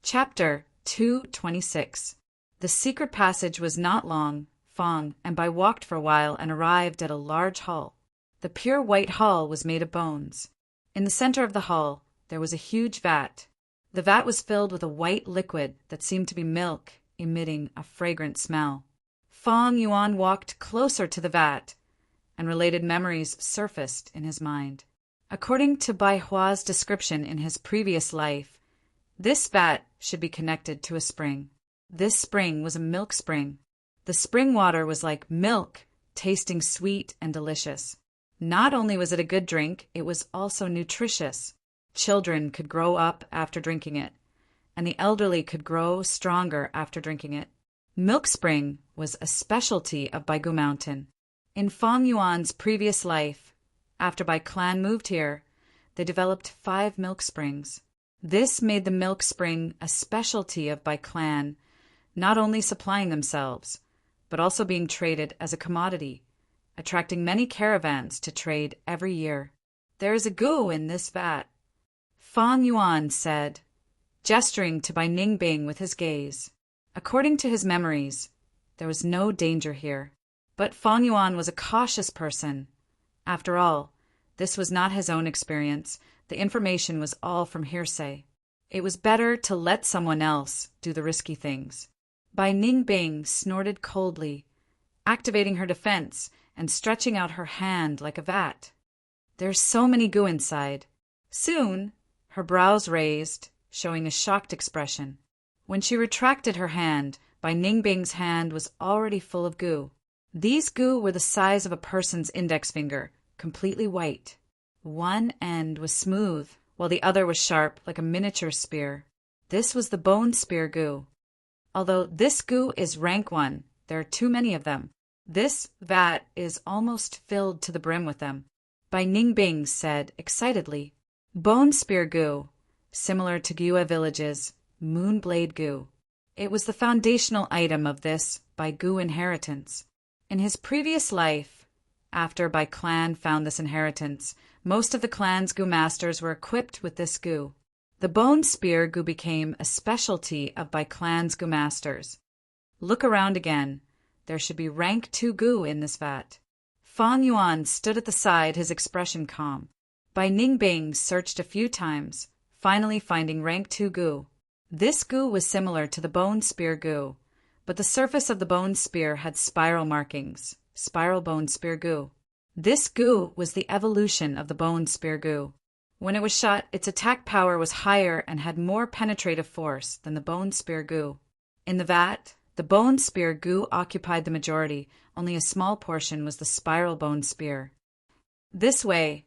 Chapter 226. The secret passage was not long. Fong and Bai walked for a while and arrived at a large hall. The pure white hall was made of bones. In the center of the hall, there was a huge vat. The vat was filled with a white liquid that seemed to be milk, emitting a fragrant smell. Fong Yuan walked closer to the vat, and related memories surfaced in his mind. According to Bai Hua's description in his previous life, this vat should be connected to a spring. This spring was a milk spring. The spring water was like milk, tasting sweet and delicious. Not only was it a good drink, it was also nutritious. Children could grow up after drinking it, and the elderly could grow stronger after drinking it. Milk spring was a specialty of Baigu Mountain. In Fong Yuan's previous life, after Bai clan moved here, they developed 5 milk springs. This made the milk spring a specialty of Bai clan, not only supplying themselves, but also being traded as a commodity, attracting many caravans to trade every year. "There is a gu in this vat," Fong Yuan said, gesturing to Bai Ningbing with his gaze. According to his memories, there was no danger here. But Fong Yuan was a cautious person. After all, this was not his own experience. The information was all from hearsay. It was better to let someone else do the risky things. Bai Ningbing snorted coldly, activating her defense and stretching out her hand like a vat. "There's so many gu inside." Soon, her brows raised, showing a shocked expression. When she retracted her hand, Bai Ningbing's hand was already full of gu. These gu were the size of a person's index finger, completely white. One end was smooth, while the other was sharp like a miniature spear. This was the bone spear gu. Although this gu is rank 1, there are too many of them. This vat is almost filled to the brim with them. Bai Ningbing said excitedly, "Bone spear gu, similar to Gua village's moonblade gu. It was the foundational item of this Baigu inheritance. In his previous life, after Bai clan found this inheritance, most of the clan's gu masters were equipped with this gu. The bone spear gu became a specialty of Bai clan's gu masters. Look around again. There should be rank 2 gu in this vat." Fong Yuan stood at the side, his expression calm. Bai Ningbing searched a few times, finally finding rank 2 gu. This gu was similar to the bone spear gu, but the surface of the bone spear had spiral markings, spiral bone spear gu. This gu was the evolution of the bone spear gu. When it was shot, its attack power was higher and had more penetrative force than the bone spear gu. In the vat, the bone spear gu occupied the majority, only a small portion was the spiral bone spear. This way,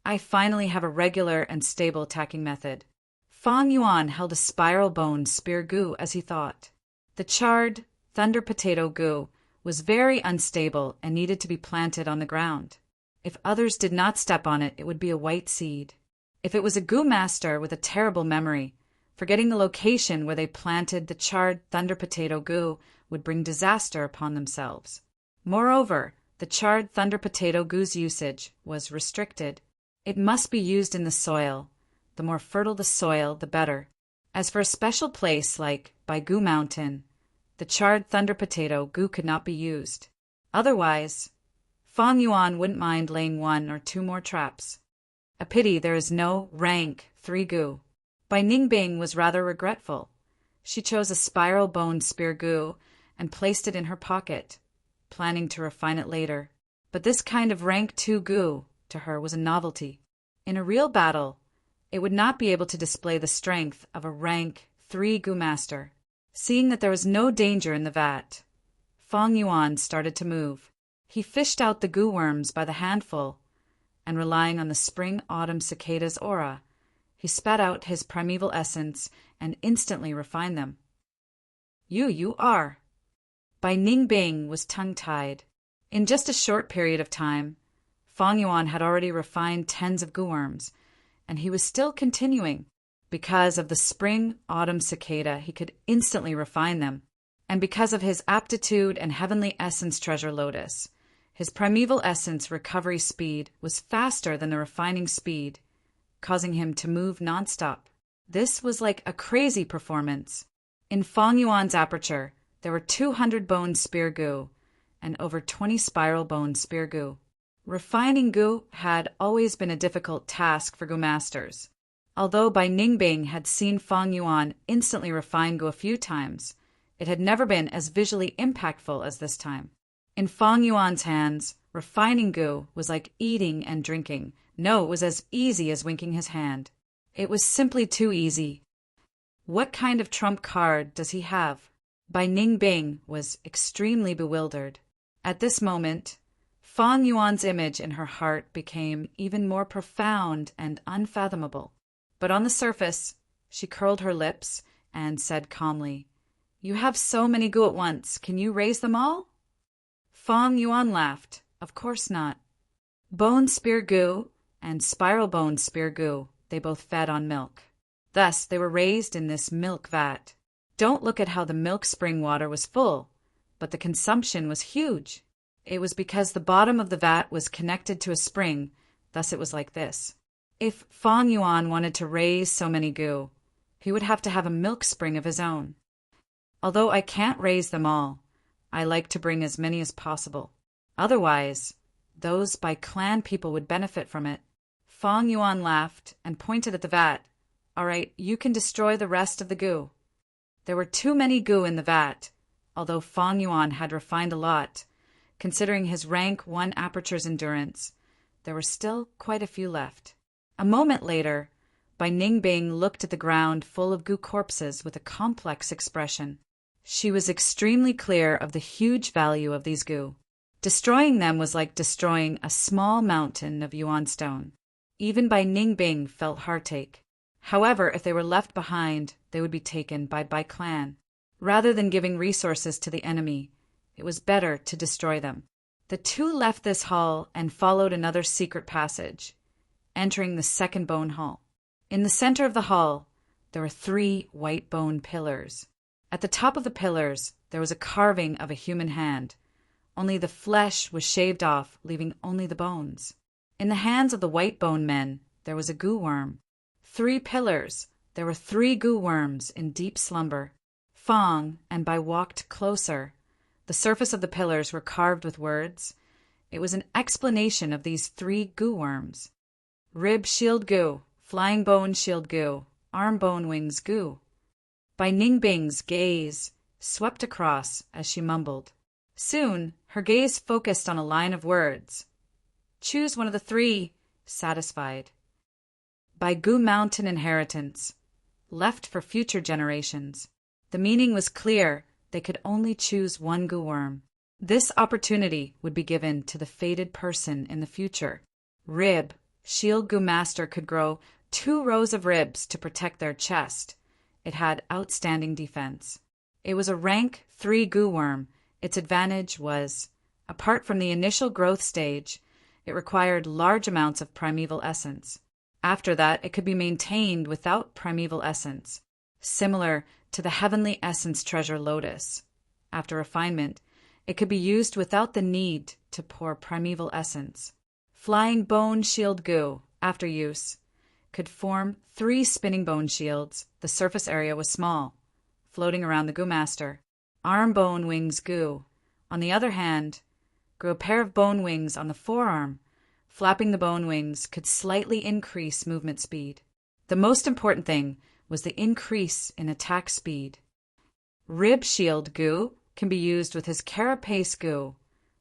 I finally have a regular and stable attacking method. Fong Yuan held a spiral bone spear gu as he thought. The charred thunder potato gu was very unstable and needed to be planted on the ground. If others did not step on it, it would be a white seed. If it was a gu master with a terrible memory, forgetting the location where they planted the charred thunder potato gu would bring disaster upon themselves. Moreover, the charred thunder potato gu's usage was restricted. It must be used in the soil. The more fertile the soil, the better. As for a special place like Baigu Mountain, the charred thunder potato gu could not be used. Otherwise, Fong Yuan wouldn't mind laying 1 or 2 more traps. A pity there is no rank 3 gu. Bai Ningbing was rather regretful. She chose a spiral bone spear gu and placed it in her pocket, planning to refine it later. But this kind of rank 2 gu, to her, was a novelty. In a real battle, it would not be able to display the strength of a rank 3 gu master. Seeing that there was no danger in the vat, Fong Yuan started to move. He fished out the gu worms by the handful, and relying on the spring-autumn cicada's aura, he spat out his primeval essence and instantly refined them. You are. Bai Ningbing was tongue-tied. In just a short period of time, Fong Yuan had already refined tens of gu worms, and he was still continuing. Because of the spring-autumn cicada, he could instantly refine them. And because of his aptitude and heavenly essence treasure lotus, his primeval essence recovery speed was faster than the refining speed, causing him to move nonstop. This was like a crazy performance. In Fong Yuan's aperture, there were 200 bone spear goo and over 20 spiral bone spear goo. Refining goo had always been a difficult task for goo masters. Although Bai Ningbing had seen Fong Yuan instantly refine goo a few times, it had never been as visually impactful as this time. In Fong Yuan's hands, refining goo was like eating and drinking. No, it was as easy as winking his hand. It was simply too easy. What kind of trump card does he have? Bai Ningbing was extremely bewildered. At this moment, Fong Yuan's image in her heart became even more profound and unfathomable. But on the surface, she curled her lips and said calmly, "You have so many goo at once. Can you raise them all?" Fong Yuan laughed. Of course not. Bone spear goo and spiral bone spear goo, they both fed on milk. Thus, they were raised in this milk vat. Don't look at how the milk spring water was full, but the consumption was huge. It was because the bottom of the vat was connected to a spring, thus it was like this. If Fong Yuan wanted to raise so many goo, he would have to have a milk spring of his own. Although I can't raise them all, I like to bring as many as possible. Otherwise, those Bai clan people would benefit from it. Fong Yuan laughed and pointed at the vat. All right, you can destroy the rest of the goo. There were too many goo in the vat, although Fong Yuan had refined a lot. Considering his rank 1 aperture's endurance, there were still quite a few left. A moment later, Bai Ningbing looked at the ground full of goo corpses with a complex expression. She was extremely clear of the huge value of these goo. Destroying them was like destroying a small mountain of yuan stone. Even Bai Ningbing felt heartache. However, if they were left behind, they would be taken by Bai clan. Rather than giving resources to the enemy, it was better to destroy them. The two left this hall and followed another secret passage, entering the second bone hall. In the center of the hall, there were 3 white bone pillars. At the top of the pillars, there was a carving of a human hand. Only the flesh was shaved off, leaving only the bones. In the hands of the white bone men, there was a goo worm. 3 pillars, there were 3 goo worms in deep slumber. Fong and Bai walked closer. The surface of the pillars were carved with words. It was an explanation of these 3 goo worms. Rib shield goo, flying bone shield goo, arm bone wings goo. Bai Ningbing's gaze swept across as she mumbled. Soon, her gaze focused on a line of words. Choose one of the 3, satisfied. By Goo Mountain inheritance, left for future generations. The meaning was clear. They could only choose 1 goo worm. This opportunity would be given to the fated person in the future. Rib, Shield Goo Master could grow 2 rows of ribs to protect their chest. It had outstanding defense. It was a rank 3 goo worm. Its advantage was, apart from the initial growth stage, it required large amounts of primeval essence. After that, it could be maintained without primeval essence, similar to the heavenly essence treasure lotus. After refinement, it could be used without the need to pour primeval essence. Flying bone shield goo, after use, could form 3 spinning bone shields. The surface area was small, floating around the goo master. Arm bone wings goo, on the other hand, grew a pair of bone wings on the forearm. Flapping the bone wings could slightly increase movement speed. The most important thing was the increase in attack speed. Rib shield goo can be used with his carapace goo,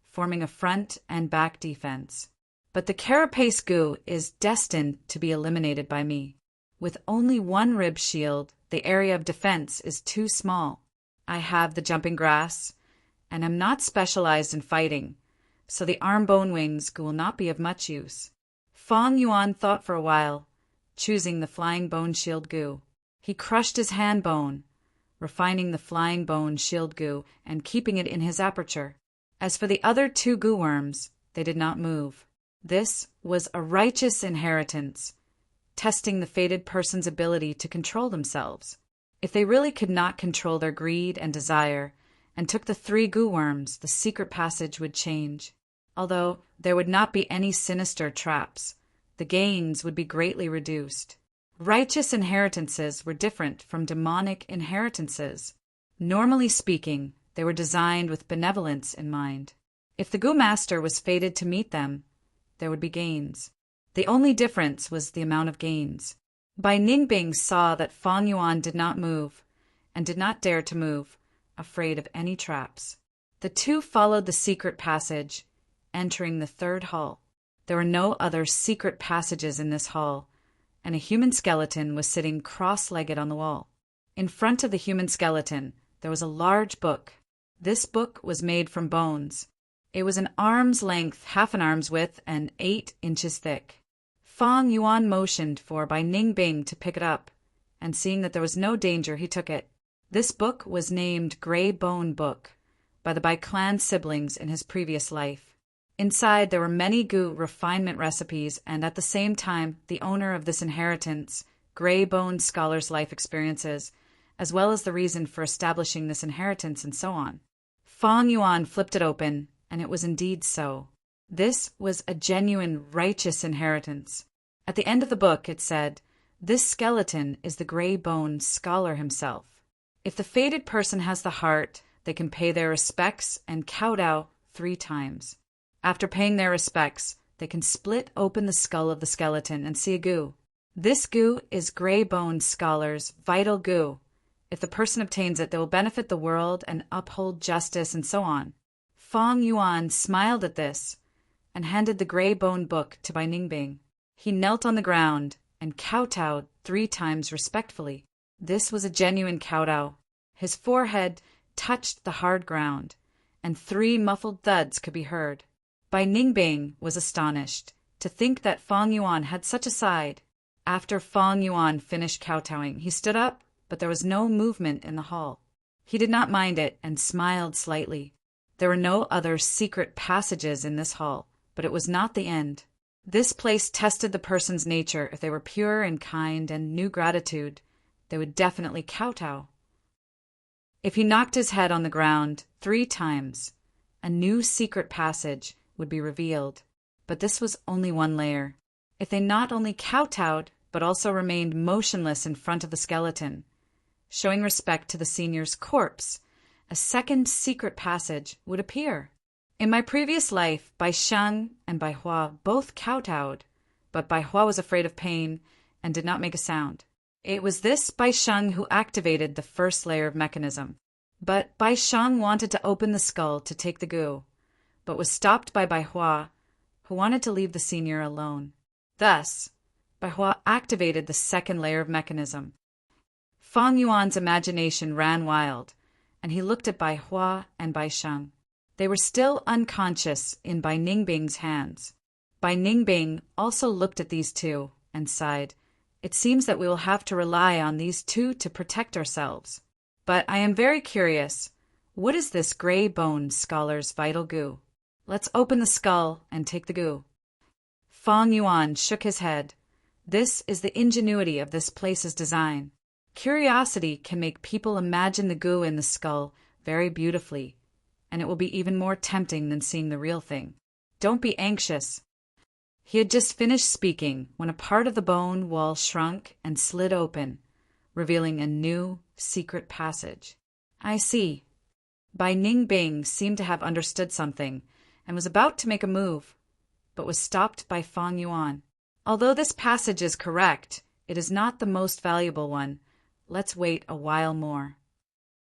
forming a front and back defense. But the carapace goo is destined to be eliminated by me. With only 1 rib shield, the area of defense is too small. I have the jumping grass, and am not specialized in fighting, so the arm bone wings will not be of much use. Fong Yuan thought for a while, choosing the flying bone shield goo. He crushed his hand bone, refining the flying bone shield goo and keeping it in his aperture. As for the other 2 goo worms, they did not move. This was a righteous inheritance, testing the fated person's ability to control themselves. If they really could not control their greed and desire, and took the 3 goo worms, the secret passage would change. Although there would not be any sinister traps, the gains would be greatly reduced. Righteous inheritances were different from demonic inheritances. Normally speaking, they were designed with benevolence in mind. If the Gu Master was fated to meet them, there would be gains. The only difference was the amount of gains. Bai Ningbing saw that Fang Yuan did not move, and did not dare to move, afraid of any traps. The two followed the secret passage, entering the third hall. There were no other secret passages in this hall, and a human skeleton was sitting cross-legged on the wall. In front of the human skeleton, there was a large book. This book was made from bones. It was an arm's length, half an arm's width, and 8 inches thick. Fang Yuan motioned for Bai Ningbing to pick it up, and seeing that there was no danger, he took it. This book was named Grey Bone Book by the Bai clan siblings in his previous life. Inside there were many Gu refinement recipes, and at the same time the owner of this inheritance, Grey Bone Scholar's life experiences, as well as the reason for establishing this inheritance and so on. Fang Yuan flipped it open, and it was indeed so. This was a genuine righteous inheritance. At the end of the book it said, "This skeleton is the Grey Bone Scholar himself. If the fated person has the heart, they can pay their respects and kowtow 3 times. After paying their respects, they can split open the skull of the skeleton and see a Gu. This Gu is Grey Bone Scholar's vital Gu. If the person obtains it, they will benefit the world and uphold justice and so on." Fang Yuan smiled at this and handed the Grey Bone Book to Bai Ningbing. He knelt on the ground and kowtowed 3 times respectfully. This was a genuine kowtow. His forehead touched the hard ground, and 3 muffled thuds could be heard. Bai Ningbing was astonished to think that Fang Yuan had such a side. After Fang Yuan finished kowtowing, he stood up, but there was no movement in the hall. He did not mind it and smiled slightly. There were no other secret passages in this hall, but it was not the end. This place tested the person's nature. If they were pure and kind and knew gratitude, they would definitely kowtow. If he knocked his head on the ground 3 times, a new secret passage would be revealed. But this was only one layer. If they not only kowtowed, but also remained motionless in front of the skeleton, showing respect to the senior's corpse, a second secret passage would appear. In my previous life, Bai Sheng and Bai Hua both kowtowed, but Bai Hua was afraid of pain and did not make a sound. It was this Bai Sheng who activated the first layer of mechanism. But Bai Sheng wanted to open the skull to take the Gu, but was stopped by Bai Hua, who wanted to leave the senior alone. Thus, Bai Hua activated the second layer of mechanism. Fang Yuan's imagination ran wild, and he looked at Bai Hua and Bai Sheng. They were still unconscious in Bai Ningbing's hands. Bai Ningbing also looked at these two and sighed. It seems that we will have to rely on these two to protect ourselves. But I am very curious. What is this Grey Bone Scholar's vital Gu? Let's open the skull and take the Gu. Fang Yuan shook his head. This is the ingenuity of this place's design. Curiosity can make people imagine the Gu in the skull very beautifully, and it will be even more tempting than seeing the real thing. Don't be anxious. He had just finished speaking when a part of the bone wall shrunk and slid open, revealing a new secret passage. I see. Bai Ningbing seemed to have understood something and was about to make a move, but was stopped by Fang Yuan. Although this passage is correct, it is not the most valuable one. Let's wait a while more.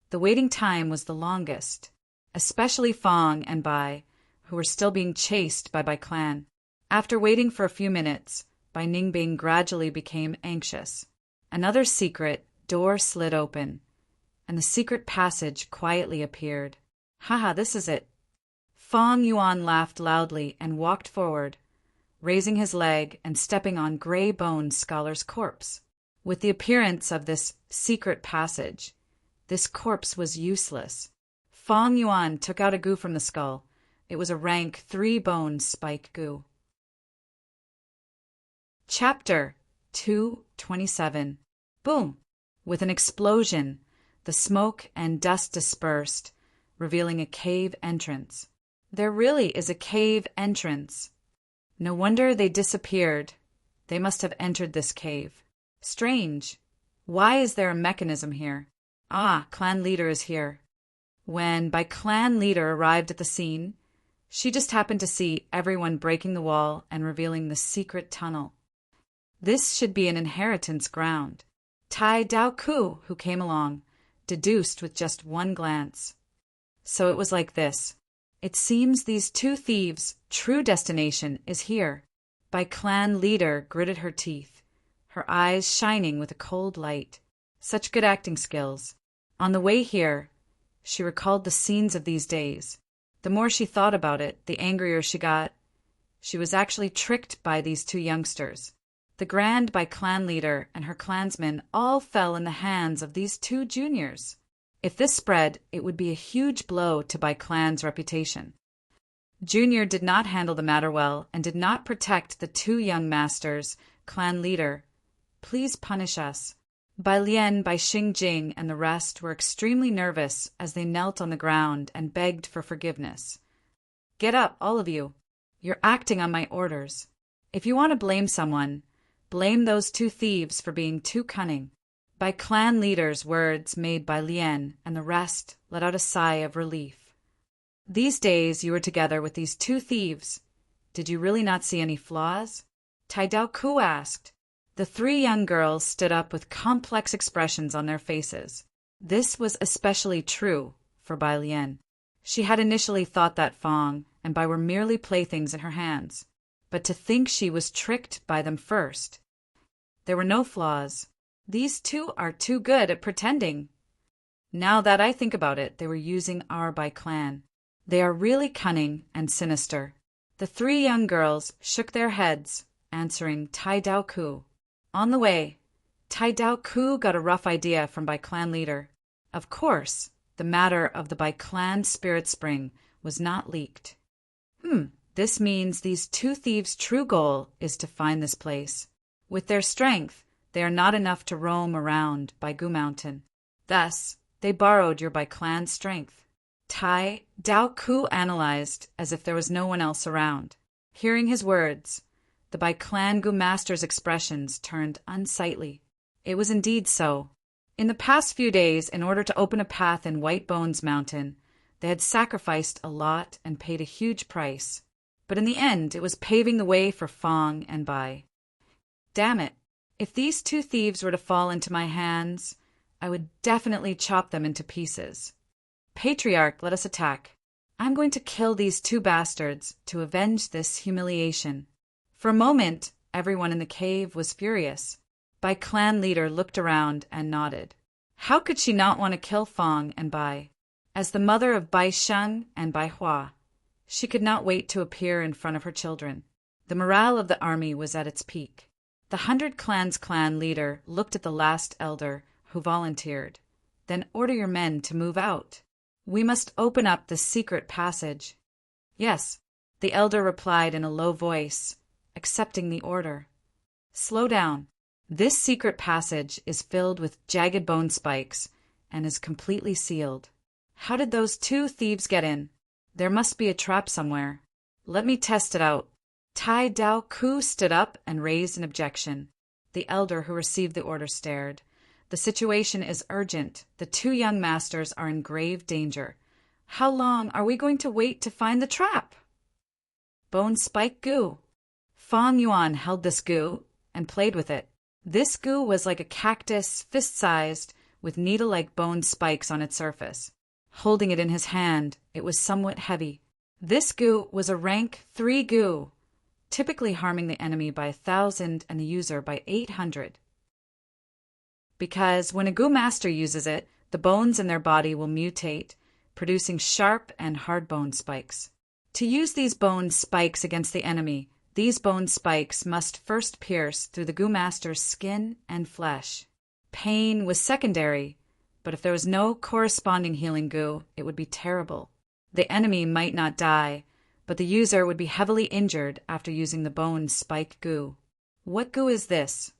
The waiting time was the longest, especially Fang and Bai, who were still being chased by Bai clan. After waiting for a few minutes, Bai Ningbing gradually became anxious. Another secret door slid open, and the secret passage quietly appeared. Haha, this is it. Fang Yuan laughed loudly and walked forward, raising his leg and stepping on Grey Bone Scholar's corpse. With the appearance of this secret passage, this corpse was useless. Fang Yuan took out a Gu from the skull. It was a rank 3-bone spike Gu. Chapter 227. Boom! With an explosion, the smoke and dust dispersed, revealing a cave entrance. There really is a cave entrance. No wonder they disappeared. They must have entered this cave. Strange. Why is there a mechanism here? Ah, clan leader is here. When clan leader arrived at the scene, she just happened to see everyone breaking the wall and revealing the secret tunnel. This should be an inheritance ground. Tai Dao Ku, who came along, deduced with just one glance. So it was like this. It seems these two thieves' true destination is here. Clan leader gritted her teeth, her eyes shining with a cold light. Such good acting skills. On the way here, she recalled the scenes of these days. The more she thought about it, the angrier she got. She was actually tricked by these two youngsters. The Grand clan leader and her clansmen all fell in the hands of these two juniors. If this spread, it would be a huge blow to clan's reputation. Junior did not handle the matter well and did not protect the two young masters. Clan leader, please punish us. Lien, Xingjing, and the rest were extremely nervous as they knelt on the ground and begged for forgiveness. Get up, all of you. You're acting on my orders. If you want to blame someone, blame those two thieves for being too cunning. Clan leader's words made Lien, and the rest let out a sigh of relief. These days you were together with these two thieves. Did you really not see any flaws? Tai Dao Ku asked. The three young girls stood up with complex expressions on their faces. This was especially true for Lien. She had initially thought that Fong and Bai were merely playthings in her hands, but to think she was tricked by them first. There were no flaws. These two are too good at pretending. Now that I think about it, they were using our clan. They are really cunning and sinister. The three young girls shook their heads, answering Tai Dao Ku. On the way, Tai Dao Ku got a rough idea from clan leader. Of course, the matter of the clan spirit spring was not leaked. This means these two thieves' true goal is to find this place. With their strength, they are not enough to roam around Gu Mountain. Thus, they borrowed your clan strength. Tai Dao Ku analyzed as if there was no one else around. Hearing his words, the clan Gu master's expressions turned unsightly. It was indeed so. In the past few days, in order to open a path in White Bones Mountain, they had sacrificed a lot and paid a huge price. But in the end, it was paving the way for Fong and Bai. Damn it. If these two thieves were to fall into my hands, I would definitely chop them into pieces. Patriarch, let us attack. I'm going to kill these two bastards to avenge this humiliation. For a moment, everyone in the cave was furious. Clan leader looked around and nodded. How could she not want to kill Fong and Bai? As the mother of Bai Sheng and Bai Hua, she could not wait to appear in front of her children. The morale of the army was at its peak. The 100 Clans clan leader looked at the last elder, who volunteered. Then order your men to move out. We must open up the secret passage. Yes, the elder replied in a low voice, accepting the order. Slow down. This secret passage is filled with jagged bone spikes and is completely sealed. How did those two thieves get in? There must be a trap somewhere. Let me test it out. Tai Dao Ku stood up and raised an objection. The elder who received the order stared. The situation is urgent. The two young masters are in grave danger. How long are we going to wait to find the trap? Bone spike goo. Fong Yuan held this goo and played with it. This goo was like a cactus, fist-sized, with needle-like bone spikes on its surface. Holding it in his hand, it was somewhat heavy. This goo was a rank 3 goo, typically harming the enemy by 1,000 and the user by 800. Because when a goo master uses it, the bones in their body will mutate, producing sharp and hard bone spikes. To use these bone spikes against the enemy, these bone spikes must first pierce through the goo master's skin and flesh. Pain was secondary, but if there was no corresponding healing goo, it would be terrible. The enemy might not die, but the user would be heavily injured after using the bone spike goo. What goo is this?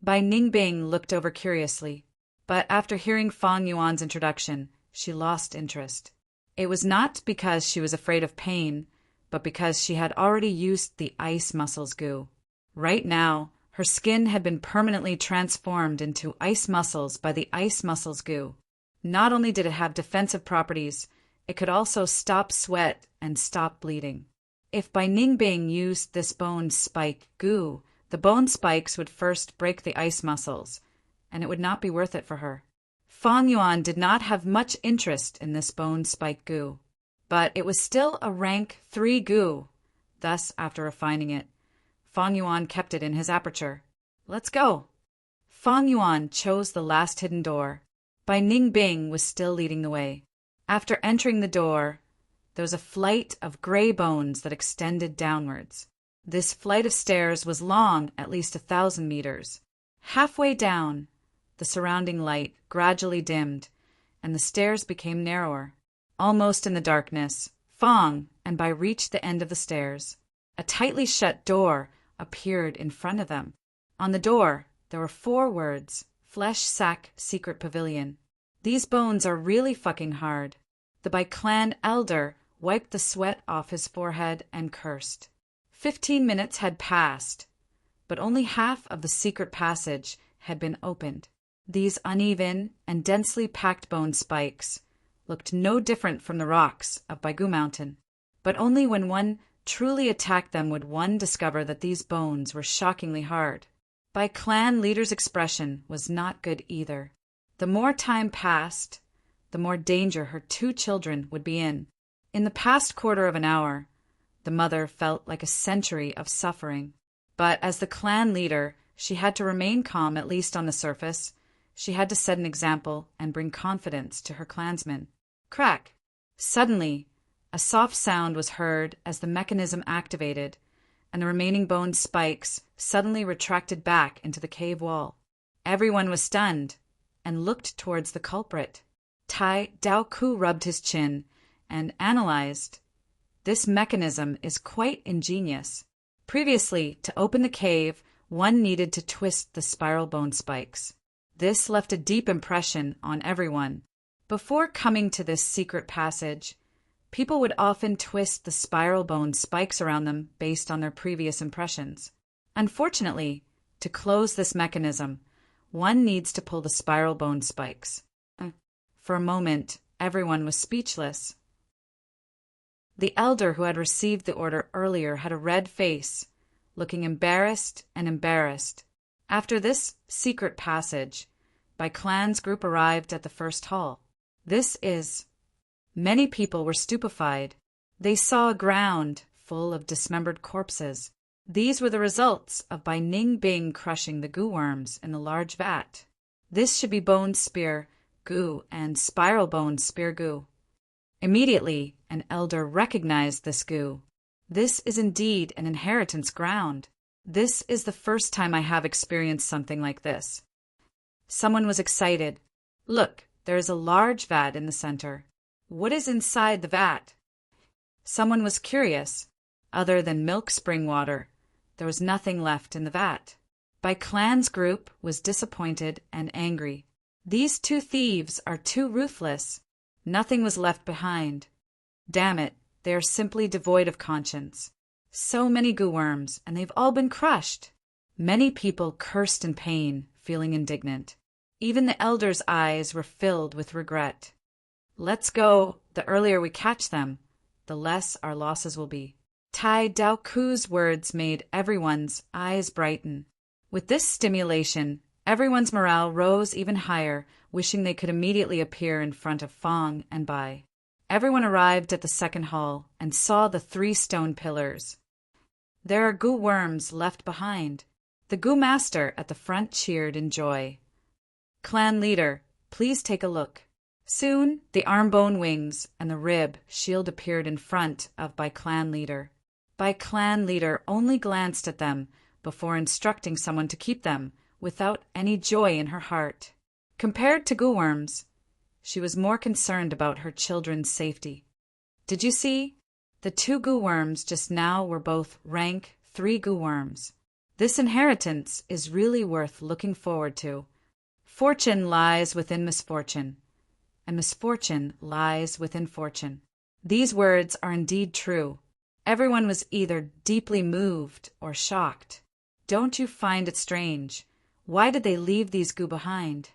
Bai Ningbing looked over curiously, but after hearing Fong Yuan's introduction, she lost interest. It was not because she was afraid of pain, but because she had already used the ice muscles goo. Right now, Her skin had been permanently transformed into ice muscles by the ice muscles goo. Not only did it have defensive properties, it could also stop sweat and stop bleeding. If Bai Ningbing used this bone spike goo, the bone spikes would first break the ice muscles, and it would not be worth it for her. Fang Yuan did not have much interest in this bone spike goo, but it was still a rank 3 goo. Thus, after refining it, Fang Yuan kept it in his aperture. Let's go. Fang Yuan chose the last hidden door. Bai Ningbing was still leading the way. After entering the door, there was a flight of gray bones that extended downwards. This flight of stairs was long, at least 1,000 meters. Halfway down, the surrounding light gradually dimmed, and the stairs became narrower. Almost in the darkness, Fang and Bai reached the end of the stairs. A tightly shut door appeared in front of them. On the door, there were 4 words, Flesh Sack Secret Pavilion. These bones are really fucking hard. The Bai clan elder wiped the sweat off his forehead and cursed. 15 minutes had passed, but only half of the secret passage had been opened. These uneven and densely packed bone spikes looked no different from the rocks of Baigu Mountain, but only when one truly attacked them would one discover that these bones were shockingly hard. Bai clan leader's expression was not good either. The more time passed, the more danger her 2 children would be in. In the past quarter of an hour, the mother felt like a century of suffering. But as the clan leader, she had to remain calm, at least on the surface. She had to set an example and bring confidence to her clansmen. Crack! Suddenly, a soft sound was heard as the mechanism activated, and the remaining bone spikes suddenly retracted back into the cave wall. Everyone was stunned and looked towards the culprit. Tai Daoku rubbed his chin and analyzed. This mechanism is quite ingenious. Previously, to open the cave, one needed to twist the spiral bone spikes. This left a deep impression on everyone. Before coming to this secret passage, people would often twist the spiral bone spikes around them based on their previous impressions. Unfortunately, to close this mechanism, one needs to pull the spiral bone spikes. For a moment, everyone was speechless. The elder who had received the order earlier had a red face, looking embarrassed and embarrassed. After this secret passage, Bai clan's group arrived at the first hall. Many people were stupefied. They saw a ground full of dismembered corpses. These were the results of Bai Ningbing crushing the goo worms in the large vat. This should be bone spear goo and spiral bone spear goo. Immediately, an elder recognized this goo. This is indeed an inheritance ground. This is the first time I have experienced something like this. Someone was excited. Look, there is a large vat in the center. What is inside the vat? Someone was curious. Other than milk spring water, there was nothing left in the vat. Bai clan's group was disappointed and angry. These 2 thieves are too ruthless. Nothing was left behind. Damn it, they are simply devoid of conscience. So many goo worms, and they've all been crushed. Many people cursed in pain, feeling indignant. Even the elder's eyes were filled with regret. Let's go. The earlier we catch them, the less our losses will be. Tai Daoku's words made everyone's eyes brighten. With this stimulation, everyone's morale rose even higher, wishing they could immediately appear in front of Fang and Bai. Everyone arrived at the second hall and saw the 3 stone pillars. There are goo worms left behind. The goo master at the front cheered in joy. Clan leader, please take a look. Soon, the arm bone wings and the rib shield appeared in front of Bai clan leader. Bai clan leader only glanced at them before instructing someone to keep them, without any joy in her heart. Compared to goo worms, she was more concerned about her children's safety. Did you see? The 2 goo worms just now were both rank 3 goo worms. This inheritance is really worth looking forward to. Fortune lies within misfortune, and misfortune lies within fortune. These words are indeed true. Everyone was either deeply moved or shocked. Don't you find it strange? Why did they leave these goo behind?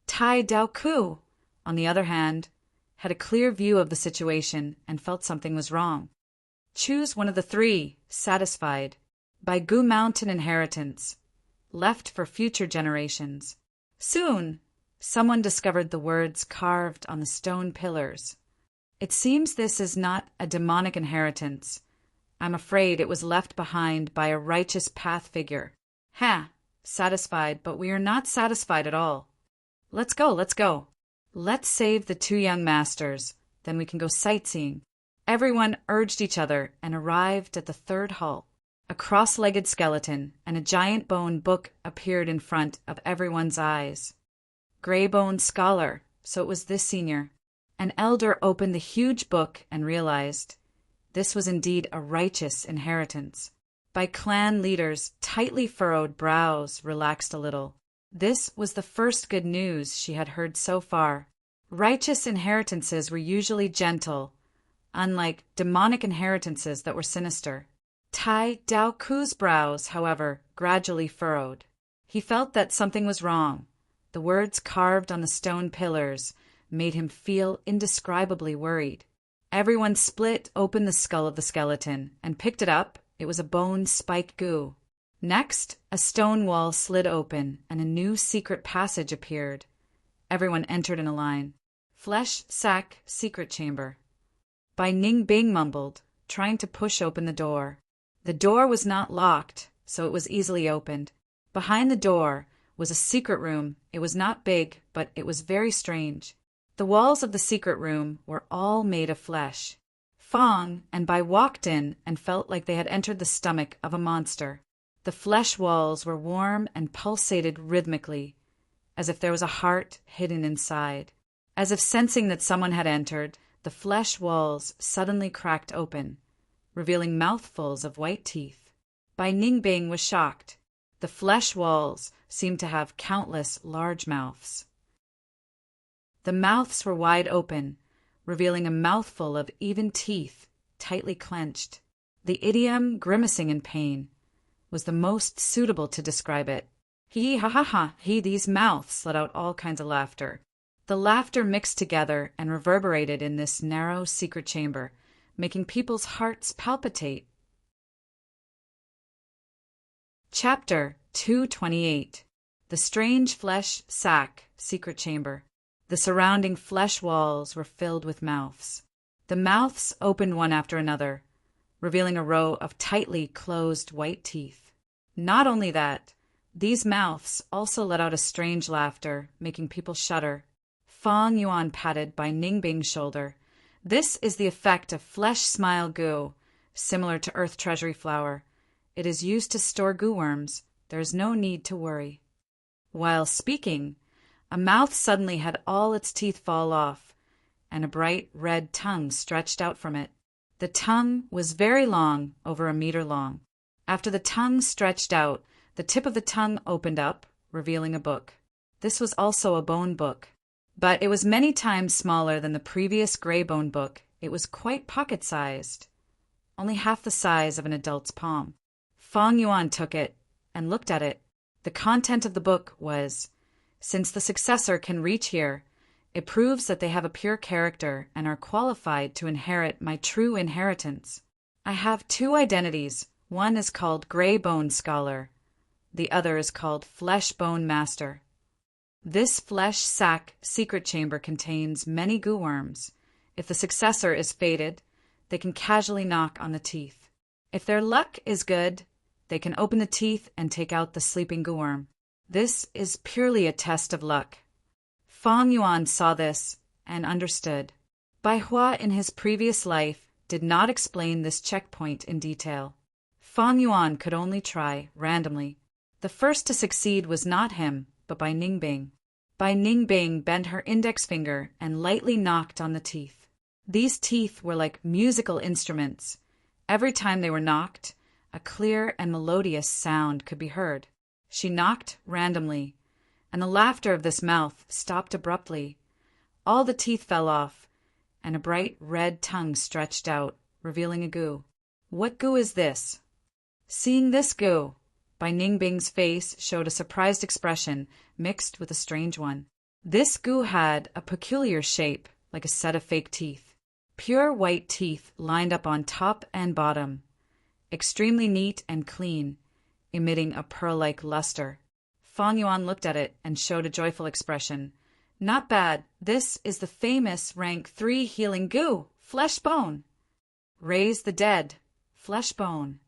Tai Dao Ku, on the other hand, had a clear view of the situation and felt something was wrong. Choose one of the three, satisfied, by Gu Mountain inheritance, left for future generations. Soon, someone discovered the words carved on the stone pillars. It seems this is not a demonic inheritance. I'm afraid it was left behind by a righteous path figure. Ha! Satisfied, but we are not satisfied at all. Let's go, let's go. Let's save the two young masters, then we can go sightseeing. Everyone urged each other and arrived at the third hall. A cross-legged skeleton and a giant bone book appeared in front of everyone's eyes. Gray-boned scholar, so it was this senior. An elder opened the huge book and realized this was indeed a righteous inheritance. By clan leaders' tightly furrowed brows relaxed a little. This was the first good news she had heard so far. Righteous inheritances were usually gentle, unlike demonic inheritances that were sinister. Tai Dao Ku's brows, however, gradually furrowed. He felt that something was wrong. The words carved on the stone pillars made him feel indescribably worried. Everyone split open the skull of the skeleton and picked it up. It was a bone-spiked goo. Next, a stone wall slid open and a new secret passage appeared. Everyone entered in a line. Flesh Sack Secret Chamber. Bai Ningbing mumbled, trying to push open the door. The door was not locked, so it was easily opened. Behind the door was a secret room. It was not big, but it was very strange. The walls of the secret room were all made of flesh. Fong and Bai walked in and felt like they had entered the stomach of a monster. The flesh walls were warm and pulsated rhythmically, as if there was a heart hidden inside. As if sensing that someone had entered, the flesh walls suddenly cracked open, revealing mouthfuls of white teeth. Bai Ningbing was shocked. The flesh walls seemed to have countless large mouths. The mouths were wide open, revealing a mouthful of even teeth, tightly clenched. The idiom grimacing in pain was the most suitable to describe it. Hee ha ha ha, these mouths let out all kinds of laughter. The laughter mixed together and reverberated in this narrow secret chamber, making people's hearts palpitate. Chapter 228. The Strange Flesh Sack Secret Chamber. The surrounding flesh walls were filled with mouths. The mouths opened one after another, revealing a row of tightly closed white teeth. Not only that, these mouths also let out a strange laughter, making people shudder. Fong Yuan patted Bai Ningbing's shoulder. This is the effect of flesh smile goo, similar to earth treasury flour. It is used to store goo worms. There is no need to worry. While speaking, a mouth suddenly had all its teeth fall off, and a bright red tongue stretched out from it. The tongue was very long, over a meter long. After the tongue stretched out, the tip of the tongue opened up, revealing a book. This was also a bone book, but it was many times smaller than the previous gray bone book. It was quite pocket-sized, only half the size of an adult's palm. Fong Yuan took it and looked at it. The content of the book was, since the successor can reach here, it proves that they have a pure character and are qualified to inherit my true inheritance. I have two identities. One is called Gray Bone Scholar. The other is called Flesh Bone Master. This flesh sack secret chamber contains many goo worms. If the successor is fated, they can casually knock on the teeth. If their luck is good, they can open the teeth and take out the sleeping goo worm. This is purely a test of luck. Fong Yuan saw this and understood. Bai Hua in his previous life did not explain this checkpoint in detail. Fong Yuan could only try randomly. The first to succeed was not him, but Bai Ningbing. Bai Ningbing bent her index finger and lightly knocked on the teeth. These teeth were like musical instruments. Every time they were knocked, a clear and melodious sound could be heard. She knocked randomly, and the laughter of this mouth stopped abruptly. All the teeth fell off, and a bright red tongue stretched out, revealing a goo. What goo is this? Seeing this goo, Bai Ningbing's face showed a surprised expression mixed with a strange one. This goo had a peculiar shape, like a set of fake teeth. Pure white teeth lined up on top and bottom, extremely neat and clean, emitting a pearl-like luster. Fang Yuan looked at it and showed a joyful expression. Not bad. This is the famous rank 3 healing goo, flesh bone. Raise the dead, flesh bone.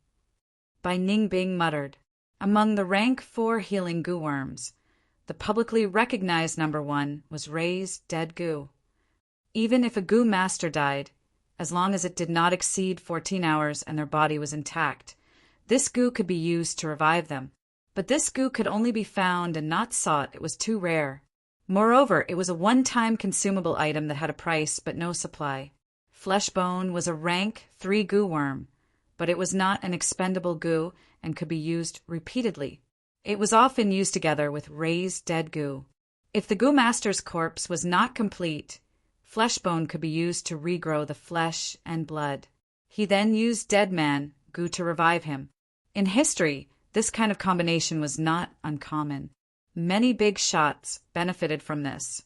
Bai Ningbing muttered. Among the rank 4 healing goo worms, the publicly recognized number 1 was raise dead goo. Even if a goo master died, as long as it did not exceed 14 hours and their body was intact, this goo could be used to revive them. But this goo could only be found and not sought. It was too rare. Moreover, it was a one-time consumable item that had a price but no supply. Fleshbone was a rank 3 goo worm, but it was not an expendable goo and could be used repeatedly. It was often used together with raised dead goo. If the goo master's corpse was not complete, fleshbone could be used to regrow the flesh and blood. He then used dead man goo to revive him. In history, this kind of combination was not uncommon. Many big shots benefited from this,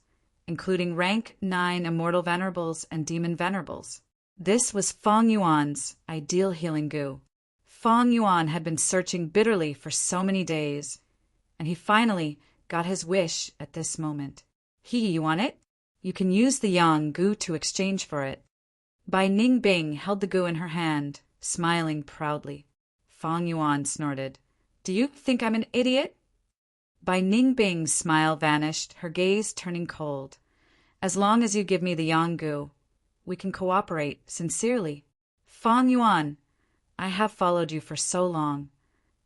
including rank 9 immortal venerables and demon venerables. This was Fang Yuan's ideal healing goo. Fang Yuan had been searching bitterly for so many days, and he finally got his wish at this moment. You want it? You can use the yang goo to exchange for it. Bai Ningbing held the goo in her hand, smiling proudly. Fang Yuan snorted. Do you think I'm an idiot? Bai Ningbing's smile vanished, her gaze turning cold. As long as you give me the yang goo, we can cooperate sincerely. Fang Yuan, I have followed you for so long.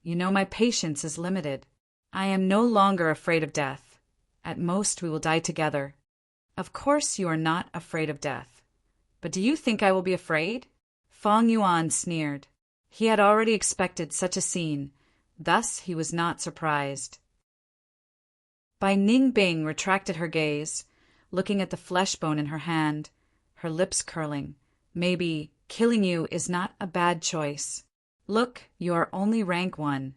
You know my patience is limited. I am no longer afraid of death. At most we will die together. Of course you are not afraid of death. But do you think I will be afraid? Fang Yuan sneered. He had already expected such a scene, thus he was not surprised. Bai Ningbing retracted her gaze, looking at the flesh bone in her hand, her lips curling. Maybe killing you is not a bad choice. Look, you are only rank 1,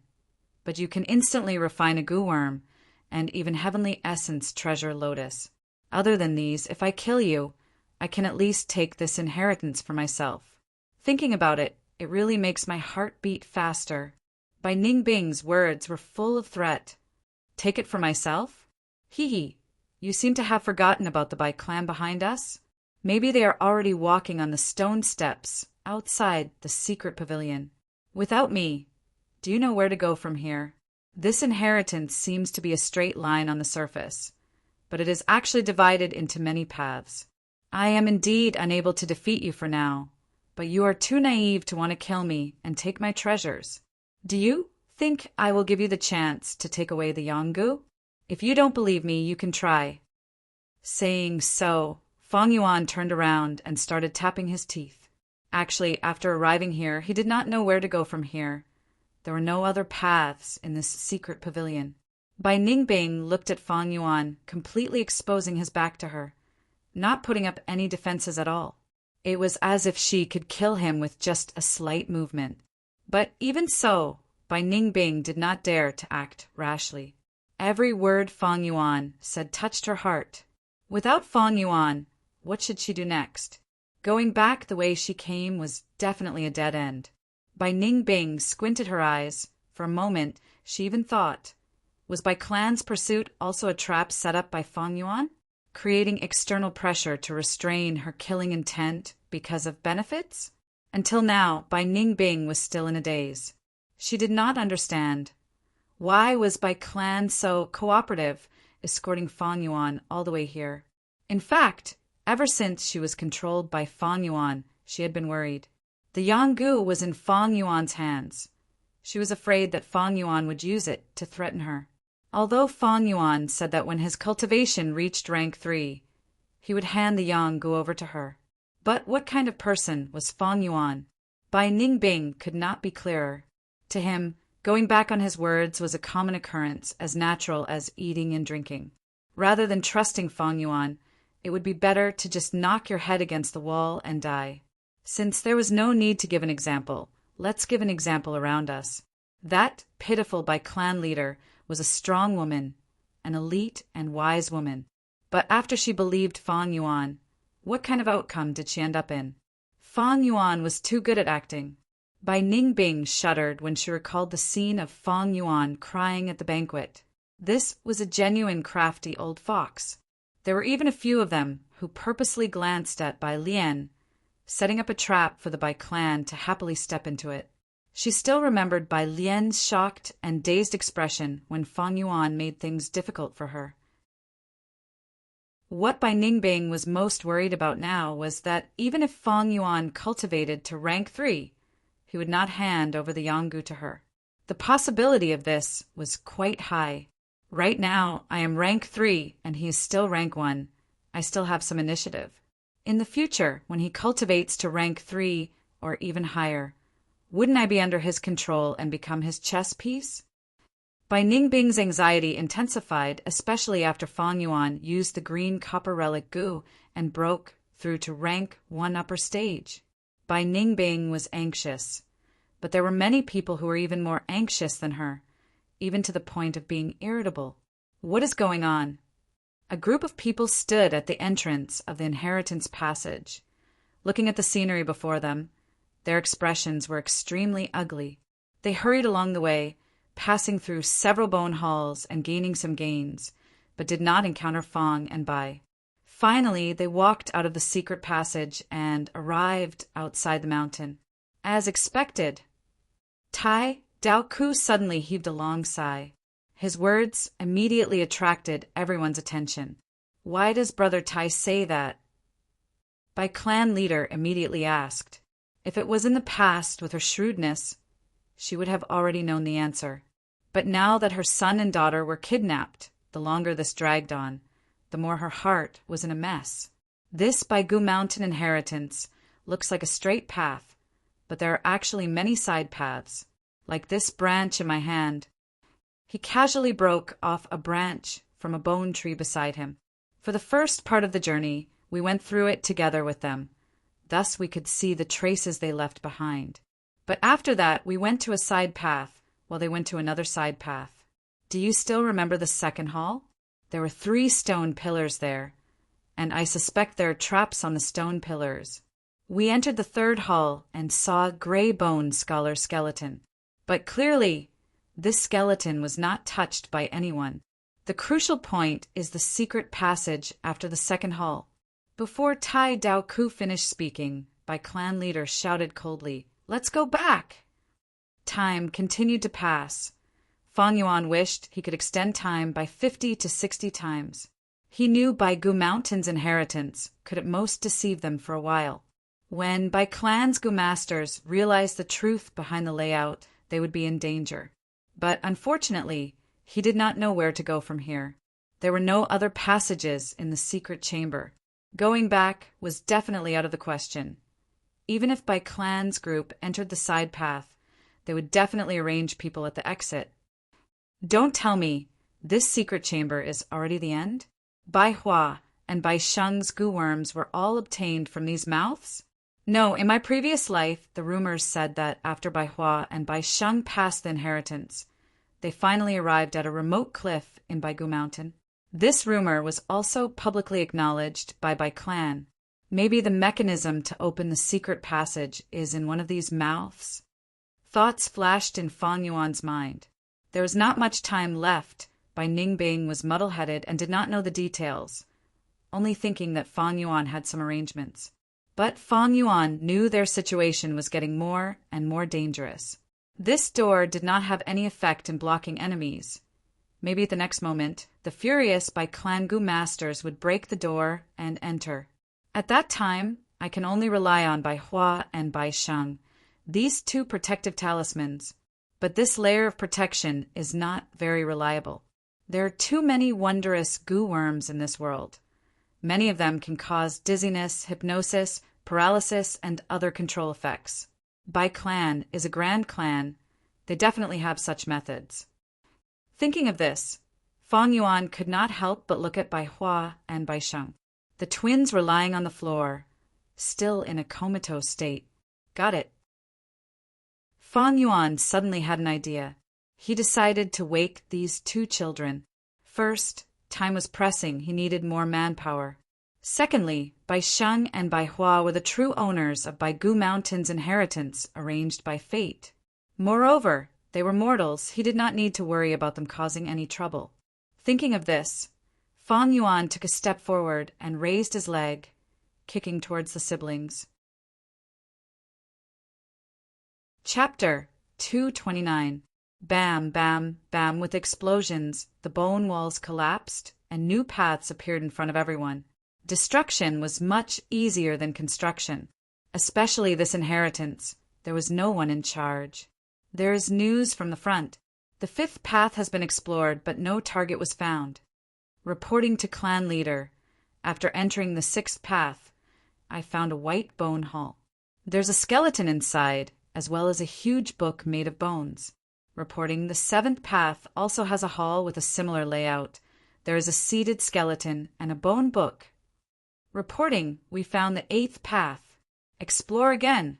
but you can instantly refine a goo worm and even heavenly essence treasure lotus. Other than these, if I kill you, I can at least take this inheritance for myself. Thinking about it, it really makes my heart beat faster. Bai Ningbing's words were full of threat. Take it for myself? You seem to have forgotten about the Bai clan behind us. Maybe they are already walking on the stone steps outside the secret pavilion. Without me, do you know where to go from here? This inheritance seems to be a straight line on the surface, but it is actually divided into many paths. I am indeed unable to defeat you for now, but you are too naive to want to kill me and take my treasures. Do you think I will give you the chance to take away the Yanggu? If you don't believe me, you can try. Saying so, Fang Yuan turned around and started tapping his teeth. Actually, after arriving here, he did not know where to go from here. There were no other paths in this secret pavilion. Bai Ningbing looked at Fang Yuan, completely exposing his back to her, not putting up any defenses at all. It was as if she could kill him with just a slight movement. But even so, Bai Ningbing did not dare to act rashly. Every word Fang Yuan said touched her heart. Without Fang Yuan, what should she do next? Going back the way she came was definitely a dead end. Bai Ningbing squinted her eyes. For a moment, she even thought, was Bai Clan's pursuit also a trap set up by Fang Yuan, creating external pressure to restrain her killing intent because of benefits? Until now, Bai Ningbing was still in a daze. She did not understand. Why was Bai Clan so cooperative, escorting Fang Yuan all the way here? In fact, ever since she was controlled by Fang Yuan, she had been worried. The Yanggu was in Fang Yuan's hands. She was afraid that Fang Yuan would use it to threaten her. Although Fang Yuan said that when his cultivation reached rank 3, he would hand the Yanggu over to her. But what kind of person was Fang Yuan? Bai Ningbing could not be clearer. To him, going back on his words was a common occurrence, as natural as eating and drinking. Rather than trusting Fang Yuan, it would be better to just knock your head against the wall and die. Since there was no need to give an example, Let's give an example around us. That pitiful by clan leader was a strong woman, an elite and wise woman. But after she believed Fang Yuan, what kind of outcome did she end up in? Fang Yuan was too good at acting. Bai Ningbing shuddered when she recalled the scene of Fang Yuan crying at the banquet. This was a genuine crafty old fox. There were even a few of them who purposely glanced at Bai Lian, setting up a trap for the Bai clan to happily step into it. She still remembered Bai Lian's shocked and dazed expression when Fang Yuan made things difficult for her. What Bai Ningbing was most worried about now was that even if Fang Yuan cultivated to rank 3, he would not hand over the Yanggu to her. The possibility of this was quite high. Right now, I am rank 3 and he is still rank 1. I still have some initiative. In the future, when he cultivates to rank 3 or even higher, wouldn't I be under his control and become his chess piece? Bai Ningbing's anxiety intensified, especially after Fang Yuan used the green copper relic gu and broke through to rank 1 upper stage. Bai Ningbing was anxious, but there were many people who were even more anxious than her, even to the point of being irritable. What is going on? A group of people stood at the entrance of the inheritance passage, looking at the scenery before them. Their expressions were extremely ugly. They hurried along the way, passing through several bone halls and gaining some gains, but did not encounter Fang and Bai. Finally, they walked out of the secret passage and arrived outside the mountain. As expected, Tai Daoku suddenly heaved a long sigh. His words immediately attracted everyone's attention. Why does Brother Tai say that? Bai clan leader immediately asked. If it was in the past with her shrewdness, she would have already known the answer. But now that her son and daughter were kidnapped, the longer this dragged on, the more her heart was in a mess. This Baigu Mountain inheritance looks like a straight path, but there are actually many side paths, like this branch in my hand. He casually broke off a branch from a bone tree beside him. For the first part of the journey, we went through it together with them. Thus we could see the traces they left behind. But after that, we went to a side path, while they went to another side path. Do you still remember the second hall? There were 3 stone pillars there, and I suspect there are traps on the stone pillars. We entered the third hall and saw a gray bone scholar skeleton. But clearly, this skeleton was not touched by anyone. The crucial point is the secret passage after the second hall. Before Tai Daoku finished speaking, Bai clan leader shouted coldly, "Let's go back!" Time continued to pass. Fang Yuan wished he could extend time by 50 to 60 times. He knew Baigu Mountain's inheritance could at most deceive them for a while. When Bai clan's Gu masters realized the truth behind the layout, they would be in danger. But unfortunately, he did not know where to go from here. There were no other passages in the secret chamber. Going back was definitely out of the question. Even if Bai clan's group entered the side path, they would definitely arrange people at the exit. Don't tell me this secret chamber is already the end? Bai Hua and Bai Sheng's gu worms were all obtained from these mouths? No, in my previous life, the rumors said that after Bai Hua and Bai Sheng passed the inheritance, they finally arrived at a remote cliff in Baigu Mountain. This rumor was also publicly acknowledged by Bai clan. Maybe the mechanism to open the secret passage is in one of these mouths? Thoughts flashed in Fang Yuan's mind. There was not much time left. Bai Ningbing was muddle-headed and did not know the details, only thinking that Fang Yuan had some arrangements. But Fang Yuan knew their situation was getting more and more dangerous. This door did not have any effect in blocking enemies. Maybe at the next moment, the furious Bai clan Gu masters would break the door and enter. At that time, I can only rely on Bai Hua and Bai Sheng, these 2 protective talismans. But this layer of protection is not very reliable. There are too many wondrous gu worms in this world. Many of them can cause dizziness, hypnosis, paralysis, and other control effects. Bai clan is a grand clan. They definitely have such methods. Thinking of this, Fang Yuan could not help but look at Bai Hua and Bai Sheng. The twins were lying on the floor, still in a comatose state. Got it. Fang Yuan suddenly had an idea. He decided to wake these two children. First, time was pressing, he needed more manpower. Secondly, Bai Sheng and Bai Hua were the true owners of Baigu Mountain's inheritance arranged by fate. Moreover, they were mortals, he did not need to worry about them causing any trouble. Thinking of this, Fang Yuan took a step forward and raised his leg, kicking towards the siblings. Chapter 229. Bam, bam, bam. With explosions, the bone walls collapsed, and new paths appeared in front of everyone. Destruction was much easier than construction, especially this inheritance. There was no one in charge. There is news from the front. The fifth path has been explored, but no target was found. Reporting to clan leader, after entering the sixth path, I found a white bone hall. There's a skeleton inside, as well as a huge book made of bones. Reporting the seventh path also has a hall with a similar layout. There is a seated skeleton and a bone book. Reporting, we found the eighth path. Explore again.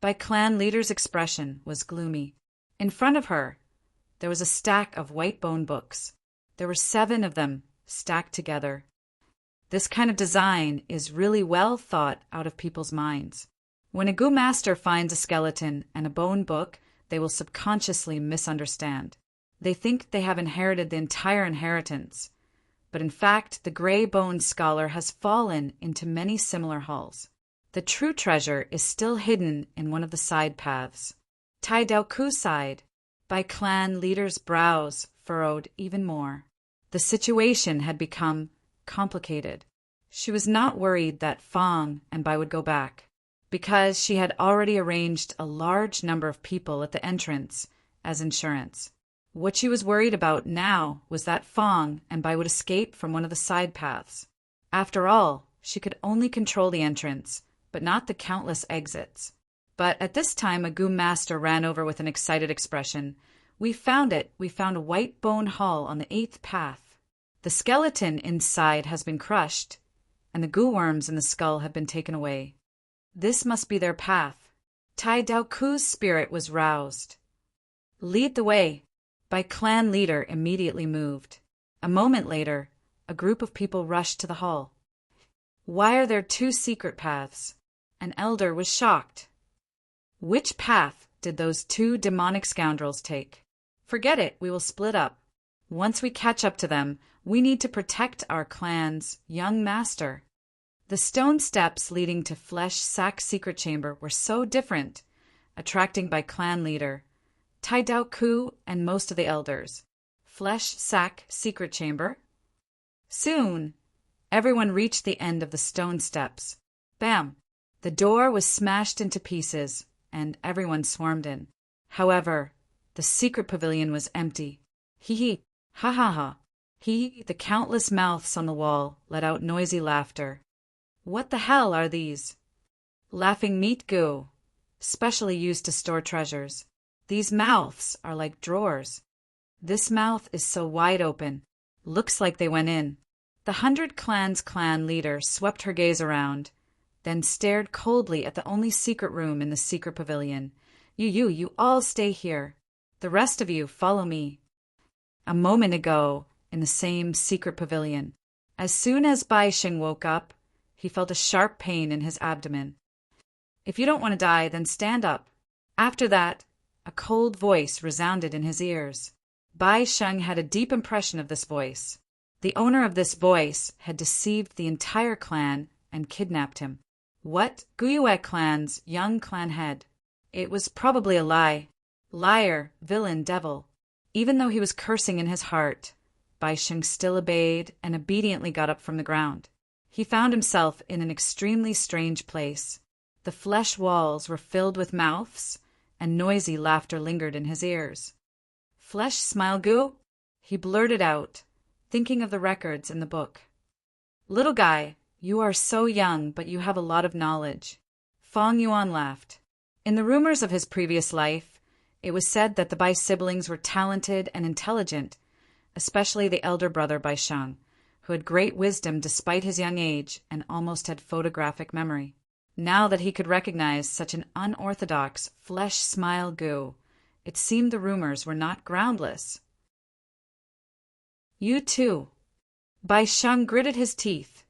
By clan leader's expression was gloomy. In front of her, there was a stack of white bone books. There were 7 of them stacked together. This kind of design is really well thought out of people's minds. When a Gu master finds a skeleton and a bone book, they will subconsciously misunderstand. They think they have inherited the entire inheritance, but in fact the gray-boned scholar has fallen into many similar halls. The true treasure is still hidden in one of the side paths. Tai Dao Ku side. By clan leader's brows furrowed even more. The situation had become complicated. She was not worried that Fang and Bai would go back, because she had already arranged a large number of people at the entrance as insurance. What she was worried about now was that Fang and Bai would escape from one of the side paths. After all, she could only control the entrance, but not the countless exits. But at this time a Gu master ran over with an excited expression. We found it. We found a white bone hall on the 8th path. The skeleton inside has been crushed, and the Gu worms in the skull have been taken away. This must be their path. Tai Dao Ku's spirit was roused. Lead the way. By clan leader immediately moved. A moment later, a group of people rushed to the hall. Why are there 2 secret paths? An elder was shocked. Which path did those 2 demonic scoundrels take? Forget it, we will split up. Once we catch up to them, we need to protect our clan's young master. The stone steps leading to Flesh Sack secret chamber were so different, attracting by clan leader, Tai Dao Ku and most of the elders. Flesh Sack secret chamber. Soon, everyone reached the end of the stone steps. Bam! The door was smashed into pieces, and everyone swarmed in. However, the secret pavilion was empty. Hee, ha ha ha. The countless mouths on the wall let out noisy laughter. What the hell are these? Laughing meat goo, specially used to store treasures. These mouths are like drawers. This mouth is so wide open, looks like they went in. The 100 Clans clan leader swept her gaze around, then stared coldly at the only secret room in the secret pavilion. You all stay here. The rest of you follow me. A moment ago, in the same secret pavilion, as soon as Bai Sheng woke up, he felt a sharp pain in his abdomen. If you don't want to die, then stand up. After that, a cold voice resounded in his ears. Bai Sheng had a deep impression of this voice. The owner of this voice had deceived the entire clan and kidnapped him. What? Guyue clan's young clan head. It was probably a lie. Liar, villain, devil. Even though he was cursing in his heart, Bai Sheng still obeyed and obediently got up from the ground. He found himself in an extremely strange place. The flesh walls were filled with mouths, and noisy laughter lingered in his ears. Flesh smile goo? He blurted out, thinking of the records in the book. Little guy, you are so young, but you have a lot of knowledge. Fang Yuan laughed. In the rumors of his previous life, it was said that the Bai siblings were talented and intelligent, especially the elder brother Bai Sheng, who had great wisdom despite his young age and almost had photographic memory. Now that he could recognize such an unorthodox flesh-smile goo, it seemed the rumors were not groundless. You too. Bai Sheng gritted his teeth,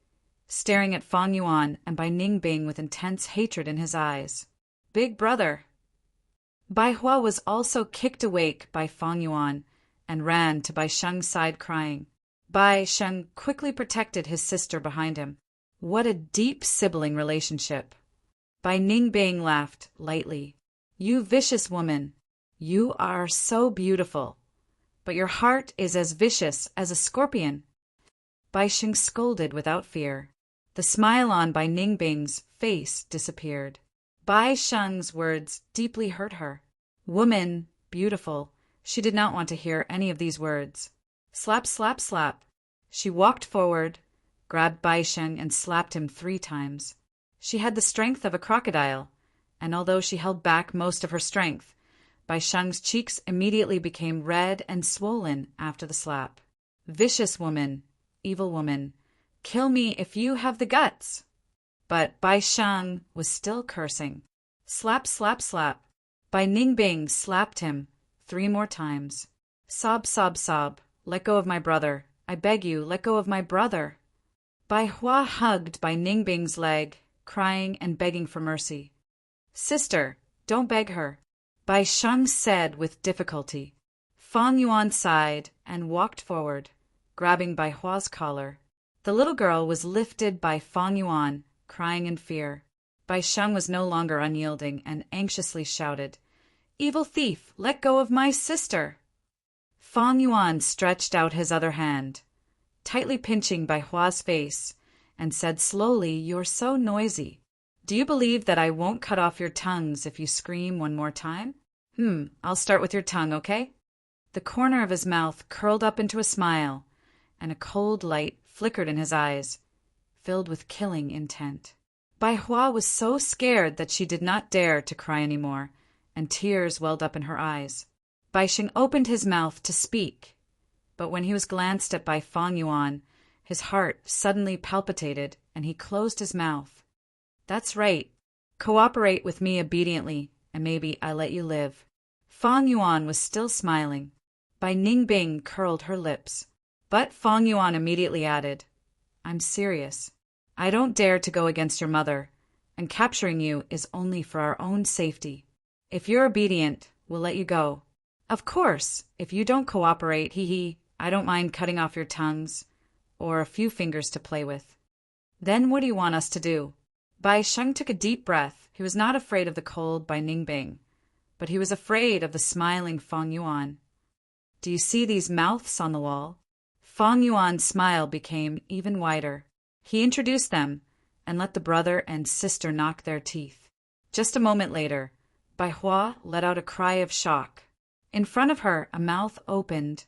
staring at Fang Yuan and Bai Ningbing with intense hatred in his eyes. Big brother. Bai Hua was also kicked awake by Fang Yuan and ran to Bai Sheng's side crying. Bai Sheng quickly protected his sister behind him. What a deep sibling relationship. Bai Ningbing laughed lightly. You vicious woman. You are so beautiful. But your heart is as vicious as a scorpion. Bai Sheng scolded without fear. The smile on Bai Ningbing's face disappeared. Bai Sheng's words deeply hurt her. Woman, beautiful. She did not want to hear any of these words. Slap, slap, slap. She walked forward, grabbed Bai Sheng and slapped him 3 times. She had the strength of a crocodile, and although she held back most of her strength, Bai Sheng's cheeks immediately became red and swollen after the slap. Vicious woman, evil woman, kill me if you have the guts. But Bai Sheng was still cursing. Slap, slap, slap. Bai Ningbing slapped him 3 more times. Sob, sob, sob. Let go of my brother. I beg you, let go of my brother. Bai Hua hugged Bai Ningbing's leg, crying and begging for mercy. Sister, don't beg her, Bai Sheng said with difficulty. Fang Yuan sighed and walked forward, grabbing Bai Hua's collar. The little girl was lifted by Fang Yuan, crying in fear. Bai Sheng was no longer unyielding and anxiously shouted, Evil thief, let go of my sister! Fang Yuan stretched out his other hand, tightly pinching Bai Hua's face, and said slowly, You're so noisy. Do you believe that I won't cut off your tongues if you scream 1 more time? I'll start with your tongue, okay? The corner of his mouth curled up into a smile, and a cold light flickered in his eyes, filled with killing intent. Bai Hua was so scared that she did not dare to cry anymore, and tears welled up in her eyes. Bai Sheng opened his mouth to speak, but when he was glanced at by Fang Yuan, his heart suddenly palpitated and he closed his mouth. That's right. Cooperate with me obediently, and maybe I'll let you live. Fang Yuan was still smiling. Bai Ningbing curled her lips. But Fang Yuan immediately added, I'm serious. I don't dare to go against your mother, and capturing you is only for our own safety. If you're obedient, we'll let you go. Of course, if you don't cooperate, I don't mind cutting off your tongues, or a few fingers to play with. Then what do you want us to do? Bai Sheng took a deep breath. He was not afraid of the cold Bai Ningbing, but he was afraid of the smiling Fang Yuan. Do you see these mouths on the wall? Fang Yuan's smile became even wider. He introduced them and let the brother and sister knock their teeth. Just a moment later, Bai Hua let out a cry of shock. In front of her, a mouth opened,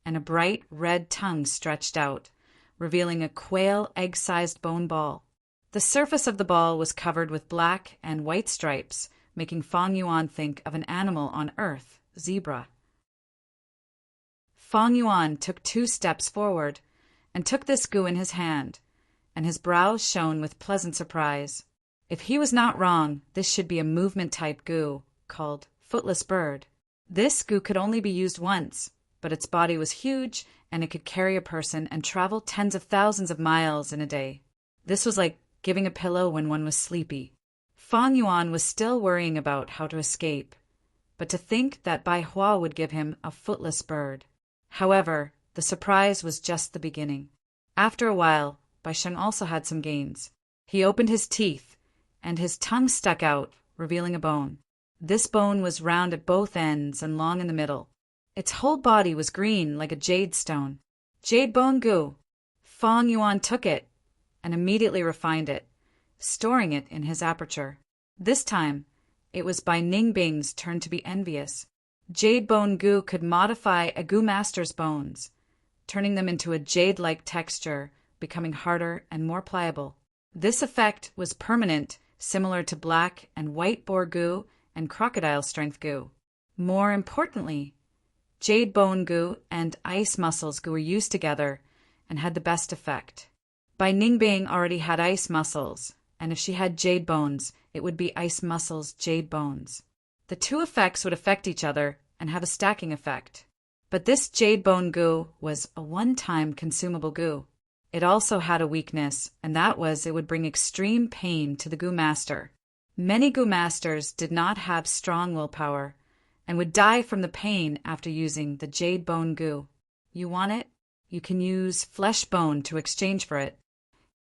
and a bright red tongue stretched out, revealing a quail egg-sized bone ball. The surface of the ball was covered with black and white stripes, making Fang Yuan think of an animal on Earth, zebra. Fang Yuan took 2 steps forward and took this goo in his hand, and his brows shone with pleasant surprise. If he was not wrong, this should be a movement-type goo called Footless Bird. This goo could only be used once, but its body was huge and it could carry a person and travel tens of thousands of miles in a day. This was like giving a pillow when one was sleepy. Fang Yuan was still worrying about how to escape, but to think that Bai Hua would give him a footless bird. However, the surprise was just the beginning. After a while, Bai Sheng also had some gains. He opened his teeth, and his tongue stuck out, revealing a bone. This bone was round at both ends and long in the middle. Its whole body was green like a jade stone. Jade bone goo. Fang Yuan took it and immediately refined it, storing it in his aperture. This time, it was Bai Ningbing's turn to be envious. Jade bone goo could modify a goo master's bones, turning them into a jade-like texture, becoming harder and more pliable. This effect was permanent, similar to black and white boar goo and crocodile strength goo. More importantly, jade bone goo and ice muscles goo were used together and had the best effect. Bai Ningbing already had ice muscles, and if she had jade bones, it would be Ice Muscle's jade bones. The two effects would affect each other and have a stacking effect. But this jade bone goo was a one-time consumable goo. It also had a weakness, and that was it would bring extreme pain to the goo master. Many goo masters did not have strong willpower and would die from the pain after using the jade bone goo. You want it? You can use flesh bone to exchange for it.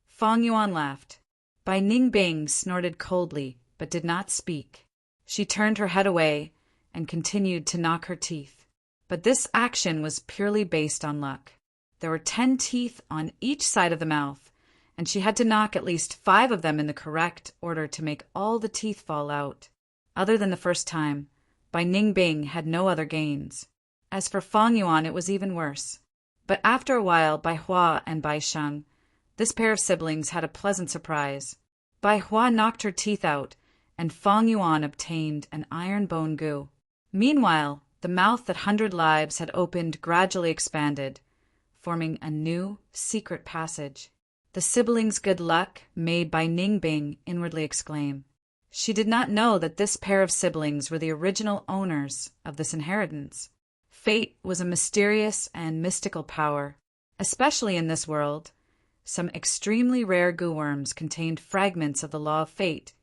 Fong Yuan laughed. Bai Ningbing snorted coldly, but did not speak. She turned her head away and continued to knock her teeth. But this action was purely based on luck. There were 10 teeth on each side of the mouth, and she had to knock at least 5 of them in the correct order to make all the teeth fall out. Other than the first time, Bai Ningbing had no other gains. As for Fong Yuan, it was even worse. But after a while, Bai Hua and Bai Sheng, this pair of siblings, had a pleasant surprise. Bai Hua knocked her teeth out, and Fong Yuan obtained an iron bone goo. Meanwhile, the mouth that 100 lives had opened gradually expanded, forming a new, secret passage. The siblings' good luck made Bai Ningbing inwardly exclaim. She did not know that this pair of siblings were the original owners of this inheritance. Fate was a mysterious and mystical power. Especially in this world, some extremely rare goo worms contained fragments of the law of fate,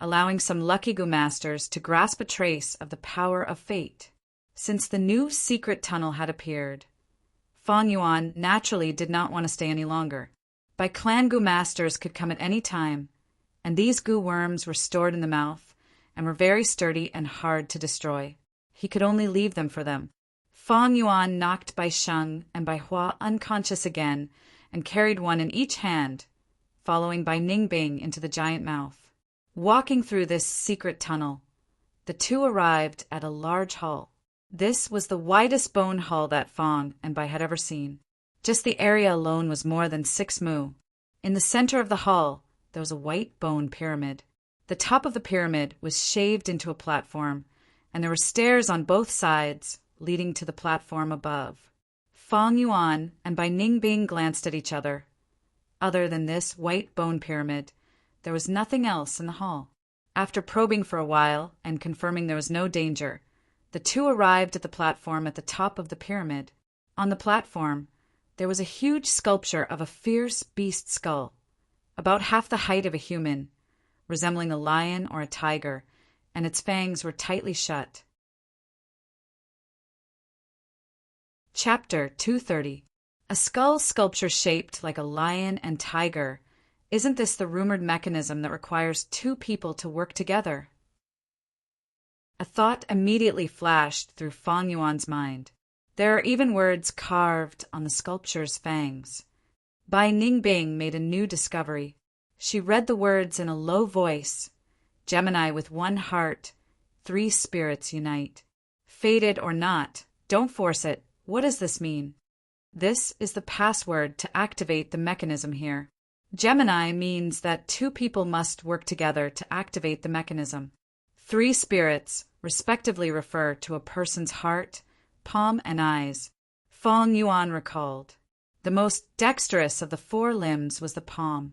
allowing some lucky goo masters to grasp a trace of the power of fate. Since the new secret tunnel had appeared, Fong Yuan naturally did not want to stay any longer. Bai clan goo masters could come at any time, and these goo worms were stored in the mouth and were very sturdy and hard to destroy. He could only leave them for them. Fong Yuan knocked Bai Sheng and Bai Hua unconscious again and carried one in each hand, following Bai Ningbing into the giant mouth. Walking through this secret tunnel, the two arrived at a large hall. This was the widest bone hall that Fong and Bai had ever seen. Just the area alone was more than 6 mu. In the center of the hall, there was a white bone pyramid. The top of the pyramid was shaved into a platform, and there were stairs on both sides leading to the platform above. Fong Yuan and Bai Ningbing glanced at each other. Other than this white bone pyramid, there was nothing else in the hall. After probing for a while and confirming there was no danger, the two arrived at the platform at the top of the pyramid. On the platform, there was a huge sculpture of a fierce beast skull, about half the height of a human, resembling a lion or a tiger, and its fangs were tightly shut. Chapter 230. A skull sculpture shaped like a lion and tiger. Isn't this the rumored mechanism that requires 2 people to work together? A thought immediately flashed through Fong Yuan's mind. There are even words carved on the sculpture's fangs. Bai Ningbing made a new discovery. She read the words in a low voice. Gemini with 1 heart, 3 spirits unite. Fated or not, don't force it. What does this mean? This is the password to activate the mechanism here. Gemini means that 2 people must work together to activate the mechanism. 3 spirits respectively refer to a person's heart, palm, and eyes. Fong Yuan recalled. The most dexterous of the 4 limbs was the palm.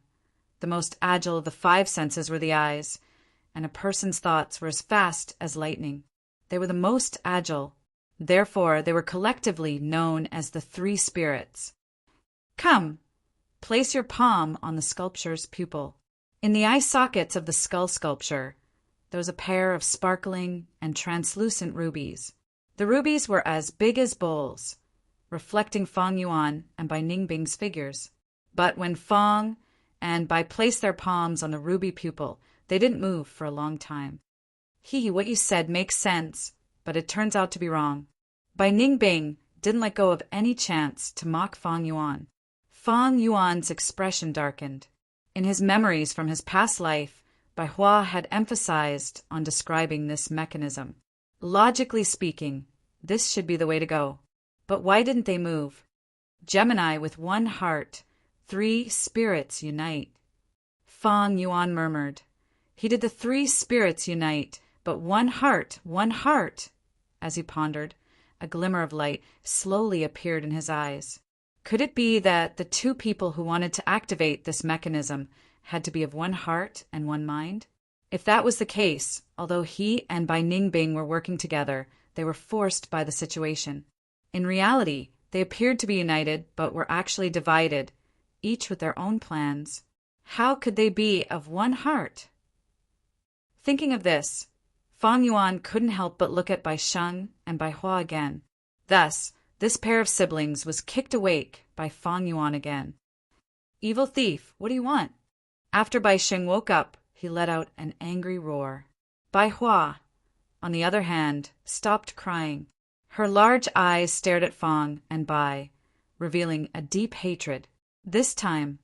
The most agile of the 5 senses were the eyes, and a person's thoughts were as fast as lightning. They were the most agile. Therefore, they were collectively known as the 3 spirits. Come, place your palm on the sculpture's pupil. In the eye sockets of the skull sculpture, there was a pair of sparkling and translucent rubies. The rubies were as big as bowls, reflecting Fong Yuan and Bai Ningbing's figures. But when Fong and Bai placed their palms on the ruby pupil, they didn't move for a long time. What you said makes sense, but it turns out to be wrong. Bai Ningbing didn't let go of any chance to mock Fong Yuan. Fong Yuan's expression darkened. In his memories from his past life, Bai Hua had emphasized on describing this mechanism. Logically speaking, this should be the way to go. But why didn't they move? Gemini with 1 heart, 3 spirits unite. Fong Yuan murmured. He did the 3 spirits unite, but 1 heart, 1 heart. As he pondered, a glimmer of light slowly appeared in his eyes. Could it be that the 2 people who wanted to activate this mechanism had to be of one heart and one mind? If that was the case, although he and Bai Ningbing were working together, they were forced by the situation. In reality, they appeared to be united, but were actually divided, each with their own plans. How could they be of one heart? Thinking of this, Fang Yuan couldn't help but look at Bai Sheng and Bai Hua again. Thus, this pair of siblings was kicked awake by Fang Yuan again. "Evil thief, what do you want?" After Bai Sheng woke up, he let out an angry roar. Bai Hua, on the other hand, stopped crying. Her large eyes stared at Fang and Bai, revealing a deep hatred. This time,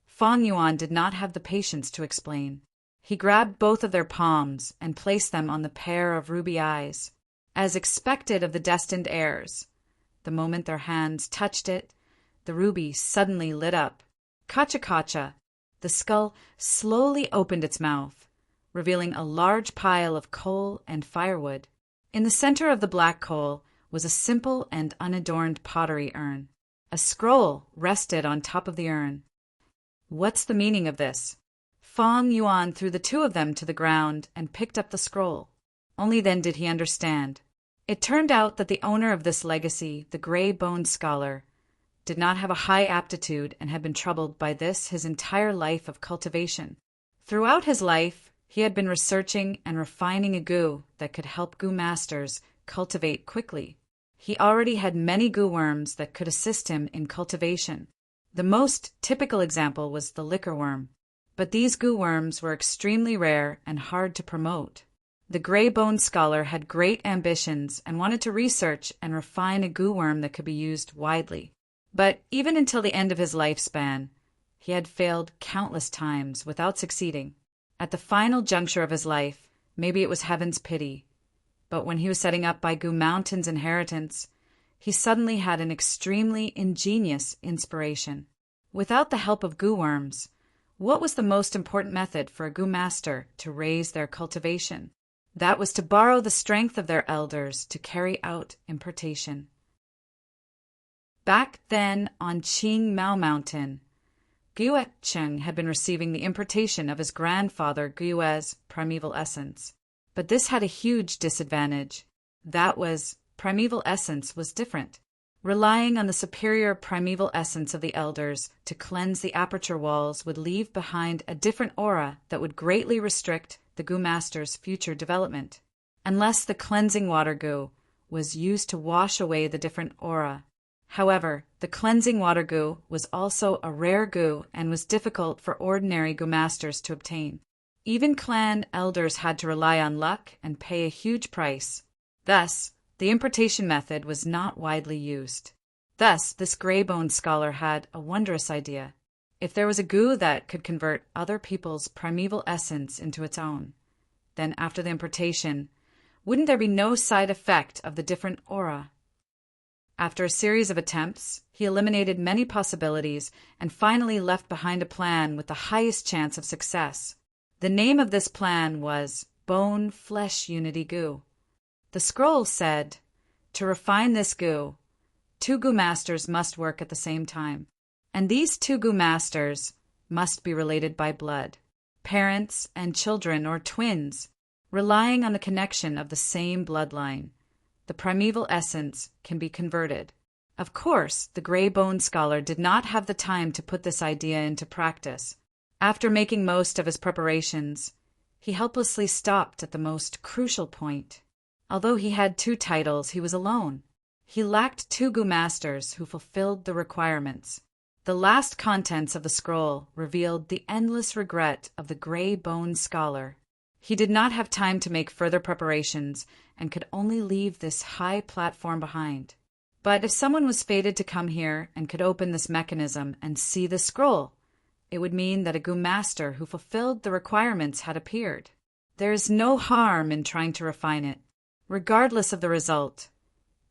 Fang Yuan did not have the patience to explain. He grabbed both of their palms and placed them on the pair of ruby eyes, as expected of the destined heirs. The moment their hands touched it, the ruby suddenly lit up. Kacha-kacha, the skull slowly opened its mouth, revealing a large pile of coal and firewood. In the center of the black coal was a simple and unadorned pottery urn. A scroll rested on top of the urn. What's the meaning of this? Fang Yuan threw the two of them to the ground and picked up the scroll. Only then did he understand. It turned out that the owner of this legacy, the gray-boned scholar, did not have a high aptitude and had been troubled by this his entire life of cultivation. Throughout his life, he had been researching and refining a gu that could help gu masters cultivate quickly. He already had many gu worms that could assist him in cultivation. The most typical example was the liquor worm, but these gu worms were extremely rare and hard to promote. The gray-boned scholar had great ambitions and wanted to research and refine a gu worm that could be used widely. But even until the end of his lifespan, he had failed countless times without succeeding. At the final juncture of his life, maybe it was heaven's pity, but when he was setting up Bai Gu Mountain's inheritance, he suddenly had an extremely ingenious inspiration. Without the help of gu worms, what was the most important method for a gu master to raise their cultivation? That was to borrow the strength of their elders to carry out importation. Back then on Qing Mao Mountain, Guo Cheng had been receiving the importation of his grandfather Guo's primeval essence. But this had a huge disadvantage. That was, primeval essence was different. Relying on the superior primeval essence of the elders to cleanse the aperture walls would leave behind a different aura that would greatly restrict the gu master's future development, unless the cleansing water gu was used to wash away the different aura. However, the cleansing water gu was also a rare gu and was difficult for ordinary gu masters to obtain. Even clan elders had to rely on luck and pay a huge price. Thus, the importation method was not widely used. Thus, this gray-boned scholar had a wondrous idea. If there was a gu that could convert other people's primeval essence into its own, then after the importation, wouldn't there be no side effect of the different aura? After a series of attempts, he eliminated many possibilities and finally left behind a plan with the highest chance of success. The name of this plan was Bone-Flesh Unity Gu. The scroll said, to refine this gu, 2 gu masters must work at the same time, and these 2 gu masters must be related by blood, parents and children or twins, relying on the connection of the same bloodline. The primeval essence can be converted. Of course, the gray-boned scholar did not have the time to put this idea into practice. After making most of his preparations, he helplessly stopped at the most crucial point. Although he had 2 titles, he was alone. He lacked 2 gu masters who fulfilled the requirements. The last contents of the scroll revealed the endless regret of the gray-boned scholar. He did not have time to make further preparations and could only leave this high platform behind. But if someone was fated to come here and could open this mechanism and see the scroll, it would mean that a gu master who fulfilled the requirements had appeared. There is no harm in trying to refine it. Regardless of the result,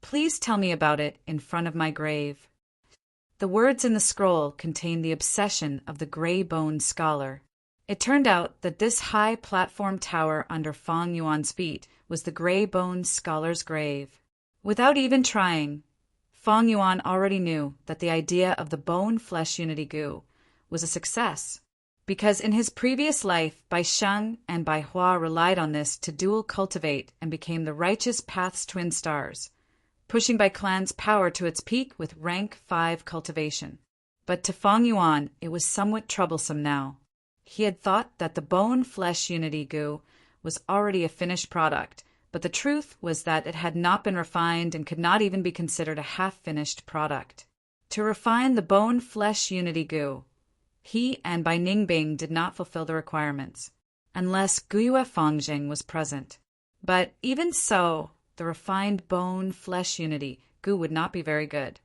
please tell me about it in front of my grave. The words in the scroll contained the obsession of the gray-boned scholar. It turned out that this high platform tower under Fang Yuan's feet was the gray-boned scholar's grave. Without even trying, Fang Yuan already knew that the idea of the bone-flesh unity gu was a success. because in his previous life, Bai Sheng and Bai Hua relied on this to dual cultivate and became the righteous path's twin stars, pushing Bai Clan's power to its peak with rank 5 cultivation. But to Fang Yuan, it was somewhat troublesome now. He had thought that the bone-flesh unity gu was already a finished product, but the truth was that it had not been refined and could not even be considered a half-finished product. To refine the bone-flesh unity gu, he and Bai Ningbing did not fulfill the requirements, unless Guyue Fangjing was present. But even so, the refined bone-flesh unity gu would not be very good.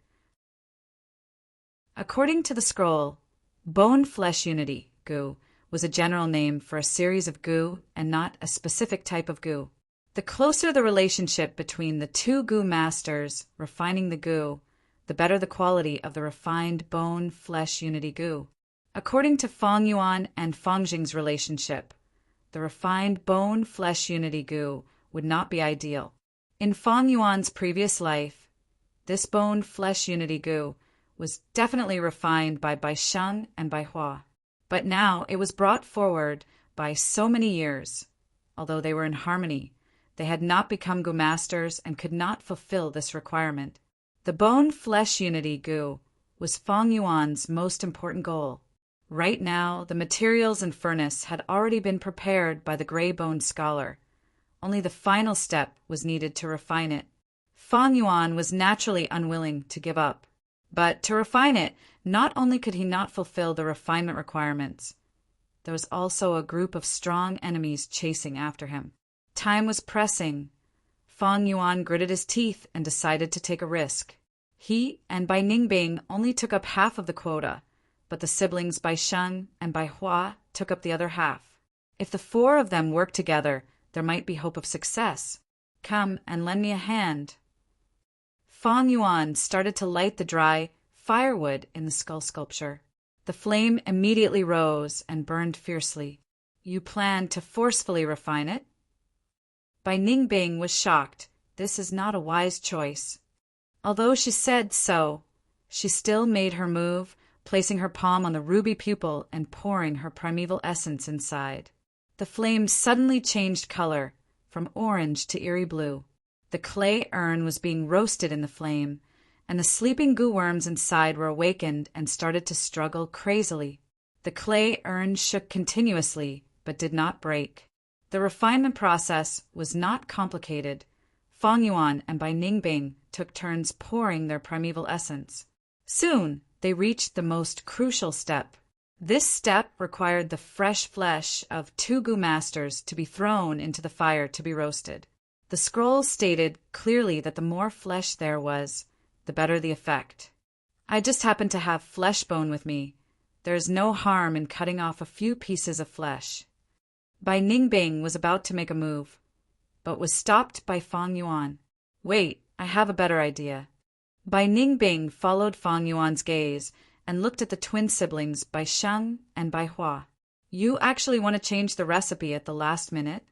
According to the scroll, bone-flesh unity gu was a general name for a series of gu and not a specific type of gu. The closer the relationship between the two gu masters refining the gu, the better the quality of the refined bone-flesh unity gu. According to Fang Yuan and Fang Jing's relationship, the refined bone-flesh unity gu would not be ideal. In Fang Yuan's previous life, this bone-flesh unity gu was definitely refined by Bai Sheng and Bai Hua. But now it was brought forward by so many years. Although they were in harmony, they had not become gu masters and could not fulfill this requirement. The bone-flesh unity gu was Fang Yuan's most important goal. Right now, the materials and furnace had already been prepared by the gray-boned scholar. Only the final step was needed to refine it. Fang Yuan was naturally unwilling to give up. But to refine it, not only could he not fulfill the refinement requirements, there was also a group of strong enemies chasing after him. Time was pressing. Fang Yuan gritted his teeth and decided to take a risk. He and Bai Ningbing only took up half of the quota, but the siblings Bai Sheng and Bai Hua took up the other half. If the 4 of them worked together, there might be hope of success. Come and lend me a hand. Fang Yuan started to light the dry firewood in the skull sculpture. The flame immediately rose and burned fiercely. You plan to forcefully refine it? Bai Ningbing was shocked. This is not a wise choice. Although she said so, she still made her move, placing her palm on the ruby pupil and pouring her primeval essence inside. The flame suddenly changed color, from orange to eerie blue. The clay urn was being roasted in the flame, and the sleeping gu worms inside were awakened and started to struggle crazily. The clay urn shook continuously, but did not break. The refinement process was not complicated. Fang Yuan and Bai Ningbing took turns pouring their primeval essence. Soon, they reached the most crucial step. This step required the fresh flesh of 2 gu masters to be thrown into the fire to be roasted. The scroll stated clearly that the more flesh there was, the better the effect. I just happen to have flesh bone with me. There is no harm in cutting off a few pieces of flesh. Bai Ningbing was about to make a move, but was stopped by Fang Yuan. Wait, I have a better idea. Bai Ningbing followed Fang Yuan's gaze and looked at the twin siblings Bai Sheng and Bai Hua. You actually want to change the recipe at the last minute?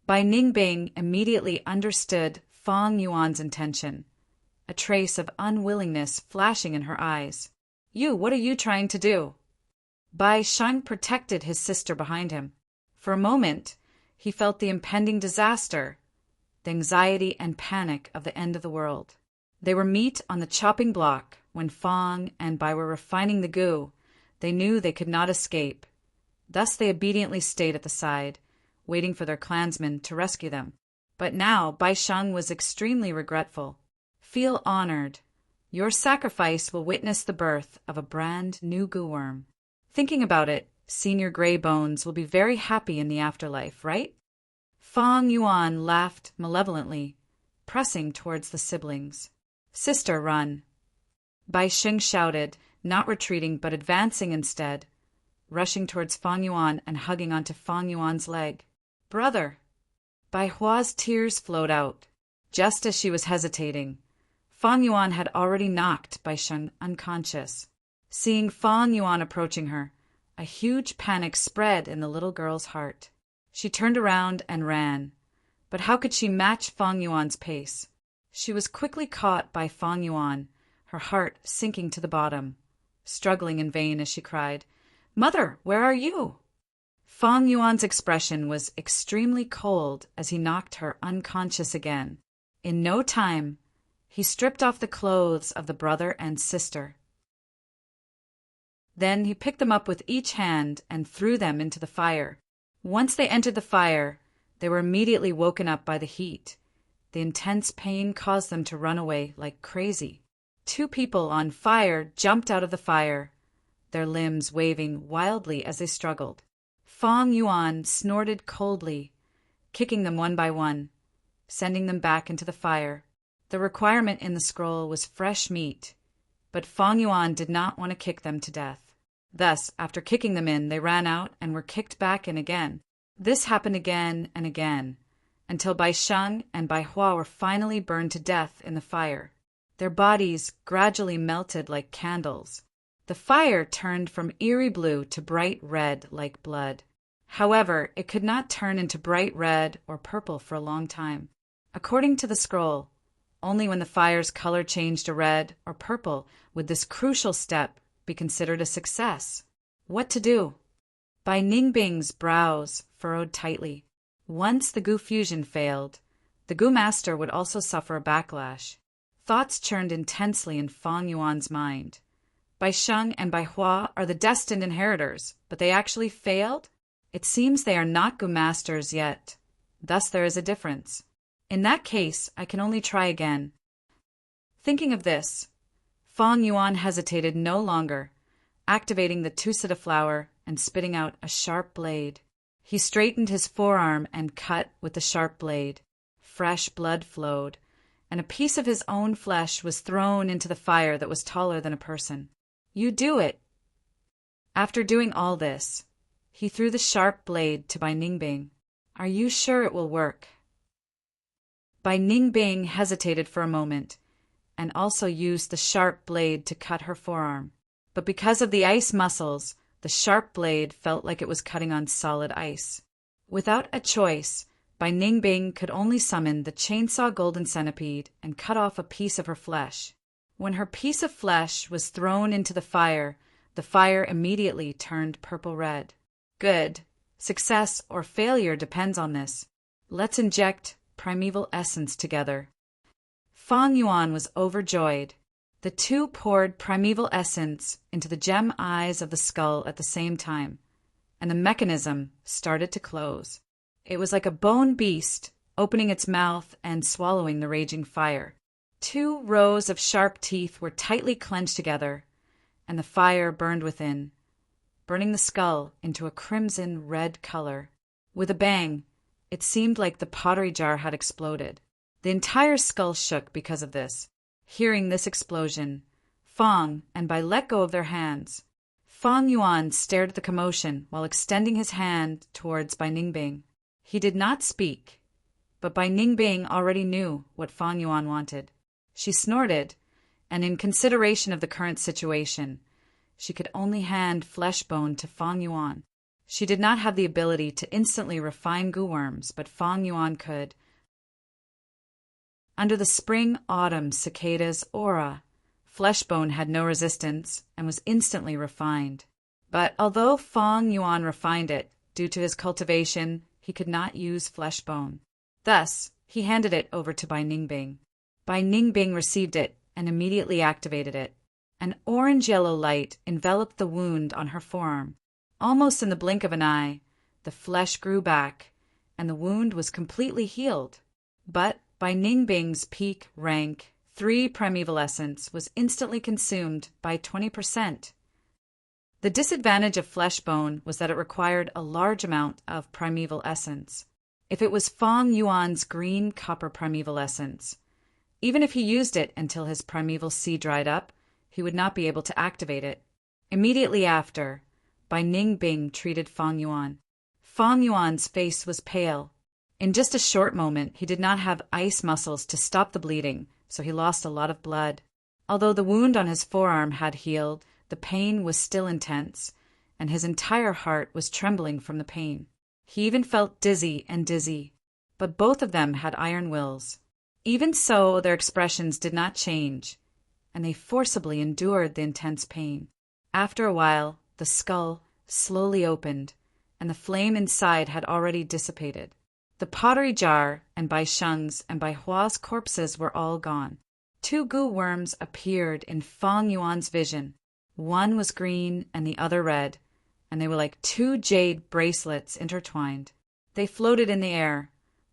Bai Ningbing immediately understood Fang Yuan's intention, a trace of unwillingness flashing in her eyes. What are you trying to do? Bai Sheng protected his sister behind him. For a moment, he felt the impending disaster, the anxiety and panic of the end of the world. They were meat on the chopping block when Fang and Bai were refining the gu. They knew they could not escape. Thus they obediently stayed at the side, waiting for their clansmen to rescue them. But now Bai Sheng was extremely regretful. Feel honored. Your sacrifice will witness the birth of a brand new gu worm. Thinking about it, Senior Grey Bones will be very happy in the afterlife, right? Fang Yuan laughed malevolently, pressing towards the siblings. Sister, run. Bai Sheng shouted, not retreating but advancing instead, rushing towards Fang Yuan and hugging onto Fang Yuan's leg. Brother! Bai Hua's tears flowed out. Just as she was hesitating, Fang Yuan had already knocked Bai Sheng unconscious. Seeing Fang Yuan approaching her, a huge panic spread in the little girl's heart. She turned around and ran. But how could she match Fang Yuan's pace? She was quickly caught by Fang Yuan, her heart sinking to the bottom, struggling in vain as she cried, "Mother, where are you?" Fang Yuan's expression was extremely cold as he knocked her unconscious again. In no time, he stripped off the clothes of the brother and sister. Then he picked them up with each hand and threw them into the fire. Once they entered the fire, they were immediately woken up by the heat. The intense pain caused them to run away like crazy. 2 people on fire jumped out of the fire, their limbs waving wildly as they struggled. Fang Yuan snorted coldly, kicking them one by one, sending them back into the fire. The requirement in the scroll was fresh meat, but Fang Yuan did not want to kick them to death. Thus, after kicking them in, they ran out and were kicked back in again. This happened again and again, until Bai Sheng and Bai Hua were finally burned to death in the fire. Their bodies gradually melted like candles. The fire turned from eerie blue to bright red like blood. However, it could not turn into bright red or purple for a long time. According to the scroll, only when the fire's color changed to red or purple would this crucial step be considered a success. What to do? Bai Ningbing's brows furrowed tightly. Once the Gu fusion failed, the Gu master would also suffer a backlash. Thoughts churned intensely in Fang Yuan's mind. Bai Sheng and Bai Hua are the destined inheritors, but they actually failed? It seems they are not Gu masters yet. Thus there is a difference. In that case, I can only try again. Thinking of this, Fang Yuan hesitated no longer, activating the Tusita flower and spitting out a sharp blade. He straightened his forearm and cut with the sharp blade. Fresh blood flowed, and a piece of his own flesh was thrown into the fire that was taller than a person. "You do it." After doing all this, he threw the sharp blade to Bai Ningbing. "Are you sure it will work?" Bai Ningbing hesitated for a moment, and also used the sharp blade to cut her forearm. But because of the ice muscles, the sharp blade felt like it was cutting on solid ice. Without a choice, Bai Ningbing could only summon the chainsaw golden centipede and cut off a piece of her flesh. When her piece of flesh was thrown into the fire immediately turned purple-red. Good. Success or failure depends on this. Let's inject primeval essence together. Fang Yuan was overjoyed. The 2 poured primeval essence into the gem eyes of the skull at the same time, and the mechanism started to close. It was like a bone beast opening its mouth and swallowing the raging fire. 2 rows of sharp teeth were tightly clenched together, and the fire burned within, burning the skull into a crimson red color. With a bang, it seemed like the pottery jar had exploded. The entire skull shook because of this. Hearing this explosion, Fang and Bai let go of their hands. Fang Yuan stared at the commotion while extending his hand towards Bai Ningbing. He did not speak, but Bai Ningbing already knew what Fang Yuan wanted. She snorted, and in consideration of the current situation, she could only hand flesh bone to Fang Yuan. She did not have the ability to instantly refine gu worms, but Fang Yuan could. Under the spring-autumn cicada's aura, Fleshbone had no resistance and was instantly refined. But although Fang Yuan refined it, due to his cultivation, he could not use Fleshbone. Thus, he handed it over to Bai Ningbing. Bai Ningbing received it and immediately activated it. An orange-yellow light enveloped the wound on her forearm. Almost in the blink of an eye, the flesh grew back, and the wound was completely healed. But Bai Ningbing's peak rank 3 primeval essence was instantly consumed by 20%. The disadvantage of Fleshbone was that it required a large amount of primeval essence. If it was Fang Yuan's green copper primeval essence, even if he used it until his primeval sea dried up, he would not be able to activate it. Immediately after, Bai Ningbing treated Fang Yuan. Fang Yuan's face was pale. In just a short moment, he did not have ice muscles to stop the bleeding, so he lost a lot of blood. Although the wound on his forearm had healed, the pain was still intense, and his entire heart was trembling from the pain. He even felt dizzy, but both of them had iron wills. Even so, their expressions did not change, and they forcibly endured the intense pain. After a while, the skull slowly opened, and the flame inside had already dissipated. The pottery jar and Bai Sheng's and Bai Hua's corpses were all gone. Two goo worms appeared in Fang Yuan's vision. One was green and the other red, and they were like two jade bracelets intertwined. They floated in the air,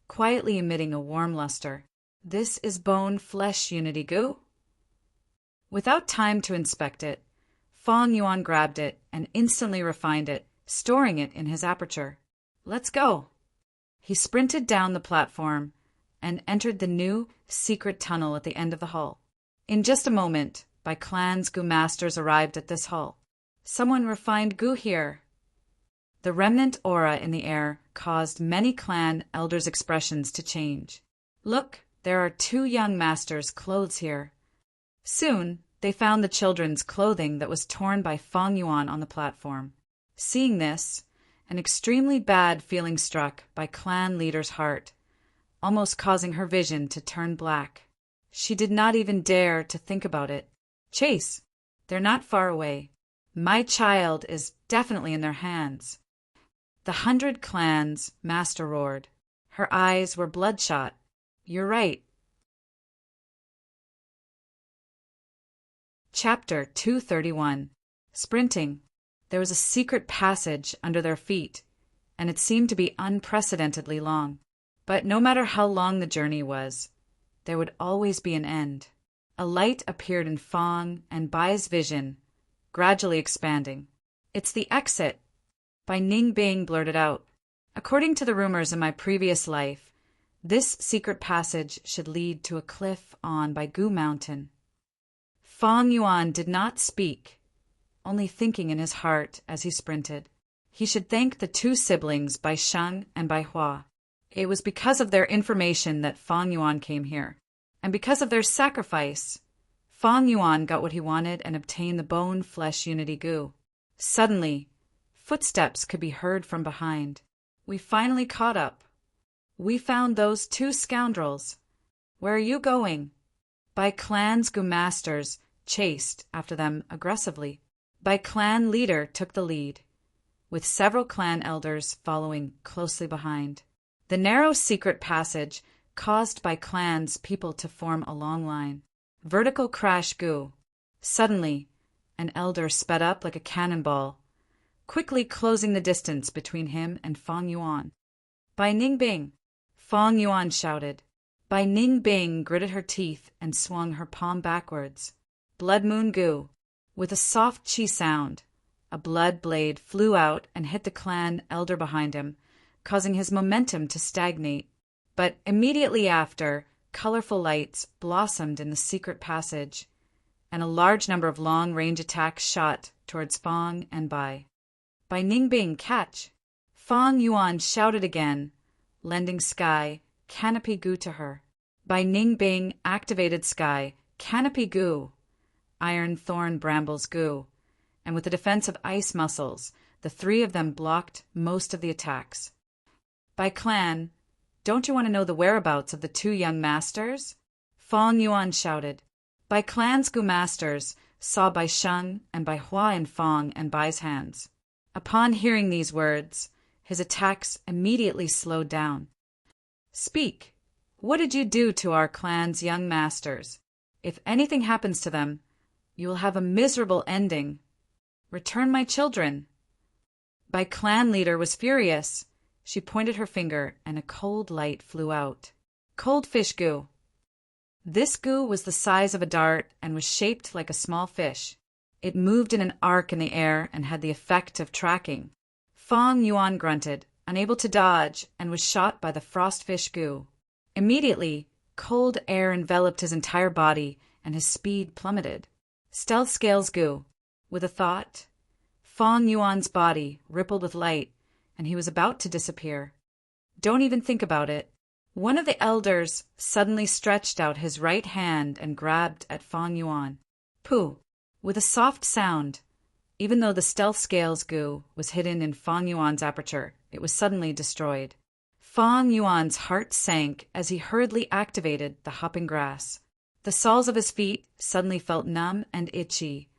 quietly emitting a warm luster. This is bone-flesh unity goo? Without time to inspect it, Fang Yuan grabbed it and instantly refined it, storing it in his aperture. Let's go! He sprinted down the platform and entered the new, secret tunnel at the end of the hall. In just a moment, Bai Clan's goo masters arrived at this hall. Someone refined goo here. The remnant aura in the air caused many clan elders' expressions to change. Look, there are two young masters' clothes here. Soon, they found the children's clothing that was torn by Fang Yuan on the platform. Seeing this, an extremely bad feeling struck Bai Clan leader's heart, almost causing her vision to turn black. She did not even dare to think about it. Chase! They're not far away. My child is definitely in their hands. The 100 clans master roared. Her eyes were bloodshot. You're right. Chapter 231. Sprinting. There was a secret passage under their feet, and it seemed to be unprecedentedly long. But no matter how long the journey was, there would always be an end. A light appeared in Fang and Bai's vision, gradually expanding. It's the exit. Bai Ningbing blurted out. According to the rumors in my previous life, this secret passage should lead to a cliff on Bai Gu Mountain. Fang Yuan did not speak, only thinking in his heart as he sprinted. He should thank the two siblings, Bai Sheng and Bai Hua. It was because of their information that Fang Yuan came here, and because of their sacrifice, Fang Yuan got what he wanted and obtained the bone-flesh unity goo. Suddenly, footsteps could be heard from behind. We finally caught up. We found those two scoundrels. Where are you going? Bai Clan's goo masters chased after them aggressively. Bai Clan leader took the lead, with several clan elders following closely behind. The narrow secret passage caused Bai Clan's people to form a long line. Vertical crash goo. Suddenly, an elder sped up like a cannonball, quickly closing the distance between him and Fang Yuan. Bai Ningbing! Fang Yuan shouted. Bai Ningbing gritted her teeth and swung her palm backwards. Blood moon goo. With a soft chi sound, a blood blade flew out and hit the clan elder behind him, causing his momentum to stagnate. But immediately after, colorful lights blossomed in the secret passage, and a large number of long-range attacks shot towards Fang and Bai. Bai Ningbing, catch! Fang Yuan shouted again, lending Sky Canopy Goo to her. Bai Ningbing activated Sky Canopy Goo, Iron Thorn Brambles Goo, and with the defense of ice muscles, the three of them blocked most of the attacks. Bai Clan, don't you want to know the whereabouts of the two young masters? Fang Yuan shouted. Bai Clan's goo masters saw Bai Sheng and Bai Hua in Fang and Bai's hands. Upon hearing these words, his attacks immediately slowed down. Speak. What did you do to our clan's young masters? If anything happens to them, you will have a miserable ending. Return my children. Bai Clan leader was furious. She pointed her finger, and a cold light flew out. Cold fish goo. This goo was the size of a dart and was shaped like a small fish. It moved in an arc in the air and had the effect of tracking. Fang Yuan grunted, unable to dodge, and was shot by the frostfish goo. Immediately, cold air enveloped his entire body, and his speed plummeted. Stealth scales goo. With a thought, Fang Yuan's body rippled with light, and he was about to disappear. Don't even think about it. One of the elders suddenly stretched out his right hand and grabbed at Fang Yuan. Pooh! With a soft sound, even though the stealth scales goo was hidden in Fang Yuan's aperture, it was suddenly destroyed. Fang Yuan's heart sank as he hurriedly activated the hopping grass. The soles of his feet suddenly felt numb and itchy,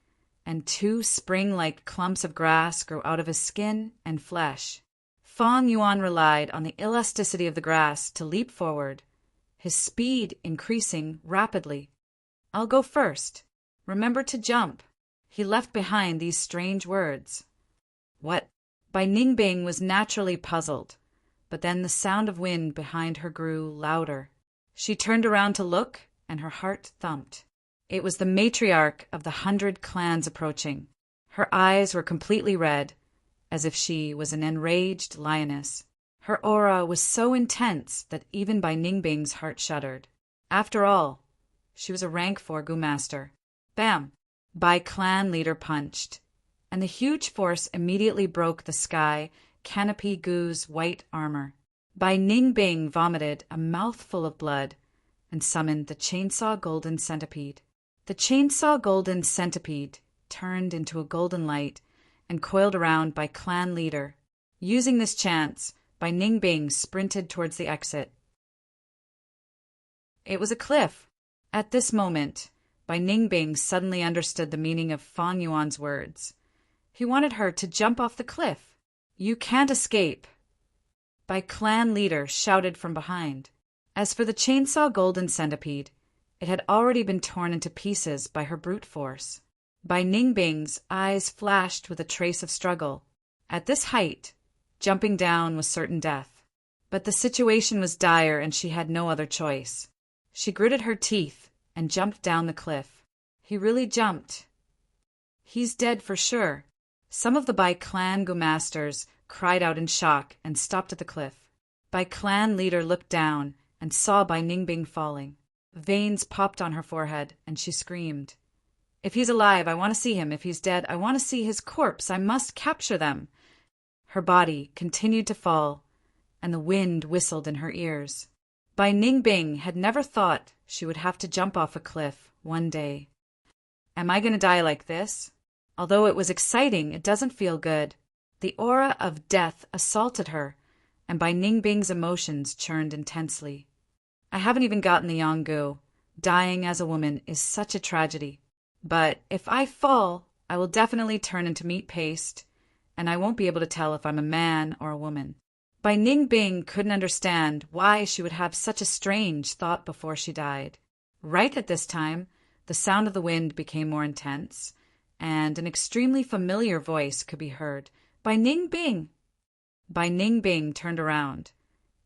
and 2 spring-like clumps of grass grew out of his skin and flesh. Fong Yuan relied on the elasticity of the grass to leap forward, his speed increasing rapidly. "I'll go first. Remember to jump." He left behind these strange words. What? Bai Ningbing was naturally puzzled, but then the sound of wind behind her grew louder. She turned around to look, and her heart thumped. It was the matriarch of the 100 clans approaching. Her eyes were completely red, as if she was an enraged lioness. Her aura was so intense that even Bai Ningbing's heart shuddered. After all, she was a rank 4 Gu master. Bam! Bai clan leader punched, and the huge force immediately broke the sky canopy Gu's white armor. Bai Ningbing vomited a mouthful of blood and summoned the chainsaw golden centipede. The chainsaw golden centipede turned into a golden light and coiled around Bai clan leader. Using this chance, Bai Ningbing sprinted towards the exit. It was a cliff. At this moment, Bai Ningbing suddenly understood the meaning of Fong Yuan's words. He wanted her to jump off the cliff. "You can't escape," Bai clan leader shouted from behind. As for the chainsaw golden centipede, it had already been torn into pieces by her brute force. Bai Ningbing's eyes flashed with a trace of struggle. At this height, jumping down was certain death. But the situation was dire and she had no other choice. She gritted her teeth and jumped down the cliff. He really jumped. He's dead for sure. Some of the Bai clan Gu masters cried out in shock and stopped at the cliff. Bai clan leader looked down and saw Bai Ningbing falling. Veins popped on her forehead and she screamed. "If he's alive, I want to see him. If he's dead, I want to see his corpse. I must capture them." Her body continued to fall, and the wind whistled in her ears. Bai Ningbing had never thought she would have to jump off a cliff one day. Am I going to die like this? Although it was exciting, it doesn't feel good. The aura of death assaulted her, and Bai Ningbing's emotions churned intensely. I haven't even gotten the Yanggu. Dying as a woman is such a tragedy. But if I fall, I will definitely turn into meat paste, and I won't be able to tell if I'm a man or a woman. Bai Ningbing couldn't understand why she would have such a strange thought before she died. Right at this time, the sound of the wind became more intense, and an extremely familiar voice could be heard. "Bai Ningbing!" Bai Ningbing turned around.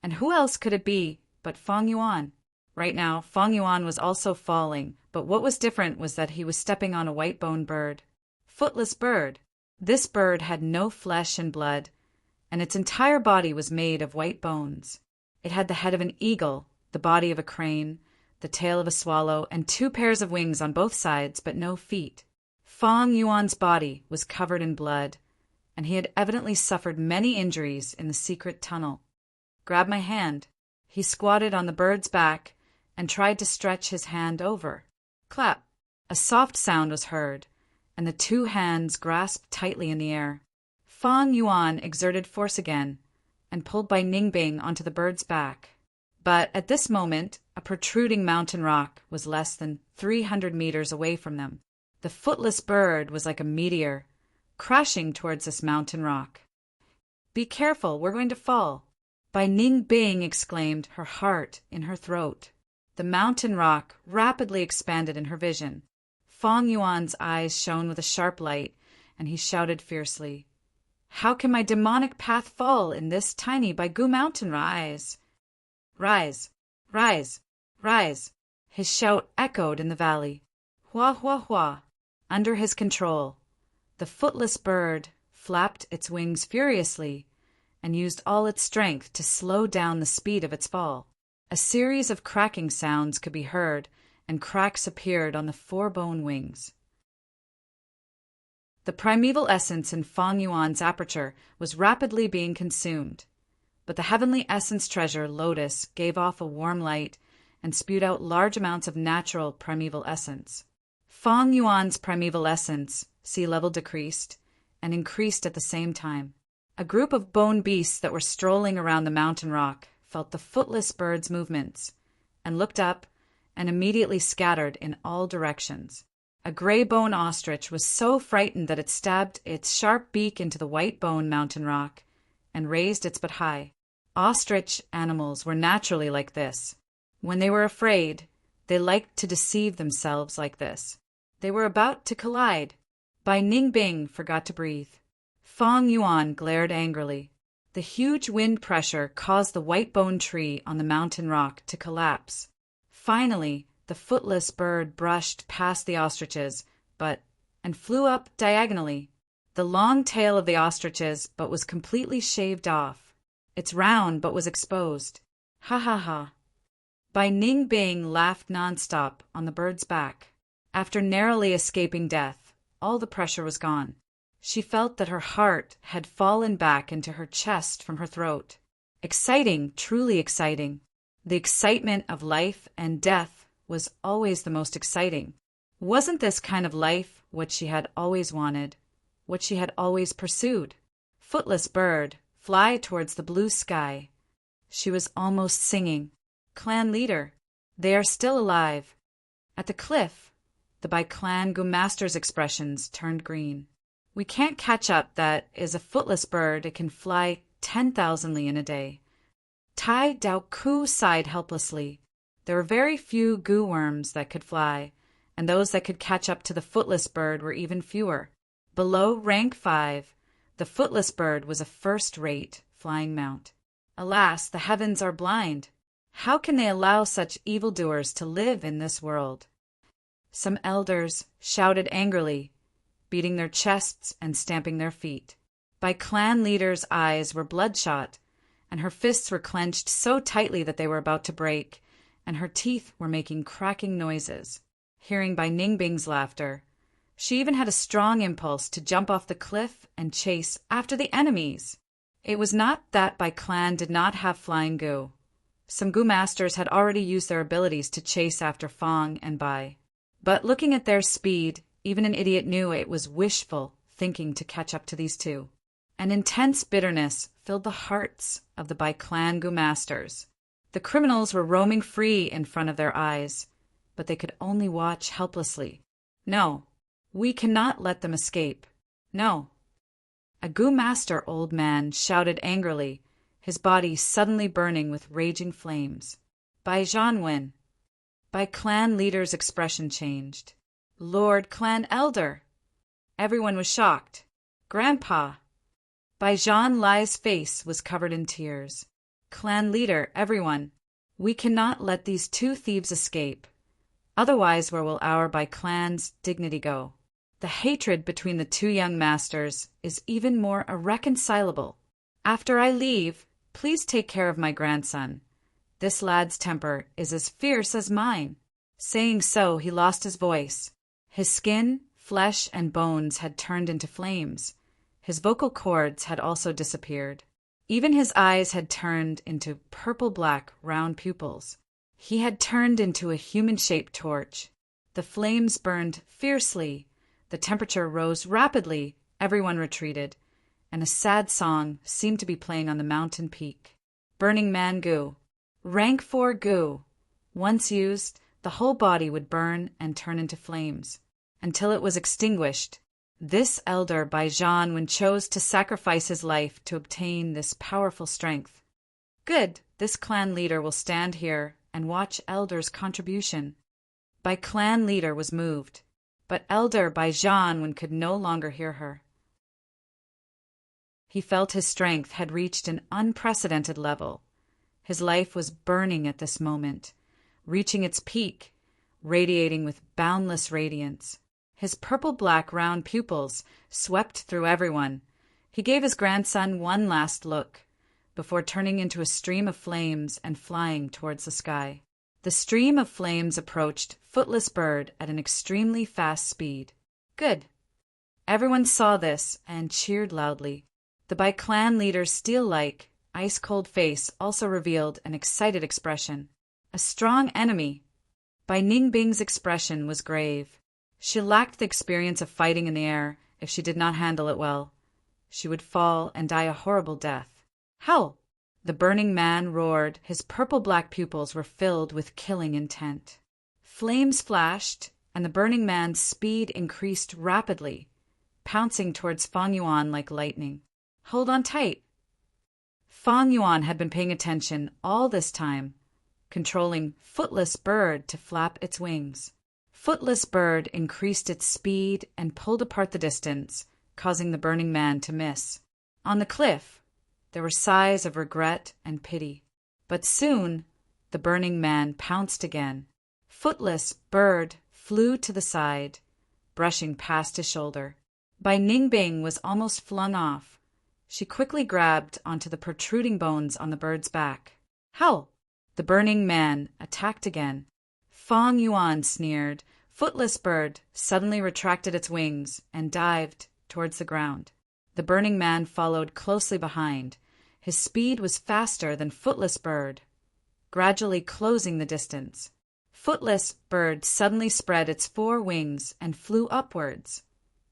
And who else could it be but Fong Yuan? Right now, Fong Yuan was also falling, but what was different was that he was stepping on a white-boned bird. Footless bird. This bird had no flesh and blood, and its entire body was made of white bones. It had the head of an eagle, the body of a crane, the tail of a swallow, and 2 pairs of wings on both sides, but no feet. Fong Yuan's body was covered in blood, and he had evidently suffered many injuries in the secret tunnel. "Grab my hand." He squatted on the bird's back and tried to stretch his hand over. Clap! A soft sound was heard, and the 2 hands grasped tightly in the air. Fong Yuan exerted force again and pulled Bai Ningbing onto the bird's back. But at this moment, a protruding mountain rock was less than 300 meters away from them. The footless bird was like a meteor, crashing towards this mountain rock. "Be careful, we're going to fall," Bai Ningbing exclaimed, her heart in her throat. The mountain rock rapidly expanded in her vision. Fong Yuan's eyes shone with a sharp light, and he shouted fiercely, "How can my demonic path fall in this tiny Baigu mountain? Rise! Rise! Rise! Rise!" His shout echoed in the valley. Hua hua hua! Under his control, the footless bird flapped its wings furiously and used all its strength to slow down the speed of its fall. A series of cracking sounds could be heard, and cracks appeared on the 4 bone wings. The primeval essence in Fong Yuan's aperture was rapidly being consumed, but the heavenly essence treasure, Lotus, gave off a warm light and spewed out large amounts of natural primeval essence. Fong Yuan's primeval essence, sea level decreased, and increased at the same time. A group of bone beasts that were strolling around the mountain rock felt the footless bird's movements, and looked up, and immediately scattered in all directions. A gray bone ostrich was so frightened that it stabbed its sharp beak into the white bone mountain rock and raised its butt high. Ostrich animals were naturally like this. When they were afraid, they liked to deceive themselves like this. They were about to collide. Bai Ningbing forgot to breathe. Fong Yuan glared angrily. The huge wind pressure caused the white bone tree on the mountain rock to collapse. Finally, the footless bird brushed past the ostriches, and flew up diagonally. The long tail of the ostriches was completely shaved off. Its round was exposed. Ha ha ha. Bai Ningbing laughed nonstop on the bird's back. After narrowly escaping death, all the pressure was gone. She felt that her heart had fallen back into her chest from her throat. Exciting, truly exciting. The excitement of life and death was always the most exciting. Wasn't this kind of life what she had always wanted, what she had always pursued? Footless bird, fly towards the blue sky. She was almost singing. Clan leader, they are still alive. At the cliff, the Bai Clan Gu Master's expressions turned green. We can't catch up. That is a footless bird. It can fly 10,000 li in a day. Tai Dao Ku sighed helplessly. There were very few goo worms that could fly, and those that could catch up to the footless bird were even fewer. Below rank 5, the footless bird was a first-rate flying mount. Alas, the heavens are blind. How can they allow such evildoers to live in this world? Some elders shouted angrily, beating their chests and stamping their feet. Bai Clan leader's eyes were bloodshot, and her fists were clenched so tightly that they were about to break, and her teeth were making cracking noises. Hearing Bai Ningbing's laughter, she even had a strong impulse to jump off the cliff and chase after the enemies. It was not that Bai Clan did not have flying goo. Some goo masters had already used their abilities to chase after Fong and Bai. But looking at their speed, even an idiot knew it was wishful thinking to catch up to these two. An intense bitterness filled the hearts of the Bai Clan Gu Masters. The criminals were roaming free in front of their eyes, but they could only watch helplessly. No, we cannot let them escape. No. A Gu Master old man shouted angrily, his body suddenly burning with raging flames. Bai Zhanwen. Bai Clan leader's expression changed. Lord Clan Elder. Everyone was shocked. Grandpa. Bai Zhan Lai's face was covered in tears. Clan leader, everyone. We cannot let these two thieves escape. Otherwise, where will our Bai Clan's dignity go? The hatred between the two young masters is even more irreconcilable. After I leave, please take care of my grandson. This lad's temper is as fierce as mine. Saying so, he lost his voice. His skin, flesh, and bones had turned into flames. His vocal cords had also disappeared. Even his eyes had turned into purple-black round pupils. He had turned into a human-shaped torch. The flames burned fiercely. The temperature rose rapidly. Everyone retreated, and a sad song seemed to be playing on the mountain peak. Burning Man Goo. Rank 4 Goo. Once used, the whole body would burn and turn into flames, until it was extinguished. This elder Bai Zhanwen chose to sacrifice his life to obtain this powerful strength. Good, this clan leader will stand here and watch elder's contribution. Bai Clan leader was moved, but elder Bai Zhanwen could no longer hear her. He felt his strength had reached an unprecedented level. His life was burning at this moment, reaching its peak, radiating with boundless radiance. His purple-black round pupils swept through everyone. He gave his grandson one last look, before turning into a stream of flames and flying towards the sky. The stream of flames approached Footless Bird at an extremely fast speed. Good. Everyone saw this and cheered loudly. The Bai Clan leader's steel-like, ice-cold face also revealed an excited expression. A strong enemy. Bai Ningbing's expression was grave. She lacked the experience of fighting in the air. If she did not handle it well, she would fall and die a horrible death. How? The burning man roared. His purple-black pupils were filled with killing intent. Flames flashed, and the Burning Man's speed increased rapidly, pouncing towards Fang Yuan like lightning. "Hold on tight." Fang Yuan had been paying attention all this time, controlling Footless Bird to flap its wings. Footless Bird increased its speed and pulled apart the distance, causing the Burning Man to miss. On the cliff, there were sighs of regret and pity. But soon, the Burning Man pounced again. Footless Bird flew to the side, brushing past his shoulder. Bai Ningbing was almost flung off. She quickly grabbed onto the protruding bones on the bird's back. "Howl!" The Burning Man attacked again. Fang Yuan sneered. Footless Bird suddenly retracted its wings and dived towards the ground. The Burning Man followed closely behind. His speed was faster than Footless Bird, gradually closing the distance. Footless Bird suddenly spread its 4 wings and flew upwards,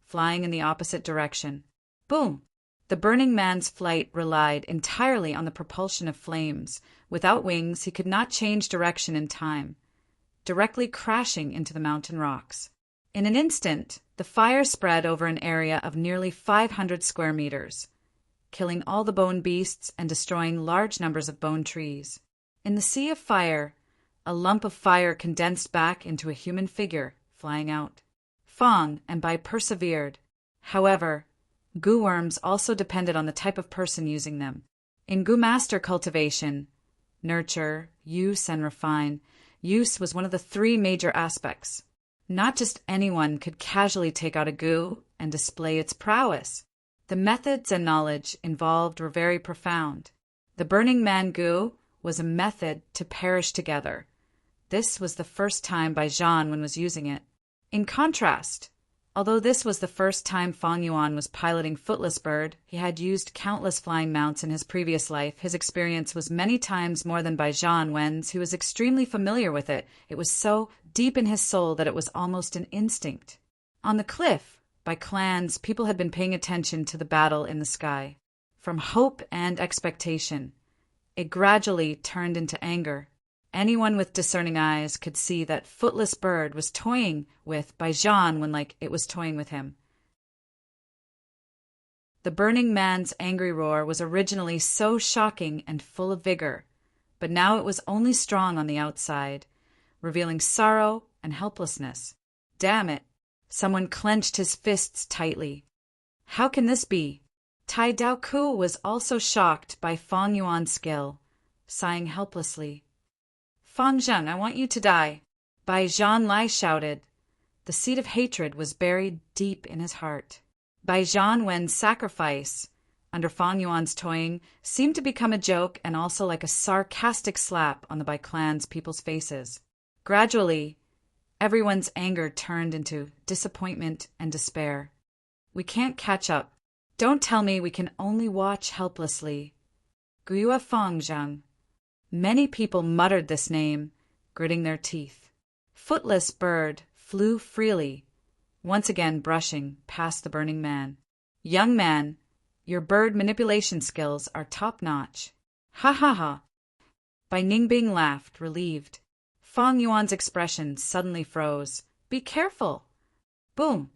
flying in the opposite direction. Boom! The Burning Man's flight relied entirely on the propulsion of flames. Without wings, he could not change direction in time, directly crashing into the mountain rocks. In an instant, the fire spread over an area of nearly 500 square meters, killing all the bone beasts and destroying large numbers of bone trees. In the sea of fire, a lump of fire condensed back into a human figure, flying out. Fang and Bai persevered. However, goo worms also depended on the type of person using them. In goo master cultivation, nurture, use, and refine, use was one of the 3 major aspects. Not just anyone could casually take out a goo and display its prowess. The methods and knowledge involved were very profound. The Burning Man goo was a method to perish together. This was the first time Bai Zhanwen was using it. In contrast, although this was the first time Fang Yuan was piloting Footless Bird, he had used countless flying mounts in his previous life. His experience was many times more than Bai Zhanwen's. He was extremely familiar with it. It was so deep in his soul that it was almost an instinct. On the cliff, by clans, people had been paying attention to the battle in the sky. From hope and expectation, it gradually turned into anger. Anyone with discerning eyes could see that Footless Bird was toying with Bai Zhanwen like it was toying with him. The Burning Man's angry roar was originally so shocking and full of vigor, but now it was only strong on the outside, revealing sorrow and helplessness. Damn it! Someone clenched his fists tightly. How can this be? Tai Daoku was also shocked by Fang Yuan's skill, sighing helplessly. "Fang Zheng, I want you to die," Bai Zhanlai shouted. The seed of hatred was buried deep in his heart. Bai Zhanwen's sacrifice, under Fang Yuan's toying, seemed to become a joke and also like a sarcastic slap on the Bai clan's people's faces. Gradually, everyone's anger turned into disappointment and despair. "We can't catch up. Don't tell me we can only watch helplessly." Guyua Fang Zheng. Many people muttered this name, gritting their teeth. Footless Bird flew freely, once again brushing past the Burning Man. "Young man, your bird manipulation skills are top-notch." "Ha ha ha!" Bai Ningbing laughed, relieved. Fang Yuan's expression suddenly froze. "Be careful!" Boom!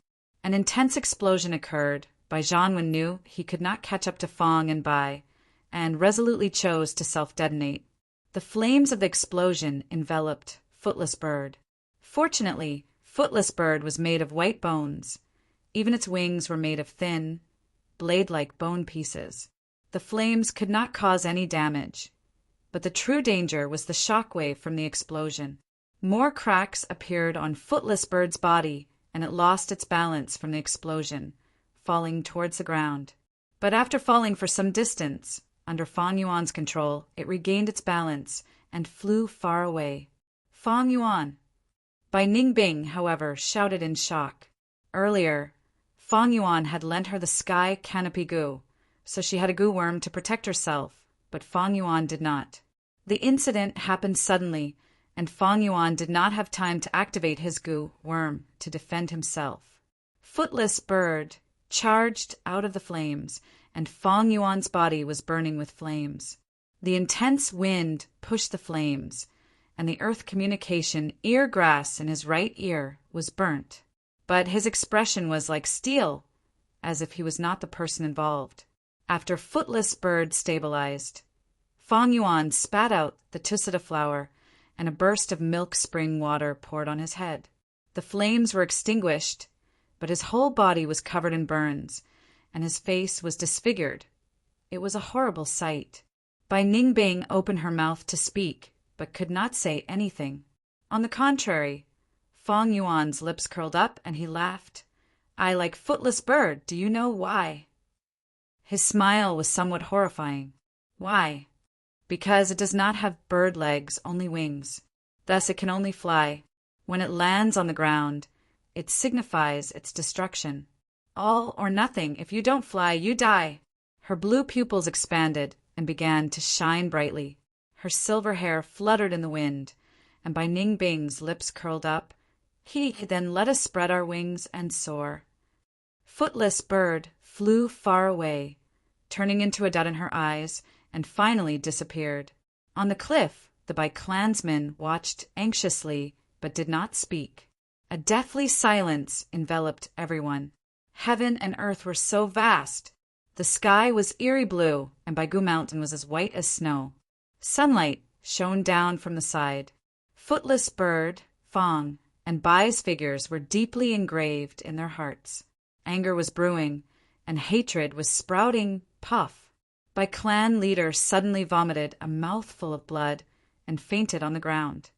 An intense explosion occurred. Bai Zhanwen knew he could not catch up to Fang and Bai, and resolutely chose to self-detonate. The flames of the explosion enveloped Footless Bird. Fortunately, Footless Bird was made of white bones. Even its wings were made of thin, blade-like bone pieces. The flames could not cause any damage, but the true danger was the shockwave from the explosion. More cracks appeared on Footless Bird's body, and it lost its balance from the explosion, falling towards the ground. But after falling for some distance, under Fang Yuan's control, it regained its balance and flew far away. "Fang Yuan!" Bai Ningbing, however, shouted in shock. Earlier, Fang Yuan had lent her the sky canopy goo, so she had a goo worm to protect herself, but Fang Yuan did not. The incident happened suddenly, and Fang Yuan did not have time to activate his goo worm to defend himself. Footless Bird charged out of the flames, and Fang Yuan's body was burning with flames. The intense wind pushed the flames, and the earth communication ear grass in his right ear was burnt, but his expression was like steel, as if he was not the person involved. After Footless Bird stabilized, Fong Yuan spat out the tusita flower, and a burst of milk spring water poured on his head. The flames were extinguished, but his whole body was covered in burns, and his face was disfigured. It was a horrible sight. Bai Ningbing opened her mouth to speak, but could not say anything. On the contrary, Fong Yuan's lips curled up, and he laughed. "I like Footless Bird. Do you know why?" His smile was somewhat horrifying. "Why?" "Because it does not have bird legs, only wings. Thus it can only fly. When it lands on the ground, it signifies its destruction. All or nothing. If you don't fly, you die." Her blue pupils expanded and began to shine brightly. Her silver hair fluttered in the wind, and Bai Ningbing's lips curled up. "He then let us spread our wings and soar." Footless Bird flew far away, turning into a dot in her eyes, and finally disappeared. On the cliff, the Bai clansmen watched anxiously, but did not speak. A deathly silence enveloped everyone. Heaven and earth were so vast. The sky was eerie blue, and Baigu Mountain was as white as snow. Sunlight shone down from the side. Footless Bird, Fong, and Bai's figures were deeply engraved in their hearts. Anger was brewing, and hatred was sprouting. Puff! Bai clan leader suddenly vomited a mouthful of blood and fainted on the ground.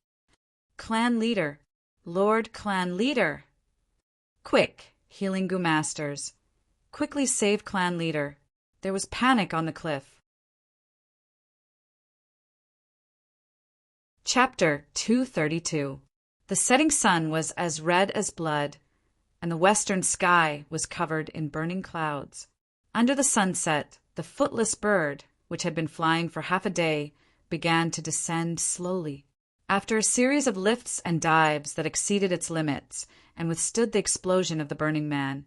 "Clan leader! Lord Clan leader!" "Quick, healing Gu masters! Quickly save clan leader!" There was panic on the cliff. Chapter 232. The setting sun was as red as blood, and the western sky was covered in burning clouds. Under the sunset, the Footless Bird, which had been flying for half a day, began to descend slowly. After a series of lifts and dives that exceeded its limits and withstood the explosion of the Burning Man,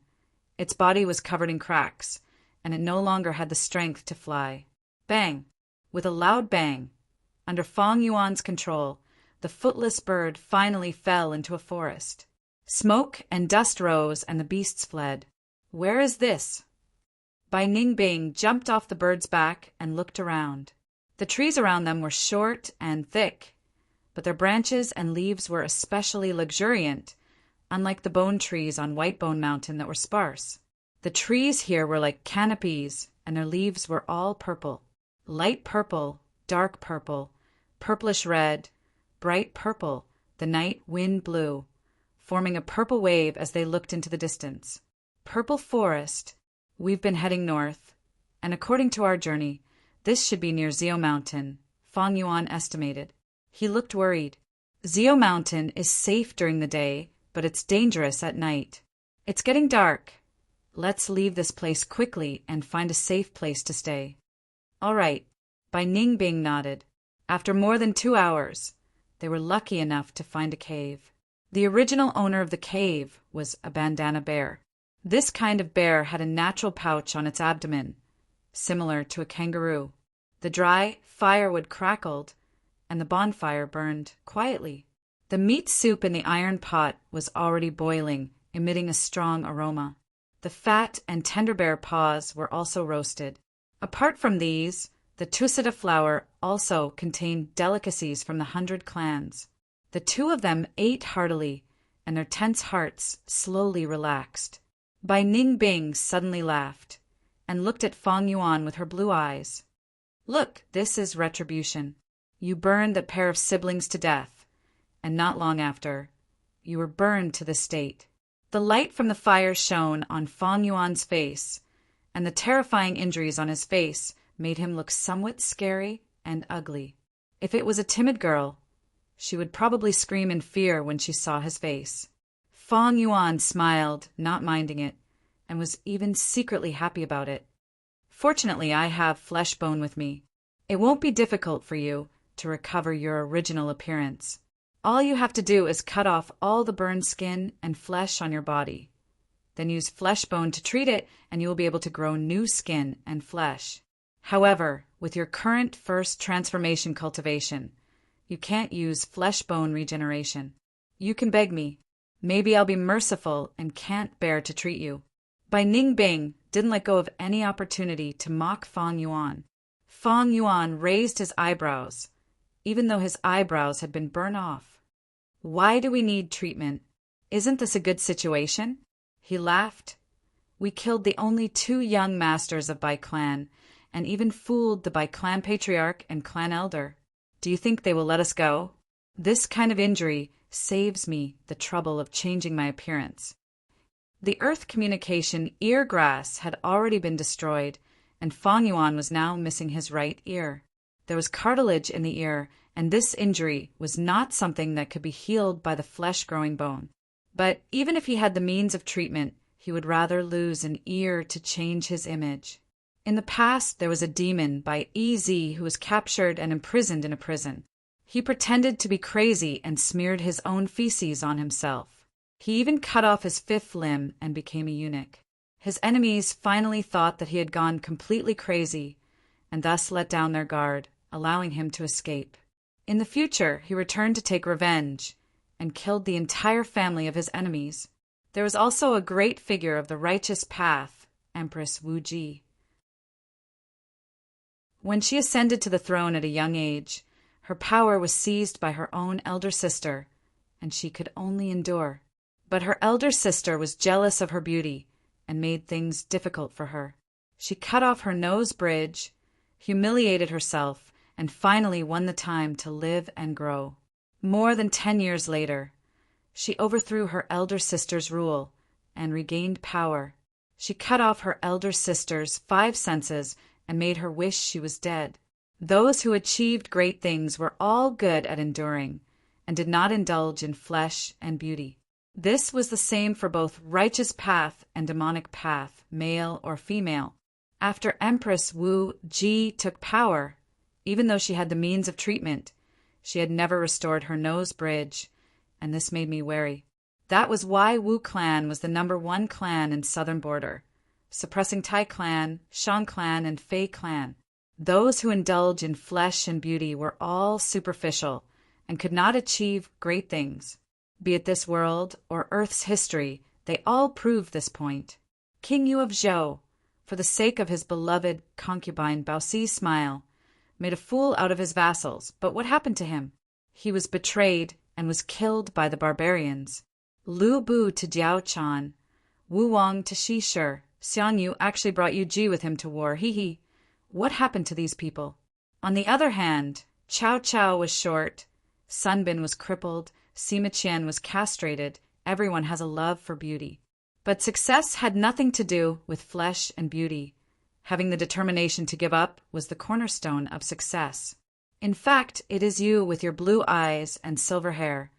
its body was covered in cracks, and it no longer had the strength to fly. Bang! With a loud bang, under Fong Yuan's control, the Footless Bird finally fell into a forest. Smoke and dust rose, and the beasts fled. "Where is this?" Bai Ningbing jumped off the bird's back and looked around. The trees around them were short and thick, but their branches and leaves were especially luxuriant, unlike the bone trees on Whitebone Mountain that were sparse. The trees here were like canopies, and their leaves were all purple. Light purple, dark purple, purplish red, bright purple, the night wind blew, forming a purple wave as they looked into the distance. Purple forest. We've been heading north, and according to our journey, this should be near Zio Mountain, Fong Yuan estimated. He looked worried. Zio Mountain is safe during the day, but it's dangerous at night. It's getting dark. Let's leave this place quickly and find a safe place to stay. All right. Bai Ningbing nodded. After more than 2 hours, they were lucky enough to find a cave. The original owner of the cave was a bandana bear. This kind of bear had a natural pouch on its abdomen, similar to a kangaroo. The dry firewood crackled, and the bonfire burned quietly. The meat soup in the iron pot was already boiling, emitting a strong aroma. The fat and tender bear paws were also roasted. Apart from these, the tusita flower also contained delicacies from the 100 clans. The two of them ate heartily, and their tense hearts slowly relaxed. Bai Ningbing suddenly laughed, and looked at Fong Yuan with her blue eyes. "Look, this is retribution. You burned that pair of siblings to death, and not long after, you were burned to the state." The light from the fire shone on Fong Yuan's face, and the terrifying injuries on his face made him look somewhat scary and ugly. If it was a timid girl, she would probably scream in fear when she saw his face. Fong Yuan smiled, not minding it, and was even secretly happy about it. "Fortunately, I have flesh bone with me. It won't be difficult for you to recover your original appearance. All you have to do is cut off all the burned skin and flesh on your body. Then use flesh bone to treat it, and you will be able to grow new skin and flesh. However, with your current first transformation cultivation, you can't use flesh bone regeneration. You can beg me. Maybe I'll be merciful and can't bear to treat you. Bai Ningbing didn't let go of any opportunity to mock Fang Yuan. Fang Yuan raised his eyebrows, even though his eyebrows had been burned off. Why do we need treatment? Isn't this a good situation? He laughed. We killed the only 2 young masters of Bai clan, and even fooled the Bai clan patriarch and clan elder. Do you think they will let us go? This kind of injury saves me the trouble of changing my appearance. The earth communication ear grass had already been destroyed, and Fang Yuan was now missing his right ear. There was cartilage in the ear, and this injury was not something that could be healed by the flesh-growing bone. But even if he had the means of treatment, he would rather lose an ear to change his image. In the past, there was a demon by EZ who was captured and imprisoned in a prison. He pretended to be crazy and smeared his own feces on himself. He even cut off his 5th limb and became a eunuch. His enemies finally thought that he had gone completely crazy and thus let down their guard, allowing him to escape. In the future, he returned to take revenge and killed the entire family of his enemies. There was also a great figure of the righteous path, Empress Wu Ji. When she ascended to the throne at a young age, her power was seized by her own elder sister, and she could only endure. But her elder sister was jealous of her beauty and made things difficult for her. She cut off her nose bridge, humiliated herself, and finally won the time to live and grow. More than 10 years later, she overthrew her elder sister's rule and regained power. She cut off her elder sister's 5 senses and made her wish she was dead. Those who achieved great things were all good at enduring and did not indulge in flesh and beauty. This was the same for both righteous path and demonic path, male or female. After Empress Wu Ji took power, even though she had the means of treatment, she had never restored her nose bridge, and this made me wary. That was why Wu clan was the #1 clan in southern border, suppressing Tai clan, Shan clan, and Fei clan. Those who indulge in flesh and beauty were all superficial and could not achieve great things. Be it this world or Earth's history, they all prove this point. King Yu of Zhou, for the sake of his beloved concubine Baoxi's smile, made a fool out of his vassals, but what happened to him? He was betrayed and was killed by the barbarians. Lu Bu to Jiao Chan, Wu Wang to Shi Shi, Xian Yu actually brought Yu Ji with him to war, hee. What happened to these people? On the other hand, Cao Cao was short, Sun Bin was crippled, Sima Qian was castrated. Everyone has a love for beauty. But success had nothing to do with flesh and beauty. Having the determination to give up was the cornerstone of success. In fact, it is you with your blue eyes and silver hair.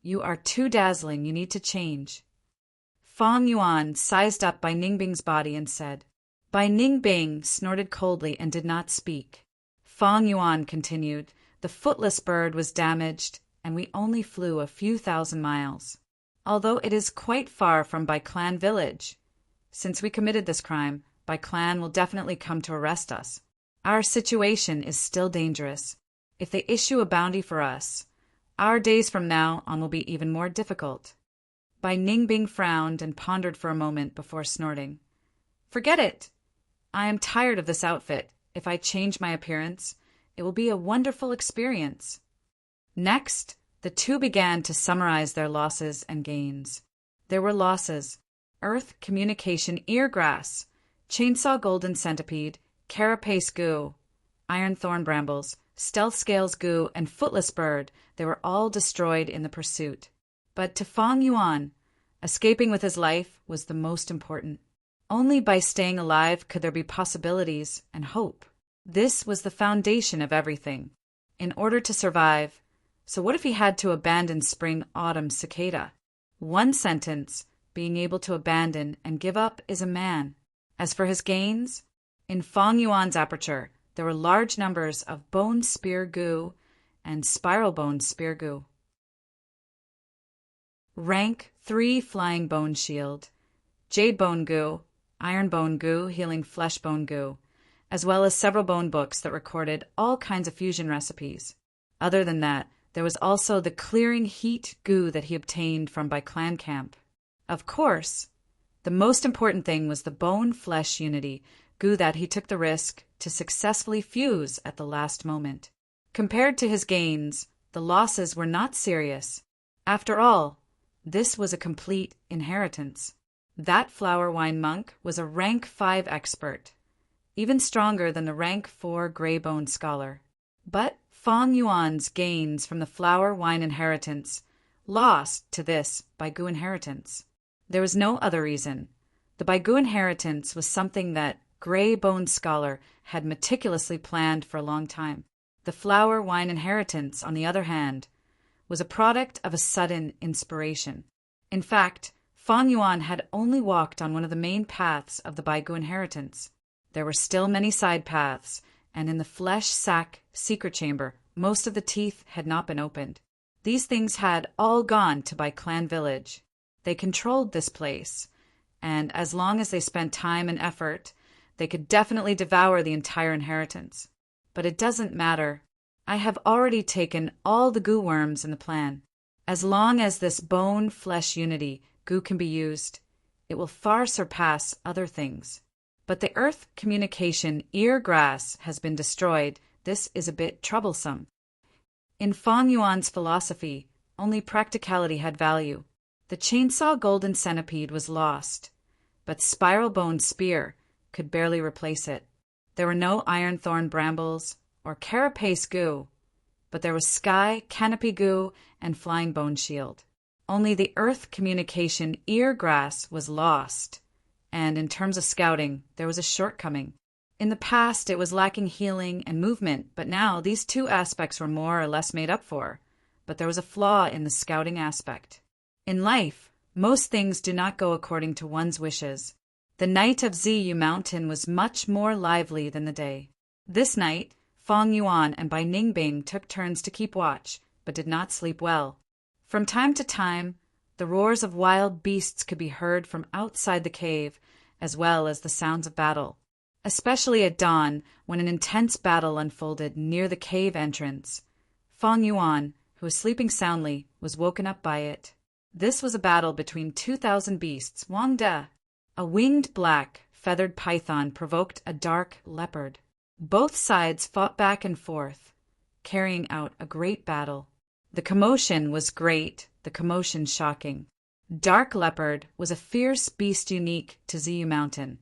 You are too dazzling, you need to change. Fang Yuan sized up Bai Ningbing's body and said. Bai Ningbing snorted coldly and did not speak. Fang Yuan continued, the footless bird was damaged, and we only flew a few thousand miles. Although it is quite far from Bai Clan village. Since we committed this crime, Bai Clan will definitely come to arrest us. Our situation is still dangerous. If they issue a bounty for us, our days from now on will be even more difficult. Bai Ningbing frowned and pondered for a moment before snorting. Forget it. I am tired of this outfit. If I change my appearance, it will be a wonderful experience. Next, the two began to summarize their losses and gains. There were losses: earth communication eargrass, chainsaw golden centipede, carapace goo, iron thorn brambles, stealth scales goo, and footless bird. They were all destroyed in the pursuit. But to Fang Yuan, escaping with his life was the most important. Only by staying alive could there be possibilities and hope. This was the foundation of everything. In order to survive, so what if he had to abandon spring-autumn cicada? One sentence, being able to abandon and give up, is a man. As for his gains, in Fang Yuan's aperture, there were large numbers of bone spear goo and spiral bone spear goo. Rank 3 flying bone shield, jade bone goo, iron bone goo, healing flesh bone goo, as well as several bone books that recorded all kinds of fusion recipes. Other than that, There was also the clearing heat goo that he obtained from Bai clan camp. Of course, the most important thing was the bone-flesh unity goo that he took the risk to successfully fuse at the last moment. Compared to his gains, the losses were not serious. After all, this was a complete inheritance. That flower wine monk was a rank 5 expert, even stronger than the rank 4 gray-bone scholar. But Fang Yuan's gains from the flower wine inheritance lost to this Baigu inheritance. There was no other reason. The Baigu inheritance was something that gray-bone scholar had meticulously planned for a long time. The flower wine inheritance, on the other hand, was a product of a sudden inspiration. In fact, Fang Yuan had only walked on one of the main paths of the Baigu inheritance. There were still many side paths, and in the flesh sack secret chamber, most of the teeth had not been opened. These things had all gone to Bai clan village. They controlled this place, and as long as they spent time and effort, they could definitely devour the entire inheritance. But it doesn't matter. I have already taken all the goo worms in the plan. As long as this bone-flesh unity goo can be used, it will far surpass other things. But the earth communication ear grass has been destroyed. This is a bit troublesome. In Fang Yuan's philosophy, only practicality had value. The chainsaw golden centipede was lost, but spiral bone spear could barely replace it. There were no iron thorn brambles or carapace goo, but there was sky, canopy goo, and flying bone shield. Only the earth communication ear grass was lost, and in terms of scouting, there was a shortcoming. In the past, it was lacking healing and movement, but now these two aspects were more or less made up for. But there was a flaw in the scouting aspect. In life, most things do not go according to one's wishes. The night of Ziyu Mountain was much more lively than the day. This night, Fang Yuan and Bai Ningbing took turns to keep watch, but did not sleep well. From time to time, the roars of wild beasts could be heard from outside the cave, as well as the sounds of battle. Especially at dawn, when an intense battle unfolded near the cave entrance. Fang Yuan, who was sleeping soundly, was woken up by it. This was a battle between 2,000 beasts. Wang De, a winged black, feathered python, provoked a dark leopard. Both sides fought back and forth, carrying out a great battle. The commotion was great, the commotion shocking. Dark leopard was a fierce beast unique to Ziyu Mountain.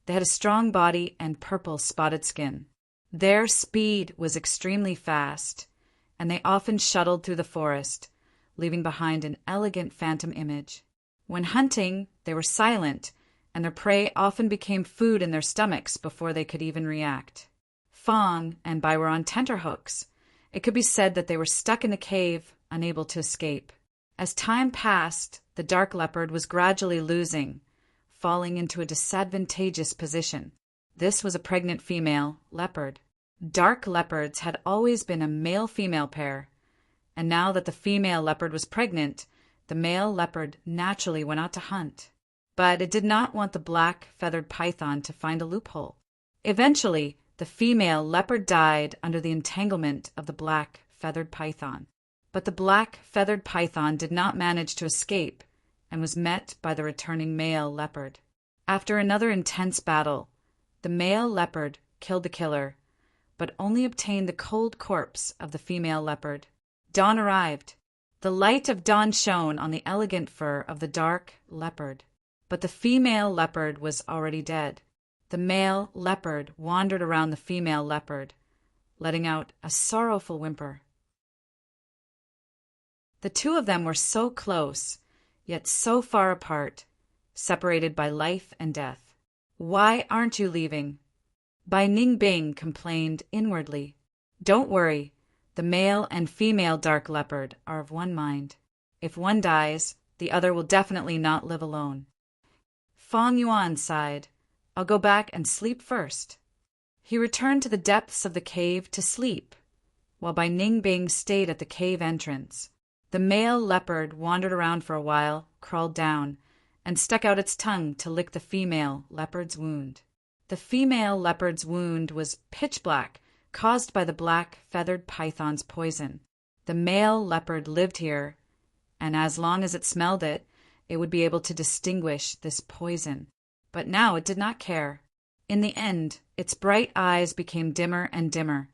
They had a strong body and purple spotted skin. Their speed was extremely fast, and they often shuttled through the forest, leaving behind an elegant phantom image. When hunting, they were silent, and their prey often became food in their stomachs before they could even react. Fang and Bai were on tenterhooks. It could be said that they were stuck in the cave, unable to escape. As time passed, the dark leopard was gradually losing, falling into a disadvantageous position. This was a pregnant female leopard. Dark leopards had always been a male-female pair, and now that the female leopard was pregnant, the male leopard naturally went out to hunt. But it did not want the black feathered python to find a loophole. Eventually, the female leopard died under the entanglement of the black feathered python. But the black feathered python did not manage to escape and was met by the returning male leopard. After another intense battle, the male leopard killed the killer, but only obtained the cold corpse of the female leopard. Dawn arrived. The light of dawn shone on the elegant fur of the dark leopard, but the female leopard was already dead. The male leopard wandered around the female leopard, letting out a sorrowful whimper. The two of them were so close, yet so far apart, separated by life and death. "Why aren't you leaving?" Bai Ningbing complained inwardly. "Don't worry. The male and female dark leopard are of one mind. If one dies, the other will definitely not live alone." Fang Yuan sighed. "I'll go back and sleep first." He returned to the depths of the cave to sleep, while Bai Ningbing stayed at the cave entrance. The male leopard wandered around for a while, crawled down, and stuck out its tongue to lick the female leopard's wound. The female leopard's wound was pitch black, caused by the black feathered python's poison. The male leopard lived here, and as long as it smelled it, it would be able to distinguish this poison. But now it did not care. In the end, its bright eyes became dimmer and dimmer,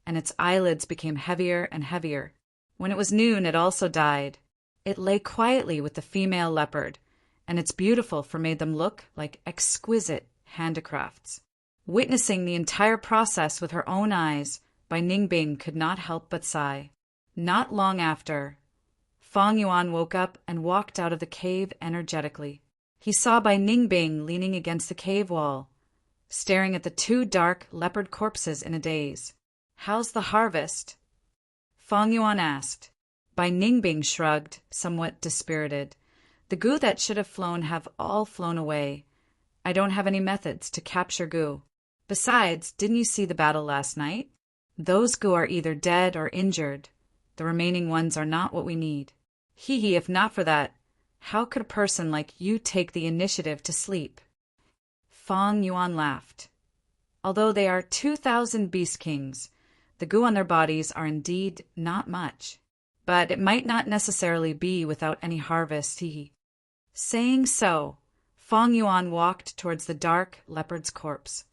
and its eyelids became heavier and heavier. When it was noon, it also died. It lay quietly with the female leopard, and its beautiful fur made them look like exquisite handicrafts. Witnessing the entire process with her own eyes, Bai Ningbing could not help but sigh. Not long after, Fang Yuan woke up and walked out of the cave energetically. He saw Bai Ningbing leaning against the cave wall, staring at the two dark leopard corpses in a daze. "How's the harvest?" Fang Yuan asked. Bai Ningbing shrugged, somewhat dispirited. "The goo that should have flown have all flown away. I don't have any methods to capture goo. Besides, didn't you see the battle last night? Those goo are either dead or injured. The remaining ones are not what we need. Hee, if not for that, how could a person like you take the initiative to sleep?" Fang Yuan laughed. "Although they are 2,000 beast kings, the goo on their bodies are indeed not much. But it might not necessarily be without any harvest, hee." Saying so, Fang Yuan walked towards the dark leopard's corpse.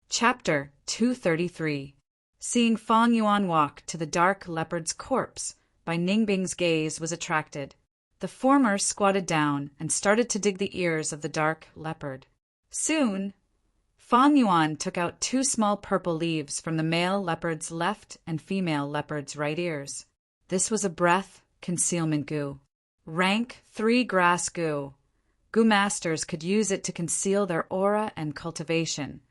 Chapter 233. Seeing Fang Yuan walk to the dark leopard's corpse, Bai Ningbing's gaze was attracted. The former squatted down and started to dig the ears of the dark leopard. Soon, Fang Yuan took out 2 small purple leaves from the male leopard's left and female leopard's right ears. This was a breath concealment goo. Rank 3 grass goo. Goo masters could use it to conceal their aura and cultivation,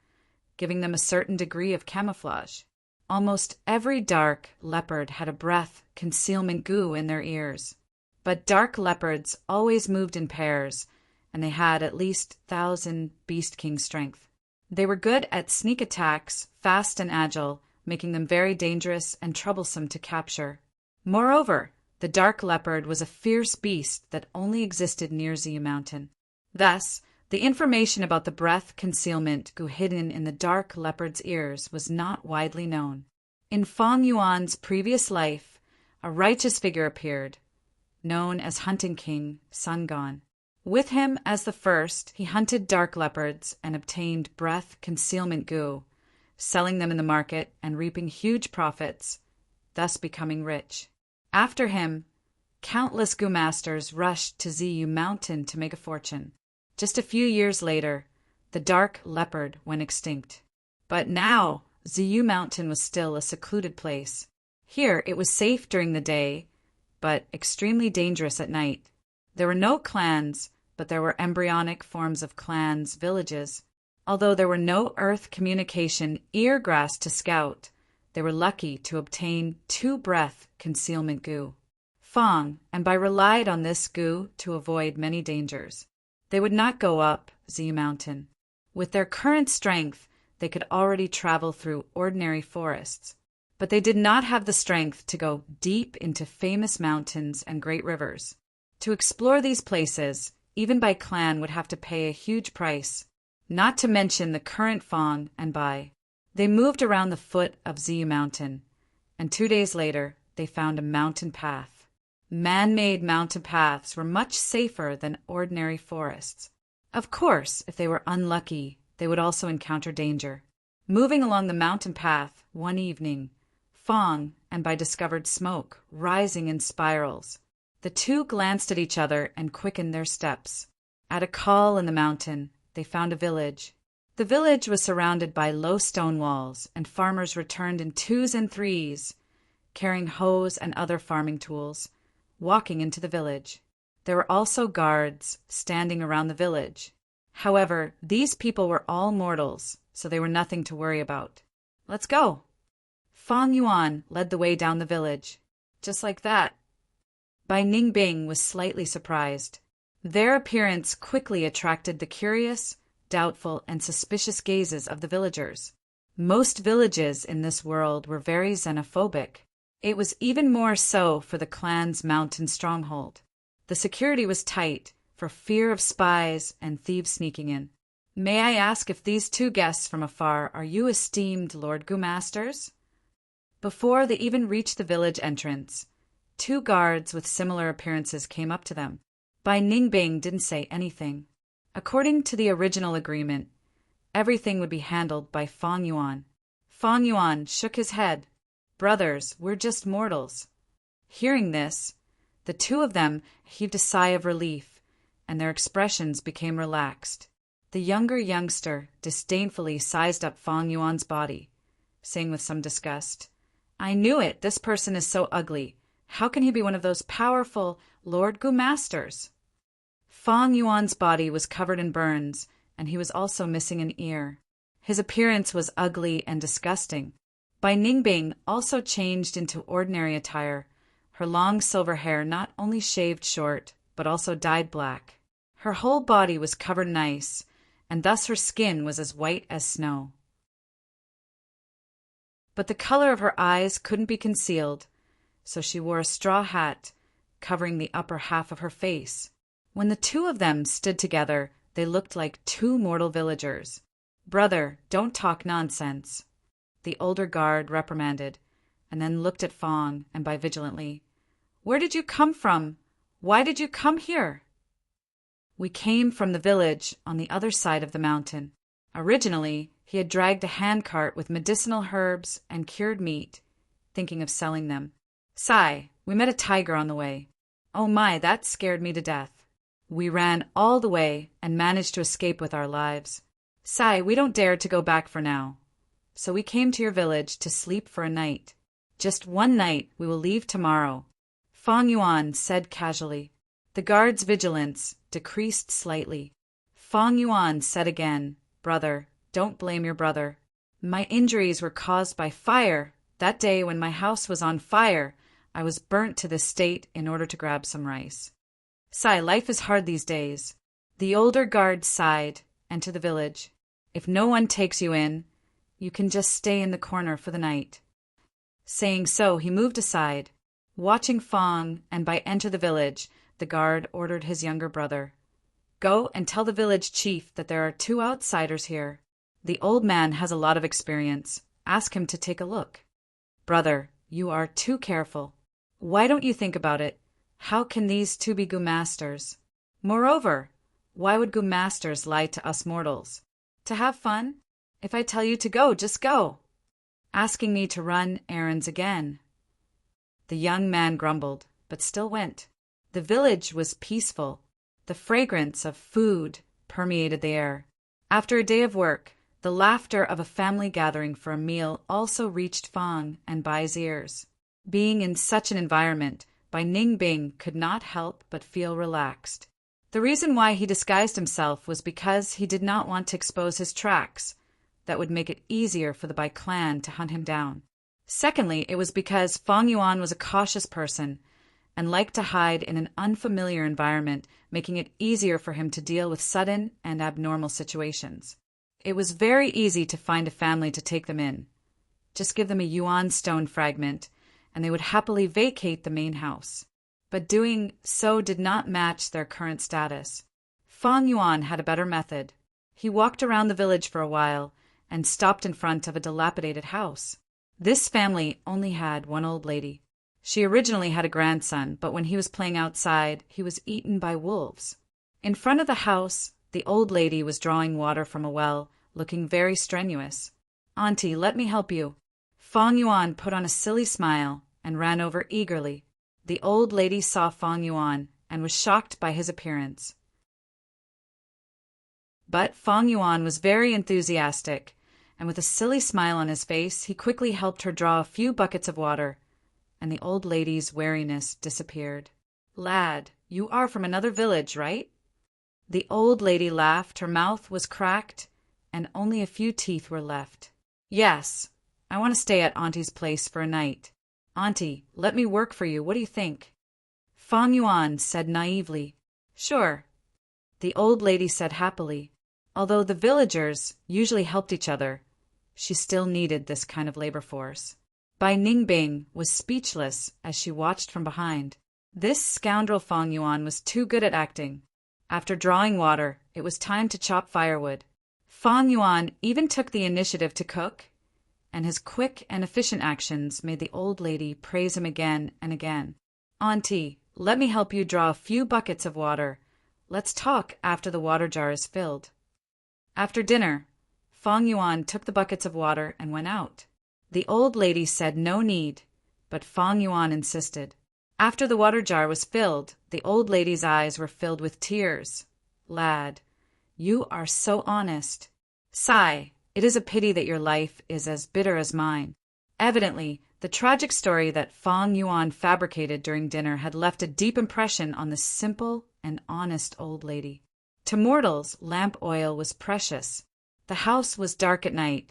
giving them a certain degree of camouflage. Almost every dark leopard had a breath concealment goo in their ears. But dark leopards always moved in pairs, and they had at least 1,000 beast king strength. They were good at sneak attacks, fast and agile, making them very dangerous and troublesome to capture. Moreover, the dark leopard was a fierce beast that only existed near Ziyu Mountain. Thus, the information about the breath concealment goo hidden in the dark leopard's ears was not widely known. In Fang Yuan's previous life, a righteous figure appeared, known as Hunting King Sun Gone. With him as the first, he hunted dark leopards and obtained breath concealment goo, selling them in the market and reaping huge profits, thus becoming rich. After him, countless goo masters rushed to Ziyu Mountain to make a fortune. Just a few years later, the dark leopard went extinct. But now, Ziyu Mountain was still a secluded place. Here, it was safe during the day, but extremely dangerous at night. There were no clans, but there were embryonic forms of clans, villages. Although there were no earth communication eargrass to scout, they were lucky to obtain 2 breath concealment goo. Fang and Bai relied on this goo to avoid many dangers. They would not go up Ziyu Mountain. With their current strength, they could already travel through ordinary forests. But they did not have the strength to go deep into famous mountains and great rivers. To explore these places, even Bai clan would have to pay a huge price, not to mention the current Fang and Bai. They moved around the foot of Ziyu Mountain, and 2 days later, they found a mountain path. Man-made mountain paths were much safer than ordinary forests. Of course, if they were unlucky, they would also encounter danger. Moving along the mountain path one evening, Fang and Bai discovered smoke rising in spirals. The two glanced at each other and quickened their steps. At a call in the mountain, they found a village. The village was surrounded by low stone walls, and farmers returned in 2s and 3s, carrying hoes and other farming tools, walking into the village. There were also guards standing around the village. However, these people were all mortals, so they were nothing to worry about. "Let's go." Fang Yuan led the way down the village. Just like that. Bai Ningbing was slightly surprised. Their appearance quickly attracted the curious, doubtful, and suspicious gazes of the villagers. Most villages in this world were very xenophobic. It was even more so for the clan's mountain stronghold. The security was tight, for fear of spies and thieves sneaking in. May I ask if these two guests from afar are you esteemed Lord Masters? Before they even reached the village entrance, two guards with similar appearances came up to them. Bai Ningbing didn't say anything. According to the original agreement, everything would be handled by Fang Yuan. Fang Yuan shook his head. Brothers, we're just mortals. Hearing this, the two of them heaved a sigh of relief, and their expressions became relaxed. The younger youngster disdainfully sized up Fang Yuan's body, saying with some disgust, I knew it, this person is so ugly. How can he be one of those powerful Lord Masters? Fang Yuan's body was covered in burns, and he was also missing an ear. His appearance was ugly and disgusting. Bai Ningbing also changed into ordinary attire, her long silver hair not only shaved short, but also dyed black. Her whole body was covered in ice, and thus her skin was as white as snow. But the color of her eyes couldn't be concealed, so she wore a straw hat, covering the upper half of her face. When the two of them stood together, they looked like two mortal villagers. Brother, don't talk nonsense, the older guard reprimanded, and then looked at Fang and Bai vigilantly. Where did you come from? Why did you come here? We came from the village on the other side of the mountain. Originally, he had dragged a handcart with medicinal herbs and cured meat, thinking of selling them. Sigh, we met a tiger on the way. Oh my, that scared me to death. We ran all the way and managed to escape with our lives. Sigh, we don't dare to go back for now. So we came to your village to sleep for a night. Just one night, we will leave tomorrow. Fang Yuan said casually. The guard's vigilance decreased slightly. Fang Yuan said again, Brother, don't blame your brother. My injuries were caused by fire. That day when my house was on fire, I was burnt to this state in order to grab some rice. Sigh, life is hard these days. The older guard sighed, entered the village. If no one takes you in, you can just stay in the corner for the night. Saying so, he moved aside. Watching Fang and Bai enter the village, the guard ordered his younger brother. Go and tell the village chief that there are two outsiders here. The old man has a lot of experience. Ask him to take a look. Brother, you are too careful. Why don't you think about it? How can these two be Masters? Moreover, why would Masters lie to us mortals? To have fun? If I tell you to go, just go. Asking me to run errands again. The young man grumbled, but still went. The village was peaceful. The fragrance of food permeated the air. After a day of work, the laughter of a family gathering for a meal also reached Fang and Bai's ears. Being in such an environment, Bai Ningbing could not help but feel relaxed. The reason why he disguised himself was because he did not want to expose his tracks. That would make it easier for the Bai clan to hunt him down. Secondly, it was because Fang Yuan was a cautious person and liked to hide in an unfamiliar environment, making it easier for him to deal with sudden and abnormal situations. It was very easy to find a family to take them in. Just give them a yuan stone fragment, and they would happily vacate the main house. But doing so did not match their current status. Fang Yuan had a better method. He walked around the village for a while and stopped in front of a dilapidated house. This family only had one old lady. She originally had a grandson, but when he was playing outside, he was eaten by wolves. In front of the house, the old lady was drawing water from a well, looking very strenuous. Auntie, let me help you. Fang Yuan put on a silly smile and ran over eagerly. The old lady saw Fang Yuan and was shocked by his appearance. But Fang Yuan was very enthusiastic, and with a silly smile on his face, he quickly helped her draw a few buckets of water, and the old lady's wariness disappeared. Lad, you are from another village, right? The old lady laughed. Her mouth was cracked, and only a few teeth were left. Yes, I want to stay at Auntie's place for a night. Auntie, let me work for you. What do you think? Fang Yuan said naively. Sure. The old lady said happily. Although the villagers usually helped each other, she still needed this kind of labor force. Bai Ningbing was speechless as she watched from behind. This scoundrel Fang Yuan was too good at acting. After drawing water, it was time to chop firewood. Fang Yuan even took the initiative to cook, and his quick and efficient actions made the old lady praise him again and again. "Auntie, let me help you draw a few buckets of water. Let's talk after the water jar is filled." After dinner, Fang Yuan took the buckets of water and went out. The old lady said no need, but Fang Yuan insisted. After the water jar was filled, the old lady's eyes were filled with tears. "Lad, you are so honest. Sigh, it is a pity that your life is as bitter as mine." Evidently, the tragic story that Fang Yuan fabricated during dinner had left a deep impression on the simple and honest old lady. To mortals, lamp oil was precious. The house was dark at night.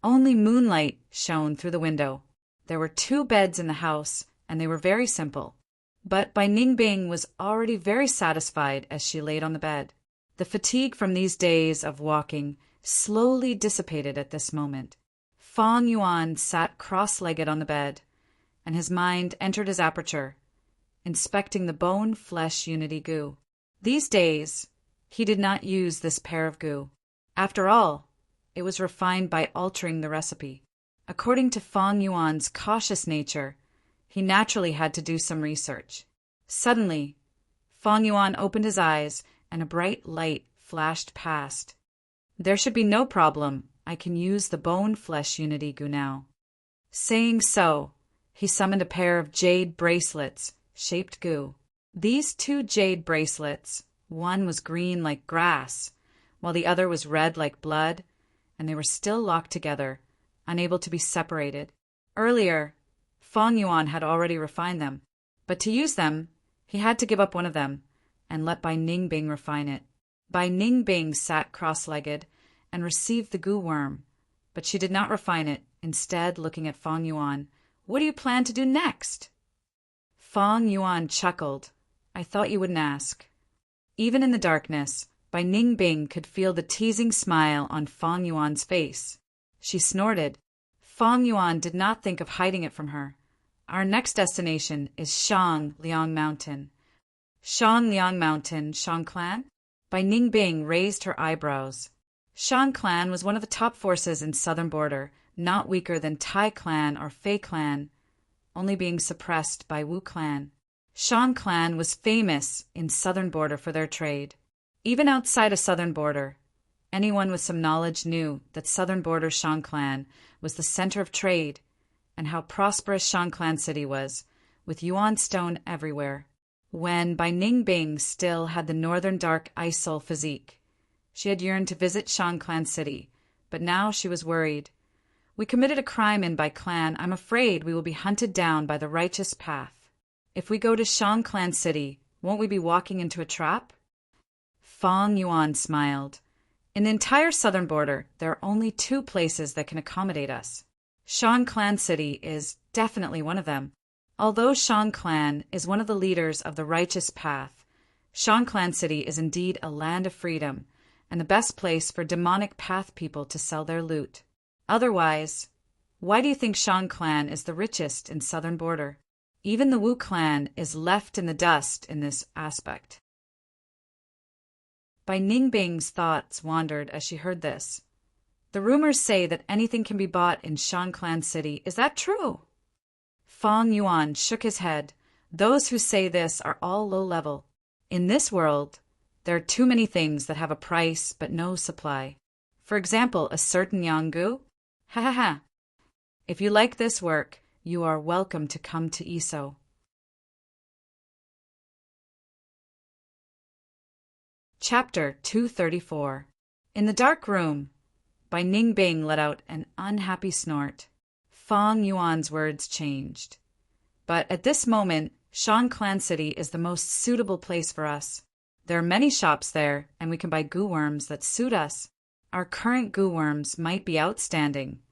Only moonlight shone through the window. There were 2 beds in the house, and they were very simple. But Bai Ningbing was already very satisfied as she laid on the bed. The fatigue from these days of walking slowly dissipated at this moment. Fang Yuan sat cross-legged on the bed, and his mind entered his aperture, inspecting the bone-flesh unity goo. These days, he did not use this pair of goo. After all, it was refined by altering the recipe. According to Fang Yuan's cautious nature, he naturally had to do some research. Suddenly, Fang Yuan opened his eyes, and a bright light flashed past. "There should be no problem. I can use the bone-flesh unity goo now." Saying so, he summoned a pair of jade bracelets, shaped goo. These 2 jade bracelets, one was green like grass, while the other was red like blood, and they were still locked together, unable to be separated. Earlier, Fang Yuan had already refined them, but to use them, he had to give up one of them and let Bai Ningbing refine it. Bai Ningbing sat cross-legged and received the goo worm, but she did not refine it, instead looking at Fang Yuan. "What do you plan to do next?" Fang Yuan chuckled. "I thought you wouldn't ask." Even in the darkness, Bai Ningbing could feel the teasing smile on Fang Yuan's face. She snorted. Fang Yuan did not think of hiding it from her. "Our next destination is Shangliang Mountain." "Shangliang Mountain, Shang Clan?" Bai Ningbing raised her eyebrows. Shang Clan was one of the top forces in Southern Border, not weaker than Tai Clan or Fei Clan, only being suppressed by Wu Clan. Shang Clan was famous in Southern Border for their trade. Even outside of Southern Border, anyone with some knowledge knew that Southern Border Shang Clan was the center of trade, and how prosperous Shang Clan City was, with yuan stone everywhere. When Bai Ningbing still had the northern dark ice soul physique, she had yearned to visit Shang Clan City, but now she was worried. "We committed a crime in Bai Clan. I'm afraid we will be hunted down by the righteous path. If we go to Shang Clan City, won't we be walking into a trap?" Fang Yuan smiled. "In the entire southern border, there are only 2 places that can accommodate us. Shang Clan City is definitely one of them. Although Shang Clan is one of the leaders of the righteous path, Shang Clan City is indeed a land of freedom, and the best place for demonic path people to sell their loot. Otherwise, why do you think Shang Clan is the richest in Southern Border? Even the Wu Clan is left in the dust in this aspect." Bai Ningbing's thoughts wandered as she heard this. "The rumors say that anything can be bought in Shang Clan City. Is that true?" Fang Yuan shook his head. "Those who say this are all low level. In this world, there are too many things that have a price but no supply. For example, a certain Yanggu. Ha ha ha. If you like this work, you are welcome to come to Iso." Chapter 234. In the dark room, Bai Ningbing let out an unhappy snort. Fang Yuan's words changed. "But at this moment, Shang Clan City is the most suitable place for us. There are many shops there, and we can buy goo worms that suit us. Our current goo worms might be outstanding,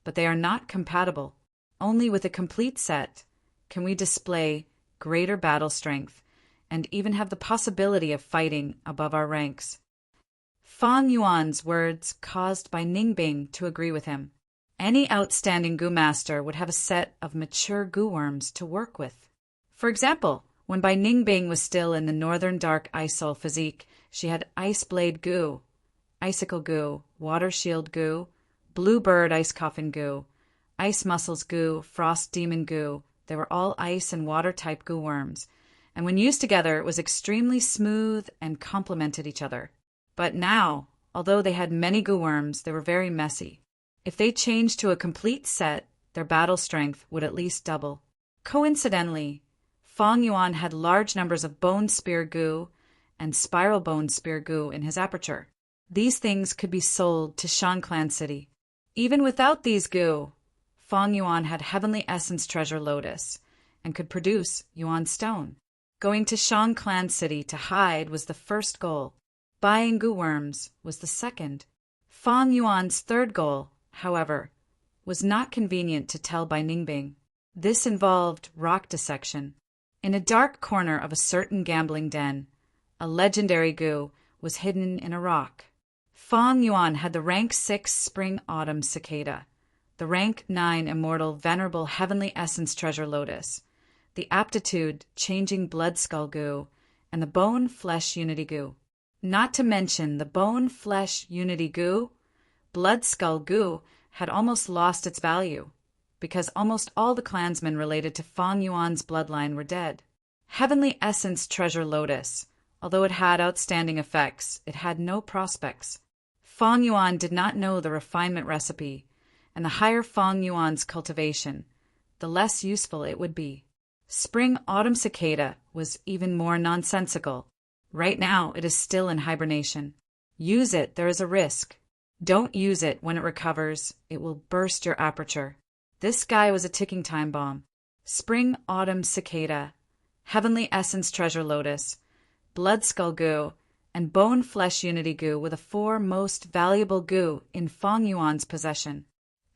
but they are not compatible. Only with a complete set can we display greater battle strength and even have the possibility of fighting above our ranks." Fang Yuan's words caused Bai Ningbing to agree with him. Any outstanding goo master would have a set of mature goo worms to work with. For example, when Bai Ningbing was still in the northern dark ice soul physique, she had ice blade goo, icicle goo, water shield goo, bluebird ice coffin goo, ice mussels goo, frost demon goo. They were all ice and water type goo worms, and when used together, it was extremely smooth and complemented each other. But now, although they had many goo worms, they were very messy. If they changed to a complete set, their battle strength would at least double. Coincidentally, Fong Yuan had large numbers of bone spear goo and spiral bone spear goo in his aperture. These things could be sold to Shan Clan City. Even without these goo, Fong Yuan had Heavenly Essence Treasure Lotus and could produce Yuan Stone. Going to Shan Clan City to hide was the first goal. Buying goo worms was the second. Fong Yuan's third goal, however, was not convenient to tell by Ningbing. This involved rock dissection. In a dark corner of a certain gambling den, a legendary goo was hidden in a rock. Fong Yuan had the rank 6 Spring-Autumn Cicada, the rank 9 Immortal Venerable Heavenly Essence Treasure Lotus, the Aptitude Changing Blood Skull goo, and the Bone Flesh Unity goo. Not to mention the Bone Flesh Unity goo, Blood Skull goo had almost lost its value, because almost all the clansmen related to Fong Yuan's bloodline were dead. Heavenly Essence Treasure Lotus, although it had outstanding effects, it had no prospects. Fong Yuan did not know the refinement recipe, and the higher Fong Yuan's cultivation, the less useful it would be. Spring-Autumn Cicada was even more nonsensical. Right now, it is still in hibernation. Use it, there is a risk. Don't use it when it recovers, it will burst your aperture. This guy was a ticking time bomb. Spring-Autumn Cicada, Heavenly Essence Treasure Lotus, Blood Skull goo, and Bone Flesh Unity goo were the 4 most valuable goo in Fong Yuan's possession.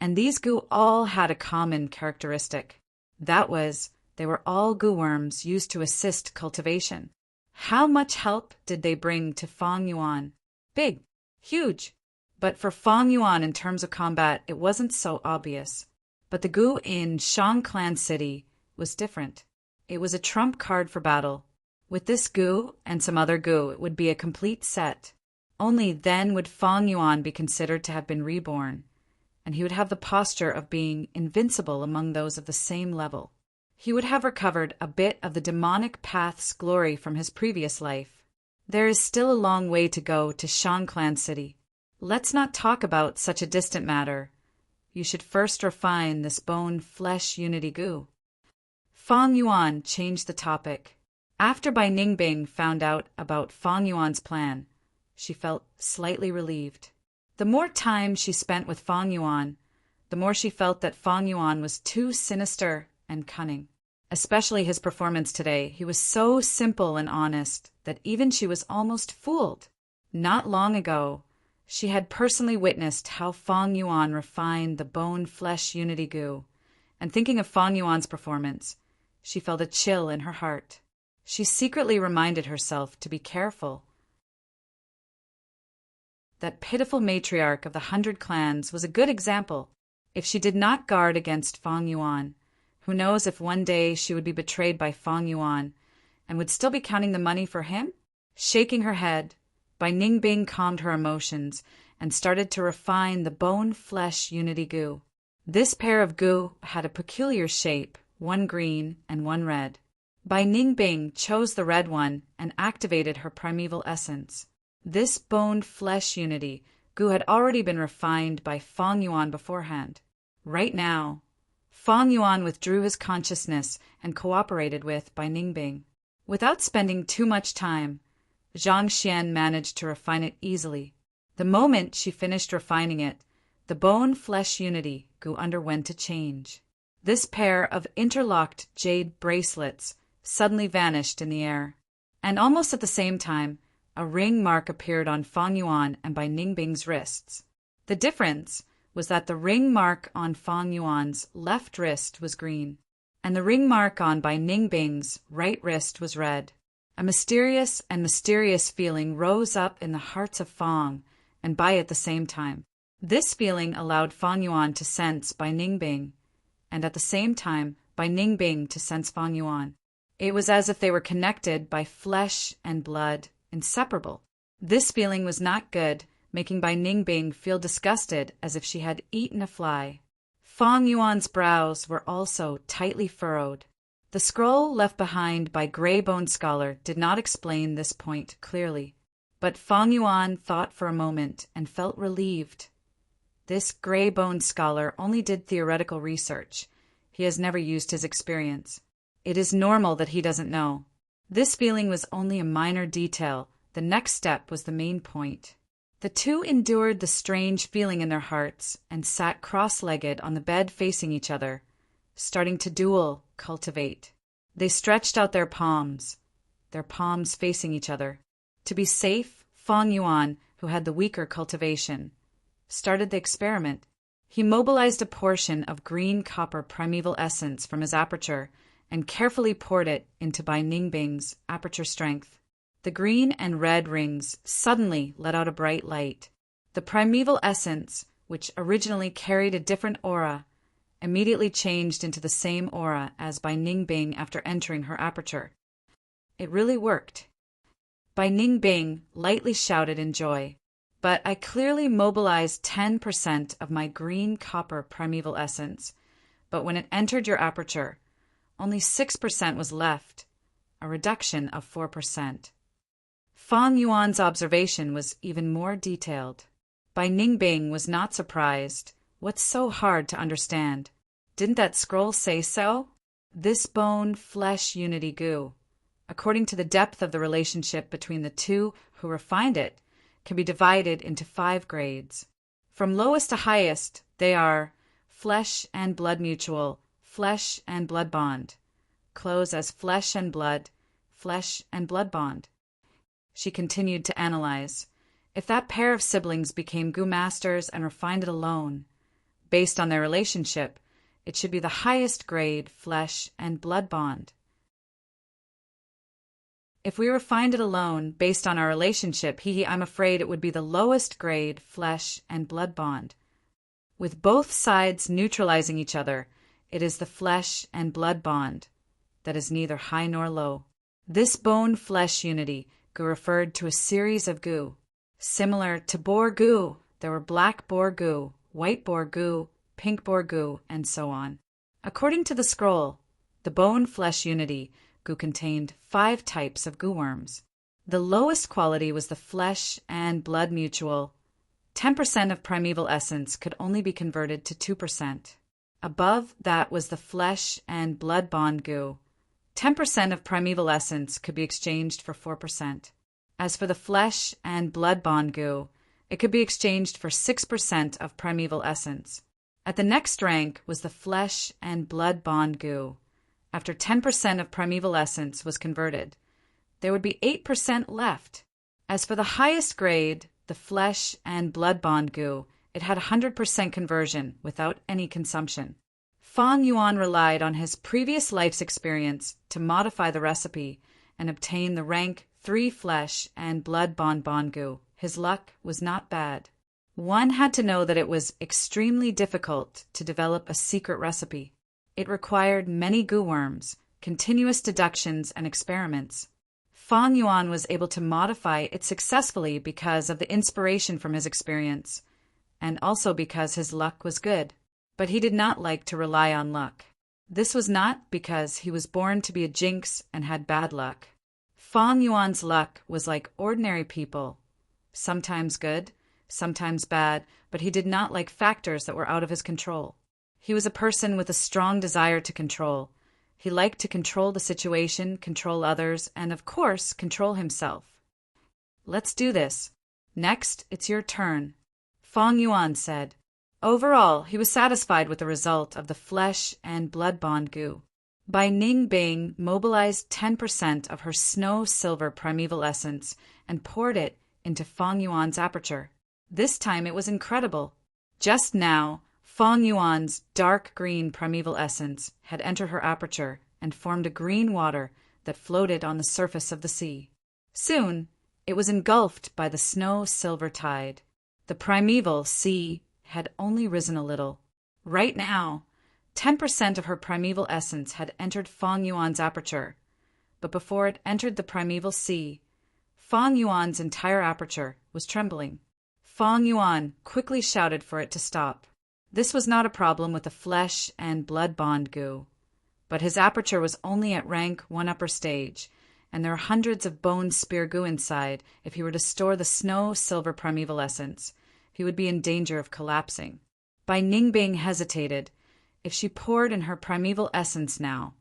And these goo all had a common characteristic. That was, they were all goo worms used to assist cultivation. How much help did they bring to Fong Yuan? Big. Huge. But for Fong Yuan in terms of combat, it wasn't so obvious. But the goo in Shan Clan City was different. It was a trump card for battle. With this goo and some other goo, it would be a complete set. Only then would Fong Yuan be considered to have been reborn, and he would have the posture of being invincible among those of the same level. He would have recovered a bit of the demonic path's glory from his previous life. There is still a long way to go to Shan Clan City. Let's not talk about such a distant matter. You should first refine this Bone Flesh Unity goo. Fong Yuan changed the topic. After Bai Ningbing found out about Fong Yuan's plan, she felt slightly relieved. The more time she spent with Fong Yuan, the more she felt that Fong Yuan was too sinister and cunning. Especially his performance today. He was so simple and honest that even she was almost fooled. Not long ago, she had personally witnessed how Fong Yuan refined the Bone Flesh Unity goo, and thinking of Fong Yuan's performance, she felt a chill in her heart. She secretly reminded herself to be careful. That pitiful matriarch of the 100 clans was a good example. If she did not guard against Fong Yuan, who knows if one day she would be betrayed by Fong Yuan and would still be counting the money for him? Shaking her head, Bai Ningbing calmed her emotions and started to refine the Bone Flesh Unity goo. This pair of goo had a peculiar shape, one green and one red. Bai Ningbing chose the red one and activated her primeval essence. This Bone Flesh Unity goo had already been refined by Fong Yuan beforehand. Right now, Fong Yuan withdrew his consciousness and cooperated with Bai Ningbing. Without spending too much time, Zhang Xian managed to refine it easily. The moment she finished refining it, the Bone Flesh Unity goo underwent a change. This pair of interlocked jade bracelets suddenly vanished in the air, and almost at the same time, a ring mark appeared on Fong Yuan and Bai Ningbing's wrists. The difference was that the ring mark on Fong Yuan's left wrist was green, and the ring mark on Bai Ningbing's right wrist was red. A mysterious feeling rose up in the hearts of Fong and Bai at the same time. This feeling allowed Fong Yuan to sense Bai Ningbing, and at the same time Bai Ningbing to sense Fong Yuan. It was as if they were connected by flesh and blood, inseparable. This feeling was not good, making Bai Ningbing feel disgusted as if she had eaten a fly. Fang Yuan's brows were also tightly furrowed. The scroll left behind by Gray-Boned Scholar did not explain this point clearly, but Fang Yuan thought for a moment and felt relieved. This Gray-Boned Scholar only did theoretical research. He has never used his experience. It is normal that he doesn't know. This feeling was only a minor detail. The next step was the main point. The two endured the strange feeling in their hearts and sat cross-legged on the bed facing each other, starting to duel, cultivate. They stretched out their palms facing each other. To be safe, Fang Yuan, who had the weaker cultivation, started the experiment. He mobilized a portion of green copper primeval essence from his aperture and carefully poured it into Bai Ningbing's aperture strength. The green and red rings suddenly let out a bright light. The primeval essence, which originally carried a different aura, immediately changed into the same aura as Bai Ningbing after entering her aperture. It really worked. Bai Ningbing lightly shouted in joy. But I clearly mobilized 10% of my green copper primeval essence, but when it entered your aperture, only 6% was left, a reduction of 4%. Fang Yuan's observation was even more detailed. Bai Ningbing was not surprised. What's so hard to understand? Didn't that scroll say so? This bone-flesh unity goo, according to the depth of the relationship between the two who refined it, can be divided into 5 grades. From lowest to highest, they are flesh and blood mutual, flesh and blood bond. Close as flesh and blood bond. She continued to analyze. If that pair of siblings became Gu Masters and refined it alone, based on their relationship, it should be the highest grade flesh and blood bond. If we refined it alone, based on our relationship, I'm afraid it would be the lowest grade flesh and blood bond. With both sides neutralizing each other, it is the flesh and blood bond that is neither high nor low. This bone-flesh unity Gu referred to a series of Gu. Similar to Boer Gu, there were black Boer Gu, white Boer Gu, pink Boer Gu, and so on. According to the scroll, the bone-flesh unity Gu contained 5 types of Gu worms. The lowest quality was the flesh and blood mutual. 10% of primeval essence could only be converted to 2%. Above that was the flesh and blood bond Gu. 10% of primeval essence could be exchanged for 4%. As for the flesh and blood bond Gu, it could be exchanged for 6% of primeval essence. At the next rank was the flesh and blood bond Gu. After 10% of primeval essence was converted, there would be 8% left. As for the highest grade, the flesh and blood bond Gu, it had 100% conversion without any consumption. Fang Yuan relied on his previous life's experience to modify the recipe and obtain the rank 3 flesh and blood bond Gu. His luck was not bad. One had to know that it was extremely difficult to develop a secret recipe. It required many Gu worms, continuous deductions, and experiments. Fang Yuan was able to modify it successfully because of the inspiration from his experience, and also because his luck was good. But he did not like to rely on luck. This was not because he was born to be a jinx and had bad luck. Fang Yuan's luck was like ordinary people, sometimes good, sometimes bad, but he did not like factors that were out of his control. He was a person with a strong desire to control. He liked to control the situation, control others, and of course, control himself. Let's do this. Next, it's your turn, Fang Yuan said. Overall, he was satisfied with the result of the flesh and blood bond Gu. Bai Ningbing mobilized 10% of her snow-silver primeval essence and poured it into Fang Yuan's aperture. This time it was incredible. Just now, Fang Yuan's dark green primeval essence had entered her aperture and formed a green water that floated on the surface of the sea. Soon, it was engulfed by the snow-silver tide. The primeval sea had only risen a little. Right now, 10% of her primeval essence had entered Fang Yuan's aperture, but before it entered the primeval sea, Fang Yuan's entire aperture was trembling. Fang Yuan quickly shouted for it to stop. This was not a problem with the flesh and blood bond goo, but his aperture was only at rank 1 upper stage, and there are hundreds of bone spear goo inside. If he were to store the snow silver primeval essence, he would be in danger of collapsing. Bai Ningbing hesitated. If she poured in her primeval essence now,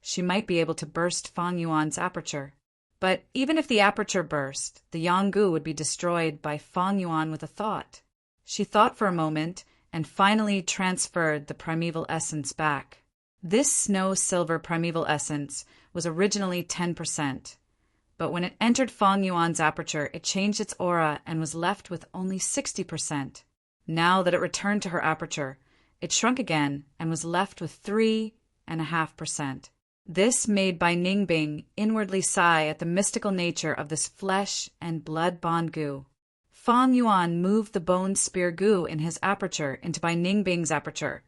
she might be able to burst Fang Yuan's aperture. But even if the aperture burst, the Yanggu would be destroyed by Fang Yuan with a thought. She thought for a moment and finally transferred the primeval essence back. This snow silver primeval essence was originally 10%, but when it entered Fang Yuan's aperture, it changed its aura and was left with only 60%. Now that it returned to her aperture, it shrunk again and was left with 3.5%. This made Bai Ningbing inwardly sigh at the mystical nature of this flesh and blood bond goo. Fang Yuan moved the bone spear goo in his aperture into Bai Ningbing's aperture,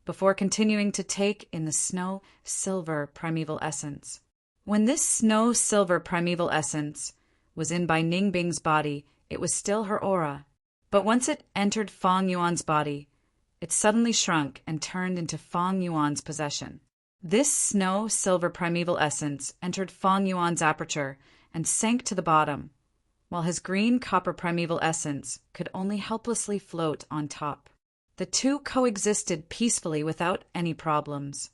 before continuing to take in the snow silver primeval essence. When this snow silver primeval essence was in Bai Ningbing's body, it was still her aura. But once it entered Fang Yuan's body, it suddenly shrunk and turned into Fang Yuan's possession. This snow silver primeval essence entered Fang Yuan's aperture and sank to the bottom, while his green copper primeval essence could only helplessly float on top. The two coexisted peacefully without any problems.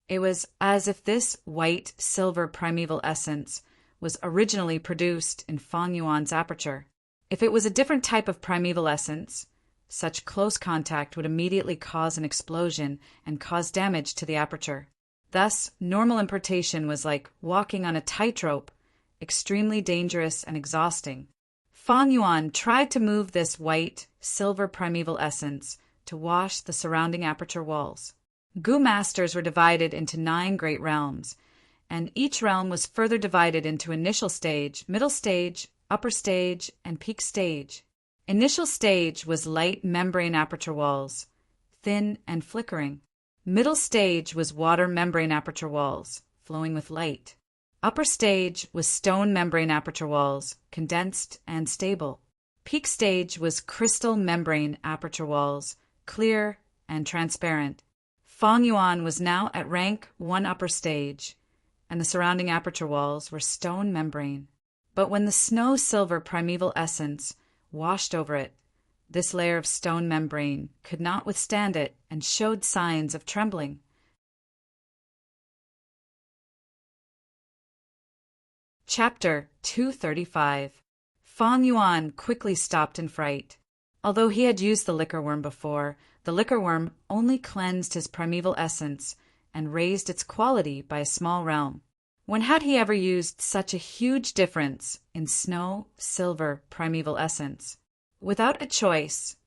It was as if this white silver primeval essence was originally produced in Fang Yuan's aperture. If it was a different type of primeval essence, such close contact would immediately cause an explosion and cause damage to the aperture. Thus, normal importation was like walking on a tightrope, extremely dangerous and exhausting. Fang Yuan tried to move this white, silver primeval essence to wash the surrounding aperture walls. Goo masters were divided into 9 great realms, and each realm was further divided into initial stage, middle stage, upper stage, and peak stage. Initial stage was light membrane aperture walls, thin and flickering. Middle stage was water membrane aperture walls, flowing with light. Upper stage was stone membrane aperture walls, condensed and stable. Peak stage was crystal membrane aperture walls, clear and transparent. Fang Yuan was now at rank 1 upper stage, and the surrounding aperture walls were stone membrane. But when the snow silver primeval essence washed over it, this layer of stone membrane could not withstand it and showed signs of trembling. Chapter 235. Fang Yuan quickly stopped in fright. Although he had used the liquor worm before, the liquor worm only cleansed his primeval essence and raised its quality by a small realm. When had he ever used such a huge difference in snow silver primeval essence? Without a choice,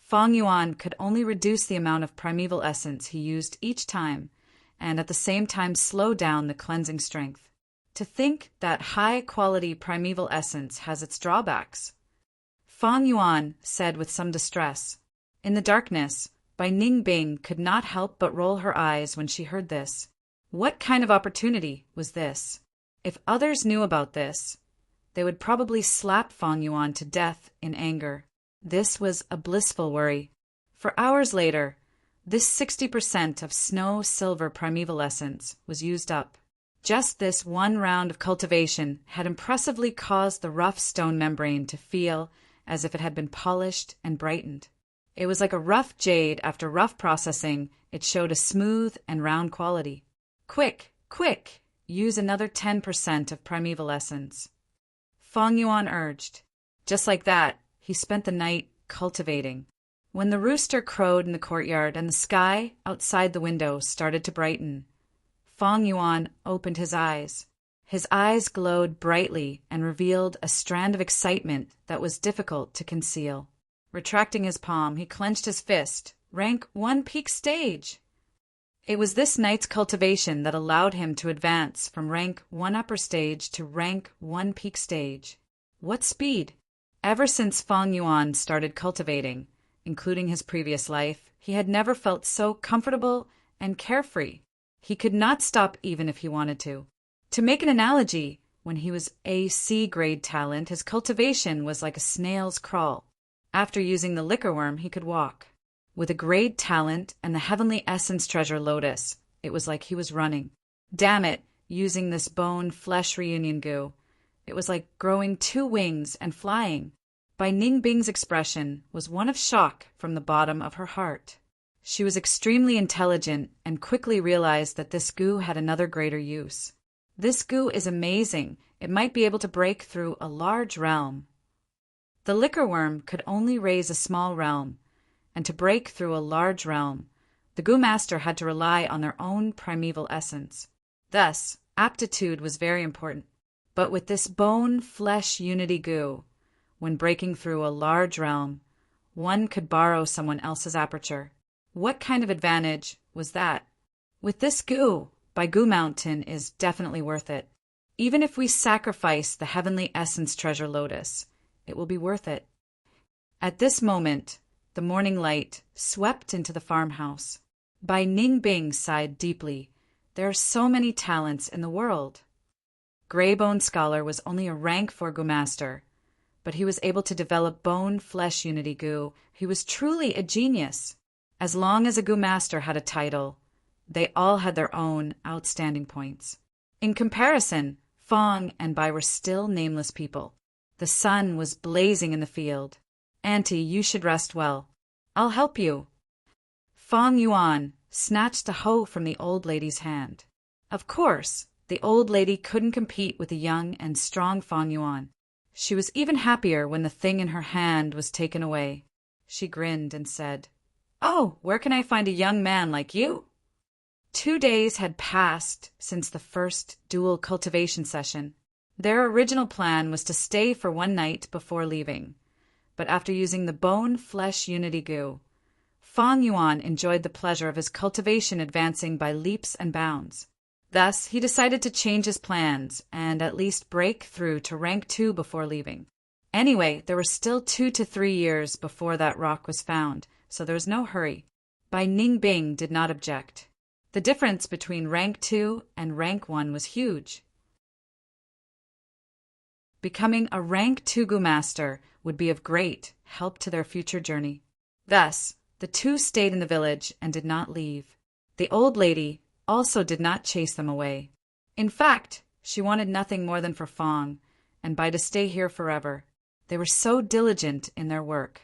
Fang Yuan could only reduce the amount of primeval essence he used each time, and at the same time slow down the cleansing strength. To think that high-quality primeval essence has its drawbacks. Fang Yuan said with some distress. In the darkness, Bai Ningbing could not help but roll her eyes when she heard this. What kind of opportunity was this? If others knew about this, they would probably slap Fang Yuan to death in anger. This was a blissful worry. For hours later, this 60% of snow silver primeval essence was used up. Just this one round of cultivation had impressively caused the rough stone membrane to feel as if it had been polished and brightened. It was like a rough jade. After rough processing, it showed a smooth and round quality. Quick, quick, use another 10% of primeval essence. Fang Yuan urged. Just like that, he spent the night cultivating. When the rooster crowed in the courtyard and the sky outside the window started to brighten, Fang Yuan opened his eyes. His eyes glowed brightly and revealed a strand of excitement that was difficult to conceal. Retracting his palm, he clenched his fist. Rank 1 peak stage! It was this night's cultivation that allowed him to advance from rank 1 upper stage to rank 1 peak stage. What speed! Ever since Fang Yuan started cultivating, including his previous life, he had never felt so comfortable and carefree. He could not stop even if he wanted to. To make an analogy, When he was a C-grade talent, his cultivation was like a snail's crawl. After using the liquor worm, he could walk. With a grade talent and the heavenly essence treasure lotus, it was like he was running. Damn it, using this bone-flesh reunion goo, it was like growing 2 wings and flying. Bai Ningbing's expression was one of shock from the bottom of her heart. She was extremely intelligent and quickly realized that this goo had another greater use. This goo is amazing. It might be able to break through a large realm. The liquor worm could only raise a small realm, and to break through a large realm, the goo master had to rely on their own primeval essence. Thus, aptitude was very important. But with this bone-flesh unity goo, when breaking through a large realm, one could borrow someone else's aperture. What kind of advantage was that? With this goo, Bai Goo Mountain is definitely worth it. Even if we sacrifice the heavenly essence treasure lotus, it will be worth it. At this moment, the morning light swept into the farmhouse. Bai Ningbing sighed deeply. There are so many talents in the world. Greybone Scholar was only a rank 4 goo master, but he was able to develop bone-flesh unity goo. He was truly a genius. As long as a goo master had a title, they all had their own outstanding points. In comparison, Fong and Bai were still nameless people. The sun was blazing in the field. Auntie, you should rest well. I'll help you. Fong Yuan snatched a hoe from the old lady's hand. Of course, the old lady couldn't compete with the young and strong Fong Yuan. She was even happier when the thing in her hand was taken away. She grinned and said, "Oh, where can I find a young man like you?" 2 days had passed since the first dual cultivation session. Their original plan was to stay for 1 night before leaving, but after using the bone-flesh unity goo, Fong Yuan enjoyed the pleasure of his cultivation advancing by leaps and bounds. Thus, he decided to change his plans and at least break through to rank 2 before leaving. Anyway, there were still 2 to 3 years before that rock was found, so there was no hurry. Bai Ningbing did not object. The difference between rank 2 and rank 1 was huge. Becoming a rank 2 goo master would be of great help to their future journey. Thus, the 2 stayed in the village and did not leave. The old lady also did not chase them away. In fact, she wanted nothing more than for Fong and Bai to stay here forever. They were so diligent in their work.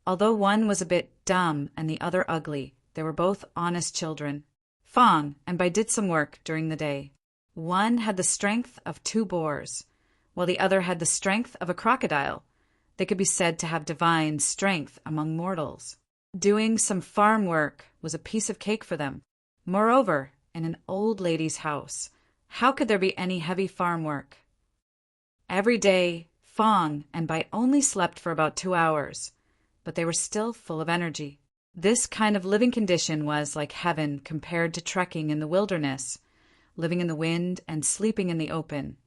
Although one was a bit dumb and the other ugly, they were both honest children. Fong and Bai did some work during the day. One had the strength of 2 boars, while the other had the strength of a crocodile. They could be said to have divine strength among mortals. Doing some farm work was a piece of cake for them. Moreover, in an old lady's house, how could there be any heavy farm work? Every day, Fong and Bai only slept for about 2 hours, but they were still full of energy. This kind of living condition was like heaven compared to trekking in the wilderness, living in the wind and sleeping in the open,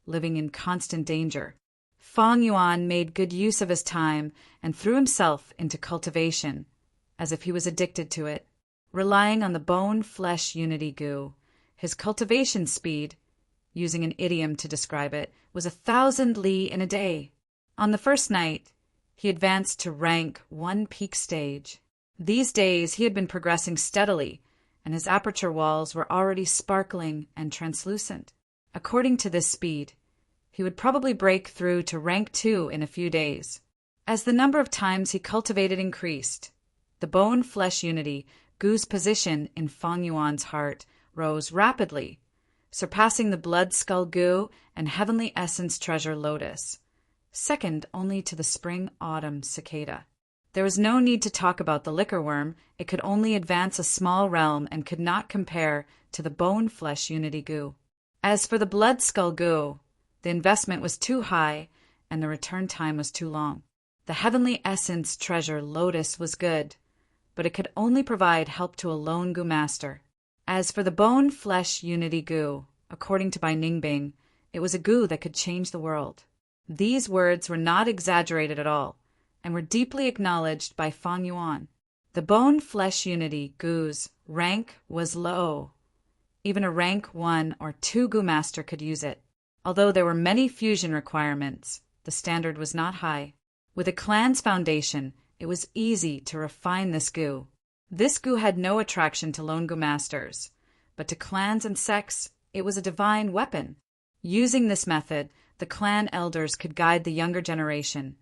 living in constant danger. Fong Yuan made good use of his time and threw himself into cultivation, as if he was addicted to it. Relying on the bone-flesh unity goo, his cultivation speed, using an idiom to describe it, was 1,000 li in a day. On the first night, he advanced to rank 1 peak stage. These days he had been progressing steadily, and his aperture walls were already sparkling and translucent. According to this speed, he would probably break through to rank 2 in a few days. As the number of times he cultivated increased, the bone-flesh unity goo's position in Fong Yuan's heart rose rapidly, surpassing the blood skull goo and heavenly essence treasure lotus, second only to the spring-autumn cicada. There was no need to talk about the liquor worm. It could only advance a small realm and could not compare to the bone-flesh unity goo. As for the blood skull goo, the investment was too high and the return time was too long. The heavenly essence treasure lotus was good, but it could only provide help to a lone goo master. As for the bone-flesh unity goo, according to Bai Ningbing, it was a goo that could change the world. These words were not exaggerated at all, and were deeply acknowledged by Fong Yuan. The bone-flesh unity goo's rank was low. Even a rank 1 or 2 goo master could use it. Although there were many fusion requirements, the standard was not high. With a clan's foundation, it was easy to refine this goo. This goo had no attraction to lone goo masters, but to clans and sects, it was a divine weapon. Using this method, the clan elders could guide the younger generation,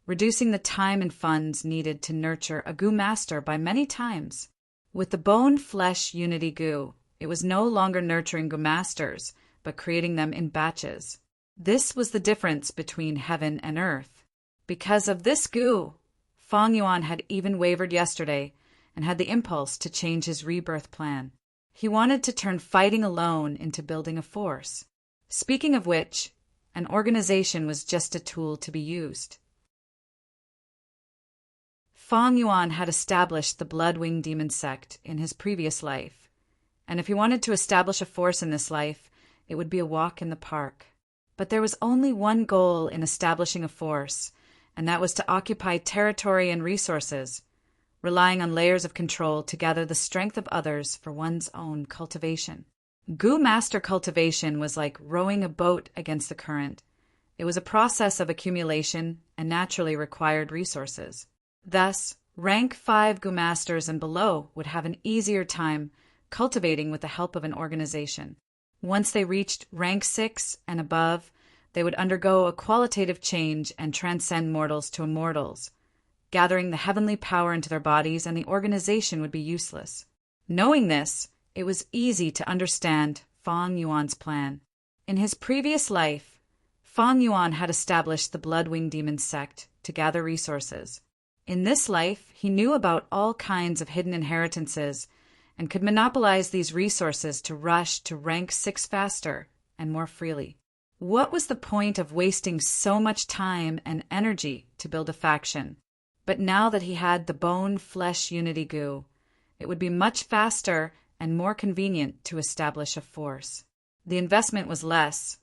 reducing the time and funds needed to nurture a goo master by many times. With the bone-flesh unity goo, it was no longer nurturing goo masters, but creating them in batches. This was the difference between heaven and earth. Because of this goo, Fang Yuan had even wavered yesterday and had the impulse to change his rebirth plan. He wanted to turn fighting alone into building a force. Speaking of which, an organization was just a tool to be used. Fang Yuan had established the Blood-Winged Demon sect in his previous life, and if he wanted to establish a force in this life, it would be a walk in the park. But there was only one goal in establishing a force, and that was to occupy territory and resources, relying on layers of control to gather the strength of others for one's own cultivation. Goo master cultivation was like rowing a boat against the current. It was a process of accumulation and naturally required resources. Thus, rank 5 Goo masters and below would have an easier time cultivating with the help of an organization. Once they reached rank 6 and above, they would undergo a qualitative change and transcend mortals to immortals, gathering the heavenly power into their bodies, and the organization would be useless. Knowing this, it was easy to understand Fang Yuan's plan. In his previous life, Fang Yuan had established the Blood-Winged Demon sect to gather resources. In this life, he knew about all kinds of hidden inheritances and could monopolize these resources to rush to rank 6 faster and more freely. What was the point of wasting so much time and energy to build a faction? But now that he had the bone-flesh unity goo, it would be much faster and more convenient to establish a force. The investment was less,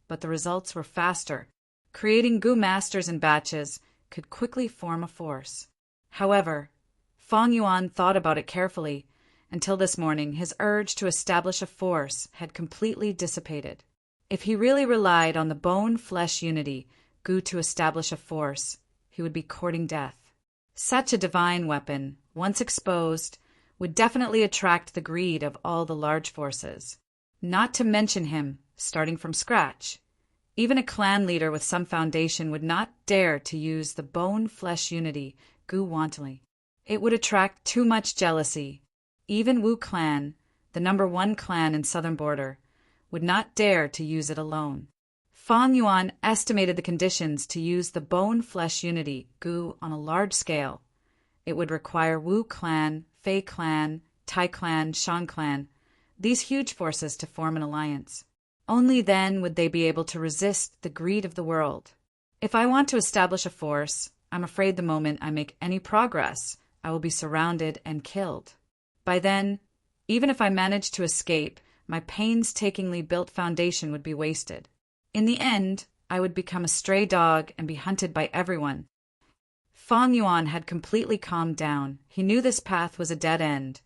but the results were faster. Creating goo masters in batches could quickly form a force. However, Fang Yuan thought about it carefully. Until this morning, his urge to establish a force had completely dissipated. If he really relied on the bone-flesh unity goo to establish a force, he would be courting death. Such a divine weapon, once exposed, would definitely attract the greed of all the large forces. Not to mention him, starting from scratch. Even a clan leader with some foundation would not dare to use the bone-flesh unity goo wantonly. It would attract too much jealousy. Even Wu clan, the #1 clan in southern border, would not dare to use it alone. Fang Yuan estimated the conditions to use the bone-flesh unity goo on a large scale. It would require Wu clan, Fei clan, Tai clan, Shan clan, these huge forces to form an alliance. Only then would they be able to resist the greed of the world. If I want to establish a force, I'm afraid the moment I make any progress, I will be surrounded and killed. By then, even if I managed to escape, my painstakingly built foundation would be wasted. In the end, I would become a stray dog and be hunted by everyone. Fang Yuan had completely calmed down. He knew this path was a dead end,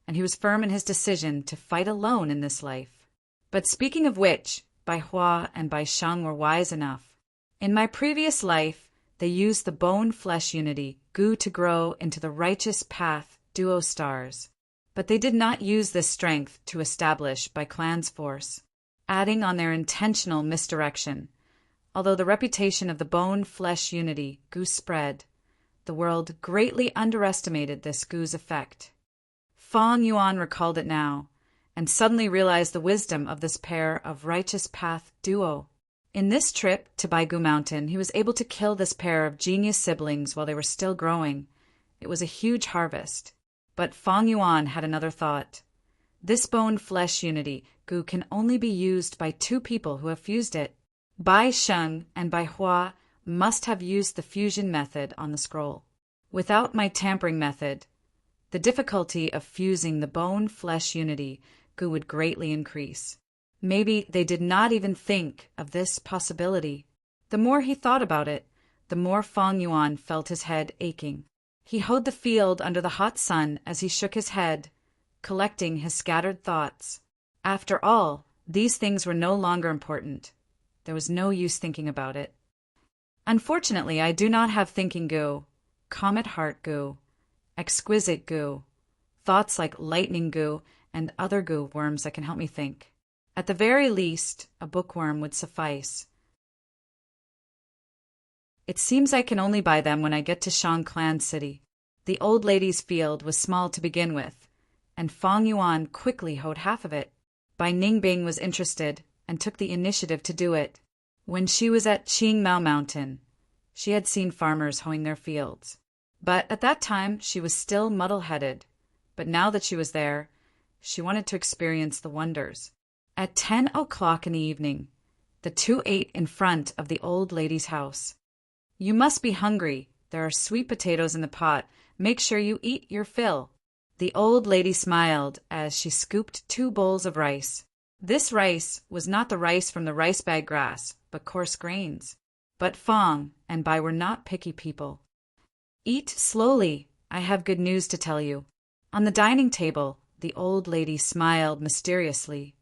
and he was firm in his decision to fight alone in this life. But speaking of which, Bai Hua and Bai Sheng were wise enough. In my previous life, they used the bone-flesh unity goo to grow into the righteous path duo stars. But they did not use this strength to establish Bai Clan's force, adding on their intentional misdirection. Although the reputation of the bone-flesh unity goo spread, the world greatly underestimated this goo's effect. Fang Yuan recalled it now, and suddenly realized the wisdom of this pair of righteous path duo. In this trip to Baigu Mountain, he was able to kill this pair of genius siblings while they were still growing. It was a huge harvest. But Fang Yuan had another thought. This bone-flesh unity goo can only be used by 2 people who have fused it. Bai Sheng and Bai Hua must have used the fusion method on the scroll. Without my tampering method, the difficulty of fusing the bone-flesh unity goo would greatly increase. Maybe they did not even think of this possibility. The more he thought about it, the more Fang Yuan felt his head aching. He hoed the field under the hot sun as he shook his head, collecting his scattered thoughts. After all, these things were no longer important. There was no use thinking about it. Unfortunately, I do not have thinking goo, comet heart goo, exquisite goo, thoughts like lightning goo, and other goo worms that can help me think. At the very least, a bookworm would suffice. It seems I can only buy them when I get to Shang Clan City. The old lady's field was small to begin with, and Fong Yuan quickly hoed half of it. Bai Ningbing was interested and took the initiative to do it. When she was at Qingmao Mountain, she had seen farmers hoeing their fields. But at that time she was still muddle-headed. But now that she was there, she wanted to experience the wonders. At 10 o'clock in the evening, the two ate in front of the old lady's house. "You must be hungry. There are sweet potatoes in the pot. Make sure you eat your fill." The old lady smiled as she scooped 2 bowls of rice. This rice was not the rice from the rice bag grass, but coarse grains. But Fong and Bai were not picky people. "Eat slowly. I have good news to tell you." On the dining table, the old lady smiled mysteriously.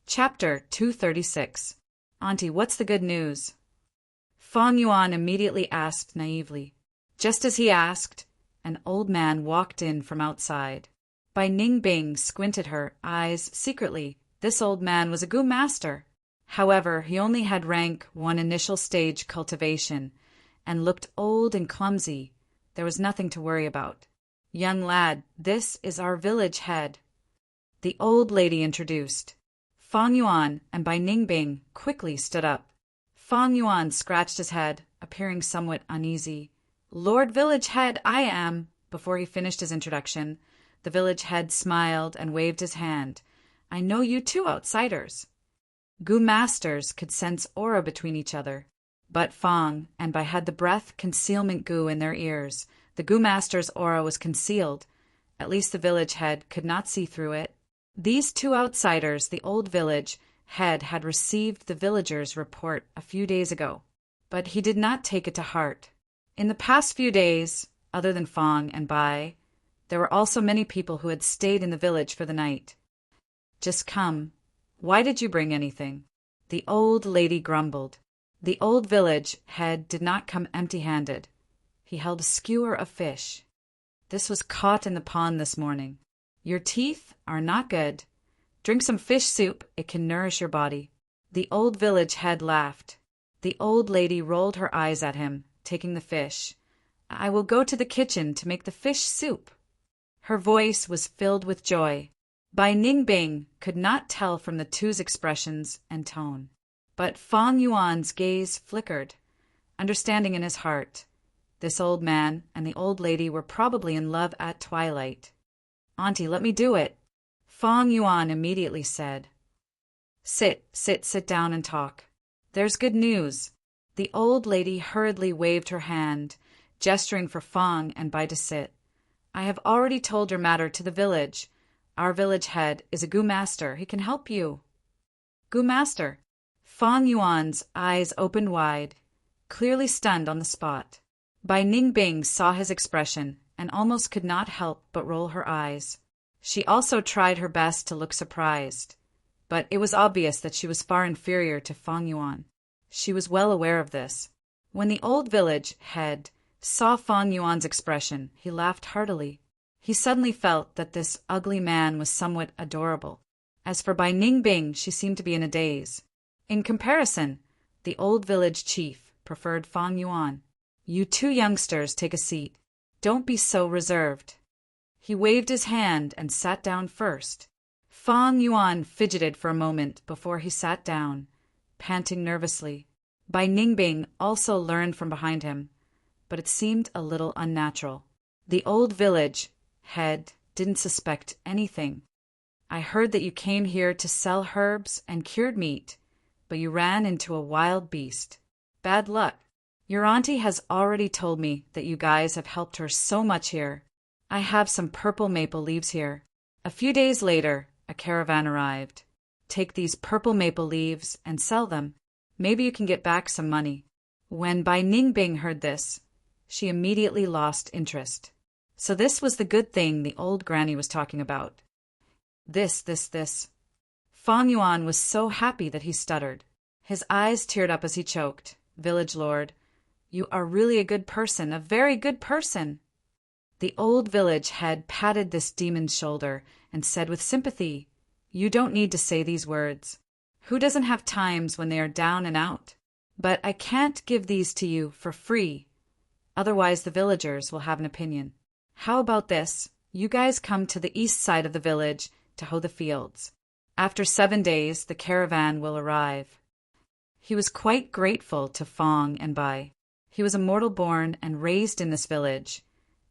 Chapter 236. "Auntie, what's the good news?" Fong Yuan immediately asked naively. Just as he asked, an old man walked in from outside. Bai Ningbing squinted her eyes secretly. This old man was a Gu master. However, he only had rank 1 initial stage cultivation, and looked old and clumsy. There was nothing to worry about. "Young lad, this is our village head," the old lady introduced. Fong Yuan and Bai Ningbing quickly stood up. Fong Yuan scratched his head, appearing somewhat uneasy. "Lord Village Head, I am." Before he finished his introduction, the village head smiled and waved his hand. "I know you two outsiders." Gu masters could sense aura between each other, but Fong and Bai had the breath concealment Gu in their ears. The Gu master's aura was concealed. At least the village head could not see through it. These two outsiders, the old village head had received the villagers' report a few days ago, but he did not take it to heart. In the past few days, other than Fong and Bai, there were also many people who had stayed in the village for the night. "Just come. Why did you bring anything?" the old lady grumbled. The old village head did not come empty-handed. He held a skewer of fish. "This was caught in the pond this morning. Your teeth are not good. Drink some fish soup, it can nourish your body." The old village head laughed. The old lady rolled her eyes at him, taking the fish. "I will go to the kitchen to make the fish soup." Her voice was filled with joy. Bai Ningbing could not tell from the two's expressions and tone. But Fong Yuan's gaze flickered, understanding in his heart. This old man and the old lady were probably in love at twilight. "Auntie, let me do it," Fong Yuan immediately said. Sit down and talk. There's good news." The old lady hurriedly waved her hand, gesturing for Fong and Bai to sit. "I have already told your matter to the village. Our village head is a Gu master. He can help you." "Gu master?" Fong Yuan's eyes opened wide, clearly stunned on the spot. Bai Ningbing saw his expression and almost could not help but roll her eyes. She also tried her best to look surprised, but it was obvious that she was far inferior to Fong Yuan. She was well aware of this. When the old village head saw Fong Yuan's expression, he laughed heartily. He suddenly felt that this ugly man was somewhat adorable. As for Bai Ningbing, she seemed to be in a daze. In comparison, the old village chief preferred Fong Yuan. "You two youngsters take a seat. Don't be so reserved." He waved his hand and sat down first. Fong Yuan fidgeted for a moment before he sat down, panting nervously. Bai Ningbing also leaned from behind him, but it seemed a little unnatural. The old village head didn't suspect anything. "I heard that you came here to sell herbs and cured meat, but you ran into a wild beast. Bad luck. Your auntie has already told me that you guys have helped her so much here. I have some purple maple leaves here." A few days later, a caravan arrived. "Take these purple maple leaves and sell them. Maybe you can get back some money." When Bai Ningbing heard this, she immediately lost interest. So this was the good thing the old granny was talking about. This. Fang Yuan was so happy that he stuttered. His eyes teared up as he choked. Village lord, you are really a good person, a very good person. The old village head patted this demon's shoulder and said with sympathy, you don't need to say these words. Who doesn't have times when they are down and out? But I can't give these to you for free. Otherwise the villagers will have an opinion. How about this? You guys come to the east side of the village to hoe the fields. After 7 days, the caravan will arrive. He was quite grateful to Fang and Bai. He was a mortal born and raised in this village,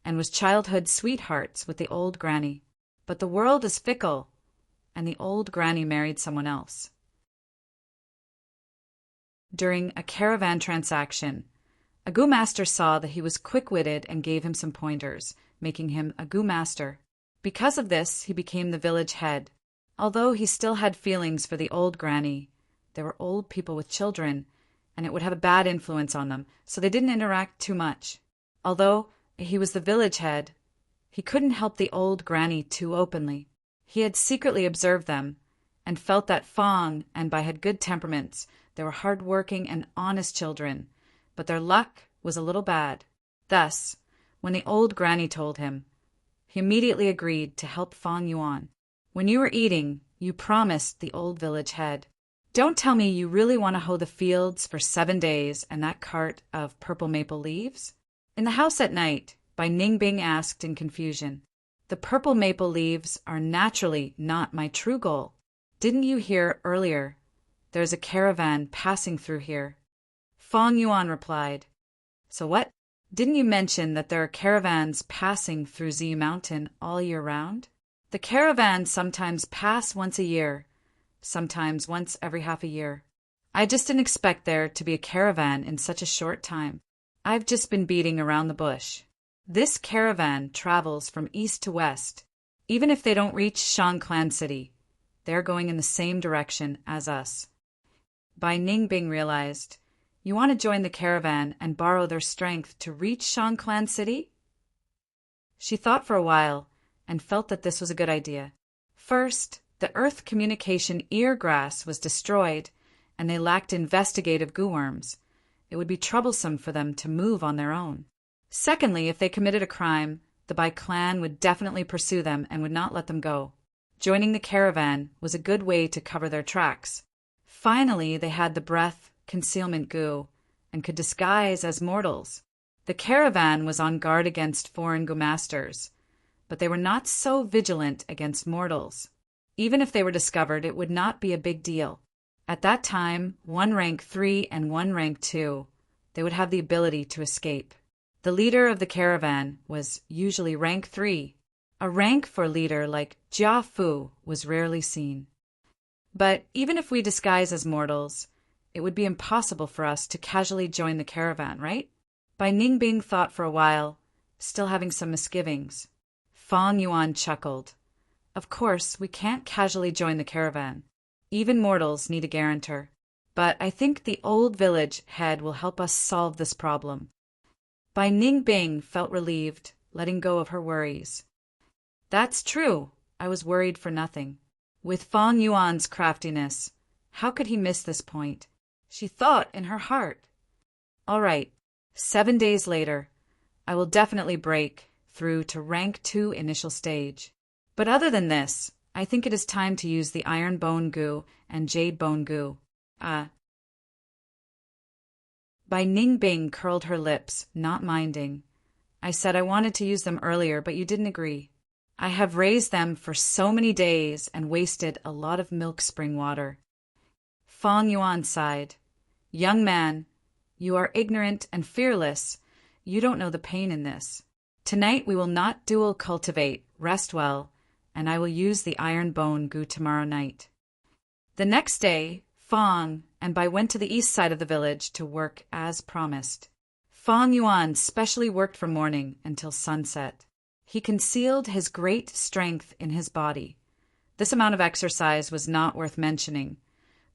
and was childhood sweethearts with the old granny. But the world is fickle, and the old granny married someone else. During a caravan transaction, a Gu master saw that he was quick-witted and gave him some pointers, making him a Gu master. Because of this, he became the village head. Although he still had feelings for the old granny, there were old people with children, and it would have a bad influence on them, so they didn't interact too much. Although he was the village head, he couldn't help the old granny too openly. He had secretly observed them, and felt that Fang and Bai had good temperaments. They were hard-working and honest children, but their luck was a little bad. Thus, when the old granny told him, he immediately agreed to help Fang Yuan. When you were eating, you promised the old village head. Don't tell me you really want to hoe the fields for 7 days and that cart of purple maple leaves? In the house at night, Bai Ningbing asked in confusion. The purple maple leaves are naturally not my true goal. Didn't you hear earlier? There's a caravan passing through here. Fang Yuan replied, so what? Didn't you mention that there are caravans passing through Z Mountain all year round? The caravans sometimes pass once a year, sometimes once every half a year. I just didn't expect there to be a caravan in such a short time. I've just been beating around the bush. This caravan travels from east to west. Even if they don't reach Shangklan City, they're going in the same direction as us. Bai Ningbing realized, you want to join the caravan and borrow their strength to reach Shangklan City? She thought for a while and felt that this was a good idea. First, the Earth communication eargrass was destroyed, and they lacked investigative gooworms. It would be troublesome for them to move on their own. Secondly, if they committed a crime, the Bai clan would definitely pursue them and would not let them go. Joining the caravan was a good way to cover their tracks. Finally, they had the breath concealment goo and could disguise as mortals. The caravan was on guard against foreign Gu masters, but they were not so vigilant against mortals. Even if they were discovered, it would not be a big deal. At that time, one rank 3 and one rank 2, they would have the ability to escape. The leader of the caravan was usually rank 3. A rank for leader like Jia Fu was rarely seen. But even if we disguise as mortals, it would be impossible for us to casually join the caravan, right? Bai Ningbing thought for a while, still having some misgivings. Fang Yuan chuckled. Of course, we can't casually join the caravan. Even mortals need a guarantor. But I think the old village head will help us solve this problem. Bai Ningbing felt relieved, letting go of her worries. That's true. I was worried for nothing. With Fang Yuan's craftiness, how could he miss this point? She thought in her heart. All right, 7 days later, I will definitely break through to rank 2 initial stage. But other than this, I think it is time to use the iron bone goo and jade bone goo. Bai Ningbing curled her lips, not minding. I said I wanted to use them earlier, but you didn't agree. I have raised them for so many days and wasted a lot of milk spring water. Fang Yuan sighed. Young man, you are ignorant and fearless. You don't know the pain in this. Tonight we will not dual cultivate, rest well, and I will use the iron bone goo tomorrow night. The next day, Fang and Bai went to the east side of the village to work as promised. Fang Yuan specially worked from morning until sunset. He concealed his great strength in his body. This amount of exercise was not worth mentioning,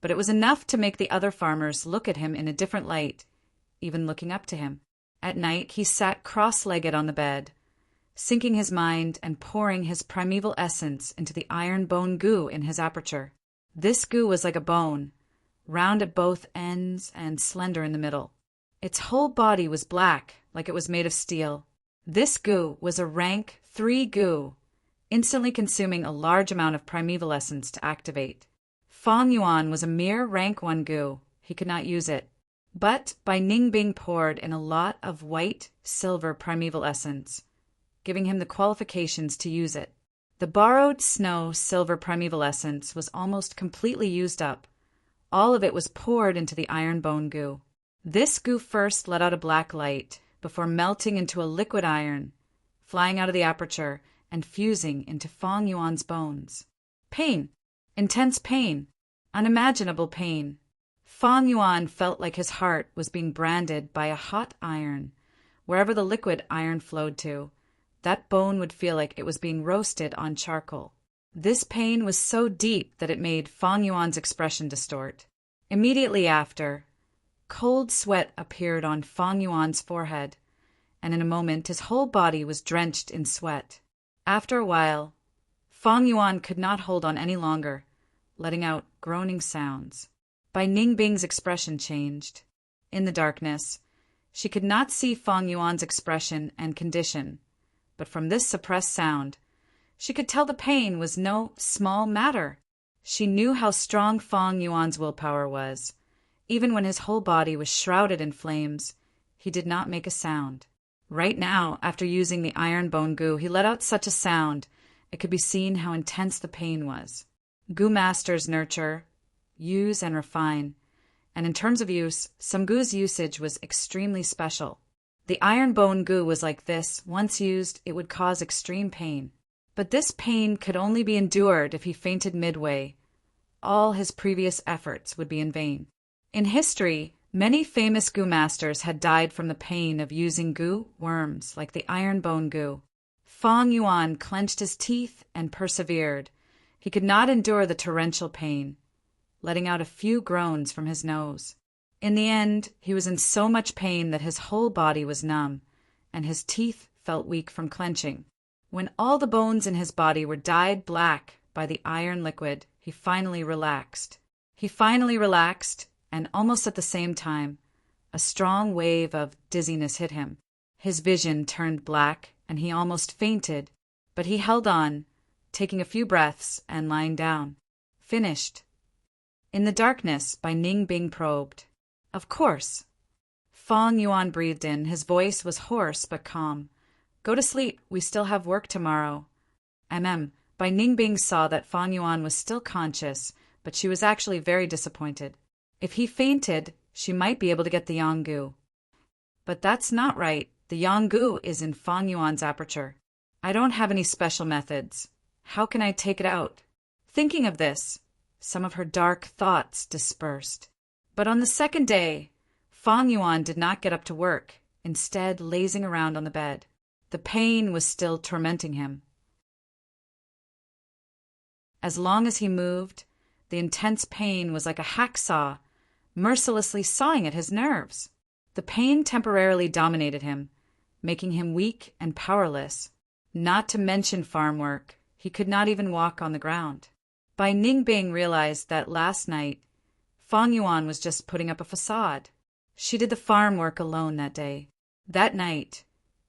but it was enough to make the other farmers look at him in a different light, even looking up to him. At night he sat cross-legged on the bed, sinking his mind and pouring his primeval essence into the iron bone goo in his aperture. This goo was like a bone, round at both ends and slender in the middle. Its whole body was black, like it was made of steel. This goo was a rank 3 goo, instantly consuming a large amount of primeval essence to activate. Fang Yuan was a mere rank 1 goo. He could not use it. But Bai Ningbing poured in a lot of white, silver primeval essence, giving him the qualifications to use it. The borrowed snow silver primeval essence was almost completely used up. All of it was poured into the iron bone goo. This goo first let out a black light, before melting into a liquid iron, flying out of the aperture and fusing into Fang Yuan's bones. Pain. Intense pain. Unimaginable pain. Fang Yuan felt like his heart was being branded by a hot iron. Wherever the liquid iron flowed to, that bone would feel like it was being roasted on charcoal. This pain was so deep that it made Fang Yuan's expression distort. Immediately after, cold sweat appeared on Fang Yuan's forehead, and in a moment his whole body was drenched in sweat. After a while, Fang Yuan could not hold on any longer, letting out groaning sounds. Bai Ningbing's expression changed. In the darkness, she could not see Fang Yuan's expression and condition, but from this suppressed sound, she could tell the pain was no small matter. She knew how strong Fang Yuan's willpower was. Even when his whole body was shrouded in flames, he did not make a sound. Right now, after using the iron bone goo, he let out such a sound, it could be seen how intense the pain was. Goo masters nurture, use, and refine, and in terms of use, some goo's usage was extremely special. The iron bone goo was like this. Once used, it would cause extreme pain. But this pain could only be endured if he fainted midway. All his previous efforts would be in vain. In history, many famous goo masters had died from the pain of using goo worms like the iron bone goo. Fang Yuan clenched his teeth and persevered. He could not endure the torrential pain, letting out a few groans from his nose. In the end, he was in so much pain that his whole body was numb, and his teeth felt weak from clenching. When all the bones in his body were dyed black by the iron liquid, he finally relaxed. And almost at the same time, a strong wave of dizziness hit him. His vision turned black, and he almost fainted, but he held on, taking a few breaths and lying down. Finished. In the darkness, Bai Ningbing probed. Of course. Fang Yuan breathed in. His voice was hoarse but calm. Go to sleep. We still have work tomorrow. Bai Ningbing saw that Fang Yuan was still conscious, but she was actually very disappointed. If he fainted, she might be able to get the Yanggu. But that's not right. The Yanggu is in Fang Yuan's aperture. I don't have any special methods. How can I take it out? Thinking of this, some of her dark thoughts dispersed. But on the second day, Fang Yuan did not get up to work, instead lazing around on the bed. The pain was still tormenting him. As long as he moved, the intense pain was like a hacksaw, mercilessly sawing at his nerves. The pain temporarily dominated him, making him weak and powerless. Not to mention farm work, he could not even walk on the ground. Bai Ningbing realized that last night, Fang Yuan was just putting up a facade. She did the farm work alone that day. That night,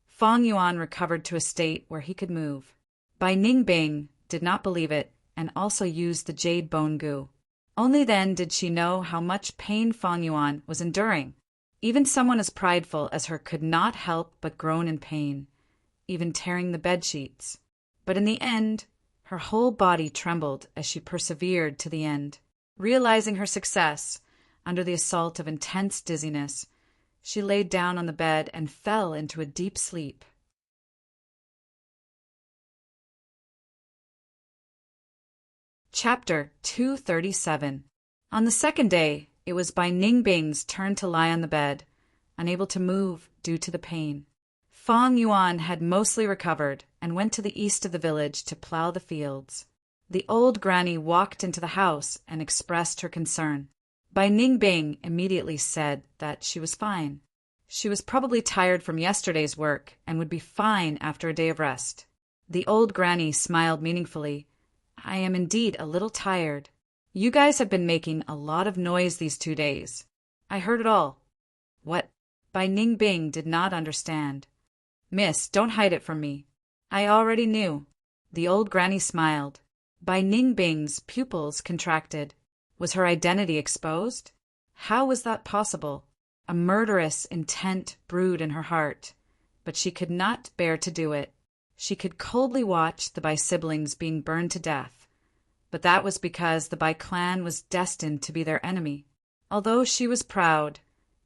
Fang Yuan recovered to a state where he could move. Bai Ningbing did not believe it and also used the jade bone goo. Only then did she know how much pain Fang Yuan was enduring. Even someone as prideful as her could not help but groan in pain, even tearing the bed sheets. But in the end, her whole body trembled as she persevered to the end. Realizing her success, under the assault of intense dizziness, she laid down on the bed and fell into a deep sleep. Chapter 237. On the second day, it was Bai Ningbing's turn to lie on the bed, unable to move due to the pain. Fang Yuan had mostly recovered and went to the east of the village to plow the fields. The old granny walked into the house and expressed her concern. Bai Ningbing immediately said that she was fine. She was probably tired from yesterday's work and would be fine after a day of rest. The old granny smiled meaningfully. I am indeed a little tired. You guys have been making a lot of noise these 2 days. I heard it all. What? Bai Ningbing did not understand. Miss, don't hide it from me. I already knew. The old granny smiled. Bai Ningbing's pupils contracted. Was her identity exposed? How was that possible? A murderous intent brewed in her heart, but she could not bear to do it. She could coldly watch the Bai siblings being burned to death, but that was because the Bai clan was destined to be their enemy. Although she was proud,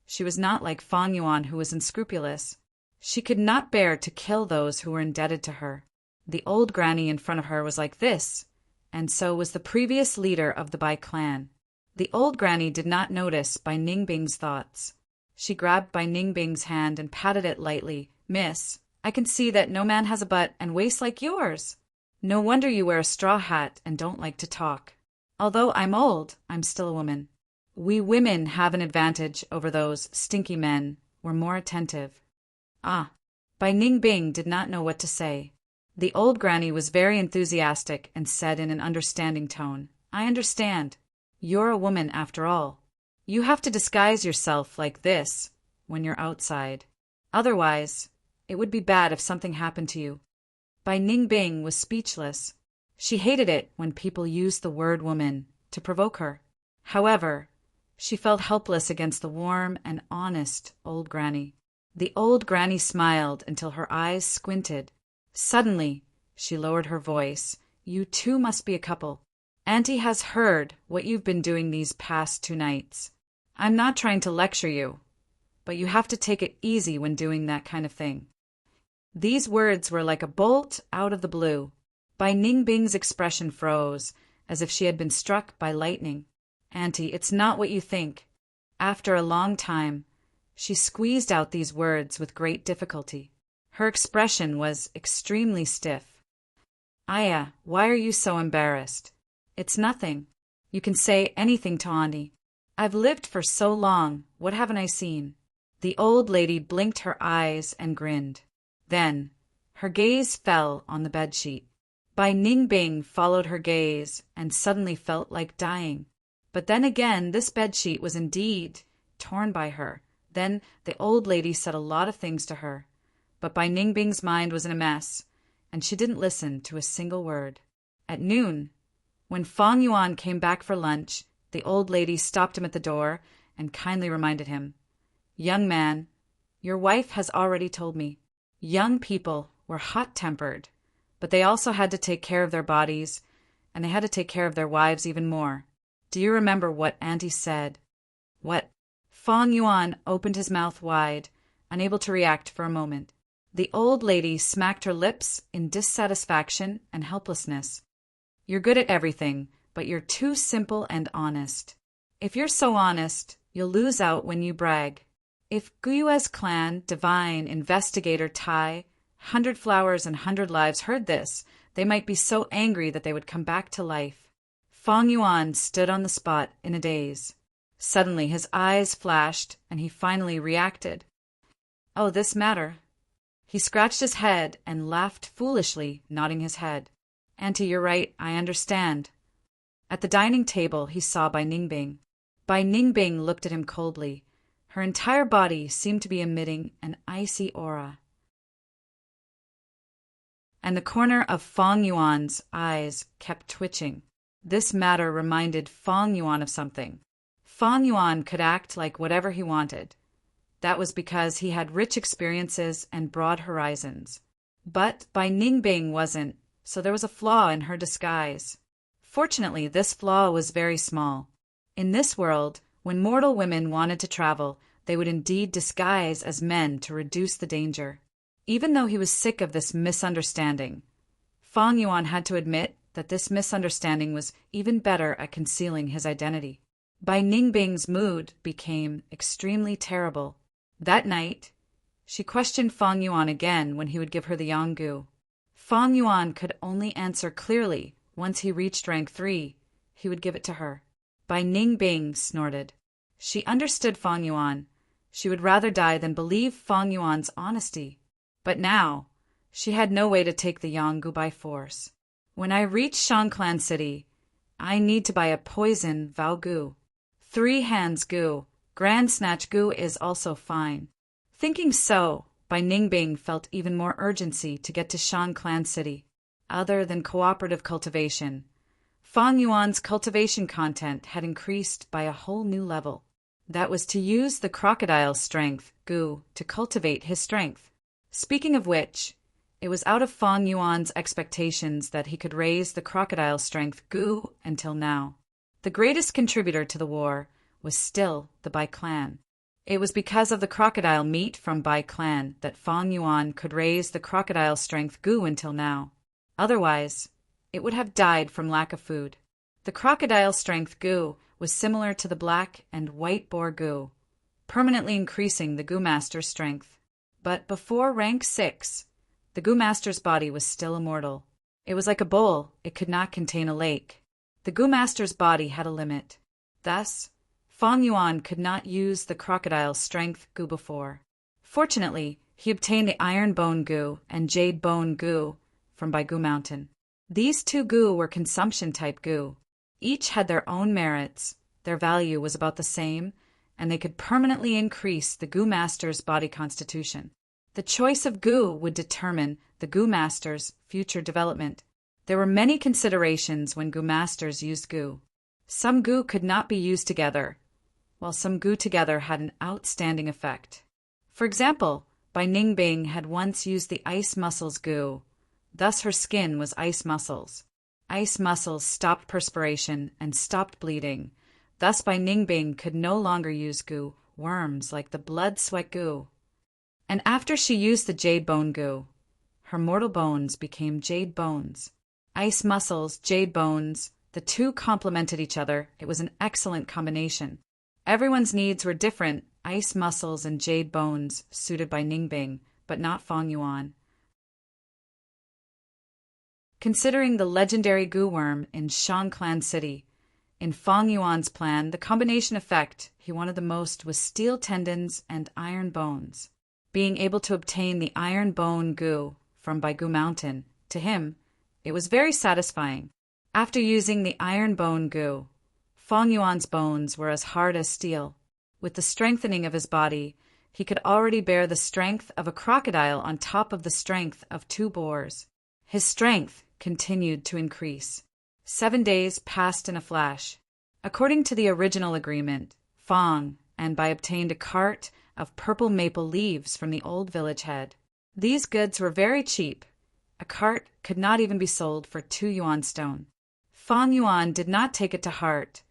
she was not like Fang Yuan, who was unscrupulous. She could not bear to kill those who were indebted to her. The old granny in front of her was like this, and so was the previous leader of the Bai clan. The old granny did not notice Bai Ningbing's thoughts. She grabbed Bai Ningbing's hand and patted it lightly. Miss, I can see that no man has a butt and waist like yours. No wonder you wear a straw hat and don't like to talk. Although I'm old, I'm still a woman. We women have an advantage over those stinky men. We're more attentive. Ah. Bai Ningbing did not know what to say. The old granny was very enthusiastic and said in an understanding tone, I understand. You're a woman after all. You have to disguise yourself like this when you're outside. Otherwise, it would be bad if something happened to you. Bai Ningbing was speechless. She hated it when people used the word woman to provoke her. However, she felt helpless against the warm and honest old granny. The old granny smiled until her eyes squinted. Suddenly, she lowered her voice. You two must be a couple. Auntie has heard what you've been doing these past 2 nights. I'm not trying to lecture you, but you have to take it easy when doing that kind of thing. These words were like a bolt out of the blue. Bai Ningbing's expression froze, as if she had been struck by lightning. Auntie, it's not what you think. After a long time, she squeezed out these words with great difficulty. Her expression was extremely stiff. Aya, why are you so embarrassed? It's nothing. You can say anything to Auntie. I've lived for so long, what haven't I seen? The old lady blinked her eyes and grinned. Then, her gaze fell on the bedsheet. Bai Ningbing followed her gaze and suddenly felt like dying. But then again, this bedsheet was indeed torn by her. Then the old lady said a lot of things to her. But Bai Ningbing's mind was in a mess, and she didn't listen to a single word. At noon, when Fang Yuan came back for lunch, the old lady stopped him at the door and kindly reminded him, Young man, your wife has already told me. Young people were hot-tempered, but they also had to take care of their bodies, and they had to take care of their wives even more. Do you remember what Auntie said? What? Fang Yuan opened his mouth wide, unable to react for a moment. The old lady smacked her lips in dissatisfaction and helplessness. You're good at everything, but you're too simple and honest. If you're so honest, you'll lose out when you brag. If Guyue's clan, divine investigator Tai, 100 Flowers and 100 Lives heard this, they might be so angry that they would come back to life. Fang Yuan stood on the spot in a daze. Suddenly his eyes flashed, and he finally reacted. Oh, this matter. He scratched his head and laughed foolishly, nodding his head. Auntie, you're right, I understand. At the dining table he saw Bai Ningbing. Bai Ningbing looked at him coldly. Her entire body seemed to be emitting an icy aura. And the corner of Fang Yuan's eyes kept twitching. This matter reminded Fang Yuan of something. Fang Yuan could act like whatever he wanted. That was because he had rich experiences and broad horizons. But Bai Ningbing wasn't, so there was a flaw in her disguise. Fortunately, this flaw was very small. In this world, when mortal women wanted to travel, they would indeed disguise as men to reduce the danger. Even though he was sick of this misunderstanding, Fang Yuan had to admit that this misunderstanding was even better at concealing his identity. Bai Ningbing's mood became extremely terrible. That night, she questioned Fang Yuan again when he would give her the Yanggu. Fang Yuan could only answer clearly. Once he reached rank 3, he would give it to her. Bai Ningbing snorted. She understood Fang Yuan. She would rather die than believe Fang Yuan's honesty. But now, she had no way to take the Yanggu by force. When I reach Shangclan City, I need to buy a poison Vao Gu. 3 hands Gu, Grand Snatch Gu is also fine. Thinking so, Bai Ningbing felt even more urgency to get to Shangclan City. Other than cooperative cultivation, Fang Yuan's cultivation content had increased by a whole new level. That was to use the crocodile strength Gu to cultivate his strength. Speaking of which, it was out of Fang Yuan's expectations that he could raise the crocodile strength Gu until now. The greatest contributor to the war was still the Bai clan. It was because of the crocodile meat from Bai clan that Fang Yuan could raise the crocodile strength Gu until now. Otherwise, it would have died from lack of food. The crocodile strength Gu was similar to the black and white boar Gu, permanently increasing the Gu master's strength. But before rank 6, the Gu master's body was still immortal. It was like a bowl, it could not contain a lake. The Gu master's body had a limit. Thus, Fang Yuan could not use the crocodile strength Gu before. Fortunately, he obtained the iron bone Gu and jade bone Gu from Baigu Mountain. These 2 Gu were consumption-type Gu. Each had their own merits, their value was about the same, and they could permanently increase the Gu master's body constitution. The choice of Gu would determine the Gu master's future development. There were many considerations when Gu masters used Gu. Some Gu could not be used together, while some Gu together had an outstanding effect. For example, Bai Ningbing had once used the ice muscles Gu. Thus her skin was ice muscles. Ice muscles stopped perspiration and stopped bleeding. Thus Bai Ningbing could no longer use Gu worms like the blood sweat Gu. And after she used the jade bone Gu, her mortal bones became jade bones. Ice muscles, jade bones, the 2 complemented each other. It was an excellent combination. Everyone's needs were different. Ice muscles and jade bones suited Bai Ningbing, but not Fang Yuan. Considering the legendary Gu worm in Shangclan City, in Fang Yuan's plan, the combination effect he wanted the most was steel tendons and iron bones. Being able to obtain the iron bone Gu from Baigu Mountain, to him, it was very satisfying. After using the iron bone Gu, Fang Yuan's bones were as hard as steel. With the strengthening of his body, he could already bear the strength of a crocodile on top of the strength of 2 boars. His strength continued to increase. 7 days passed in a flash. According to the original agreement, Fang and Bai obtained a cart of purple maple leaves from the old village head. These goods were very cheap. A cart could not even be sold for 2 yuan stone. Fang Yuan did not take it to heart.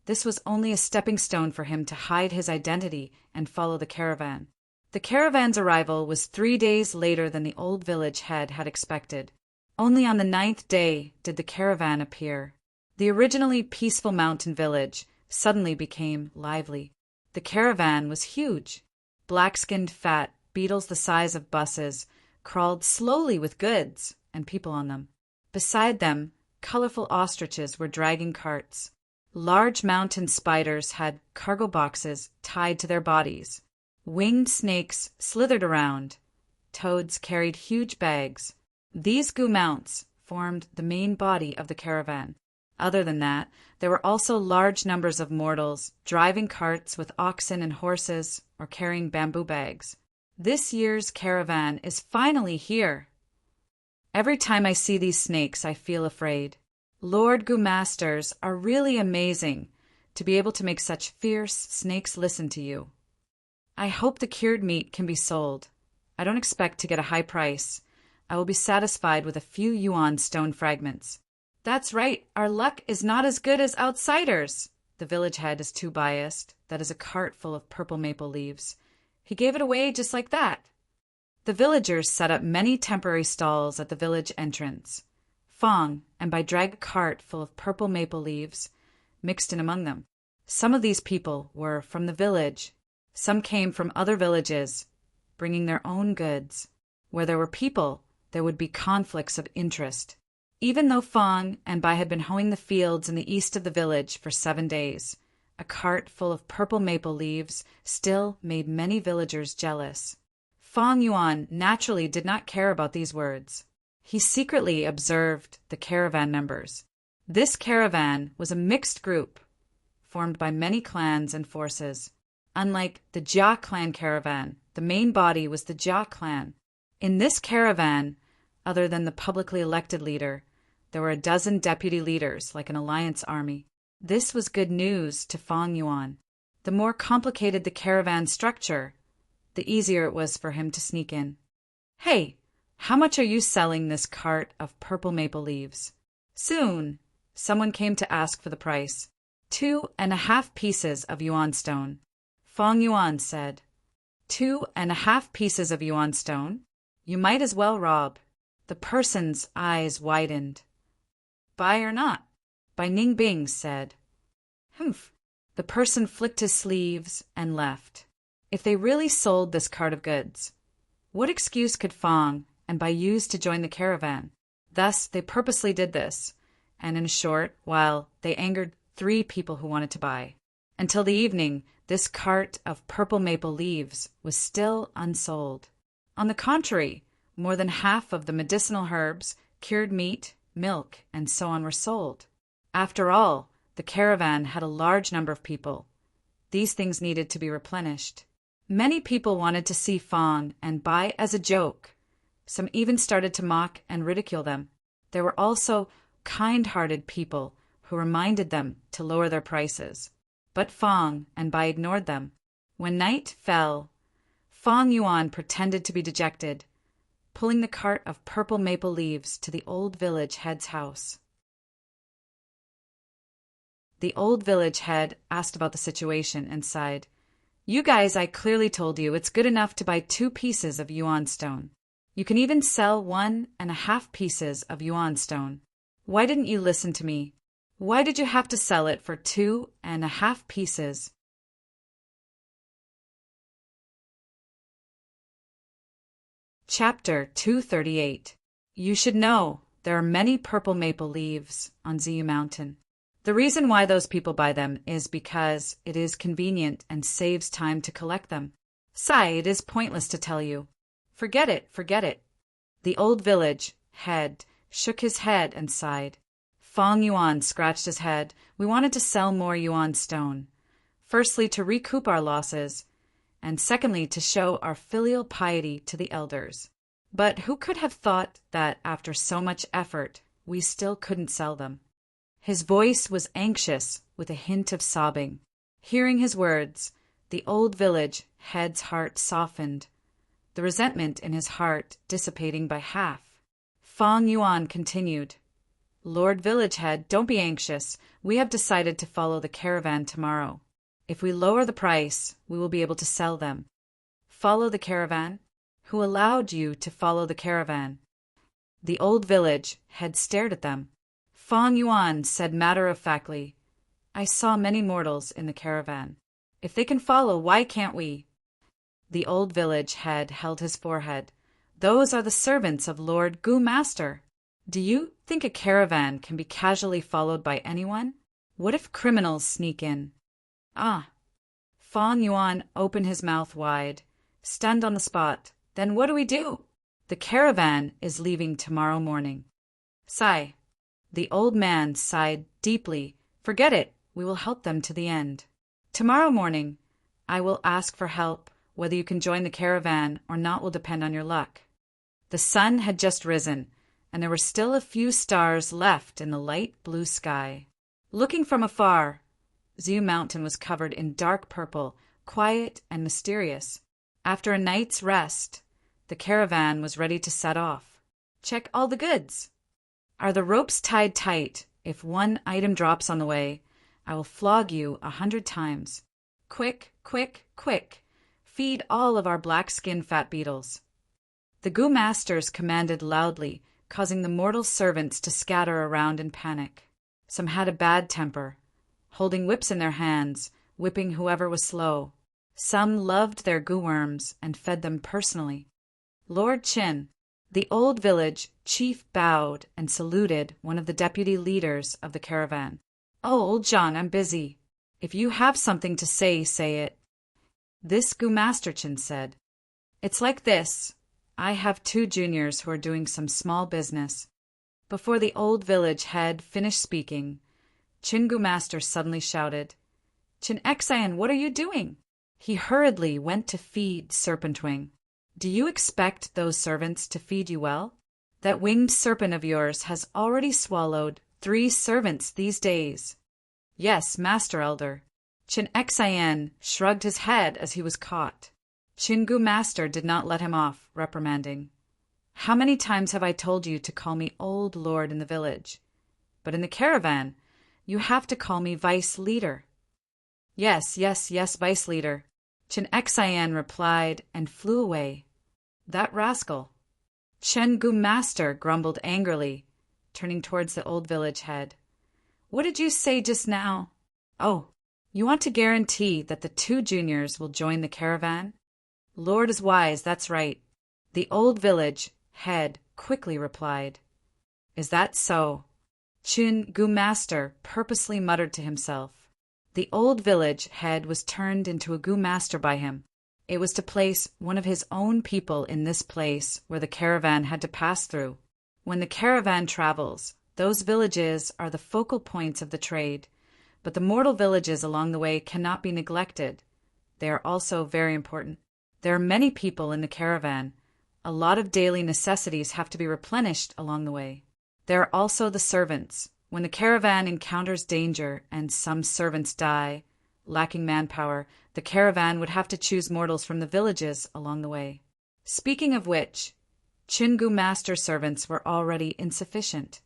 This was only a stepping stone for him to hide his identity and follow the caravan. The caravan's arrival was 3 days later than the old village head had expected. Only on the 9th day did the caravan appear. The originally peaceful mountain village suddenly became lively. The caravan was huge. Black-skinned fat beetles the size of buses crawled slowly with goods and people on them. Beside them, colorful ostriches were dragging carts. Large mountain spiders had cargo boxes tied to their bodies. Winged snakes slithered around. Toads carried huge bags. These Gu mounts formed the main body of the caravan. Other than that, there were also large numbers of mortals driving carts with oxen and horses or carrying bamboo bags. This year's caravan is finally here. Every time I see these snakes, I feel afraid. Lord Gu masters are really amazing to be able to make such fierce snakes listen to you. I hope the cured meat can be sold. I don't expect to get a high price. I will be satisfied with a few yuan stone fragments. That's right, our luck is not as good as outsiders. The village head is too biased. That is a cart full of purple maple leaves. He gave it away just like that. The villagers set up many temporary stalls at the village entrance. Fang and Bai dragged a cart full of purple maple leaves, mixed in among them. Some of these people were from the village. Some came from other villages, bringing their own goods. Where there were people, there would be conflicts of interest. Even though Fang and Bai had been hoeing the fields in the east of the village for 7 days, a cart full of purple maple leaves, still made many villagers jealous. Fang Yuan naturally did not care about these words. He secretly observed the caravan members. This caravan was a mixed group, formed by many clans and forces. Unlike the Jia clan caravan, the main body was the Jia clan. In this caravan, other than the publicly elected leader, there were a dozen deputy leaders, like an alliance army. This was good news to Fang Yuan. The more complicated the caravan structure, the easier it was for him to sneak in. "Hey, how much are you selling this cart of purple maple leaves?" Soon, someone came to ask for the price. 2.5 pieces of yuan stone. Fang Yuan said, 2.5 pieces of yuan stone? You might as well rob. The person's eyes widened. Buy or not? Bai Ningbing said. Humph. The person flicked his sleeves and left. If they really sold this cart of goods, what excuse could Fang and Bai use to join the caravan? Thus, they purposely did this, and in a short while they angered 3 people who wanted to buy. Until the evening, this cart of purple maple leaves was still unsold. On the contrary, more than half of the medicinal herbs, cured meat, milk, and so on were sold. After all, the caravan had a large number of people. These things needed to be replenished. Many people wanted to see Fang and buy as a joke. Some even started to mock and ridicule them. There were also kind-hearted people who reminded them to lower their prices. But Fang and Bai ignored them. When night fell, Fang Yuan pretended to be dejected, pulling the cart of purple maple leaves to the old village head's house. The old village head asked about the situation and sighed. You guys, I clearly told you it's good enough to buy 2 pieces of yuan stone. You can even sell 1.5 pieces of yuan stone. Why didn't you listen to me? Why did you have to sell it for 2.5 pieces? Chapter 238. You should know there are many purple maple leaves on Ziyu Mountain. The reason why those people buy them is because it is convenient and saves time to collect them. Sai, it is pointless to tell you. Forget it, forget it. The old village head shook his head and sighed. Fang Yuan scratched his head. We wanted to sell more yuan stone. Firstly, to recoup our losses, and secondly, to show our filial piety to the elders. But who could have thought that after so much effort, we still couldn't sell them? His voice was anxious with a hint of sobbing. Hearing his words, the old village head's heart softened, the resentment in his heart dissipating by half. Fang Yuan continued, Lord Village Head, don't be anxious. We have decided to follow the caravan tomorrow. If we lower the price, we will be able to sell them. Follow the caravan? Who allowed you to follow the caravan? The old village head stared at them. Fang Yuan said matter-of-factly, I saw many mortals in the caravan. If they can follow, why can't we? The old village head held his forehead. Those are the servants of Lord Gu Master. Do you think a caravan can be casually followed by anyone? What if criminals sneak in? Ah! Fang Yuan opened his mouth wide, stunned on the spot. Then what do we do? The caravan is leaving tomorrow morning. Sigh. The old man sighed deeply. Forget it. We will help them to the end. Tomorrow morning, I will ask for help. Whether you can join the caravan or not will depend on your luck. The sun had just risen, and there were still a few stars left in the light blue sky. Looking from afar, Ziyu Mountain was covered in dark purple, quiet and mysterious. After a night's rest, the caravan was ready to set off. Check all the goods. Are the ropes tied tight? If one item drops on the way, I will flog you 100 times. Quick, quick, quick. Feed all of our black-skin fat beetles. The Gu Masters commanded loudly, causing the mortal servants to scatter around in panic. Some had a bad temper, holding whips in their hands, whipping whoever was slow. Some loved their Gu worms and fed them personally. Lord Qin, the old village chief, bowed and saluted one of the deputy leaders of the caravan. Oh, old John, I'm busy. If you have something to say, say it. This Gu Master Chin said. It's like this. I have 2 juniors who are doing some small business. Before the old village head finished speaking, Chin Gu Master suddenly shouted, Chin Xian, what are you doing? He hurriedly went to feed Serpentwing. Do you expect those servants to feed you well? That winged serpent of yours has already swallowed 3 servants these days. Yes, Master Elder. Chin Xian shrugged his head as he was caught. Chin Gu Master did not let him off, reprimanding. How many times have I told you to call me Old Lord in the village? But in the caravan, you have to call me Vice Leader. Yes, Vice Leader, Chin Xian replied and flew away. That rascal. Chen Gu Master grumbled angrily, turning towards the old village head. What did you say just now? Oh, you want to guarantee that the 2 juniors will join the caravan? Lord is wise, that's right. The old village head quickly replied. Is that so? Chin Gu Master purposely muttered to himself. The old village head was turned into a Gu Master by him. It was to place one of his own people in this place where the caravan had to pass through. When the caravan travels, those villages are the focal points of the trade, but the mortal villages along the way cannot be neglected. They are also very important. There are many people in the caravan. A lot of daily necessities have to be replenished along the way. There are also the servants. When the caravan encounters danger and some servants die, lacking manpower, the caravan would have to choose mortals from the villages along the way. Speaking of which, Chin Gu Master servants were already insufficient.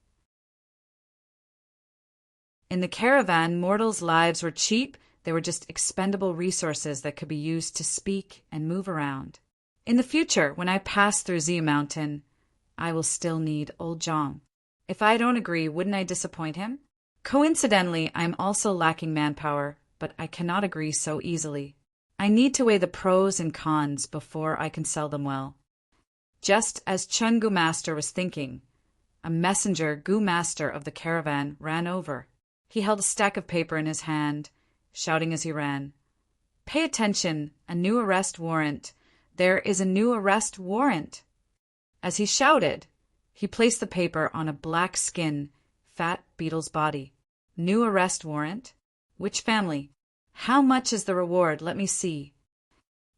In the caravan, mortals' lives were cheap. They were just expendable resources that could be used to speak and move around. In the future, when I pass through Zia Mountain, I will still need Old Zhang. If I don't agree, wouldn't I disappoint him? Coincidentally, I am also lacking manpower, but I cannot agree so easily. I need to weigh the pros and cons before I can sell them well. Just as Chen Gu Master was thinking, a messenger Gu Master of the caravan ran over. He held a stack of paper in his hand, shouting as he ran, Pay attention, a new arrest warrant. There is a new arrest warrant. As he shouted, he placed the paper on a black-skinned, fat beetle's body. New arrest warrant? Which family? How much is the reward? Let me see.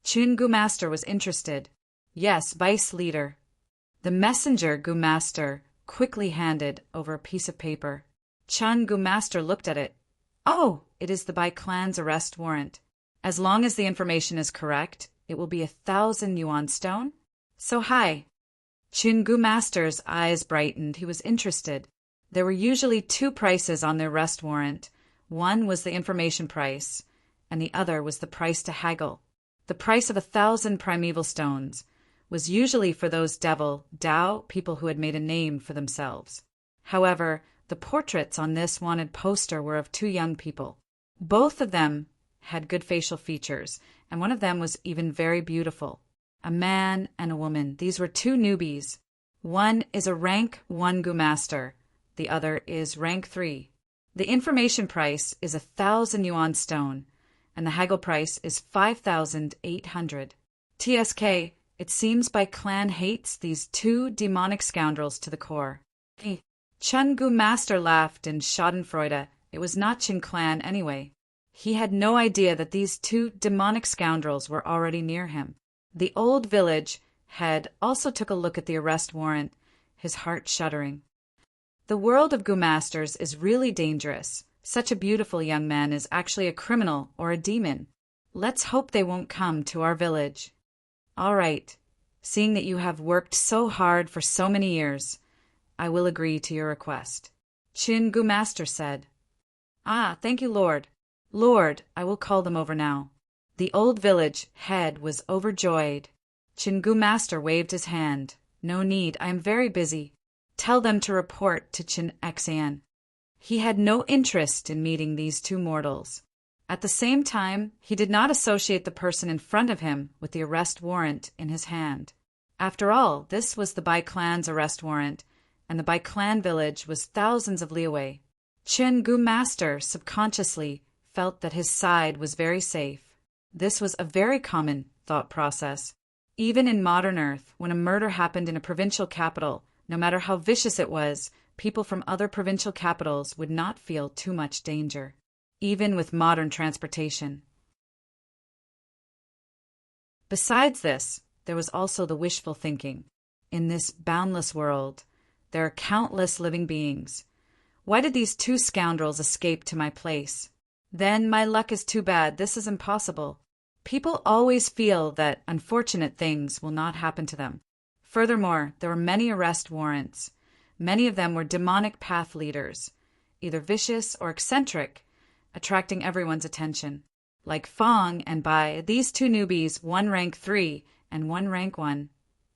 Chin Gu Master was interested. Yes, Vice Leader. The messenger Gu Master quickly handed over a piece of paper. Chan Gu Master looked at it. Oh, it is the Bai clan's arrest warrant. As long as the information is correct, it will be 1,000 yuan stone. So high. Chin Gu Master's eyes brightened. He was interested. There were usually 2 prices on the arrest warrant. One was the information price, and the other was the price to haggle. The price of 1,000 primeval stones was usually for those Dao people who had made a name for themselves. However, the portraits on this wanted poster were of 2 young people. Both of them had good facial features, and one of them was even very beautiful. A man and a woman. These were 2 newbies. One is a rank 1 Gu Master. The other is rank 3. The information price is 1,000 yuan stone, and the haggle price is 5,800. TSK, it seems Bai clan hates these 2 demonic scoundrels to the core. Chen Gu Master laughed in schadenfreude. It was not Qin clan anyway. He had no idea that these 2 demonic scoundrels were already near him. The old village head also took a look at the arrest warrant, his heart shuddering. The world of Gu Masters is really dangerous. Such a beautiful young man is actually a criminal or a demon. Let's hope they won't come to our village. All right. Seeing that you have worked so hard for so many years, I will agree to your request. Chin Gu Master said. Ah, thank you, Lord. Lord, I will call them over now. The old village head was overjoyed. Chin Gu Master waved his hand. No need, I am very busy. Tell them to report to Chin Xian. He had no interest in meeting these 2 mortals. At the same time, he did not associate the person in front of him with the arrest warrant in his hand. After all, this was the Bai clan's arrest warrant, and the Bai clan village was thousands of li away. Chin Gu Master subconsciously felt that his side was very safe. This was a very common thought process. Even in modern Earth, when a murder happened in a provincial capital, no matter how vicious it was, people from other provincial capitals would not feel too much danger, even with modern transportation. Besides this, there was also the wishful thinking. In this boundless world, there are countless living beings. Why did these two scoundrels escape to my place? Then my luck is too bad. This is impossible. People always feel that unfortunate things will not happen to them. Furthermore, there were many arrest warrants. Many of them were demonic path leaders, either vicious or eccentric, attracting everyone's attention. Like Fong and Bai, these two newbies, one rank 3 and one rank 1.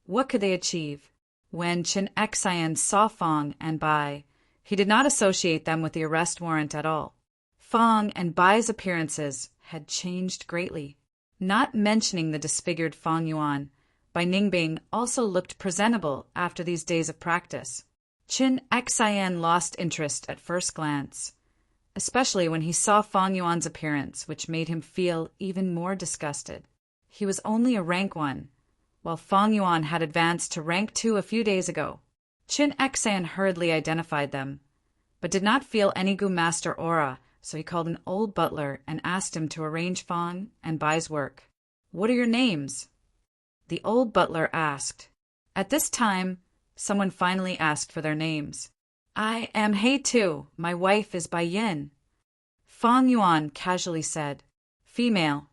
What could they achieve? When Chen Xian saw Fong and Bai, he did not associate them with the arrest warrant at all. Fong and Bai's appearances had changed greatly. Not mentioning the disfigured Fong Yuan, Bai Ningbing also looked presentable after these days of practice. Chen Xian lost interest at first glance, especially when he saw Fong Yuan's appearance, which made him feel even more disgusted. He was only a rank 1, while Fong Yuan had advanced to rank 2 a few days ago. Chen Xian hurriedly identified them, but did not feel any Gu Master aura, so he called an old butler and asked him to arrange Fong and Bai's work. "What are your names?" The old butler asked. At this time, someone finally asked for their names. "I am He Tu. My wife is Bai Yin." Fong Yuan casually said, "Female."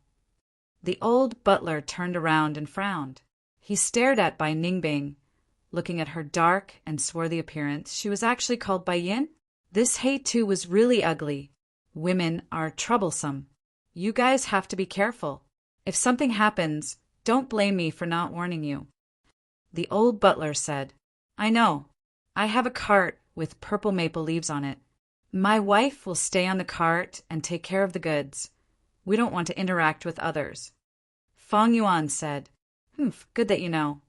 The old butler turned around and frowned. He stared at Bai Ningbing, looking at her dark and swarthy appearance. She was actually called Bai Yin? This He Tu was really ugly. Women are troublesome. You guys have to be careful. If something happens, don't blame me for not warning you. The old butler said, "I know. I have a cart with purple maple leaves on it. My wife will stay on the cart and take care of the goods. We don't want to interact with others." Fong Yuan said, "Good that you know."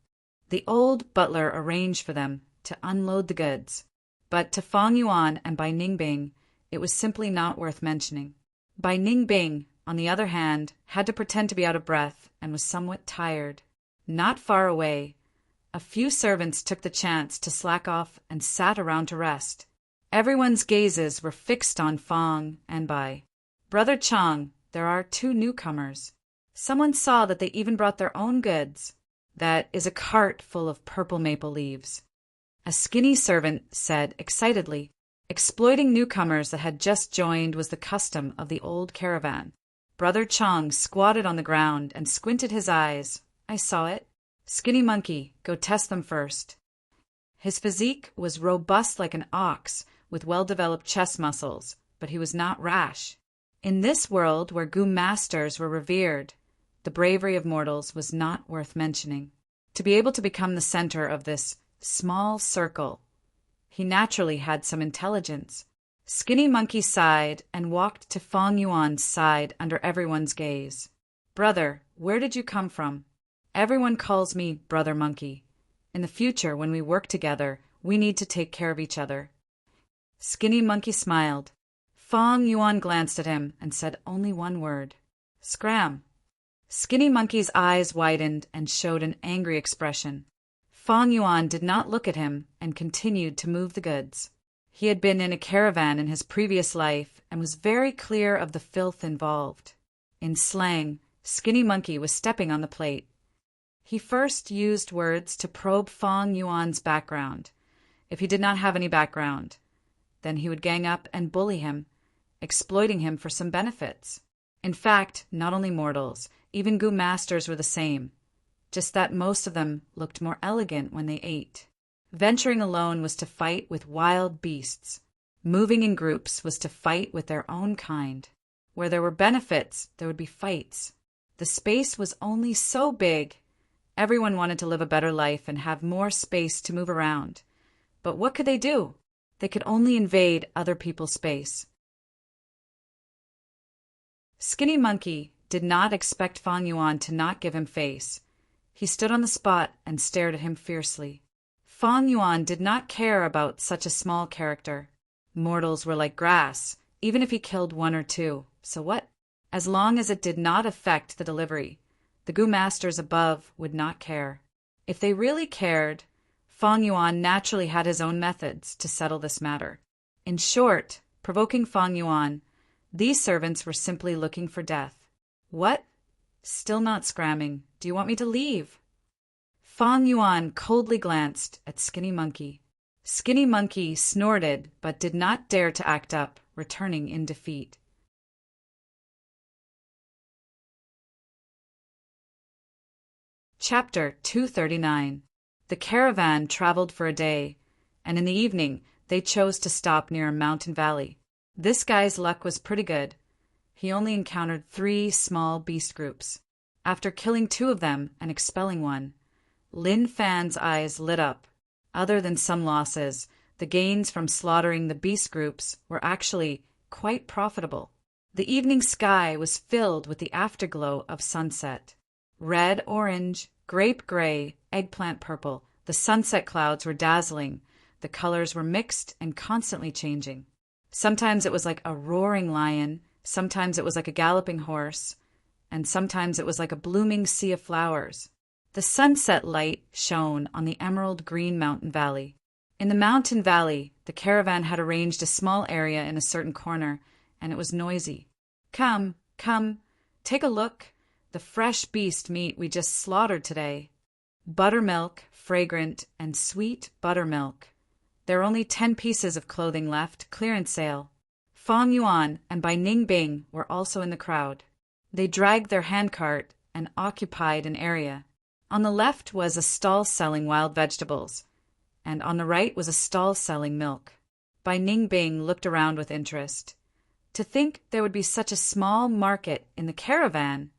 The old butler arranged for them to unload the goods, but to Fong Yuan and Bai Ningbing, it was simply not worth mentioning. Bai Ningbing, on the other hand, had to pretend to be out of breath and was somewhat tired. Not far away, a few servants took the chance to slack off and sat around to rest. Everyone's gazes were fixed on Fong and Bai. "Brother Chang, there are 2 newcomers. Someone saw that they even brought their own goods. That is a cart full of purple maple leaves." A skinny servant said excitedly. Exploiting newcomers that had just joined was the custom of the old caravan. Brother Chang squatted on the ground and squinted his eyes. "I saw it. Skinny monkey, go test them first." His physique was robust like an ox, with well-developed chest muscles, but he was not rash. In this world where Gu masters were revered, the bravery of mortals was not worth mentioning. To be able to become the center of this small circle, he naturally had some intelligence. Skinny Monkey sighed and walked to Fong Yuan's side under everyone's gaze. "Brother, where did you come from?" "Everyone calls me Brother Monkey. In the future, when we work together, we need to take care of each other." Skinny Monkey smiled. Fong Yuan glanced at him and said only one word. "Scram." Skinny Monkey's eyes widened and showed an angry expression. Fong Yuan did not look at him and continued to move the goods. He had been in a caravan in his previous life and was very clear of the filth involved. In slang, Skinny Monkey was stepping on the plate. He first used words to probe Fong Yuan's background. If he did not have any background, then he would gang up and bully him, exploiting him for some benefits. In fact, not only mortals, even Gu masters were the same, just that most of them looked more elegant when they ate. Venturing alone was to fight with wild beasts. Moving in groups was to fight with their own kind. Where there were benefits, there would be fights. The space was only so big. Everyone wanted to live a better life and have more space to move around. But what could they do? They could only invade other people's space. Skinny Monkey did not expect Fong Yuan to not give him face. He stood on the spot and stared at him fiercely. Fong Yuan did not care about such a small character. Mortals were like grass, even if he killed 1 or 2. So what? As long as it did not affect the delivery, the Gu masters above would not care. If they really cared, Fang Yuan naturally had his own methods to settle this matter. In short, provoking Fang Yuan, these servants were simply looking for death. What? Still not scramming. Do you want me to leave? Fang Yuan coldly glanced at Skinny Monkey. Skinny Monkey snorted but did not dare to act up, returning in defeat. Chapter 239. The caravan traveled for a day, and in the evening they chose to stop near a mountain valley. This guy's luck was pretty good. He only encountered 3 small beast groups. After killing 2 of them and expelling one, Lin Fan's eyes lit up. Other than some losses, the gains from slaughtering the beast groups were actually quite profitable. The evening sky was filled with the afterglow of sunset. Red, orange, grape gray, eggplant purple, the sunset clouds were dazzling. The colors were mixed and constantly changing. Sometimes it was like a roaring lion, sometimes it was like a galloping horse, and sometimes it was like a blooming sea of flowers. The sunset light shone on the emerald green mountain valley. In the mountain valley, the caravan had arranged a small area in a certain corner, and it was noisy. Come, take a look. The fresh beast meat we just slaughtered today. Buttermilk, fragrant and sweet buttermilk. There are only 10 pieces of clothing left, clearance sale. Fang Yuan and Bai Ningbing were also in the crowd. They dragged their handcart and occupied an area. On the left was a stall selling wild vegetables, and on the right was a stall selling milk. Bai Ningbing looked around with interest. To think there would be such a small market in the caravan!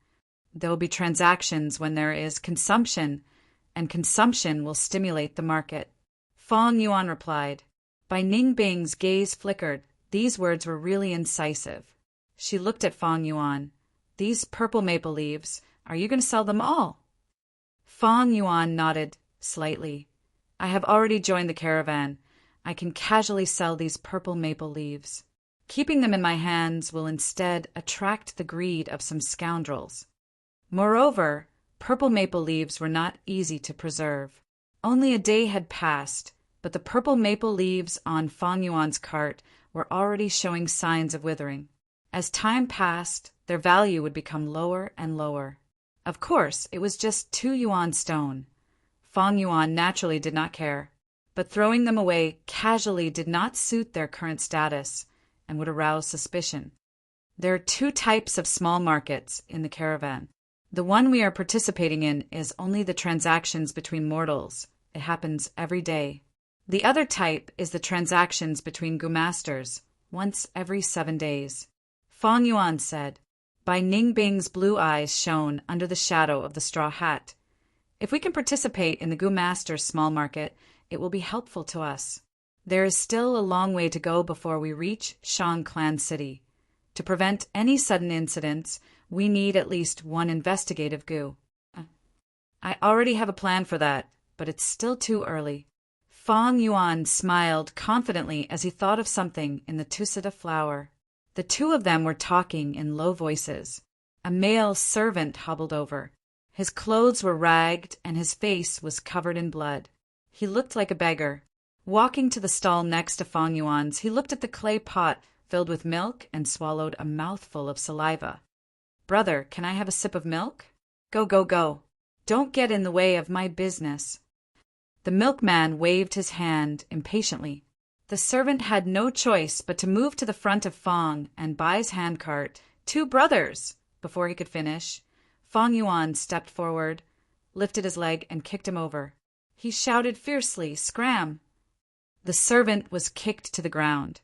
There will be transactions when there is consumption, and consumption will stimulate the market. Fang Yuan replied. Bai Ningbing's gaze flickered. These words were really incisive. She looked at Fang Yuan. These purple maple leaves, are you going to sell them all? Fang Yuan nodded slightly. I have already joined the caravan. I can casually sell these purple maple leaves. Keeping them in my hands will instead attract the greed of some scoundrels. Moreover, purple maple leaves were not easy to preserve. Only a day had passed, but the purple maple leaves on Fang Yuan's cart were already showing signs of withering. As time passed, their value would become lower and lower. Of course, it was just 2 yuan stone. Fang Yuan naturally did not care, but throwing them away casually did not suit their current status and would arouse suspicion. There are 2 types of small markets in the caravan. The one we are participating in is only the transactions between mortals. It happens every day. The other type is the transactions between Gu masters, once every 7 days. Fang Yuan said. Bai Ningbing's blue eyes shone under the shadow of the straw hat. If we can participate in the Gu master's small market, it will be helpful to us. There is still a long way to go before we reach Shang Clan City. To prevent any sudden incidents, we need at least 1 investigative Gu. I already have a plan for that, but it's still too early. Fang Yuan smiled confidently as he thought of something in the tusita flower. The 2 of them were talking in low voices. A male servant hobbled over. His clothes were ragged and his face was covered in blood. He looked like a beggar. Walking to the stall next to Fang Yuan's, he looked at the clay pot filled with milk and swallowed a mouthful of saliva. Brother, can I have a sip of milk? Go. Don't get in the way of my business. The milkman waved his hand impatiently. The servant had no choice but to move to the front of Fang and Bai's handcart. 2 brothers! Before he could finish, Fang Yuan stepped forward, lifted his leg, and kicked him over. He shouted fiercely, "Scram!" The servant was kicked to the ground,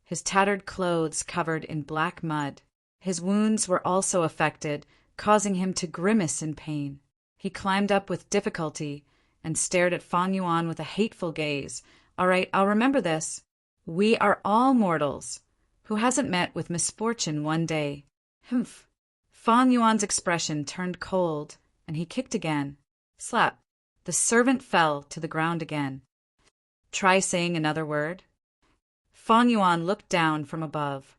his tattered clothes covered in black mud. His wounds were also affected, causing him to grimace in pain. He climbed up with difficulty and stared at Fang Yuan with a hateful gaze. All right, I'll remember this. We are all mortals. Who hasn't met with misfortune one day? Humph. Fang Yuan's expression turned cold, and he kicked again. Slap. The servant fell to the ground again. Try saying another word. Fang Yuan looked down from above.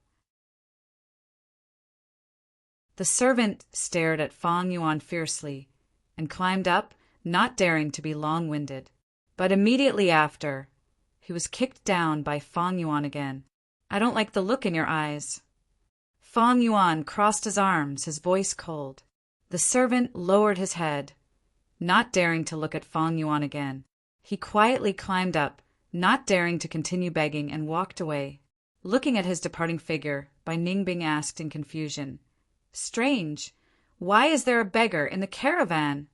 The servant stared at Fang Yuan fiercely and climbed up, not daring to be long-winded. But immediately after, he was kicked down by Fang Yuan again. "I don't like the look in your eyes." Fang Yuan crossed his arms, his voice cold. The servant lowered his head, not daring to look at Fang Yuan again. He quietly climbed up, not daring to continue begging, and walked away. Looking at his departing figure, Bai Ningbing asked in confusion, "Strange, why is there a beggar in the caravan?"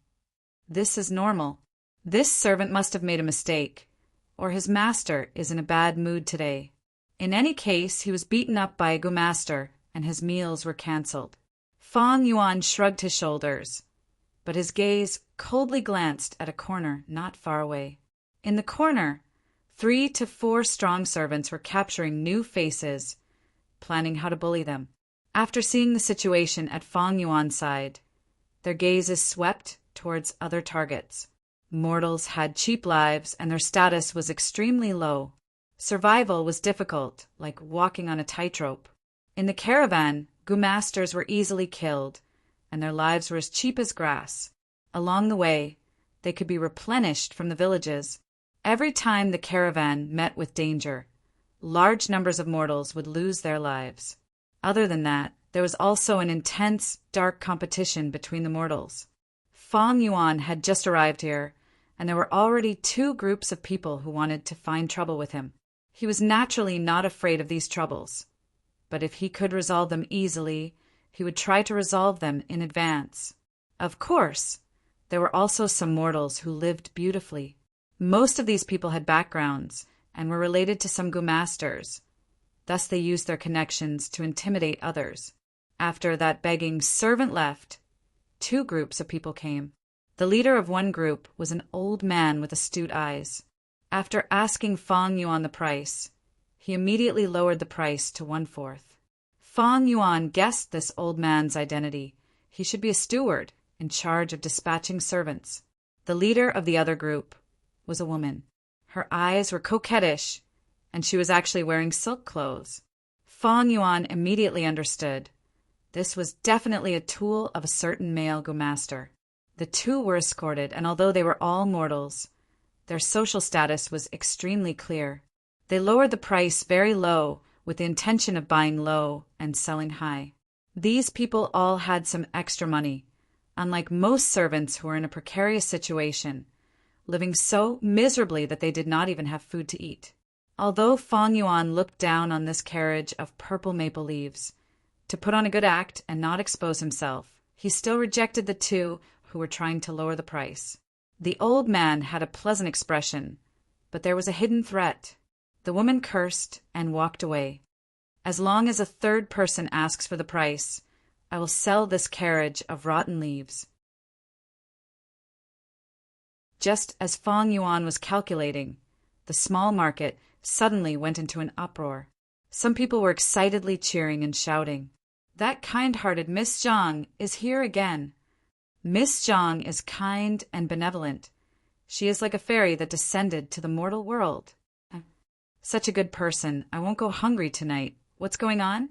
"This is normal. This servant must have made a mistake, or his master is in a bad mood today." In any case, he was beaten up by a go-master, and his meals were cancelled. Fang Yuan shrugged his shoulders, but his gaze coldly glanced at a corner not far away. In the corner, 3 to 4 strong servants were capturing new faces, planning how to bully them. After seeing the situation at Fang Yuan's side, their gazes swept towards other targets. Mortals had cheap lives, and their status was extremely low. Survival was difficult, like walking on a tightrope. In the caravan, go-masters were easily killed, and their lives were as cheap as grass. Along the way, they could be replenished from the villages. Every time the caravan met with danger, large numbers of mortals would lose their lives. Other than that, there was also an intense, dark competition between the mortals. Fang Yuan had just arrived here, and there were already 2 groups of people who wanted to find trouble with him. He was naturally not afraid of these troubles, but if he could resolve them easily, he would try to resolve them in advance. Of course, there were also some mortals who lived beautifully. Most of these people had backgrounds and were related to some go-masters. Thus they used their connections to intimidate others. After that begging servant left, 2 groups of people came. The leader of one group was an old man with astute eyes. After asking Fang Yuan the price, he immediately lowered the price to 1/4. Fang Yuan guessed this old man's identity. He should be a steward in charge of dispatching servants. The leader of the other group was a woman. Her eyes were coquettish, and she was actually wearing silk clothes. Fang Yuan immediately understood. This was definitely a tool of a certain male go-master. The 2 were escorted, and although they were all mortals, their social status was extremely clear. They lowered the price very low with the intention of buying low and selling high. These people all had some extra money, unlike most servants who were in a precarious situation, living so miserably that they did not even have food to eat. Although Fang Yuan looked down on this carriage of purple maple leaves to put on a good act and not expose himself, he still rejected the 2 who were trying to lower the price. The old man had a pleasant expression, but there was a hidden threat. The woman cursed and walked away. "As long as a 3rd person asks for the price, I will sell this carriage of rotten leaves." Just as Fang Yuan was calculating, the small market suddenly went into an uproar. Some people were excitedly cheering and shouting, "That kind-hearted Miss Zhang is here again. Miss Zhang is kind and benevolent. She is like a fairy that descended to the mortal world. Such a good person. I won't go hungry tonight. What's going on?"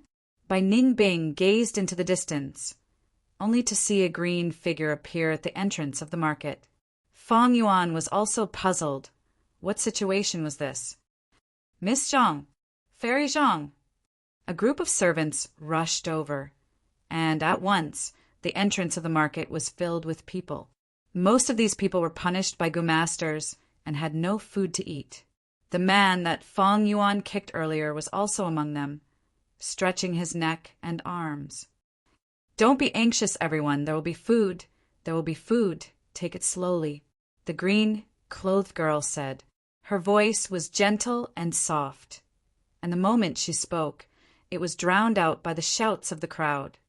Bai Ningbing gazed into the distance, only to see a green figure appear at the entrance of the market. Fang Yuan was also puzzled. What situation was this? "Miss Zhang, Fairy Zhang." A group of servants rushed over, and at once the entrance of the market was filled with people. Most of these people were punished by go-masters and had no food to eat. The man that Fang Yuan kicked earlier was also among them, stretching his neck and arms. "Don't be anxious, everyone. There will be food. There will be food. Take it slowly," the green-clothed girl said. Her voice was gentle and soft, and the moment she spoke, it was drowned out by the shouts of the crowd.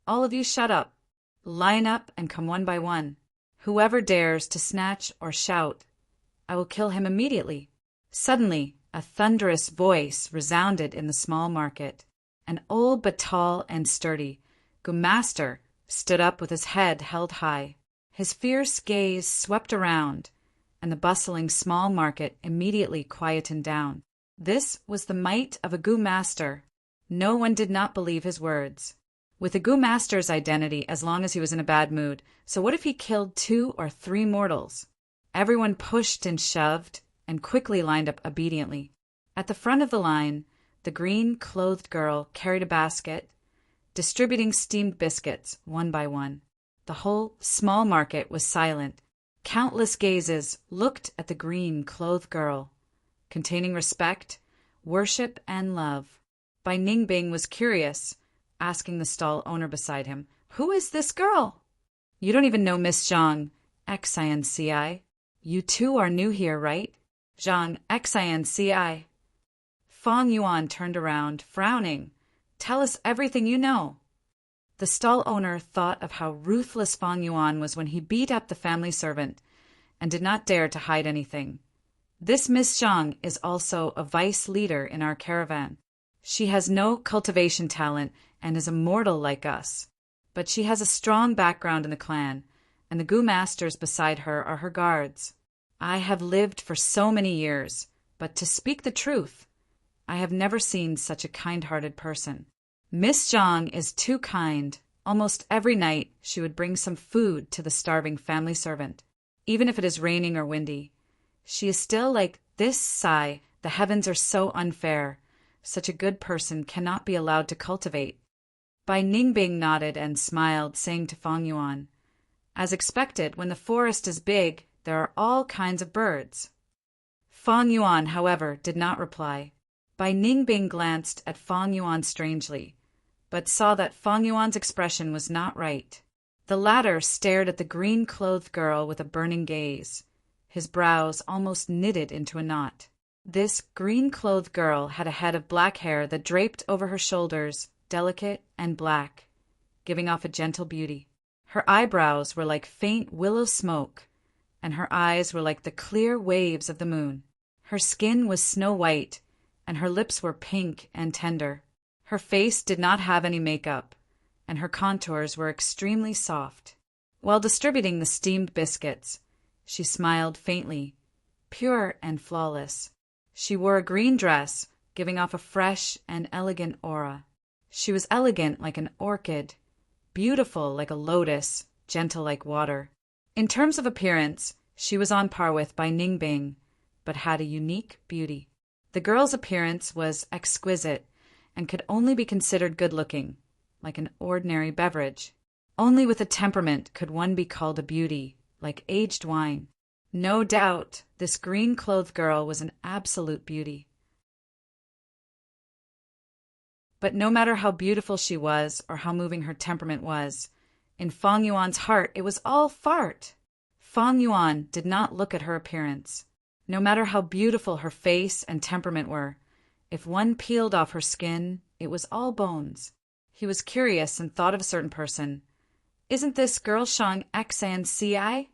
"All of you shut up. Line up and come one by one. Whoever dares to snatch or shout, I will kill him immediately." Suddenly, a thunderous voice resounded in the small market. An old but tall and sturdy go-master stood up with his head held high. His fierce gaze swept around, and the bustling small market immediately quietened down. This was the might of a go-master. No one did not believe his words. with a Gu master's identity as long as he was in a bad mood. So what if he killed 2 or 3 mortals? Everyone pushed and shoved and quickly lined up obediently. At the front of the line, the green-clothed girl carried a basket, distributing steamed biscuits one by one. The whole small market was silent. Countless gazes looked at the green-clothed girl, containing respect, worship, and love. Bai Ningbing was curious, asking the stall owner beside him, "Who is this girl?" "You don't even know Miss Zhang, Xinci. You too are new here, right?" "Zhang, Xinci." Fang Yuan turned around, frowning. "Tell us everything you know." The stall owner thought of how ruthless Fang Yuan was when he beat up the family servant and did not dare to hide anything. "This Miss Zhang is also a vice leader in our caravan. She has no cultivation talent and is a mortal like us. But she has a strong background in the clan, and the Gu masters beside her are her guards. I have lived for so many years, but to speak the truth, I have never seen such a kind-hearted person. Miss Zhang is too kind. Almost every night she would bring some food to the starving family servant, even if it is raining or windy. She is still like this sigh. The heavens are so unfair. Such a good person cannot be allowed to cultivate." Bai Ningbing nodded and smiled, saying to Fang Yuan, "As expected, when the forest is big, there are all kinds of birds." Fang Yuan, however, did not reply. Bai Ningbing glanced at Fang Yuan strangely, but saw that Fang Yuan's expression was not right. The latter stared at the green-clothed girl with a burning gaze, his brows almost knitted into a knot. This green-clothed girl had a head of black hair that draped over her shoulders, delicate and black, giving off a gentle beauty. Her eyebrows were like faint willow smoke, and her eyes were like the clear waves of the moon. Her skin was snow-white, and her lips were pink and tender. Her face did not have any makeup, and her contours were extremely soft. While distributing the steamed biscuits, she smiled faintly, pure and flawless. She wore a green dress, giving off a fresh and elegant aura. She was elegant like an orchid, beautiful like a lotus, gentle like water. In terms of appearance, she was on par with Bai Ningbing, but had a unique beauty. The girl's appearance was exquisite and could only be considered good-looking, like an ordinary beverage. Only with a temperament could one be called a beauty, like aged wine. No doubt, this green-clothed girl was an absolute beauty. But no matter how beautiful she was or how moving her temperament was, in Fang Yuan's heart it was all fart. Fang Yuan did not look at her appearance. No matter how beautiful her face and temperament were, if one peeled off her skin, it was all bones. He was curious and thought of a certain person. "Isn't this girl Shang Xinci?"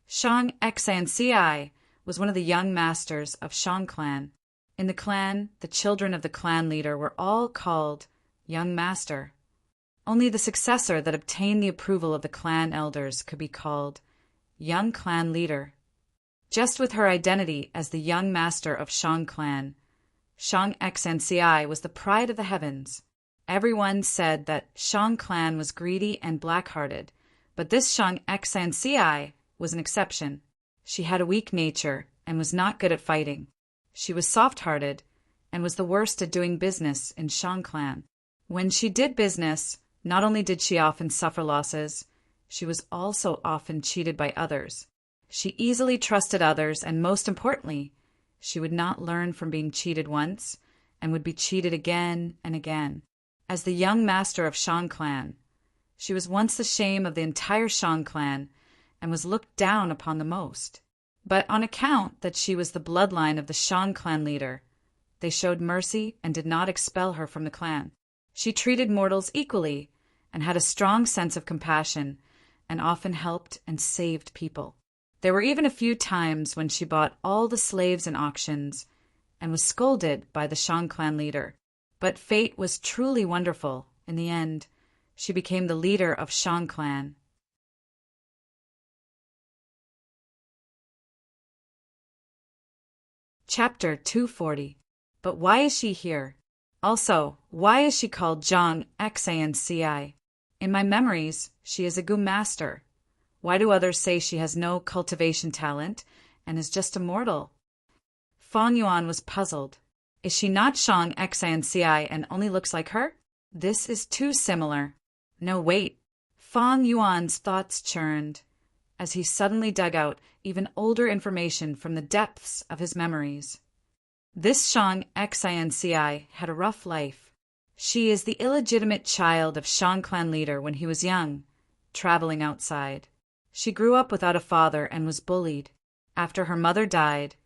Shang Xinci was one of the young masters of Shang clan. In the clan, the children of the clan leader were all called young master. Only the successor that obtained the approval of the clan elders could be called young clan leader. Just with her identity as the young master of Shang clan, Shang Xinci was the pride of the heavens. Everyone said that Shang clan was greedy and black-hearted, but this Shang Xinci was an exception. She had a weak nature and was not good at fighting. She was soft-hearted and was the worst at doing business in Shang clan. When she did business, not only did she often suffer losses, she was also often cheated by others. She easily trusted others, and most importantly, she would not learn from being cheated once and would be cheated again and again. As the young master of Shang clan, she was once the shame of the entire Shang clan and was looked down upon the most. But on account that she was the bloodline of the Shang clan leader, they showed mercy and did not expel her from the clan. She treated mortals equally and had a strong sense of compassion and often helped and saved people. There were even a few times when she bought all the slaves in auctions and was scolded by the Shang clan leader. But fate was truly wonderful. In the end, she became the leader of Shang clan. Chapter 240. But why is she here? Also, why is she called Zhang Xanci? In my memories, she is a Gu master. Why do others say she has no cultivation talent and is just a mortal? Fang Yuan was puzzled. Is she not Shang Xanci and only looks like her? This is too similar. No, wait. Fang Yuan's thoughts churned as he suddenly dug out even older information from the depths of his memories. This Shang Xanci had a rough life. She is the illegitimate child of Shang clan leader when he was young, traveling outside. She grew up without a father and was bullied. After her mother died,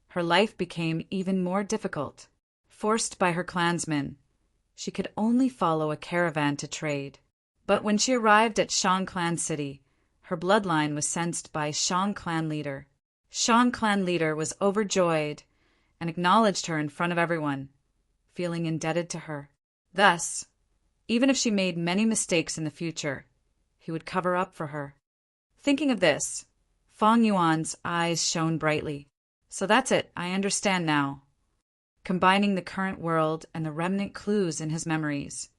her life became even more difficult. Forced by her clansmen, she could only follow a caravan to trade. But when she arrived at Shang clan city, her bloodline was sensed by Shang clan leader. Shang clan leader was overjoyed and acknowledged her in front of everyone, feeling indebted to her. Thus, even if she made many mistakes in the future, he would cover up for her. Thinking of this, Fang Yuan's eyes shone brightly. So that's it, I understand now. Combining the current world and the remnant clues in his memories,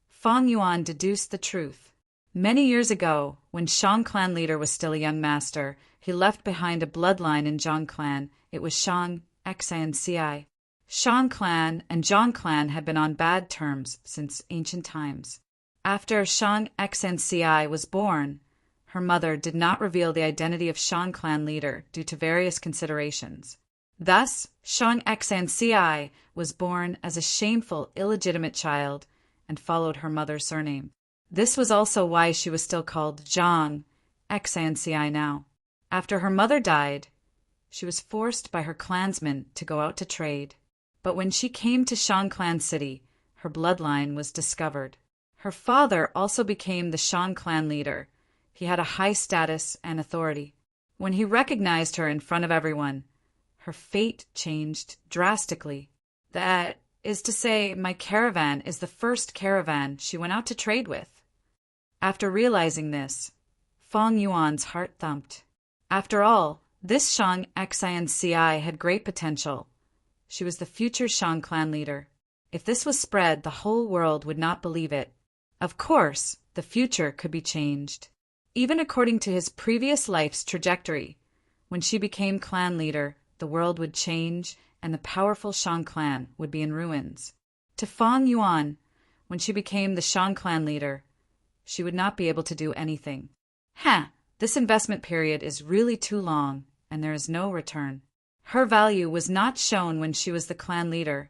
Fang Yuan deduced the truth. Many years ago, when Shang clan leader was still a young master, he left behind a bloodline in Zhang clan. It was Shang Xanci. Shang clan and Zhang clan had been on bad terms since ancient times. After Shang Xanci was born, her mother did not reveal the identity of Shang clan leader due to various considerations. Thus, Shang Xanci was born as a shameful, illegitimate child and followed her mother's surname. This was also why she was still called Zhang Xanci now. After her mother died, she was forced by her clansmen to go out to trade. But when she came to Shang clan city, her bloodline was discovered. Her father also became the Shang clan leader. He had a high status and authority. When he recognized her in front of everyone, her fate changed drastically. That is to say, my caravan is the first caravan she went out to trade with. After realizing this, Fang Yuan's heart thumped. After all, this Shang Xanci had great potential. She was the future Shang clan leader. If this was spread, the whole world would not believe it. Of course, the future could be changed. Even according to his previous life's trajectory, when she became clan leader, the world would change and the powerful Shang clan would be in ruins. To Fang Yuan, when she became the Shang clan leader, she would not be able to do anything. This investment period is really too long, and there is no return. Her value was not shown when she was the clan leader,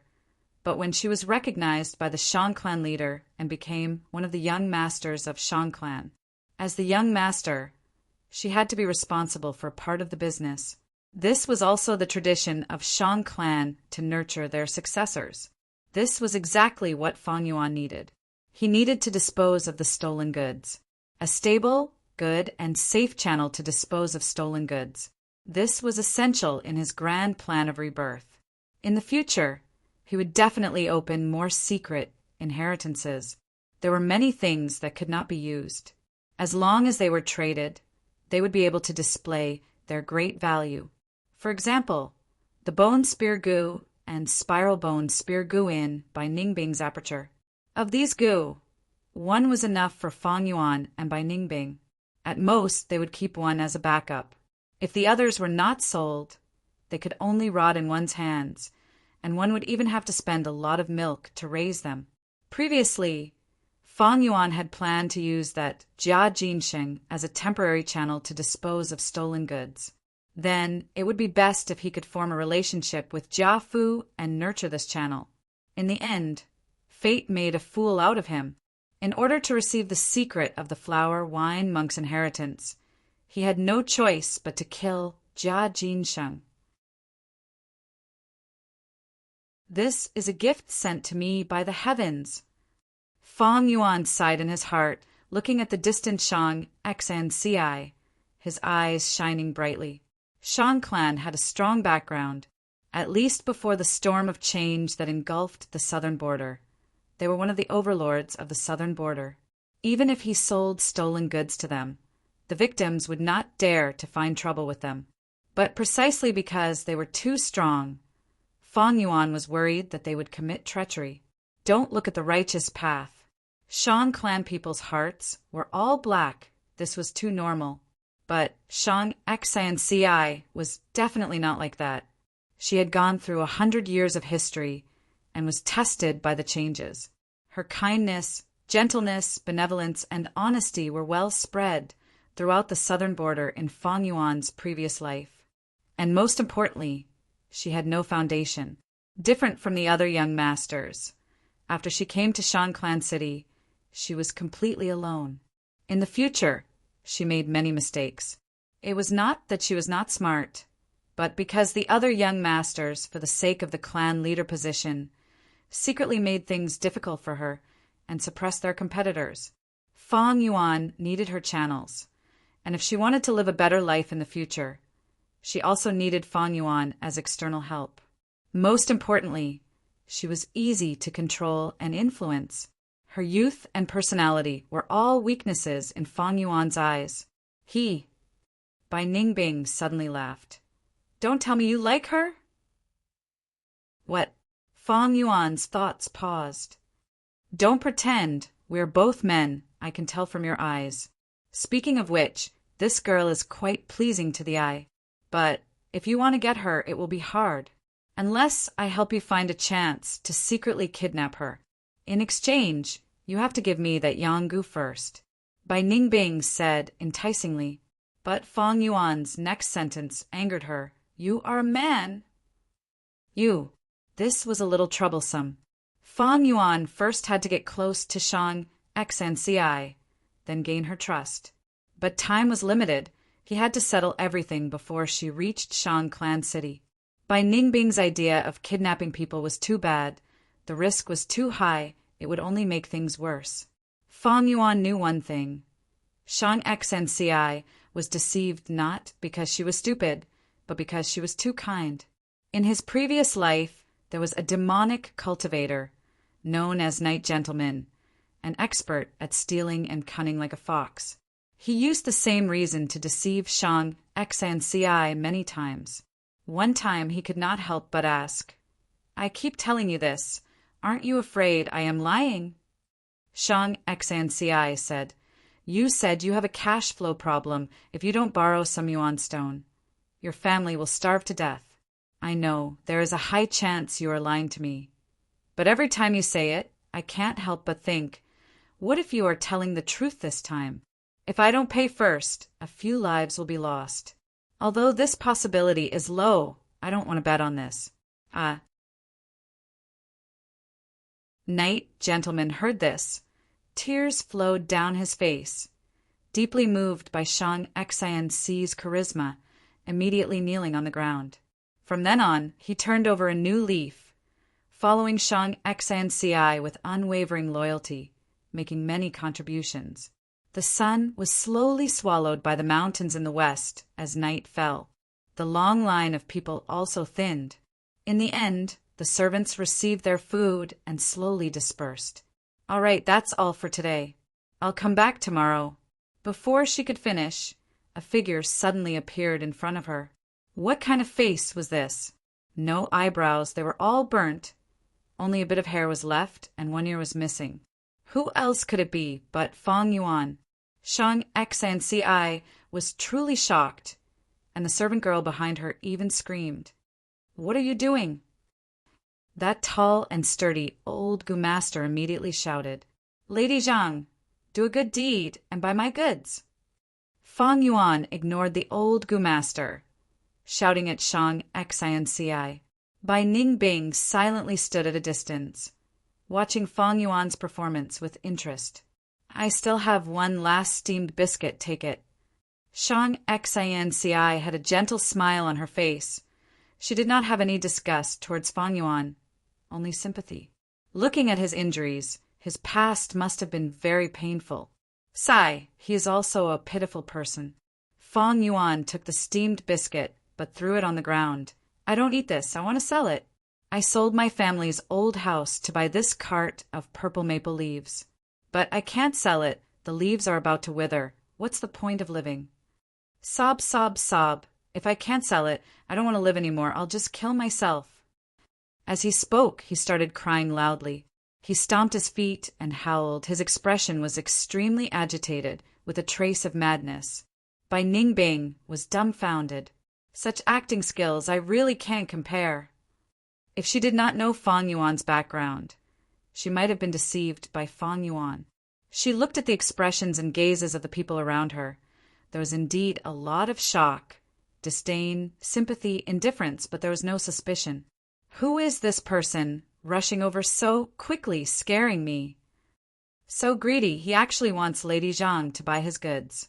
but when she was recognized by the Shang clan leader and became one of the young masters of Shang clan. As the young master, she had to be responsible for part of the business. This was also the tradition of Shang clan to nurture their successors. This was exactly what Fang Yuan needed. He needed to dispose of the stolen goods. A stable, good, and safe channel to dispose of stolen goods. This was essential in his grand plan of rebirth. In the future, he would definitely open more secret inheritances. There were many things that could not be used. As long as they were traded, they would be able to display their great value. For example, the bone spear gu and spiral bone spear gu in by Ningbing's aperture. Of these gu, one was enough for Fang Yuan and by Ningbing. At most, they would keep one as a backup. If the others were not sold, they could only rot in one's hands, and one would even have to spend a lot of milk to raise them. Previously, Fang Yuan had planned to use that Jia Jinsheng as a temporary channel to dispose of stolen goods. Then, it would be best if he could form a relationship with Jia Fu and nurture this channel. In the end, fate made a fool out of him. In order to receive the secret of the flower wine monk's inheritance, he had no choice but to kill Jia Jinsheng. This is a gift sent to me by the heavens. Fang Yuan sighed in his heart, looking at the distant Shang Xanci, his eyes shining brightly. Shang clan had a strong background, at least before the storm of change that engulfed the southern border. They were one of the overlords of the southern border. Even if he sold stolen goods to them, the victims would not dare to find trouble with them. But precisely because they were too strong, Fang Yuan was worried that they would commit treachery. Don't look at the righteous path. Shang clan people's hearts were all black. This was too normal. But Shang Xianci was definitely not like that. She had gone through 100 years of history and was tested by the changes. Her kindness, gentleness, benevolence, and honesty were well spread throughout the southern border in Fang Yuan's previous life. And most importantly, she had no foundation. Different from the other young masters, after she came to Shan Clan City, she was completely alone. In the future, she made many mistakes. It was not that she was not smart, but because the other young masters, for the sake of the clan leader position, secretly made things difficult for her and suppressed their competitors. Fang Yuan needed her channels, and if she wanted to live a better life in the future, she also needed Fang Yuan as external help. Most importantly, she was easy to control and influence. Her youth and personality were all weaknesses in Fang Yuan's eyes. Bai Ningbing suddenly laughed. Don't tell me you like her? What? Fang Yuan's thoughts paused. Don't pretend. We're both men, I can tell from your eyes. Speaking of which, this girl is quite pleasing to the eye. But if you want to get her, it will be hard. Unless I help you find a chance to secretly kidnap her. In exchange, you have to give me that Yanggu first. Bai Ningbing said enticingly, but Fang Yuan's next sentence angered her. You are a man. You. This was a little troublesome. Fang Yuan first had to get close to Shang Xianci, then gain her trust. But time was limited. He had to settle everything before she reached Shang Clan City. Bai Ningbing's idea of kidnapping people was too bad. The risk was too high. It would only make things worse. Fang Yuan knew one thing. Shang Xianci was deceived not because she was stupid, but because she was too kind. In his previous life, there was a demonic cultivator, known as Night Gentleman, an expert at stealing and cunning like a fox. He used the same reason to deceive Shang Xianci many times. One time he could not help but ask, I keep telling you this. Aren't you afraid I am lying? Shang Xianci said, You said you have a cash flow problem if you don't borrow some yuan stone. Your family will starve to death. I know, there is a high chance you are lying to me. But every time you say it, I can't help but think, what if you are telling the truth this time? If I don't pay first, a few lives will be lost. Although this possibility is low, I don't want to bet on this. Night Gentleman heard this. Tears flowed down his face. Deeply moved by Shang Xianci's charisma, immediately kneeling on the ground. From then on, he turned over a new leaf, following Shang Xianci with unwavering loyalty, making many contributions. The sun was slowly swallowed by the mountains in the west as night fell. The long line of people also thinned. In the end, the servants received their food and slowly dispersed. All right, that's all for today. I'll come back tomorrow. Before she could finish, a figure suddenly appeared in front of her. What kind of face was this? No eyebrows, they were all burnt. Only a bit of hair was left and one ear was missing. Who else could it be but Fang Yuan? Shang Xianci was truly shocked, and the servant girl behind her even screamed. What are you doing? That tall and sturdy old Gu master immediately shouted, Lady Zhang, do a good deed and buy my goods. Fang Yuan ignored the old Gu master, shouting at Shang Xianci. Bai Ningbing silently stood at a distance, watching Fang Yuan's performance with interest. I still have one last steamed biscuit, take it. Shang Xianci had a gentle smile on her face. She did not have any disgust towards Fang Yuan, only sympathy. Looking at his injuries, his past must have been very painful. Sigh, he is also a pitiful person. Fang Yuan took the steamed biscuit, but threw it on the ground. I don't eat this, I want to sell it. I sold my family's old house to buy this cart of purple maple leaves. But I can't sell it, the leaves are about to wither. What's the point of living? Sob, sob, sob. If I can't sell it, I don't want to live anymore, I'll just kill myself. As he spoke, he started crying loudly. He stomped his feet and howled. His expression was extremely agitated, with a trace of madness. Bai Ningbing was dumbfounded. Such acting skills I really can't compare. If she did not know Fang Yuan's background, she might have been deceived by Fang Yuan. She looked at the expressions and gazes of the people around her. There was indeed a lot of shock, disdain, sympathy, indifference, but there was no suspicion. Who is this person rushing over so quickly, scaring me? So greedy, he actually wants Lady Zhang to buy his goods.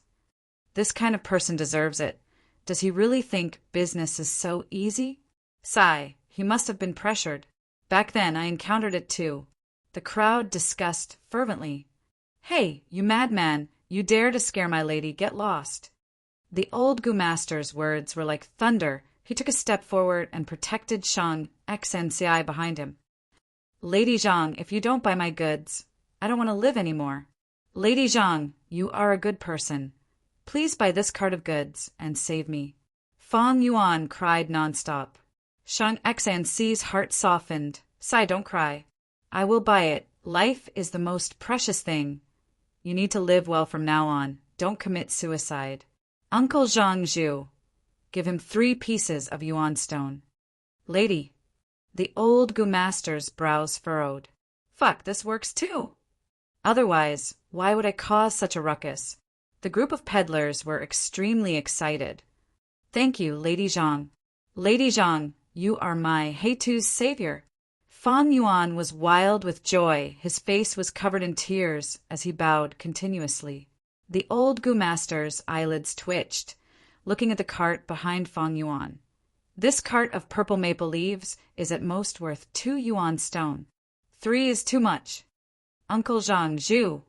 This kind of person deserves it. Does he really think business is so easy? Sigh, he must have been pressured. Back then I encountered it too. The crowd discussed fervently. Hey, you madman, you dare to scare my lady, get lost. The old Gu Master's words were like thunder. He took a step forward and protected Shang XNCI behind him. Lady Zhang, if you don't buy my goods, I don't want to live anymore. Lady Zhang, you are a good person. Please buy this cart of goods and save me. Fang Yuan cried nonstop. Shang XNC's heart softened. Sai, don't cry. I will buy it. Life is the most precious thing. You need to live well from now on. Don't commit suicide. Uncle Zhang Zhu, give him 3 pieces of yuan stone. Lady, the old Gu Master's brows furrowed. Fuck, this works too. Otherwise, why would I cause such a ruckus? The group of peddlers were extremely excited. Thank you, Lady Zhang. Lady Zhang, you are my Heitu's savior. Fang Yuan was wild with joy. His face was covered in tears as he bowed continuously. The old Gu Master's eyelids twitched, looking at the cart behind Fang Yuan. This cart of purple maple leaves is at most worth 2 yuan stone. 3 is too much. Uncle Zhang Zhu.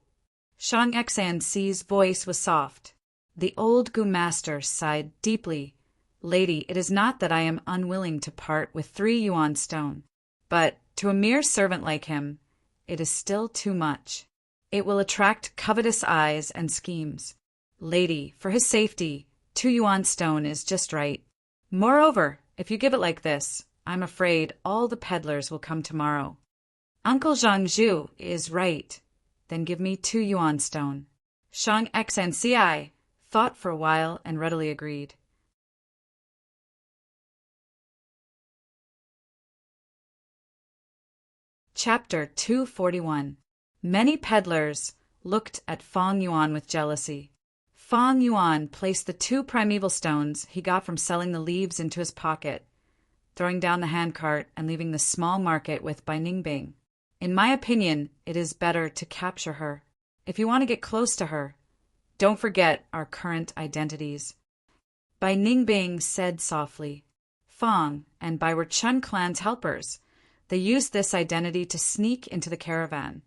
Shang XNC's voice was soft. The old Gu Master sighed deeply. Lady, it is not that I am unwilling to part with 3 yuan stone, but to a mere servant like him, it is still too much. It will attract covetous eyes and schemes. Lady, for his safety, 2 yuan stone is just right. Moreover, if you give it like this, I'm afraid all the peddlers will come tomorrow. Uncle Zhang Zhu is right. Then give me 2 yuan stone. Shang XNCI thought for a while and readily agreed. Chapter 241. Many peddlers looked at Fang Yuan with jealousy. Fang Yuan placed the 2 primeval stones he got from selling the leaves into his pocket, throwing down the handcart and leaving the small market with Bai Ningbing. In my opinion, it is better to capture her. If you want to get close to her, don't forget our current identities. Bai Ningbing said softly. Fang and Bai were Chun clan's helpers. They used this identity to sneak into the caravan.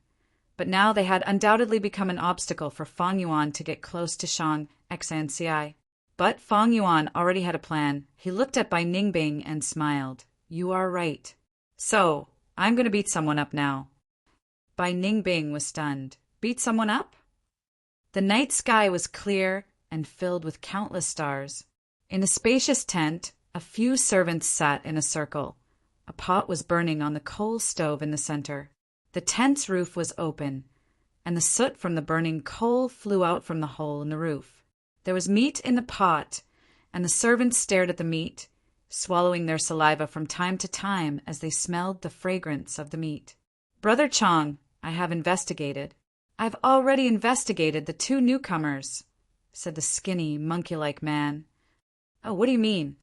But now they had undoubtedly become an obstacle for Fang Yuan to get close to Shang XNCI. But Fang Yuan already had a plan. He looked at Bai Ningbing and smiled. You are right. So, I'm going to beat someone up now. Bai Ningbing was stunned. Beat someone up? The night sky was clear and filled with countless stars. In a spacious tent, a few servants sat in a circle. A pot was burning on the coal stove in the center. The tent's roof was open, and the soot from the burning coal flew out from the hole in the roof. There was meat in the pot, and the servants stared at the meat, swallowing their saliva from time to time as they smelled the fragrance of the meat. Brother Chang, I have investigated. I've already investigated the 2 newcomers, said the skinny, monkey-like man. Oh, what do you mean?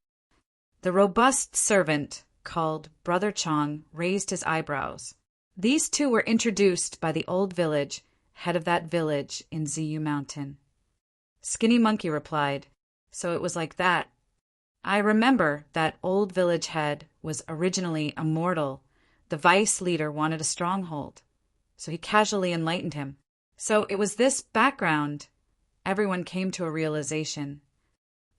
The robust servant, called Brother Chang, raised his eyebrows. These 2 were introduced by the old village, head of that village in Ziyu Mountain. Skinny Monkey replied, So it was like that. I remember that old village head was originally a mortal. The vice leader wanted a stronghold, so he casually enlightened him. So it was this background. Everyone came to a realization.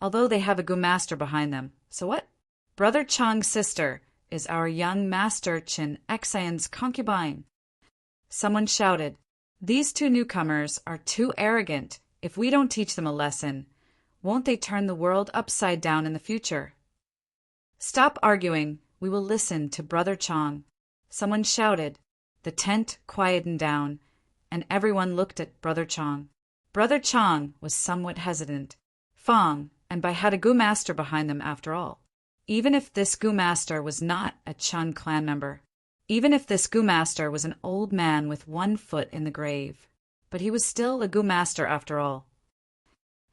Although they have a Gu Master behind them. So what? Brother Chang's sister is our young Master Chin Xian's concubine. Someone shouted, These 2 newcomers are too arrogant. If we don't teach them a lesson, won't they turn the world upside down in the future? Stop arguing. We will listen to Brother Chang. Someone shouted, The tent quietened down, and everyone looked at Brother Chang. Brother Chang was somewhat hesitant. Fong and Bai had a Gu master behind them after all. Even if this Gu master was not a Chun clan member, even if this Gu master was an old man with one foot in the grave, but he was still a Gu master after all.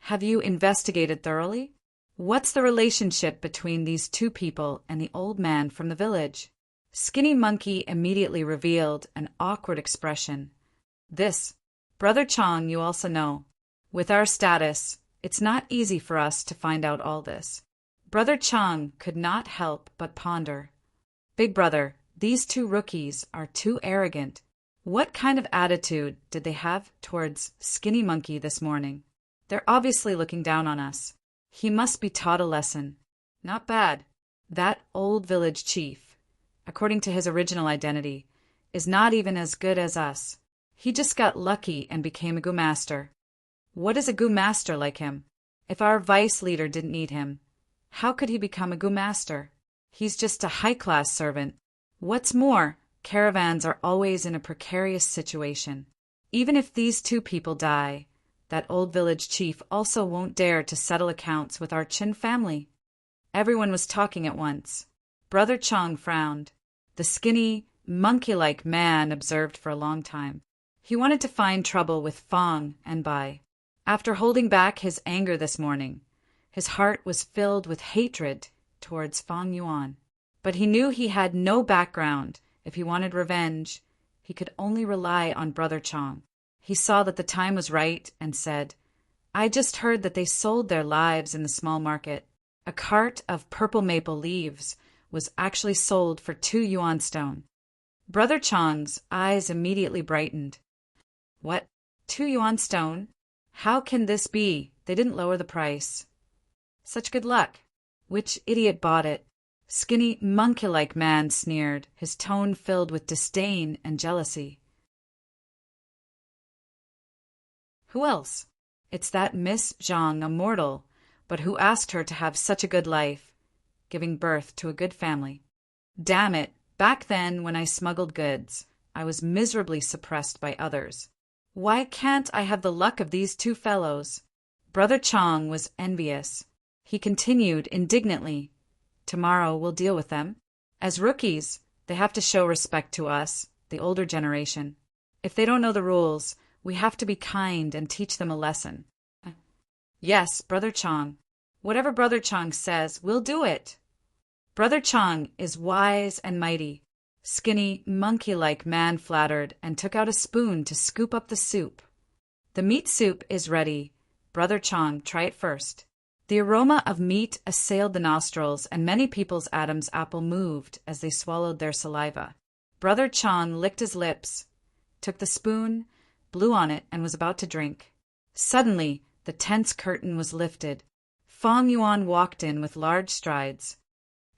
Have you investigated thoroughly? What's the relationship between these two people and the old man from the village? Skinny Monkey immediately revealed an awkward expression. This, Brother Chang, you also know. With our status, it's not easy for us to find out all this. Brother Chang could not help but ponder. Big brother, these two rookies are too arrogant. What kind of attitude did they have towards Skinny Monkey this morning? They're obviously looking down on us. He must be taught a lesson. Not bad. That old village chief, according to his original identity, is not even as good as us. He just got lucky and became a Gu master. What is a Gu master like him? If our vice leader didn't need him, how could he become a Gu master? He's just a high-class servant. What's more, caravans are always in a precarious situation. Even if these two people die, that old village chief also won't dare to settle accounts with our Chin family. Everyone was talking at once. Brother Chang frowned. The skinny, monkey-like man observed for a long time. He wanted to find trouble with Fong and Bai. After holding back his anger this morning, his heart was filled with hatred towards Fong Yuan. But he knew he had no background. If he wanted revenge, he could only rely on Brother Chang. He saw that the time was right and said, I just heard that they sold their lives in the small market. A cart of purple maple leaves was actually sold for 2 yuan stone. Brother Chang's eyes immediately brightened. What? 2 yuan stone? How can this be? They didn't lower the price. Such good luck. Which idiot bought it? Skinny, monkey-like man sneered, his tone filled with disdain and jealousy. Who else? It's that Miss Zhang, a mortal, but who asked her to have such a good life, giving birth to a good family. Damn it, back then when I smuggled goods, I was miserably suppressed by others. Why can't I have the luck of these two fellows? Brother Chang was envious. He continued indignantly, Tomorrow we'll deal with them. As rookies, they have to show respect to us, the older generation. If they don't know the rules, we have to be kind and teach them a lesson. Yes, Brother Chang. Whatever Brother Chang says, we'll do it. Brother Chang is wise and mighty. Skinny, monkey-like man flattered and took out a spoon to scoop up the soup. The meat soup is ready. Brother Chang, try it first. The aroma of meat assailed the nostrils, and many people's Adam's apple moved as they swallowed their saliva. Brother Chang licked his lips, took the spoon, blew on it, and was about to drink. Suddenly, the tense curtain was lifted. Fong Yuan walked in with large strides.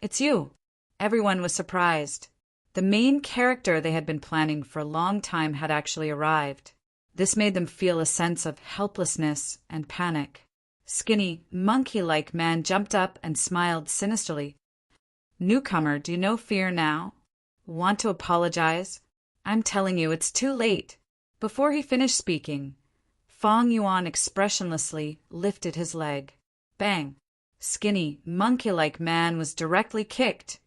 It's you. Everyone was surprised. The main character they had been planning for a long time had actually arrived. This made them feel a sense of helplessness and panic. Skinny, monkey-like man jumped up and smiled sinisterly. Newcomer, do you know fear now? Want to apologize? I'm telling you, it's too late. Before he finished speaking, Fong Yuan expressionlessly lifted his leg. Bang! Skinny, monkey-like man was directly kicked,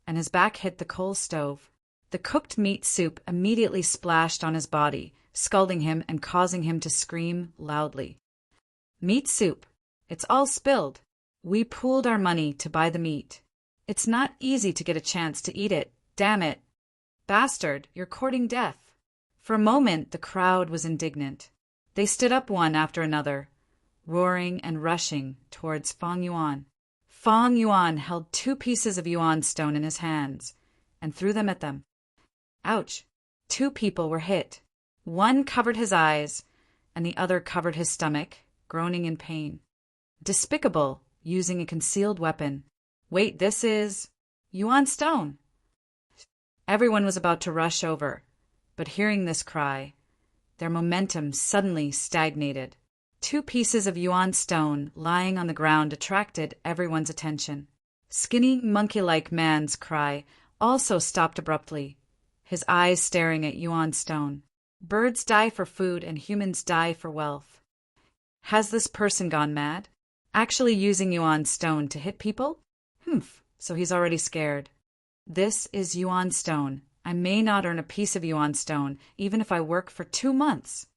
and his back hit the coal stove. The cooked meat soup immediately splashed on his body, scalding him and causing him to scream loudly. Meat soup. It's all spilled. We pooled our money to buy the meat. It's not easy to get a chance to eat it. Damn it. Bastard, you're courting death. For a moment, the crowd was indignant. They stood up one after another, roaring and rushing towards Fong Yuan. Fong Yuan held 2 pieces of yuan stone in his hands and threw them at them. Ouch! 2 people were hit. One covered his eyes, and the other covered his stomach, groaning in pain. Despicable, using a concealed weapon. Wait, this is yuan stone. Everyone was about to rush over, but hearing this cry, their momentum suddenly stagnated. 2 pieces of yuan stone lying on the ground attracted everyone's attention. Skinny, monkey-like man's cry also stopped abruptly. his eyes staring at Yuan Stone. Birds die for food and humans die for wealth. Has this person gone mad? Actually using Yuan Stone to hit people? Humph, so he's already scared. This is Yuan Stone. I may not earn a piece of Yuan Stone, even if I work for 2 months.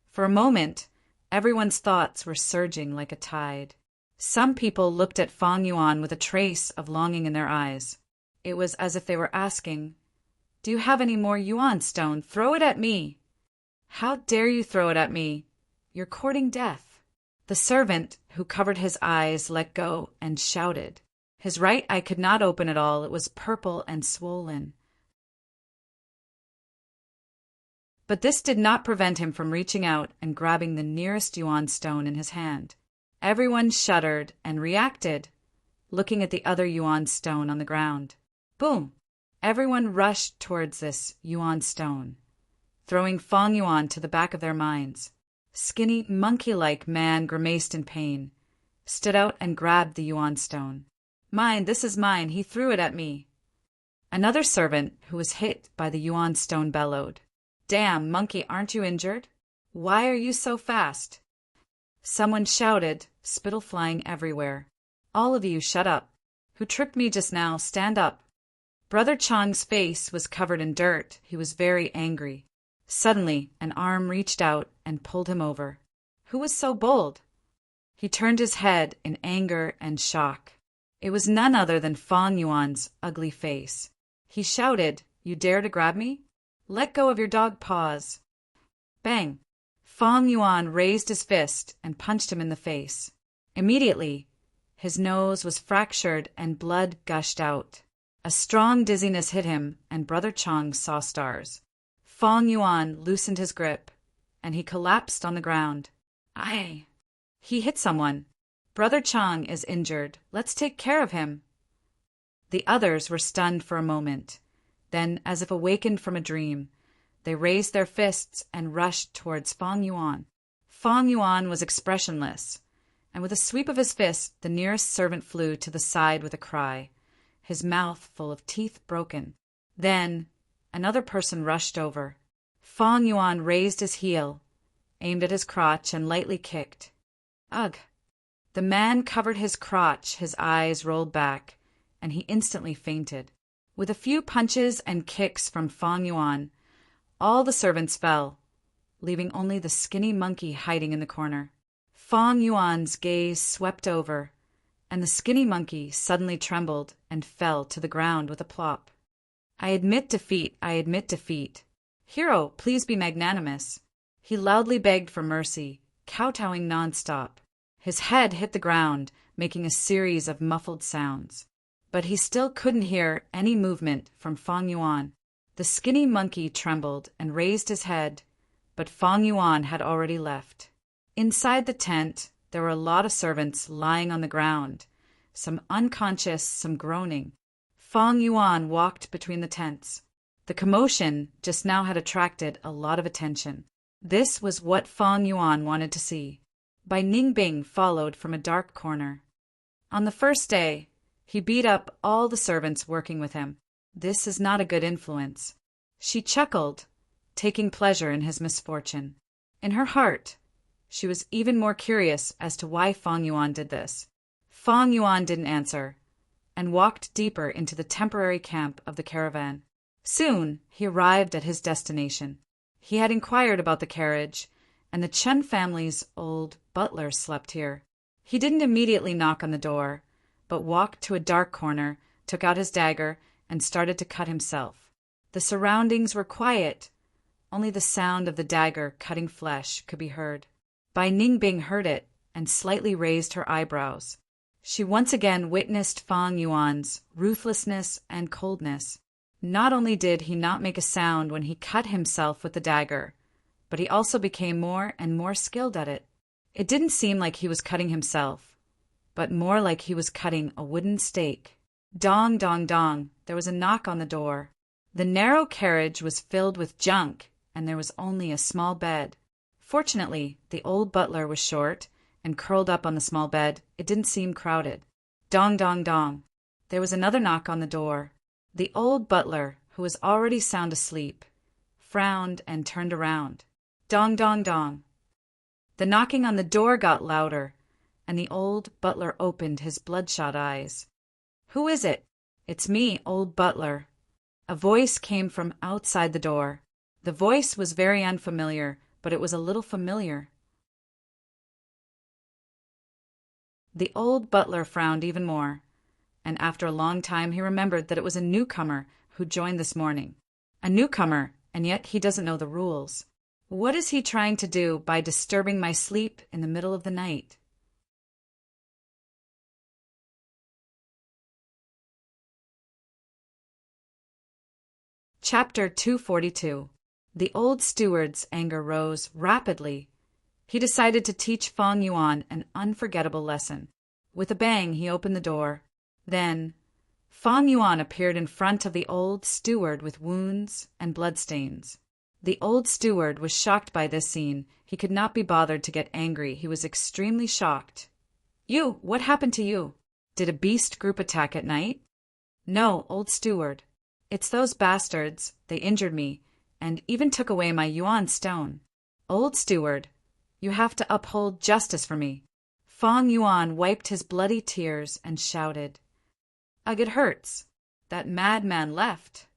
For a moment, everyone's thoughts were surging like a tide. Some people looked at Fang Yuan with a trace of longing in their eyes. It was as if they were asking, "Do you have any more Yuan Stone? Throw it at me." "How dare you throw it at me? You're courting death." The servant, who covered his eyes, let go and shouted. His right eye could not open at all. It was purple and swollen. But this did not prevent him from reaching out and grabbing the nearest Yuan Stone in his hand. Everyone shuddered and reacted, looking at the other Yuan Stone on the ground. Boom! Everyone rushed towards this Yuan Stone, throwing Fang Yuan to the back of their minds. Skinny, monkey-like man grimaced in pain, stood out and grabbed the Yuan Stone. "Mine, this is mine, he threw it at me." Another servant who was hit by the Yuan Stone bellowed, "Damn, monkey, aren't you injured? Why are you so fast?" Someone shouted, spittle flying everywhere. "All of you, shut up. Who tripped me just now, stand up." Brother Chang's face was covered in dirt. He was very angry. Suddenly, an arm reached out and pulled him over. Who was so bold? He turned his head in anger and shock. It was none other than Fang Yuan's ugly face. He shouted, "You dare to grab me? Let go of your dog paws." Bang! Fang Yuan raised his fist and punched him in the face. Immediately, his nose was fractured and blood gushed out. A strong dizziness hit him, and Brother Chang saw stars. Fang Yuan loosened his grip, and he collapsed on the ground. "Aye! He hit someone. Brother Chang is injured. Let's take care of him." The others were stunned for a moment. Then, as if awakened from a dream, they raised their fists and rushed towards Fang Yuan. Fang Yuan was expressionless, and with a sweep of his fist, the nearest servant flew to the side with a cry, his mouth full of teeth broken. Then another person rushed over. Fang Yuan raised his heel, aimed at his crotch, and lightly kicked. Ugh! The man covered his crotch, his eyes rolled back, and he instantly fainted. With a few punches and kicks from Fang Yuan, all the servants fell, leaving only the skinny monkey hiding in the corner. Fang Yuan's gaze swept over, and the skinny monkey suddenly trembled and fell to the ground with a plop. "I admit defeat, I admit defeat. Hero, please be magnanimous." He loudly begged for mercy, kowtowing nonstop. His head hit the ground, making a series of muffled sounds. But he still couldn't hear any movement from Fang Yuan. The skinny monkey trembled and raised his head, but Fang Yuan had already left. Inside the tent, there were a lot of servants lying on the ground, some unconscious, some groaning. Fang Yuan walked between the tents. The commotion just now had attracted a lot of attention. This was what Fang Yuan wanted to see. Bai Ningbing followed from a dark corner. On the first day, he beat up all the servants working with him. This is not a good influence. She chuckled, taking pleasure in his misfortune. In her heart, she was even more curious as to why Fang Yuan did this. Fang Yuan didn't answer, and walked deeper into the temporary camp of the caravan. Soon, he arrived at his destination. He had inquired about the carriage, and the Chen family's old butler slept here. He didn't immediately knock on the door, but walked to a dark corner, took out his dagger, and started to cut himself. The surroundings were quiet. Only the sound of the dagger cutting flesh could be heard. Bai Ningbing heard it and slightly raised her eyebrows. She once again witnessed Fang Yuan's ruthlessness and coldness. Not only did he not make a sound when he cut himself with the dagger, but he also became more and more skilled at it. It didn't seem like he was cutting himself, but more like he was cutting a wooden stake. Dong, dong, dong, there was a knock on the door. The narrow carriage was filled with junk, and there was only a small bed. Fortunately, the old butler was short, and curled up on the small bed. It didn't seem crowded. Dong, dong, dong. There was another knock on the door. The old butler, who was already sound asleep, frowned and turned around. Dong, dong, dong. The knocking on the door got louder, and the old butler opened his bloodshot eyes. "Who is it?" "It's me, old butler." A voice came from outside the door. The voice was very unfamiliar, but it was a little familiar. The old butler frowned even more, and after a long time he remembered that it was a newcomer who joined this morning. A newcomer, and yet he doesn't know the rules. What is he trying to do by disturbing my sleep in the middle of the night? Chapter 242. The old steward's anger rose rapidly. He decided to teach Fong Yuan an unforgettable lesson. With a bang, he opened the door. Then, Fong Yuan appeared in front of the old steward with wounds and bloodstains. The old steward was shocked by this scene. He could not be bothered to get angry. He was extremely shocked. "You, what happened to you? Did a beast group attack at night?" "No, old steward. It's those bastards. They injured me, and even took away my yuan stone." "Old steward, you have to uphold justice for me." Fong Yuan wiped his bloody tears and shouted, "Ugh, it hurts. That madman left.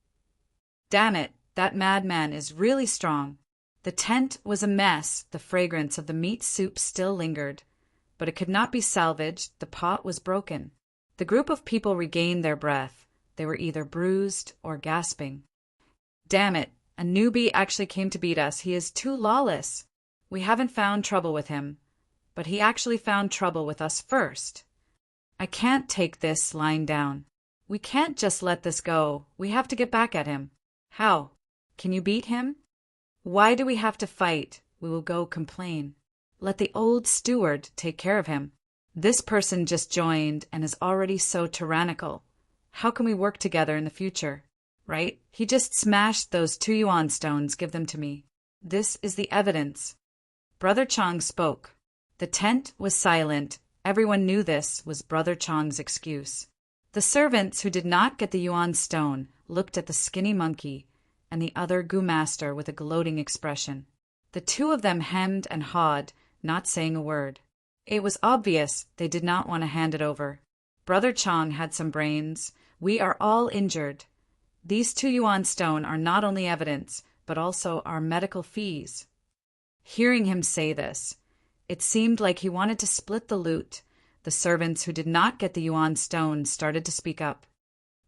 Damn it, that madman is really strong." The tent was a mess. The fragrance of the meat soup still lingered, but it could not be salvaged. The pot was broken. The group of people regained their breath. They were either bruised or gasping. "Damn it, a newbie actually came to beat us. He is too lawless. We haven't found trouble with him, but he actually found trouble with us first. I can't take this lying down. We can't just let this go. We have to get back at him." "How? Can you beat him?" "Why do we have to fight? We will go complain. Let the old steward take care of him. This person just joined and is already so tyrannical. How can we work together in the future?" "Right? He just smashed those 2 yuan stones. Give them to me. This is the evidence." Brother Chang spoke. The tent was silent. Everyone knew this was Brother Chang's excuse. The servants who did not get the yuan stone looked at the skinny monkey and the other Gu master with a gloating expression. The two of them hemmed and hawed, not saying a word. It was obvious they did not want to hand it over. Brother Chang had some brains. "We are all injured. These 2 yuan stone are not only evidence, but also our medical fees." Hearing him say this, it seemed like he wanted to split the loot. The servants who did not get the yuan stone started to speak up.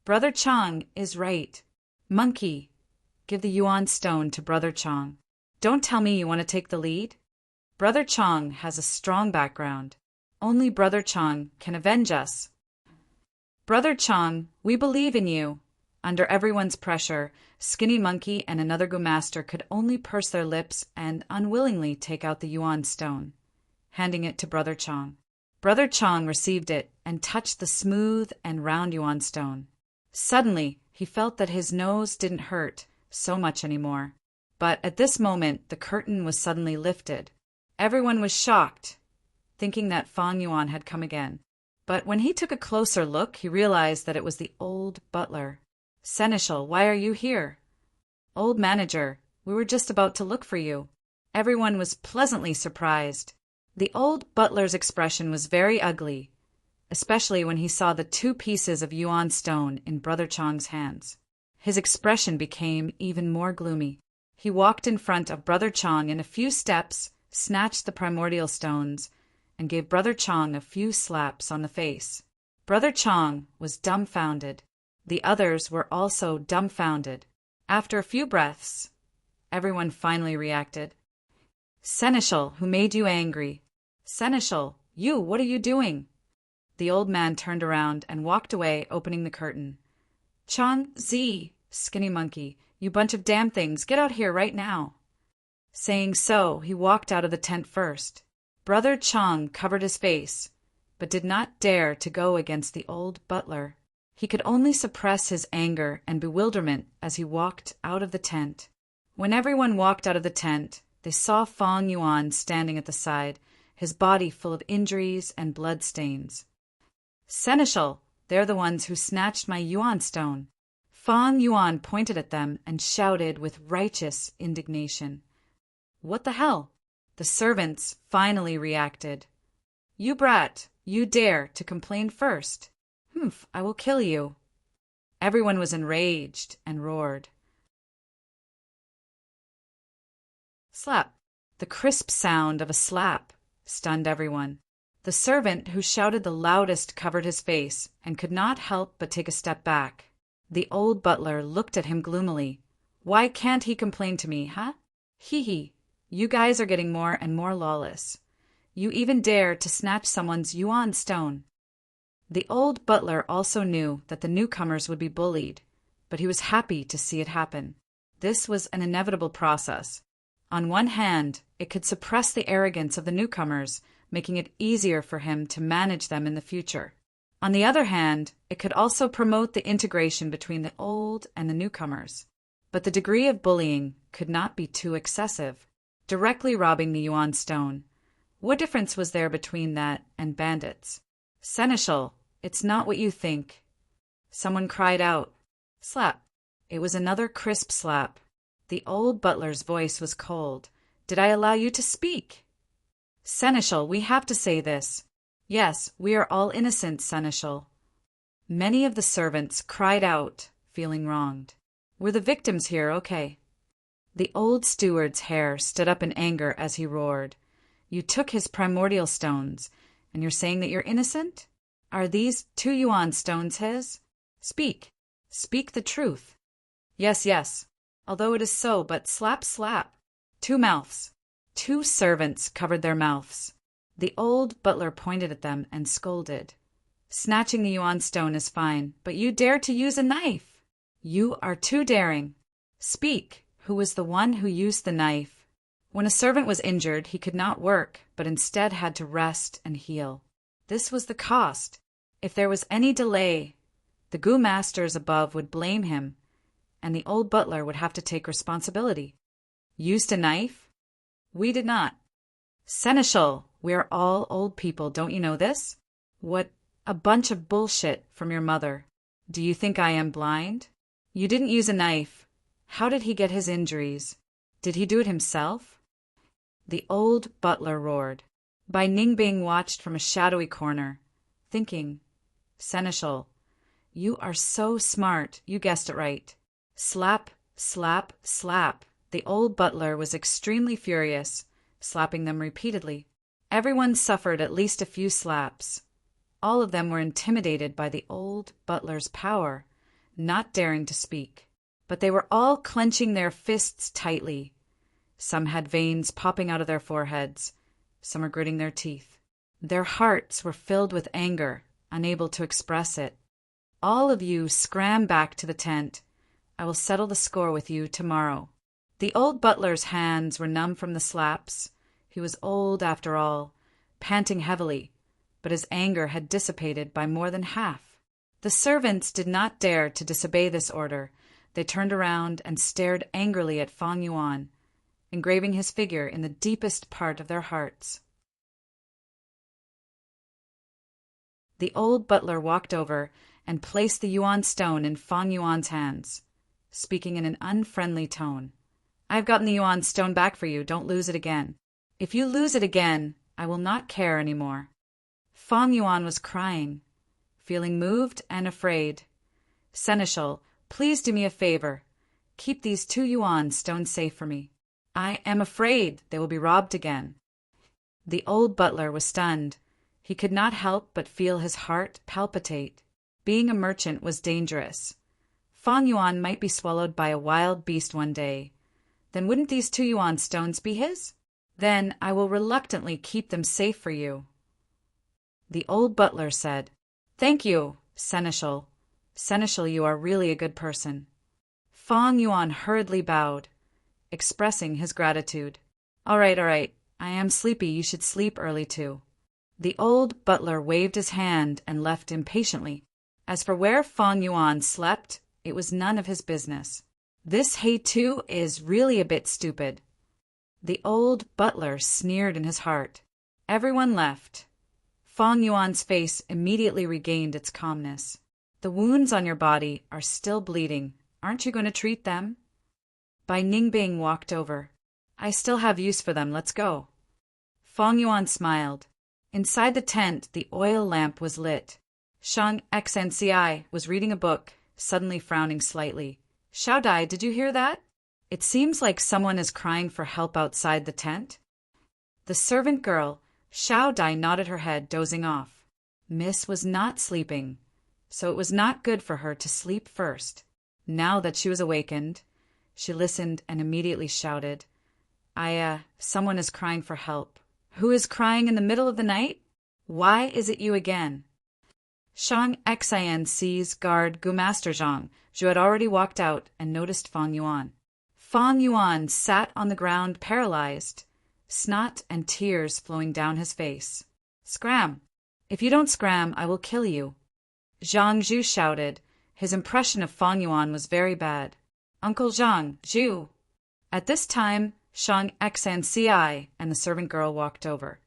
"Brother Chang is right. Monkey, give the yuan stone to Brother Chang. Don't tell me you want to take the lead." Brother Chang has a strong background. Only Brother Chang can avenge us. "Brother Chang, we believe in you." Under everyone's pressure, Skinny Monkey and another Gu master could only purse their lips and unwillingly take out the yuan stone, handing it to Brother Chang. Brother Chang received it and touched the smooth and round yuan stone. Suddenly, he felt that his nose didn't hurt so much anymore. But at this moment, the curtain was suddenly lifted. Everyone was shocked, thinking that Fong Yuan had come again. But when he took a closer look, he realized that it was the old butler. "Seneschal, why are you here?" "Old manager, we were just about to look for you." Everyone was pleasantly surprised. The old butler's expression was very ugly, especially when he saw the 2 pieces of yuan stone in Brother Chang's hands. His expression became even more gloomy. He walked in front of Brother Chang in a few steps, snatched the primordial stones, and gave Brother Chang a few slaps on the face. Brother Chang was dumbfounded. The others were also dumbfounded. After a few breaths, everyone finally reacted. "Seneschal, who made you angry?" "Seneschal, you, what are you doing?" The old man turned around and walked away, opening the curtain. "Chang Zi, Skinny Monkey, you bunch of damn things, get out here right now." Saying so, he walked out of the tent first. Brother Chang covered his face, but did not dare to go against the old butler. He could only suppress his anger and bewilderment as he walked out of the tent. When everyone walked out of the tent, they saw Fong Yuan standing at the side, his body full of injuries and blood stains. "Seneschal, they're the ones who snatched my yuan stone." Fang Yuan pointed at them and shouted with righteous indignation. What the hell? The servants finally reacted. You brat, you dare to complain first. Humph, I will kill you. Everyone was enraged and roared. Slap. The crisp sound of a slap stunned everyone. The servant who shouted the loudest covered his face and could not help but take a step back. The old butler looked at him gloomily. Why can't he complain to me, huh? Hee hee. You guys are getting more and more lawless. You even dare to snatch someone's yuan stone. The old butler also knew that the newcomers would be bullied, but he was happy to see it happen. This was an inevitable process. On one hand, it could suppress the arrogance of the newcomers, making it easier for him to manage them in the future. On the other hand, it could also promote the integration between the old and the newcomers. But the degree of bullying could not be too excessive. Directly robbing the yuan stone. What difference was there between that and bandits? Seneschal, it's not what you think. Someone cried out. Slap. It was another crisp slap. The old butler's voice was cold. Did I allow you to speak? Seneschal, we have to say this. Yes, we are all innocent, Seneschal. Many of the servants cried out, feeling wronged. We're the victims here, okay? The old steward's hair stood up in anger as he roared. You took his primordial stones, and you're saying that you're innocent? Are these 2 yuan stones his? Speak. Speak the truth. Yes, yes. Although it is so, but slap, slap. 2 mouths. 2 servants covered their mouths. The old butler pointed at them and scolded. Snatching the yuan stone is fine, but you dare to use a knife. You are too daring. Speak. Who was the one who used the knife? When a servant was injured, he could not work, but instead had to rest and heal. This was the cost. If there was any delay, the gu masters above would blame him, and the old butler would have to take responsibility. Used a knife? We did not. Seneschal, we are all old people, don't you know this? What a bunch of bullshit from your mother. Do you think I am blind? You didn't use a knife. How did he get his injuries? Did he do it himself? The old butler roared. Bai Ningbing watched from a shadowy corner, thinking, Seneschal, you are so smart, you guessed it right. Slap, slap, slap. The old butler was extremely furious, slapping them repeatedly. Everyone suffered at least a few slaps. All of them were intimidated by the old butler's power, not daring to speak. But they were all clenching their fists tightly. Some had veins popping out of their foreheads. Some were gritting their teeth. Their hearts were filled with anger, unable to express it. All of you scram back to the tent. I will settle the score with you tomorrow. The old butler's hands were numb from the slaps. He was old after all, panting heavily, but his anger had dissipated by more than half. The servants did not dare to disobey this order. They turned around and stared angrily at Fang Yuan, engraving his figure in the deepest part of their hearts. The old butler walked over and placed the yuan stone in Fang Yuan's hands, speaking in an unfriendly tone. I've gotten the yuan stone back for you. Don't lose it again. If you lose it again, I will not care any more. Fang Yuan was crying, feeling moved and afraid. Seneschal, please do me a favor. Keep these 2 yuan stones safe for me. I am afraid they will be robbed again. The old butler was stunned. He could not help but feel his heart palpitate. Being a merchant was dangerous. Fang Yuan might be swallowed by a wild beast one day. Then wouldn't these 2 yuan stones be his? Then I will reluctantly keep them safe for you. The old butler said, Thank you, Seneschal. Seneschal, you are really a good person. Fang Yuan hurriedly bowed, expressing his gratitude. All right. I am sleepy. You should sleep early too. The old butler waved his hand and left impatiently. As for where Fang Yuan slept, it was none of his business. This He too is really a bit stupid. The old butler sneered in his heart. Everyone left. Fang Yuan's face immediately regained its calmness. The wounds on your body are still bleeding. Aren't you going to treat them? Bai Ningbing walked over. I still have use for them, let's go. Fong Yuan smiled. Inside the tent, the oil lamp was lit. Shang Xnci was reading a book, suddenly frowning slightly. Xiao Dai, did you hear that? It seems like someone is crying for help outside the tent. The servant girl, Xiao Dai, nodded her head, dozing off. Miss was not sleeping, so it was not good for her to sleep first. Now that she was awakened, she listened and immediately shouted, someone is crying for help. Who is crying in the middle of the night? Why is it you again? Shang Xian's guard Gumaster Zhang, who had already walked out and noticed Fong Yuan. Fong Yuan sat on the ground paralyzed, snot and tears flowing down his face. Scram! If you don't scram, I will kill you. Zhang Zhu shouted. His impression of Fong Yuan was very bad. Uncle Zhang, Zhu. At this time, Shang Xnci and the servant girl walked over.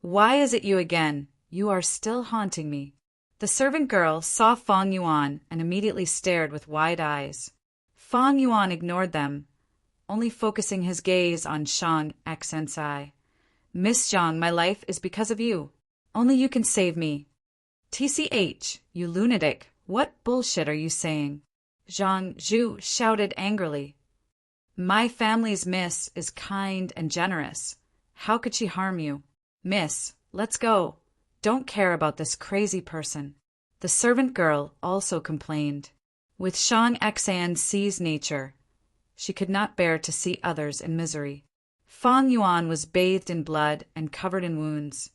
Why is it you again? You are still haunting me. The servant girl saw Fong Yuan and immediately stared with wide eyes. Fong Yuan ignored them, only focusing his gaze on Shang Xnci. Miss Zhang, my life is because of you. Only you can save me. TCH, you lunatic, what bullshit are you saying? Zhang Zhu shouted angrily. My family's miss is kind and generous. How could she harm you? Miss, let's go. Don't care about this crazy person. The servant girl also complained. With Shang Xian's nature, she could not bear to see others in misery. Fong Yuan was bathed in blood and covered in wounds.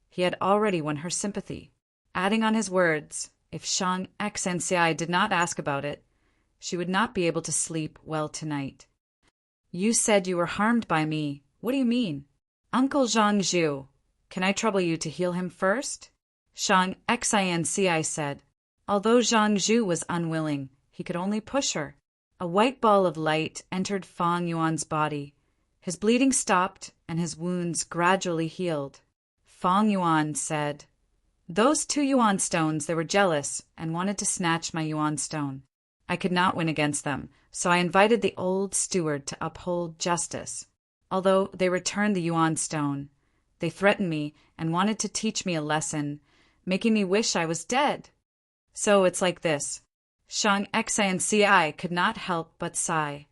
He had already won her sympathy. Adding on his words, if Shang Xnci did not ask about it, she would not be able to sleep well tonight. You said you were harmed by me. What do you mean? Uncle Zhang Zhu, can I trouble you to heal him first? Shang Xinci said. Although Zhang Zhu was unwilling, he could only push her. A white ball of light entered Fong Yuan's body. His bleeding stopped and his wounds gradually healed. Fong Yuan said, Those 2 Yuan stones, they were jealous and wanted to snatch my Yuan stone. I could not win against them, so I invited the old steward to uphold justice. Although they returned the Yuan stone, they threatened me and wanted to teach me a lesson, making me wish I was dead. So it's like this. Shang Xinci could not help but sigh.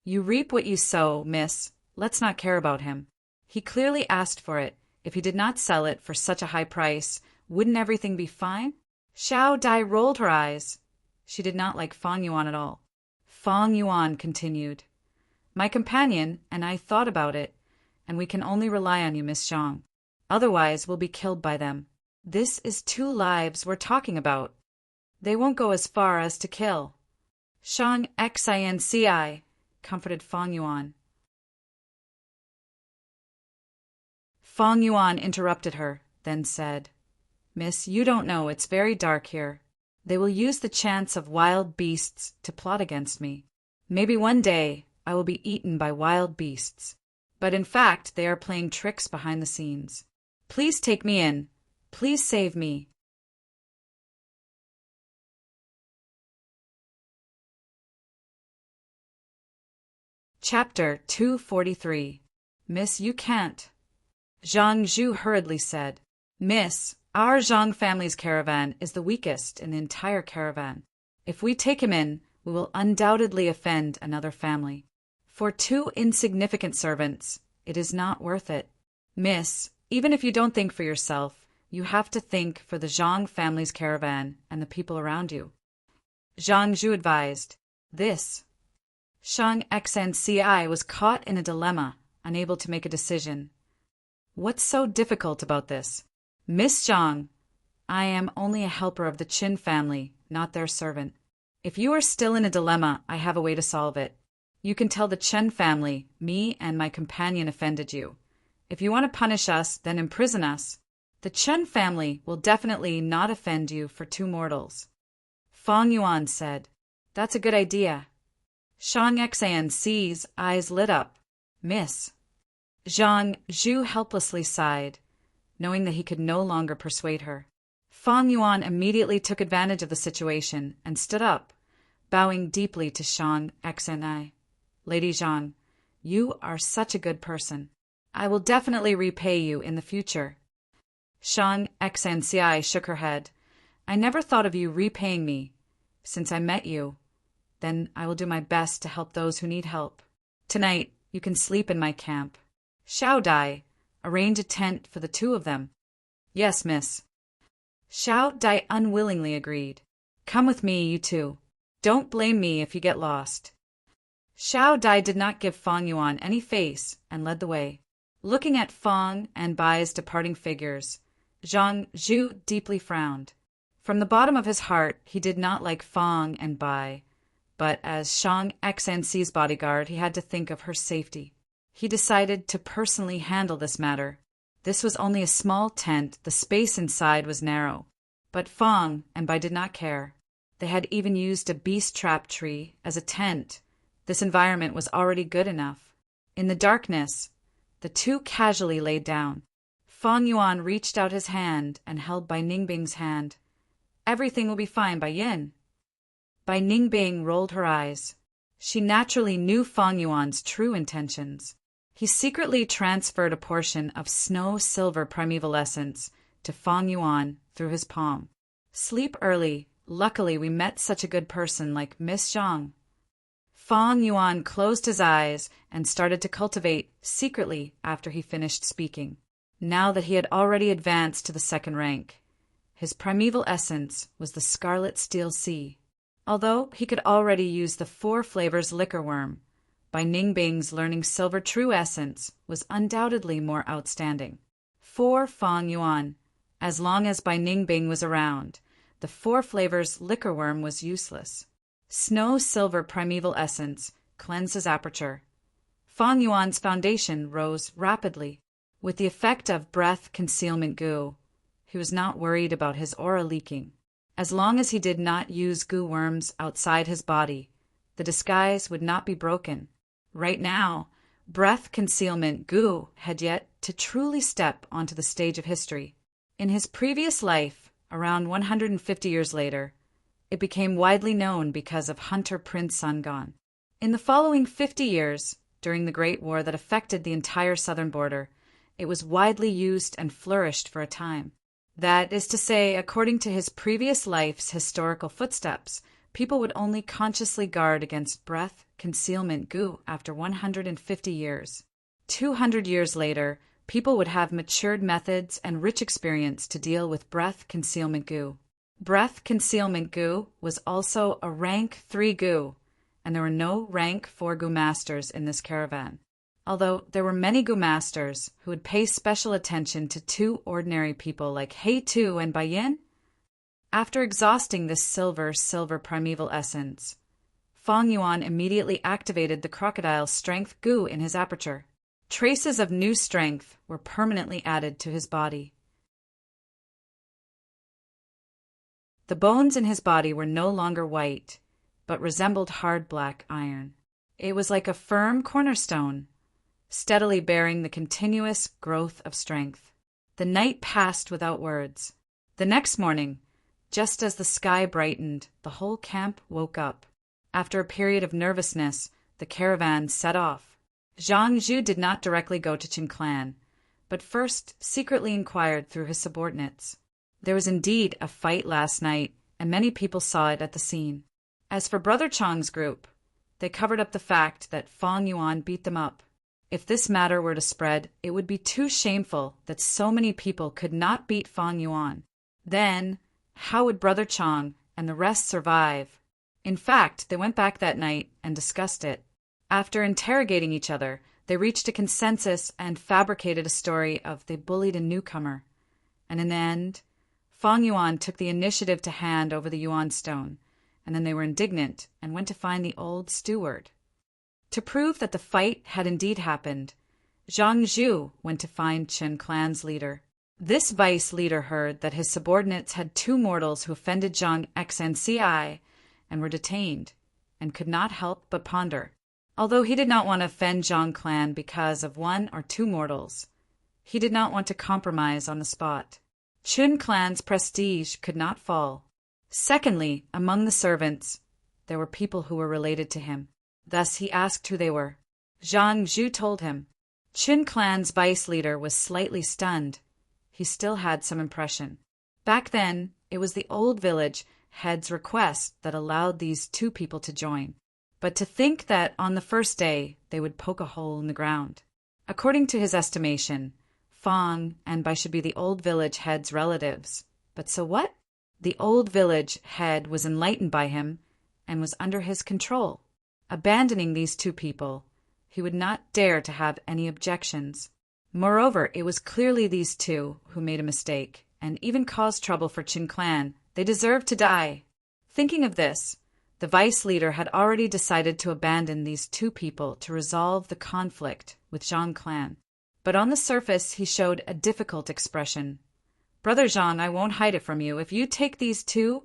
You reap what you sow, miss. Let's not care about him. He clearly asked for it. If he did not sell it for such a high price, wouldn't everything be fine? Xiao Dai rolled her eyes. She did not like Fong Yuan at all. Fong Yuan continued. My companion and I thought about it, and we can only rely on you, Miss Zhang. Otherwise, we'll be killed by them. This is 2 lives we're talking about. They won't go as far as to kill. Shang Xinci comforted Fong Yuan. Fong Yuan interrupted her, then said, Miss, you don't know, it's very dark here. They will use the chance of wild beasts to plot against me. Maybe one day I will be eaten by wild beasts. But in fact, they are playing tricks behind the scenes. Please take me in. Please save me. Chapter 243. Miss, you can't. Zhang Zhu hurriedly said, Miss, our Zhang family's caravan is the weakest in the entire caravan. If we take him in, we will undoubtedly offend another family. For 2 insignificant servants, it is not worth it. Miss, even if you don't think for yourself, you have to think for the Zhang family's caravan and the people around you. Zhang Zhu advised, This. Shang Xnci was caught in a dilemma, unable to make a decision. What's so difficult about this? Miss Zhang, I am only a helper of the Qin family, not their servant. If you are still in a dilemma, I have a way to solve it. You can tell the Chen family, me and my companion offended you. If you want to punish us, then imprison us. The Chen family will definitely not offend you for 2 mortals. Fong Yuan said, That's a good idea. Shang Xian's eyes lit up. Miss. Zhang Zhu helplessly sighed, knowing that he could no longer persuade her. Fang Yuan immediately took advantage of the situation and stood up, bowing deeply to Zhang Xni. Lady Zhang, you are such a good person. I will definitely repay you in the future. Zhang Xni shook her head. I never thought of you repaying me. Since I met you, then I will do my best to help those who need help. Tonight, you can sleep in my camp. Xiao Dai, arrange a tent for the two of them. Yes, miss. Xiao Dai unwillingly agreed. Come with me, you two. Don't blame me if you get lost. Xiao Dai did not give Fang Yuan any face and led the way. Looking at Fang and Bai's departing figures, Zhang Zhu deeply frowned. From the bottom of his heart, he did not like Fang and Bai, but as Zhang Xnci's bodyguard, he had to think of her safety. He decided to personally handle this matter. This was only a small tent, the space inside was narrow. But Fang and Bai did not care. They had even used a beast trap tree as a tent. This environment was already good enough. In the darkness, the two casually laid down. Fang Yuan reached out his hand and held Bai Ningbing's hand. Everything will be fine, Bai Yin. Bai Ningbing rolled her eyes. She naturally knew Fang Yuan's true intentions. He secretly transferred a portion of snow-silver primeval essence to Fang Yuan through his palm. Sleep early. Luckily, we met such a good person like Miss Zhang. Fang Yuan closed his eyes and started to cultivate secretly after he finished speaking. Now that he had already advanced to the second rank, his primeval essence was the scarlet steel sea. Although he could already use the 4 flavors liquor worm, Bai Ningbing's learning silver true essence was undoubtedly more outstanding. For Fang Yuan, as long as Bai Ningbing was around, the 4 flavors liquor worm was useless. Snow silver primeval essence cleansed his aperture. Fang Yuan's foundation rose rapidly. With the effect of breath concealment goo, he was not worried about his aura leaking. As long as he did not use goo worms outside his body, the disguise would not be broken. Right now, breath concealment goo had yet to truly step onto the stage of history. In his previous life, around 150 years later, it became widely known because of Hunter Prince Sungon. In the following 50 years, during the Great War that affected the entire southern border, it was widely used and flourished for a time. That is to say, according to his previous life's historical footsteps, people would only consciously guard against breath concealment goo after 150 years. 200 years later, people would have matured methods and rich experience to deal with breath concealment goo. Breath concealment goo was also a rank 3 goo, and there were no rank 4 goo masters in this caravan. Although there were many goo masters who would pay special attention to 2 ordinary people like He Tu and Bai Yin. After exhausting this silver primeval essence, Fang Yuan immediately activated the crocodile strength goo in his aperture. Traces of new strength were permanently added to his body. The bones in his body were no longer white, but resembled hard black iron. It was like a firm cornerstone, steadily bearing the continuous growth of strength. The night passed without words. The next morning, just as the sky brightened, the whole camp woke up. After a period of nervousness, the caravan set off. Zhang Zhu did not directly go to Qinclan, but first secretly inquired through his subordinates. There was indeed a fight last night, and many people saw it at the scene. As for Brother Chang's group, they covered up the fact that Fang Yuan beat them up. If this matter were to spread, it would be too shameful that so many people could not beat Fang Yuan. Then, how would Brother Chang and the rest survive? In fact, they went back that night and discussed it. After interrogating each other, they reached a consensus and fabricated a story of they bullied a newcomer. And in the end, Fang Yuan took the initiative to hand over the Yuan stone, and then they were indignant and went to find the old steward. To prove that the fight had indeed happened, Zhang Zhu went to find Qinclan's leader. This vice leader heard that his subordinates had 2 mortals who offended Zhang Xnci and were detained, and could not help but ponder. Although he did not want to offend Zhang Clan because of 1 or 2 mortals, he did not want to compromise on the spot. Chun clan's prestige could not fall. Secondly, among the servants, there were people who were related to him. Thus he asked who they were. Zhang Zhu told him. Chun clan's vice leader was slightly stunned. He still had some impression. Back then, it was the old village head's request that allowed these two people to join. But to think that on the first day they would poke a hole in the ground. According to his estimation, Fang and Bai should be the old village head's relatives. But so what? The old village head was enlightened by him and was under his control. Abandoning these two people, he would not dare to have any objections. Moreover, it was clearly these two who made a mistake and even caused trouble for Chun clan. They deserved to die. Thinking of this, the vice leader had already decided to abandon these two people to resolve the conflict with Zhang clan. But on the surface he showed a difficult expression. Brother Zhang, I won't hide it from you. If you take these two,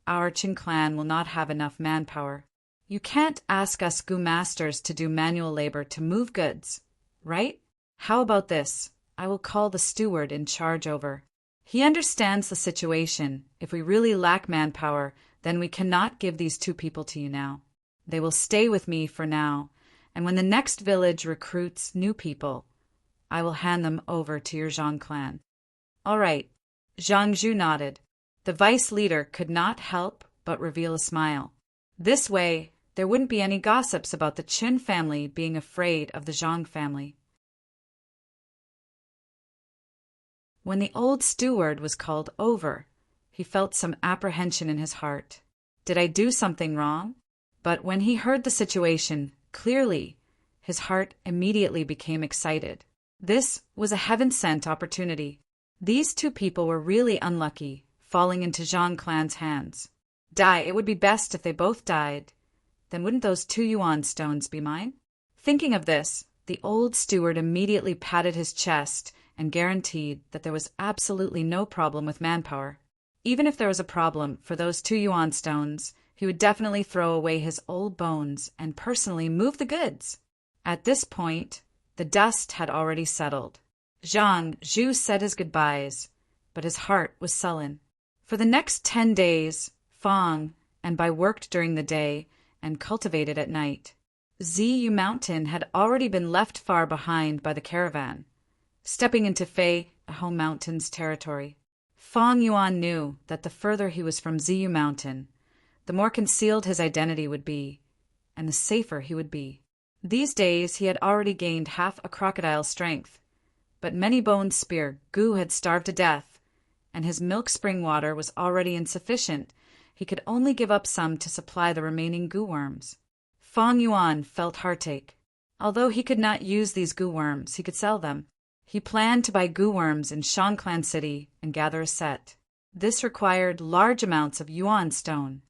our Chun clan will not have enough manpower. You can't ask us gu masters to do manual labor to move goods, right? How about this? I will call the steward in charge over. He understands the situation. If we really lack manpower, then we cannot give these two people to you now. They will stay with me for now, and when the next village recruits new people, I will hand them over to your Zhang clan. All right. Zhang Zhu nodded. The vice leader could not help but reveal a smile. This way, there wouldn't be any gossips about the Chun family being afraid of the Zhang family. When the old steward was called over, he felt some apprehension in his heart. Did I do something wrong? But when he heard the situation clearly, his heart immediately became excited. This was a heaven-sent opportunity. These two people were really unlucky, falling into Zhang clan's hands. It would be best if they both died. Then wouldn't those 2 yuan stones be mine? Thinking of this, the old steward immediately patted his chest and guaranteed that there was absolutely no problem with manpower. Even if there was a problem for those 2 yuan stones, he would definitely throw away his old bones and personally move the goods. At this point, the dust had already settled. Zhang Zhu said his goodbyes, but his heart was sullen. For the next 10 days, Fang and Bai worked during the day and cultivated at night. Ziyu Mountain had already been left far behind by the caravan, stepping into Fei Hou Mountain's territory. Fang Yuan knew that the further he was from Ziyu Mountain, the more concealed his identity would be, and the safer he would be. These days he had already gained half a crocodile's strength, but many-boned spear Gu had starved to death, and his milk spring water was already insufficient. He could only give up some to supply the remaining Gu worms. Fang Yuan felt heartache. Although he could not use these Gu worms, he could sell them. He planned to buy Gu worms in Shangclan City and gather a set. This required large amounts of yuan stone.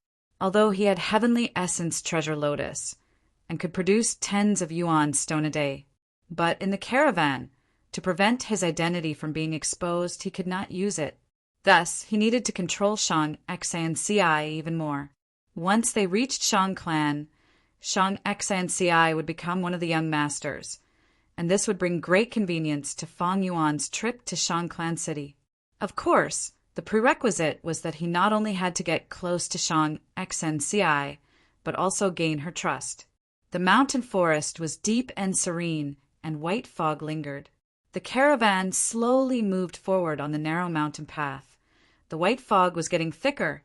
Although he had heavenly essence treasure lotus and could produce tens of yuan stone a day. But in the caravan, to prevent his identity from being exposed, he could not use it. Thus, he needed to control Shang Xanci even more. Once they reached Shangclan, Shang Xanci would become one of the young masters, and this would bring great convenience to Fang Yuan's trip to Shangclan City. Of course, the prerequisite was that he not only had to get close to Shang Xanci, but also gain her trust. The mountain forest was deep and serene, and white fog lingered. The caravan slowly moved forward on the narrow mountain path. The white fog was getting thicker,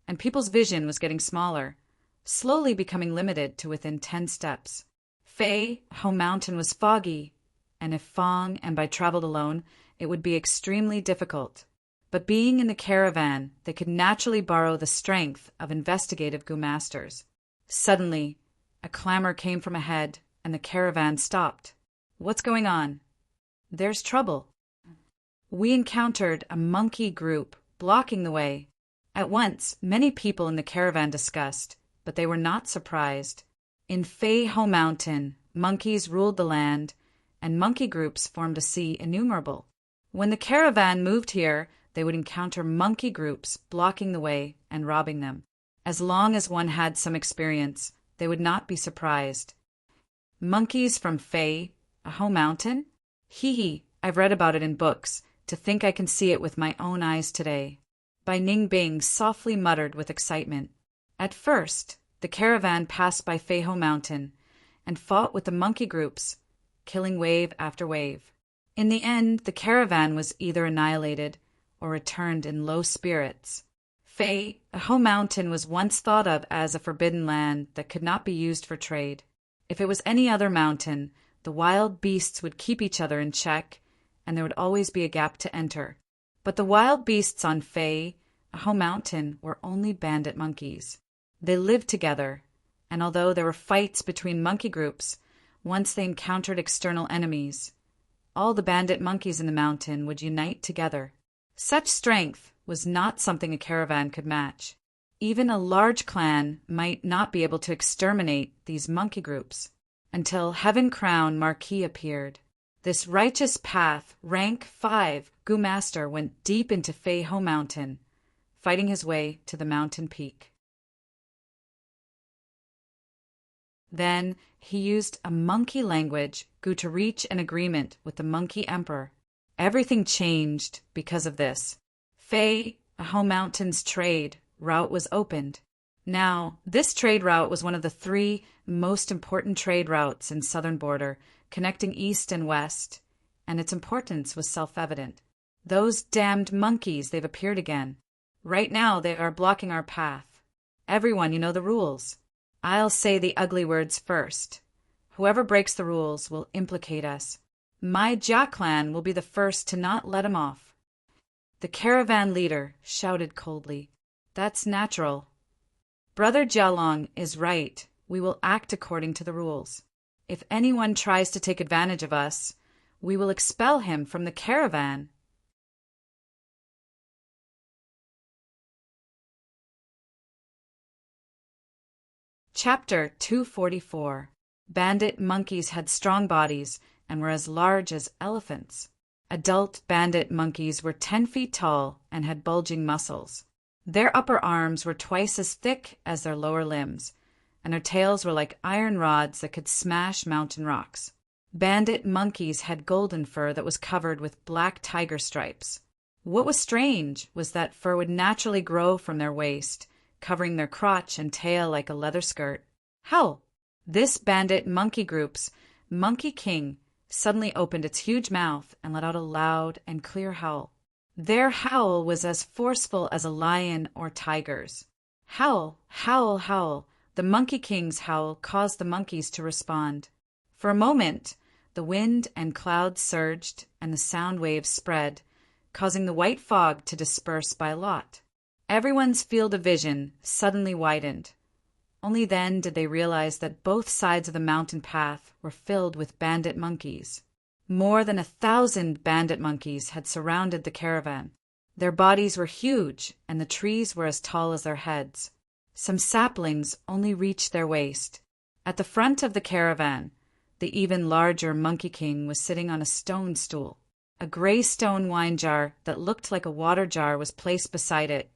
and people's vision was getting smaller, slowly becoming limited to within 10 steps. Fei Hou Mountain was foggy, and if Fang and Bai traveled alone, it would be extremely difficult. But being in the caravan, they could naturally borrow the strength of investigative Gu masters. Suddenly, a clamor came from ahead, and the caravan stopped. What's going on? There's trouble. We encountered a monkey group blocking the way. At once, many people in the caravan discussed, but they were not surprised. In Fei Hou Mountain, monkeys ruled the land, and monkey groups formed a sea innumerable. When the caravan moved here, they would encounter monkey groups blocking the way and robbing them. As long as one had some experience, they would not be surprised. Monkeys from Fei Hou Mountain? Hee, I've read about it in books. To think I can see it with my own eyes today." Bai Ningbing softly muttered with excitement. At first, the caravan passed by Feiho Mountain and fought with the monkey groups, killing wave after wave. In the end, the caravan was either annihilated or returned in low spirits. Feiho Mountain was once thought of as a forbidden land that could not be used for trade. If it was any other mountain, the wild beasts would keep each other in check, and there would always be a gap to enter. But the wild beasts on Feiho Mountain were only bandit monkeys. They lived together, and although there were fights between monkey groups, once they encountered external enemies, all the bandit monkeys in the mountain would unite together. Such strength was not something a caravan could match. Even a large clan might not be able to exterminate these monkey groups until Heaven Crown Marquis appeared. This righteous path, rank 5 Gu Master went deep into Feiho Mountain, fighting his way to the mountain peak. Then he used a monkey language Gu to reach an agreement with the monkey emperor. Everything changed because of this. Feiho Mountain's trade route was opened. Now, this trade route was one of the 3 most important trade routes in southern border, connecting east and west, and its importance was self-evident. Those damned monkeys, they've appeared again. Right now, they are blocking our path. Everyone, you know the rules. I'll say the ugly words first. Whoever breaks the rules will implicate us. My Jia clan will be the first to not let him off. The caravan leader shouted coldly. That's natural. Brother Jialong is right. We will act according to the rules. If anyone tries to take advantage of us, we will expel him from the caravan. Chapter 244. Bandit monkeys had strong bodies and were as large as elephants. Adult bandit monkeys were 10 feet tall and had bulging muscles. Their upper arms were twice as thick as their lower limbs, and their tails were like iron rods that could smash mountain rocks. Bandit monkeys had golden fur that was covered with black tiger stripes. What was strange was that fur would naturally grow from their waist, covering their crotch and tail like a leather skirt. Howl! This bandit monkey group's Monkey King suddenly opened its huge mouth and let out a loud and clear howl. Their howl was as forceful as a lion or tiger's. Howl, howl, howl. The Monkey King's howl caused the monkeys to respond. For a moment, the wind and clouds surged and the sound waves spread, causing the white fog to disperse by lot. Everyone's field of vision suddenly widened. Only then did they realize that both sides of the mountain path were filled with bandit monkeys. More than 1,000 bandit monkeys had surrounded the caravan. Their bodies were huge, and the trees were as tall as their heads. Some saplings only reached their waist. At the front of the caravan, the even larger Monkey King was sitting on a stone stool. A gray stone wine jar that looked like a water jar was placed beside it,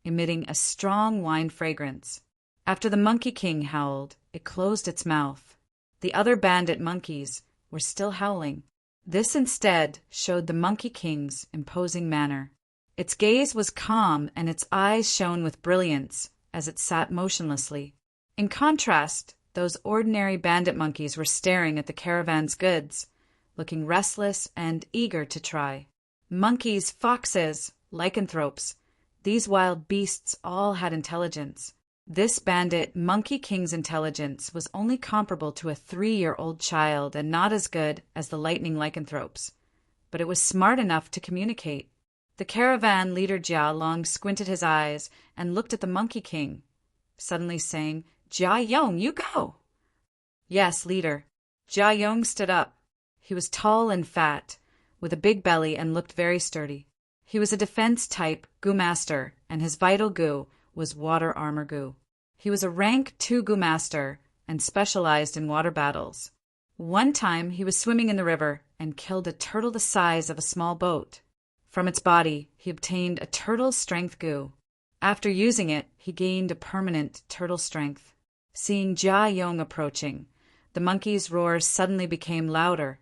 emitting a strong wine fragrance. After the Monkey King howled, it closed its mouth. The other bandit monkeys were still howling. This instead showed the Monkey King's imposing manner. Its gaze was calm and its eyes shone with brilliance as it sat motionlessly. In contrast, those ordinary bandit monkeys were staring at the caravan's goods, looking restless and eager to try. Monkeys, foxes, lycanthropes, these wild beasts all had intelligence. This bandit Monkey King's intelligence was only comparable to a 3-year-old child and not as good as the lightning lycanthropes, but it was smart enough to communicate. The caravan leader Jia Long squinted his eyes and looked at the Monkey King, suddenly saying, "Jia Yong, you go." "Yes, leader." Jia Yong stood up. He was tall and fat, with a big belly and looked very sturdy. He was a defense-type Gu Master, and his vital Gu was water armor Gu. He was a rank 2 Gu Master and specialized in water battles. One time he was swimming in the river and killed a turtle the size of a small boat. From its body, he obtained a turtle strength Gu. After using it, he gained a permanent turtle strength. Seeing Jia Yong approaching, the monkey's roars suddenly became louder,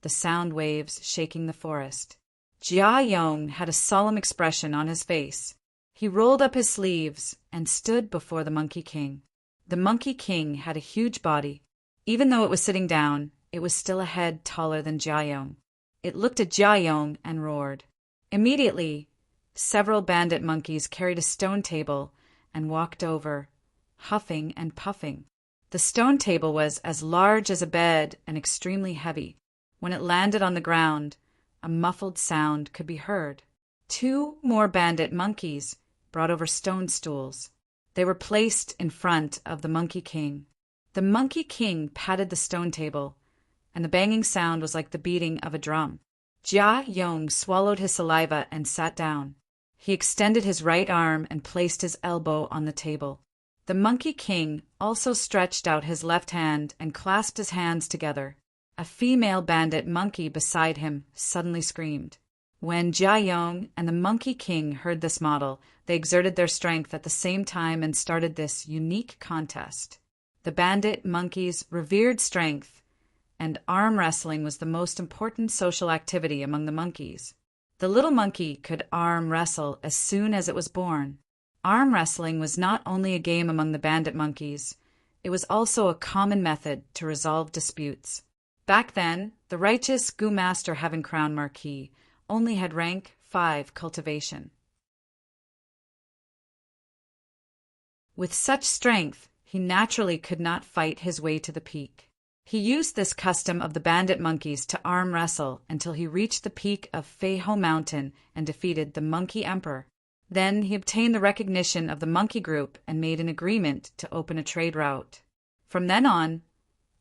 the sound waves shaking the forest. Jia Yong had a solemn expression on his face. He rolled up his sleeves and stood before the Monkey King. The Monkey King had a huge body. Even though it was sitting down, it was still a head taller than Jia Yong. It looked at Jia Yong and roared. Immediately, several bandit monkeys carried a stone table and walked over, huffing and puffing. The stone table was as large as a bed and extremely heavy. When it landed on the ground, a muffled sound could be heard. 2 more bandit monkeys brought over stone stools. They were placed in front of the Monkey King. The Monkey King patted the stone table, and the banging sound was like the beating of a drum. Jia Yong swallowed his saliva and sat down. He extended his right arm and placed his elbow on the table. The Monkey King also stretched out his left hand and clasped his hands together. A female bandit monkey beside him suddenly screamed. When Jia Yong and the Monkey King heard this model, they exerted their strength at the same time and started this unique contest. The bandit monkeys revered strength, and arm wrestling was the most important social activity among the monkeys. The little monkey could arm wrestle as soon as it was born. Arm wrestling was not only a game among the bandit monkeys, it was also a common method to resolve disputes. Back then, the righteous Gu Master Heaven Crown Marquis only had rank 5 cultivation. With such strength, he naturally could not fight his way to the peak. He used this custom of the bandit monkeys to arm wrestle until he reached the peak of Fei Ho Mountain and defeated the Monkey Emperor. Then he obtained the recognition of the monkey group and made an agreement to open a trade route. From then on,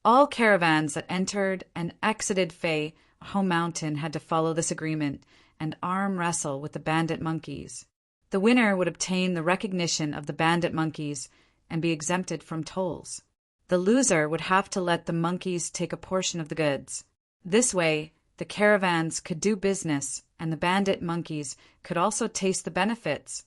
all caravans that entered and exited Fei Ho Mountain had to follow this agreement and arm wrestle with the bandit monkeys. The winner would obtain the recognition of the bandit monkeys and be exempted from tolls. The loser would have to let the monkeys take a portion of the goods. This way, the caravans could do business, and the bandit monkeys could also taste the benefits,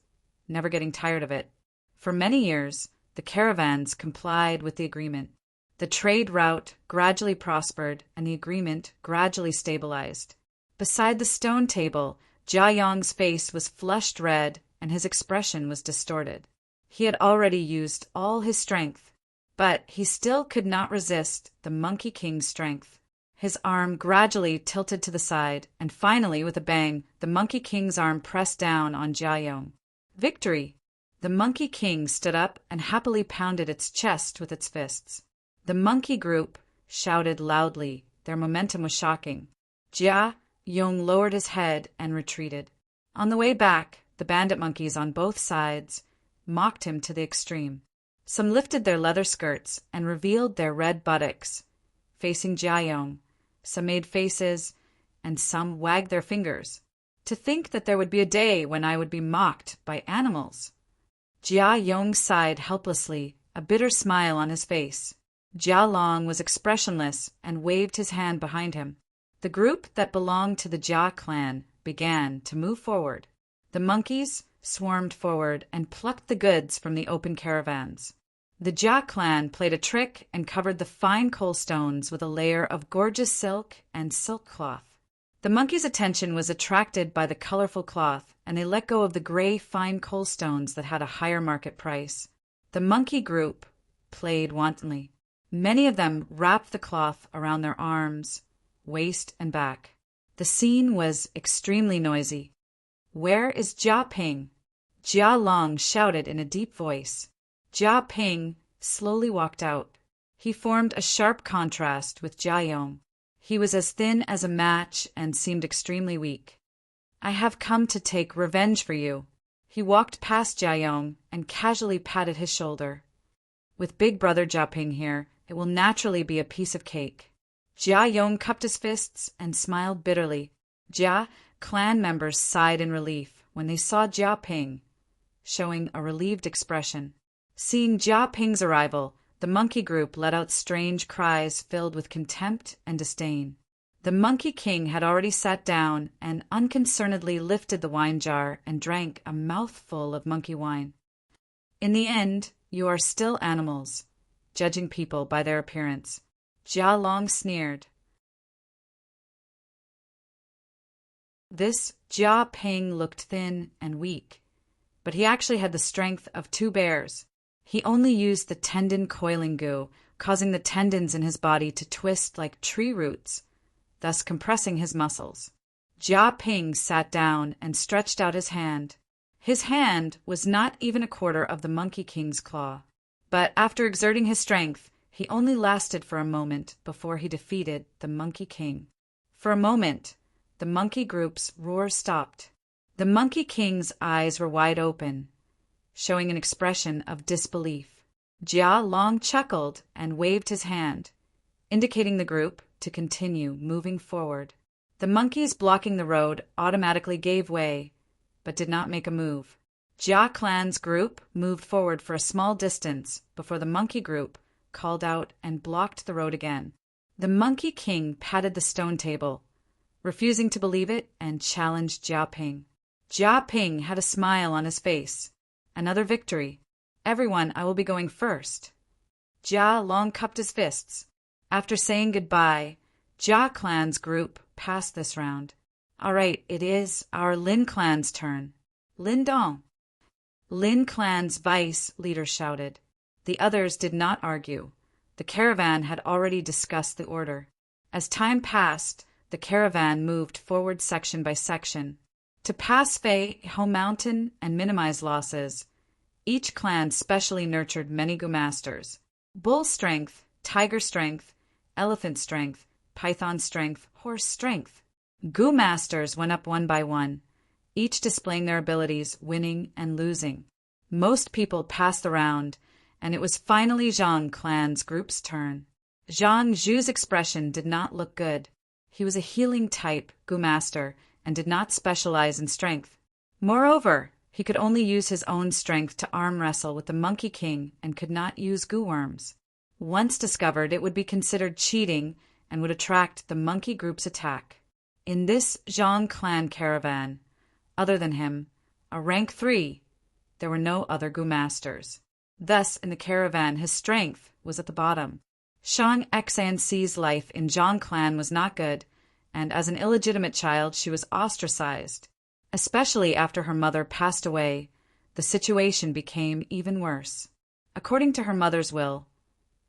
never getting tired of it. For many years, the caravans complied with the agreement. The trade route gradually prospered, and the agreement gradually stabilized. Beside the stone table, Jia Yong's face was flushed red, and his expression was distorted. He had already used all his strength, but he still could not resist the Monkey King's strength. His arm gradually tilted to the side, and finally, with a bang, the Monkey King's arm pressed down on Jia Yong. Victory! The Monkey King stood up and happily pounded its chest with its fists. The monkey group shouted loudly. Their momentum was shocking. Jia Yong lowered his head and retreated. On the way back, the bandit monkeys on both sides mocked him to the extreme. Some lifted their leather skirts and revealed their red buttocks, facing Jia Yong. Some made faces, and some wagged their fingers. To think that there would be a day when I would be mocked by animals. Jia Yong sighed helplessly, a bitter smile on his face. Jia Long was expressionless and waved his hand behind him. The group that belonged to the Jia clan began to move forward. The monkeys swarmed forward and plucked the goods from the open caravans. The Jia clan played a trick and covered the fine coal stones with a layer of gorgeous silk and silk cloth. The monkeys' attention was attracted by the colorful cloth, and they let go of the gray fine coal stones that had a higher market price. The monkey group played wantonly. Many of them wrapped the cloth around their arms, waist, and back. The scene was extremely noisy. "Where is Jia Ping?" Jia Long shouted in a deep voice. Jia Ping slowly walked out. He formed a sharp contrast with Jia Yong. He was as thin as a match and seemed extremely weak. "I have come to take revenge for you." He walked past Jia Yong and casually patted his shoulder. "With Big Brother Jia Ping here, it will naturally be a piece of cake." Jia Yong cupped his fists and smiled bitterly. Jia clan members sighed in relief when they saw Jia Ping, showing a relieved expression. Seeing Jia Ping's arrival, the monkey group let out strange cries filled with contempt and disdain. The Monkey King had already sat down and unconcernedly lifted the wine jar and drank a mouthful of monkey wine. "In the end, you are still animals, judging people by their appearance," Jia Long sneered. This Jia Ping looked thin and weak, but he actually had the strength of 2 bears. He only used the tendon coiling goo, causing the tendons in his body to twist like tree roots, thus compressing his muscles. Jia Ping sat down and stretched out his hand. His hand was not even a quarter of the Monkey King's claw, but after exerting his strength, he only lasted for a moment before he defeated the Monkey King. For a moment, the monkey group's roar stopped. The Monkey King's eyes were wide open, showing an expression of disbelief. Jia Long chuckled and waved his hand, indicating the group to continue moving forward. The monkeys blocking the road automatically gave way, but did not make a move. Jia Clan's group moved forward for a small distance before the monkey group called out and blocked the road again. The Monkey King patted the stone table, refusing to believe it, and challenged Jia Ping. Jia Ping had a smile on his face. Another victory. Everyone, I will be going first. Jia Long cupped his fists. After saying goodbye, Jia Clan's group passed this round. All right, it is our Lin Clan's turn. Lin Dong. Lin Clan's vice leader shouted. The others did not argue. The caravan had already discussed the order. As time passed, the caravan moved forward section by section. To pass Fei Home Mountain and minimize losses, each clan specially nurtured many Gu Masters. Bull strength, tiger strength, elephant strength, python strength, horse strength. Gu Masters went up one by one, each displaying their abilities, winning and losing. Most people passed the round, and it was finally Zhang Clan's group's turn. Zhang Zhu's expression did not look good. He was a healing type Gu Master and did not specialize in strength. Moreover, he could only use his own strength to arm wrestle with the Monkey King and could not use Gu Worms. Once discovered, it would be considered cheating and would attract the monkey group's attack. In this Zhang Clan caravan, other than him, a rank 3, there were no other Gu Masters. Thus, in the caravan, his strength was at the bottom. Shang Xanxi's life in Zhang Clan was not good, and as an illegitimate child, she was ostracized. Especially after her mother passed away, the situation became even worse. According to her mother's will,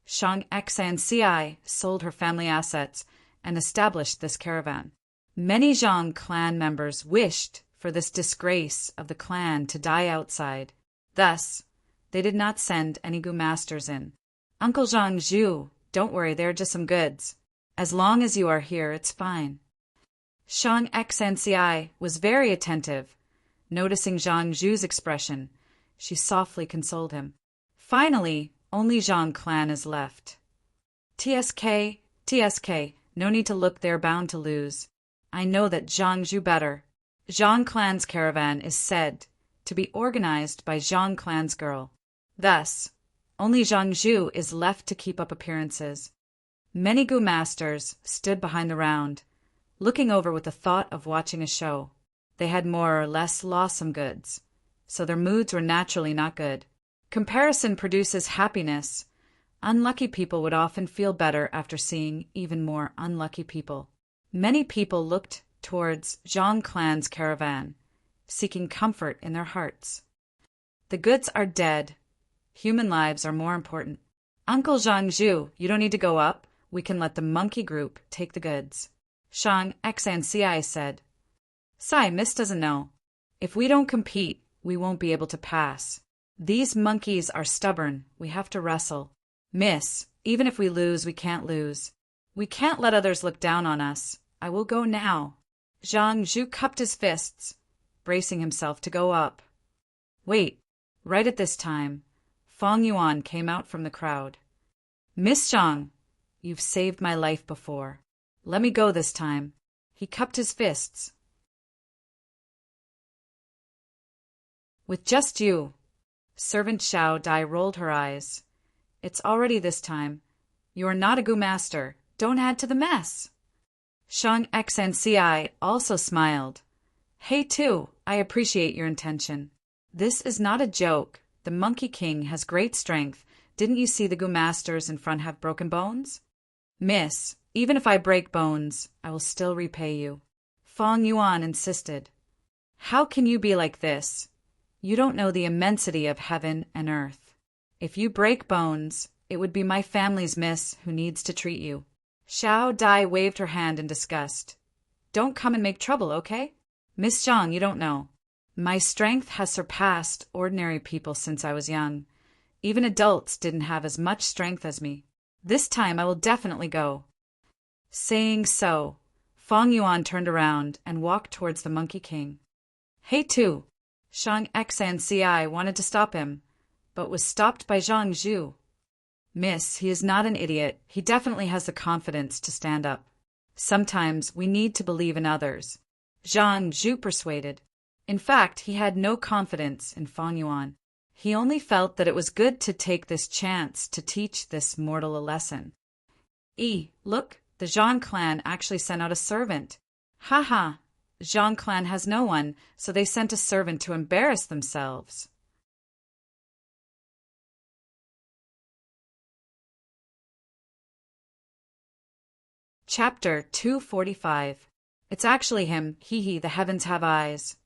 Shang Xanxi sold her family assets and established this caravan. Many Zhang Clan members wished for this disgrace of the clan to die outside. Thus, they did not send any Gu Masters in. Uncle Zhang Zhu, don't worry, they're just some goods. As long as you are here, it's fine. Shang Xanxi was very attentive. Noticing Zhang Zhu's expression, she softly consoled him. Finally, only Zhang Clan is left. TSK, no need to look, they're bound to lose. I know that Zhang Zhu better. Zhang Clan's caravan is said to be organized by Zhang Clan's girl. Thus, only Zhang Zhu is left to keep up appearances. Many Gu Masters stood behind the round, looking over with the thought of watching a show. They had more or less lost some goods, so their moods were naturally not good. Comparison produces happiness. Unlucky people would often feel better after seeing even more unlucky people. Many people looked towards Zhang Clan's caravan, seeking comfort in their hearts. The goods are dead. Human lives are more important. Uncle Zhang Zhu, you don't need to go up. We can let the monkey group take the goods. Shang Xanxi said. Sai, Miss doesn't know. If we don't compete, we won't be able to pass. These monkeys are stubborn. We have to wrestle. Miss, even if we lose, we can't lose. We can't let others look down on us. I will go now. Zhang Zhu cupped his fists, bracing himself to go up. Wait, right at this time, Fong Yuan came out from the crowd. Miss Zhang, you've saved my life before. Let me go this time. He cupped his fists. With just you. Servant Xiao Dai rolled her eyes. It's already this time. You are not a Gu Master. Don't add to the mess. Shang Xanxi also smiled. Hey too, I appreciate your intention. This is not a joke. The Monkey King has great strength. Didn't you see the Gu Masters in front have broken bones? Miss, even if I break bones, I will still repay you. Fong Yuan insisted. How can you be like this? You don't know the immensity of heaven and earth. If you break bones, it would be my family's miss who needs to treat you. Xiao Dai waved her hand in disgust. Don't come and make trouble, okay? Miss Zhang, you don't know. My strength has surpassed ordinary people since I was young. Even adults didn't have as much strength as me. This time I will definitely go. Saying so, Fong Yuan turned around and walked towards the Monkey King. Hey too! Shang Xanci wanted to stop him, but was stopped by Zhang Zhu. Miss, he is not an idiot. He definitely has the confidence to stand up. Sometimes we need to believe in others. Zhang Zhu persuaded. In fact, he had no confidence in Fong Yuan. He only felt that it was good to take this chance to teach this mortal a lesson. Look, the Zhang clan actually sent out a servant. Ha! Zhang clan has no one, so they sent a servant to embarrass themselves. Chapter 245. It's actually him, the heavens have eyes.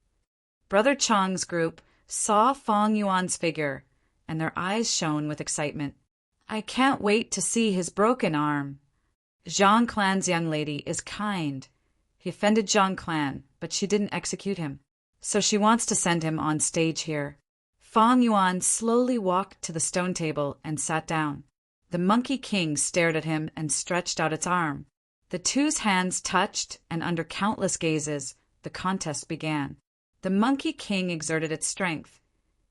Brother Chang's group saw Fong Yuan's figure, and their eyes shone with excitement. I can't wait to see his broken arm. Zhang clan's young lady is kind. He offended Zhang clan, but she didn't execute him. So she wants to send him on stage here. Fong Yuan slowly walked to the stone table and sat down. The Monkey King stared at him and stretched out its arm. The two's hands touched, and under countless gazes, the contest began. The Monkey King exerted its strength,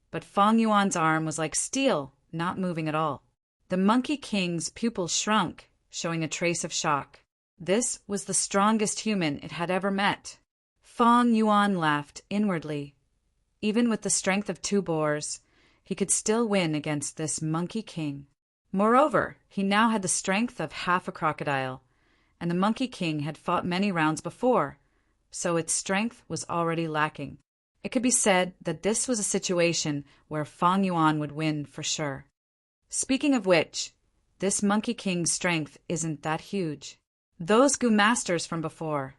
but Fong Yuan's arm was like steel, not moving at all. The Monkey King's pupils shrunk, showing a trace of shock. This was the strongest human it had ever met. Fong Yuan laughed inwardly. Even with the strength of 2 boars, he could still win against this Monkey King. Moreover, he now had the strength of half a crocodile, and the Monkey King had fought many rounds before, so its strength was already lacking. It could be said that this was a situation where Fong Yuan would win for sure. Speaking of which, this Monkey King's strength isn't that huge. Those Gu masters from before,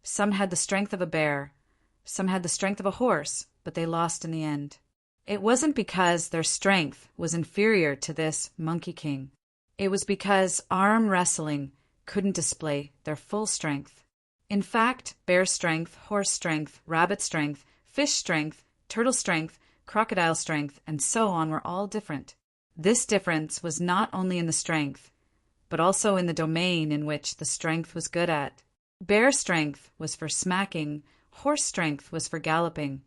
some had the strength of a bear, some had the strength of a horse, but they lost in the end. It wasn't because their strength was inferior to this Monkey King. It was because arm wrestling couldn't display their full strength. In fact, bear strength, horse strength, rabbit strength, fish strength, turtle strength, crocodile strength, and so on were all different. This difference was not only in the strength, but also in the domain in which the strength was good at. Bear strength was for smacking, horse strength was for galloping,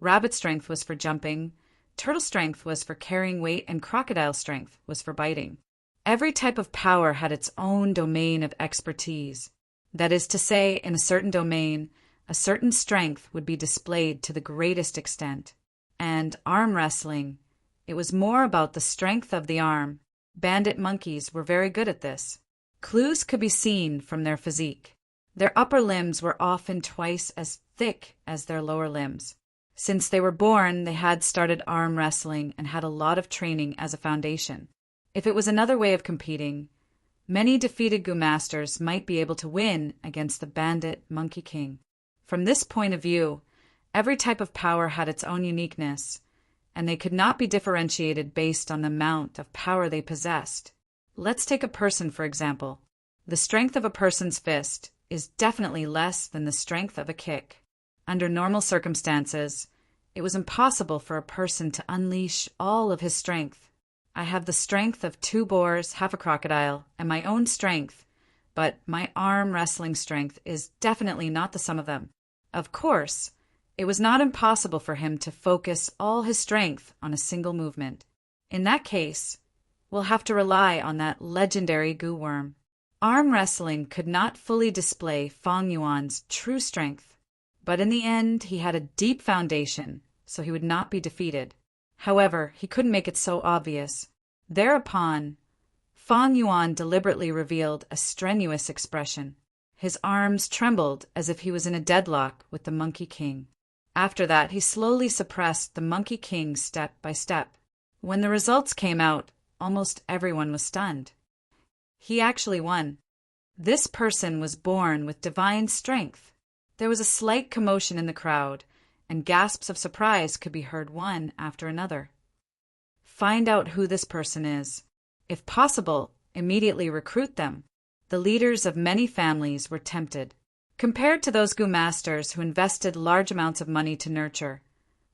rabbit strength was for jumping, turtle strength was for carrying weight, and crocodile strength was for biting. Every type of power had its own domain of expertise. That is to say, in a certain domain, a certain strength would be displayed to the greatest extent. And arm wrestling, it was more about the strength of the arm. Bandit monkeys were very good at this. Clues could be seen from their physique. Their upper limbs were often twice as thick as their lower limbs. Since they were born, they had started arm wrestling and had a lot of training as a foundation. If it was another way of competing, many defeated Gu masters might be able to win against the bandit Monkey King. From this point of view, every type of power had its own uniqueness, and they could not be differentiated based on the amount of power they possessed. Let's take a person, for example. The strength of a person's fist is definitely less than the strength of a kick. Under normal circumstances, it was impossible for a person to unleash all of his strength. I have the strength of 2 boars, half a crocodile, and my own strength, but my arm wrestling strength is definitely not the sum of them. Of course, it was not impossible for him to focus all his strength on a single movement. In that case, we'll have to rely on that legendary Gu worm. Arm wrestling could not fully display Fong Yuan's true strength, but in the end he had a deep foundation, so he would not be defeated. However, he couldn't make it so obvious. Thereupon, Fong Yuan deliberately revealed a strenuous expression. His arms trembled as if he was in a deadlock with the Monkey King. After that, he slowly suppressed the Monkey King step by step. When the results came out, almost everyone was stunned. He actually won. This person was born with divine strength. There was a slight commotion in the crowd, and gasps of surprise could be heard one after another. Find out who this person is. If possible, immediately recruit them. The leaders of many families were tempted. Compared to those Gu masters who invested large amounts of money to nurture,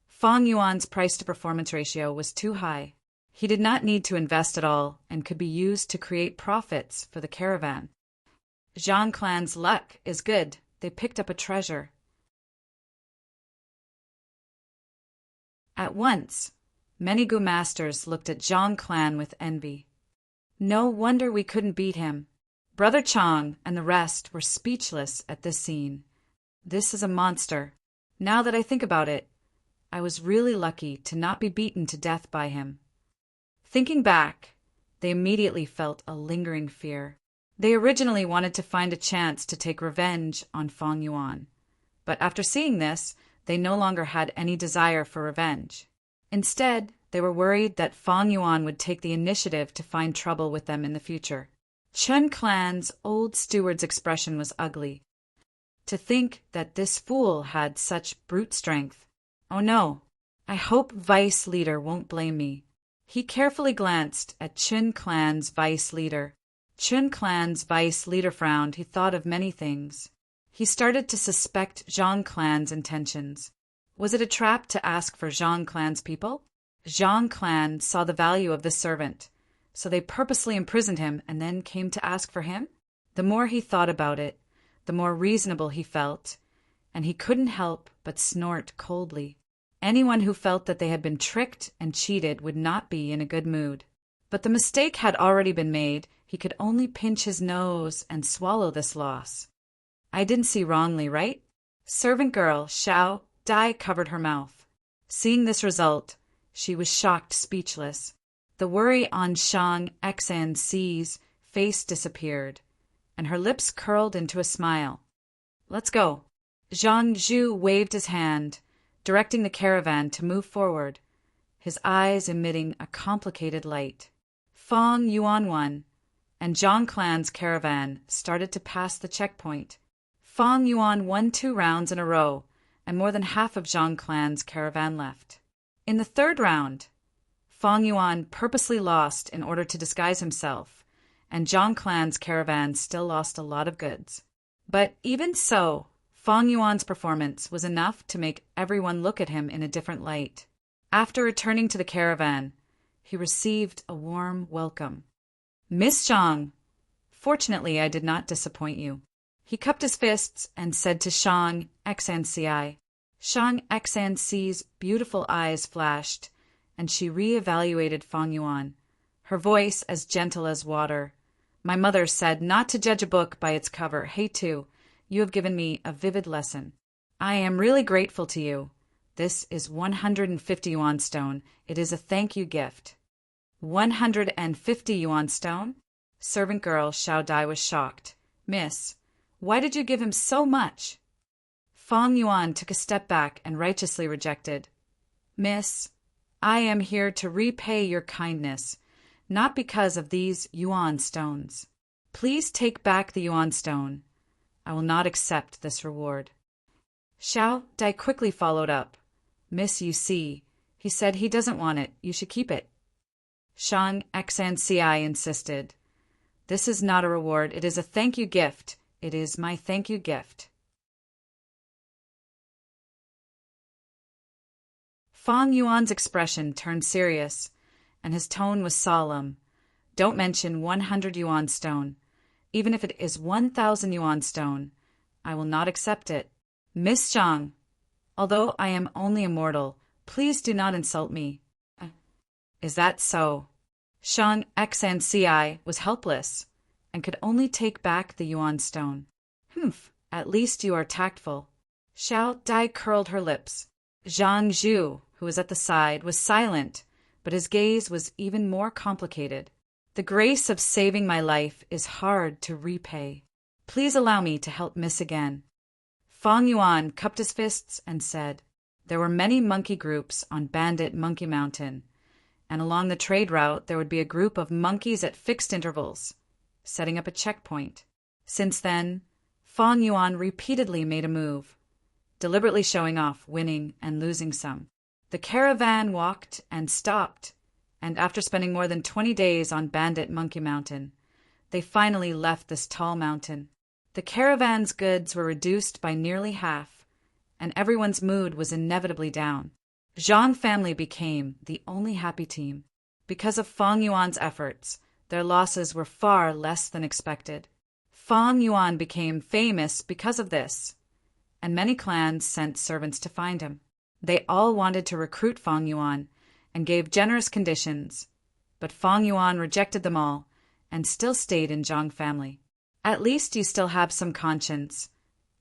Fang Yuan's price-to-performance ratio was too high. He did not need to invest at all and could be used to create profits for the caravan. Zhang clan's luck is good. They picked up a treasure. At once, many Gu masters looked at Zhang clan with envy. No wonder we couldn't beat him. Brother Chang and the rest were speechless at this scene. This is a monster. Now that I think about it, I was really lucky to not be beaten to death by him. Thinking back, they immediately felt a lingering fear. They originally wanted to find a chance to take revenge on Fang Yuan, but after seeing this, they no longer had any desire for revenge. Instead, they were worried that Fang Yuan would take the initiative to find trouble with them in the future. Chen clan's old steward's expression was ugly. To think that this fool had such brute strength. Oh no, I hope vice leader won't blame me. He carefully glanced at Chen clan's vice leader. Chen clan's vice leader frowned. He thought of many things. He started to suspect Zhang clan's intentions. Was it a trap to ask for Zhang clan's people? Zhang clan saw the value of the servant, so they purposely imprisoned him and then came to ask for him? The more he thought about it, the more reasonable he felt, and he couldn't help but snort coldly. Anyone who felt that they had been tricked and cheated would not be in a good mood. But the mistake had already been made. He could only pinch his nose and swallow this loss. I didn't see wrongly, right? Servant girl Xiao Dai covered her mouth. Seeing this result, she was shocked, speechless. The worry on Shang Xanxi's face disappeared, and her lips curled into a smile. Let's go. Zhang Zhu waved his hand, directing the caravan to move forward, his eyes emitting a complicated light. Fang Yuan and Zhang clan's caravan started to pass the checkpoint. Fang Yuan won 2 rounds in a row, and more than half of Zhang clan's caravan left. In the 3rd round, Fang Yuan purposely lost in order to disguise himself, and Zhang clan's caravan still lost a lot of goods. But even so, Fang Yuan's performance was enough to make everyone look at him in a different light. After returning to the caravan, he received a warm welcome. Miss Zhang, fortunately I did not disappoint you. He cupped his fists and said to Shang Xanxi. Shang Xanxi's beautiful eyes flashed, and she re-evaluated Fang Yuan, her voice as gentle as water. My mother said not to judge a book by its cover. Hey, too, you have given me a vivid lesson. I am really grateful to you. This is 150 yuan stone. It is a thank you gift. 150 yuan stone? Servant girl Xiao Dai was shocked. Miss, why did you give him so much? Fang Yuan took a step back and righteously rejected. Miss, I am here to repay your kindness, not because of these yuan stones. Please take back the yuan stone. I will not accept this reward. Xiao Dai quickly followed up. Miss, you see, he said he doesn't want it. You should keep it. Shang Xanxi insisted. This is not a reward. It is a thank you gift. It is my thank you gift. Fang Yuan's expression turned serious, and his tone was solemn. Don't mention 100 yuan stone. Even if it is 1,000 yuan stone, I will not accept it. Miss Zhang, although I am only a mortal, please do not insult me. Is that so? Shang Xanxi was helpless, and could only take back the yuan stone. Humph, at least you are tactful. Xiao Dai curled her lips. Zhang Zhu, who was at the side, was silent, but his gaze was even more complicated. The grace of saving my life is hard to repay. Please allow me to help Miss again. Fang Yuan cupped his fists and said, there were many monkey groups on Bandit Monkey Mountain, and along the trade route there would be a group of monkeys at fixed intervals, setting up a checkpoint. Since then, Fang Yuan repeatedly made a move, deliberately showing off, winning and losing some. The caravan walked and stopped, and after spending more than 20 days on Bandit Monkey Mountain, they finally left this tall mountain. The caravan's goods were reduced by nearly half, and everyone's mood was inevitably down. Zhang family became the only happy team. Because of Fang Yuan's efforts, their losses were far less than expected. Fang Yuan became famous because of this, and many clans sent servants to find him. They all wanted to recruit Fang Yuan and gave generous conditions, but Fang Yuan rejected them all and still stayed in Zhang family. At least you still have some conscience.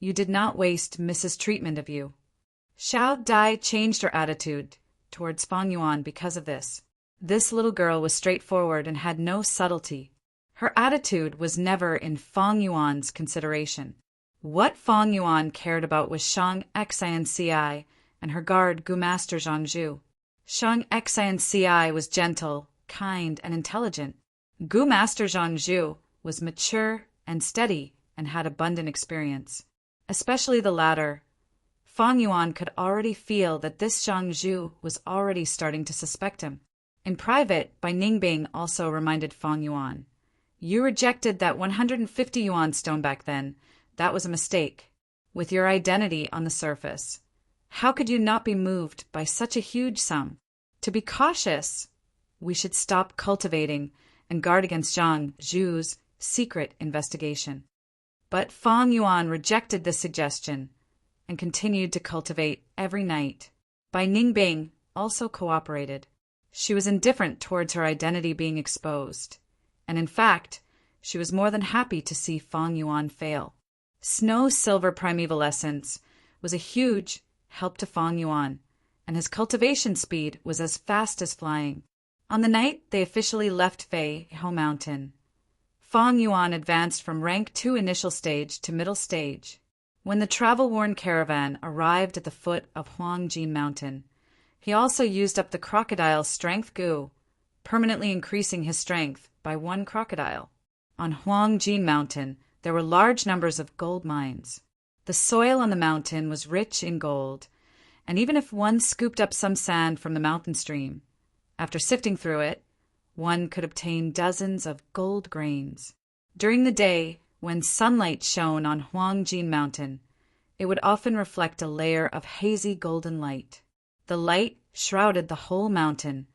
You did not waste Mrs. treatment of you. Xiao Dai changed her attitude towards Fang Yuan because of this. This little girl was straightforward and had no subtlety. Her attitude was never in Fang Yuan's consideration. What Fang Yuan cared about was Shang Xianci and her guard Gu Master Zhangzhu. Shang Xianci was gentle, kind, and intelligent. Gu Master Zhangzhu was mature and steady and had abundant experience. Especially the latter. Fang Yuan could already feel that this Zhangzhu was already starting to suspect him. In private, Bai Ningbing also reminded Fang Yuan, "You rejected that 150 yuan stone back then. That was a mistake. With your identity on the surface, how could you not be moved by such a huge sum? To be cautious, we should stop cultivating and guard against Zhang Zhu's secret investigation." But Fang Yuan rejected this suggestion and continued to cultivate every night. Bai Ningbing also cooperated. She was indifferent towards her identity being exposed, and in fact, she was more than happy to see Fang Yuan fail. Snow Silver Primeval Essence was a huge help to Fang Yuan, and his cultivation speed was as fast as flying. On the night they officially left Fei Hou Mountain, Fang Yuan advanced from rank 2 initial stage to middle stage. When the travel-worn caravan arrived at the foot of Huangjin Mountain, he also used up the crocodile's strength Gu, permanently increasing his strength by 1 crocodile. On Huangjin Mountain, there were large numbers of gold mines. The soil on the mountain was rich in gold, and even if one scooped up some sand from the mountain stream, after sifting through it, one could obtain dozens of gold grains. During the day, when sunlight shone on Huangjin Mountain, it would often reflect a layer of hazy golden light. The light shrouded the whole mountain,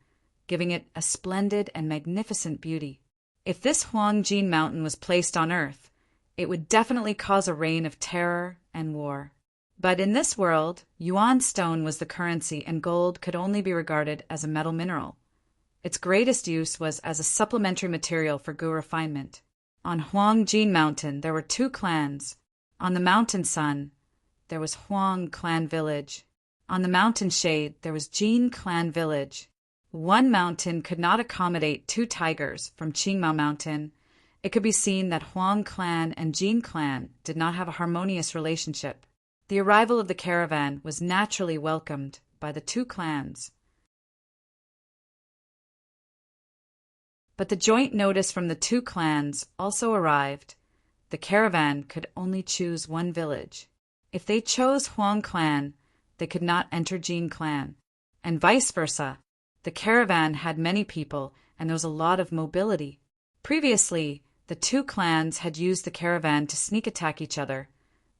giving it a splendid and magnificent beauty. If this Huangjin Mountain was placed on Earth, it would definitely cause a reign of terror and war. But in this world, yuan stone was the currency and gold could only be regarded as a metal mineral. Its greatest use was as a supplementary material for Gu refinement. On Huangjin Mountain, there were 2 clans. On the Mountain Sun, there was Huang Clan Village. On the Mountain Shade, there was Jin Clan Village. One mountain could not accommodate 2 tigers from Qingmao Mountain. It could be seen that Huang Clan and Jin Clan did not have a harmonious relationship. The arrival of the caravan was naturally welcomed by the 2 clans. But the joint notice from the 2 clans also arrived. The caravan could only choose 1 village. If they chose Huang Clan, they could not enter Jin Clan, and vice versa. The caravan had many people, and there was a lot of mobility. Previously, the 2 clans had used the caravan to sneak attack each other.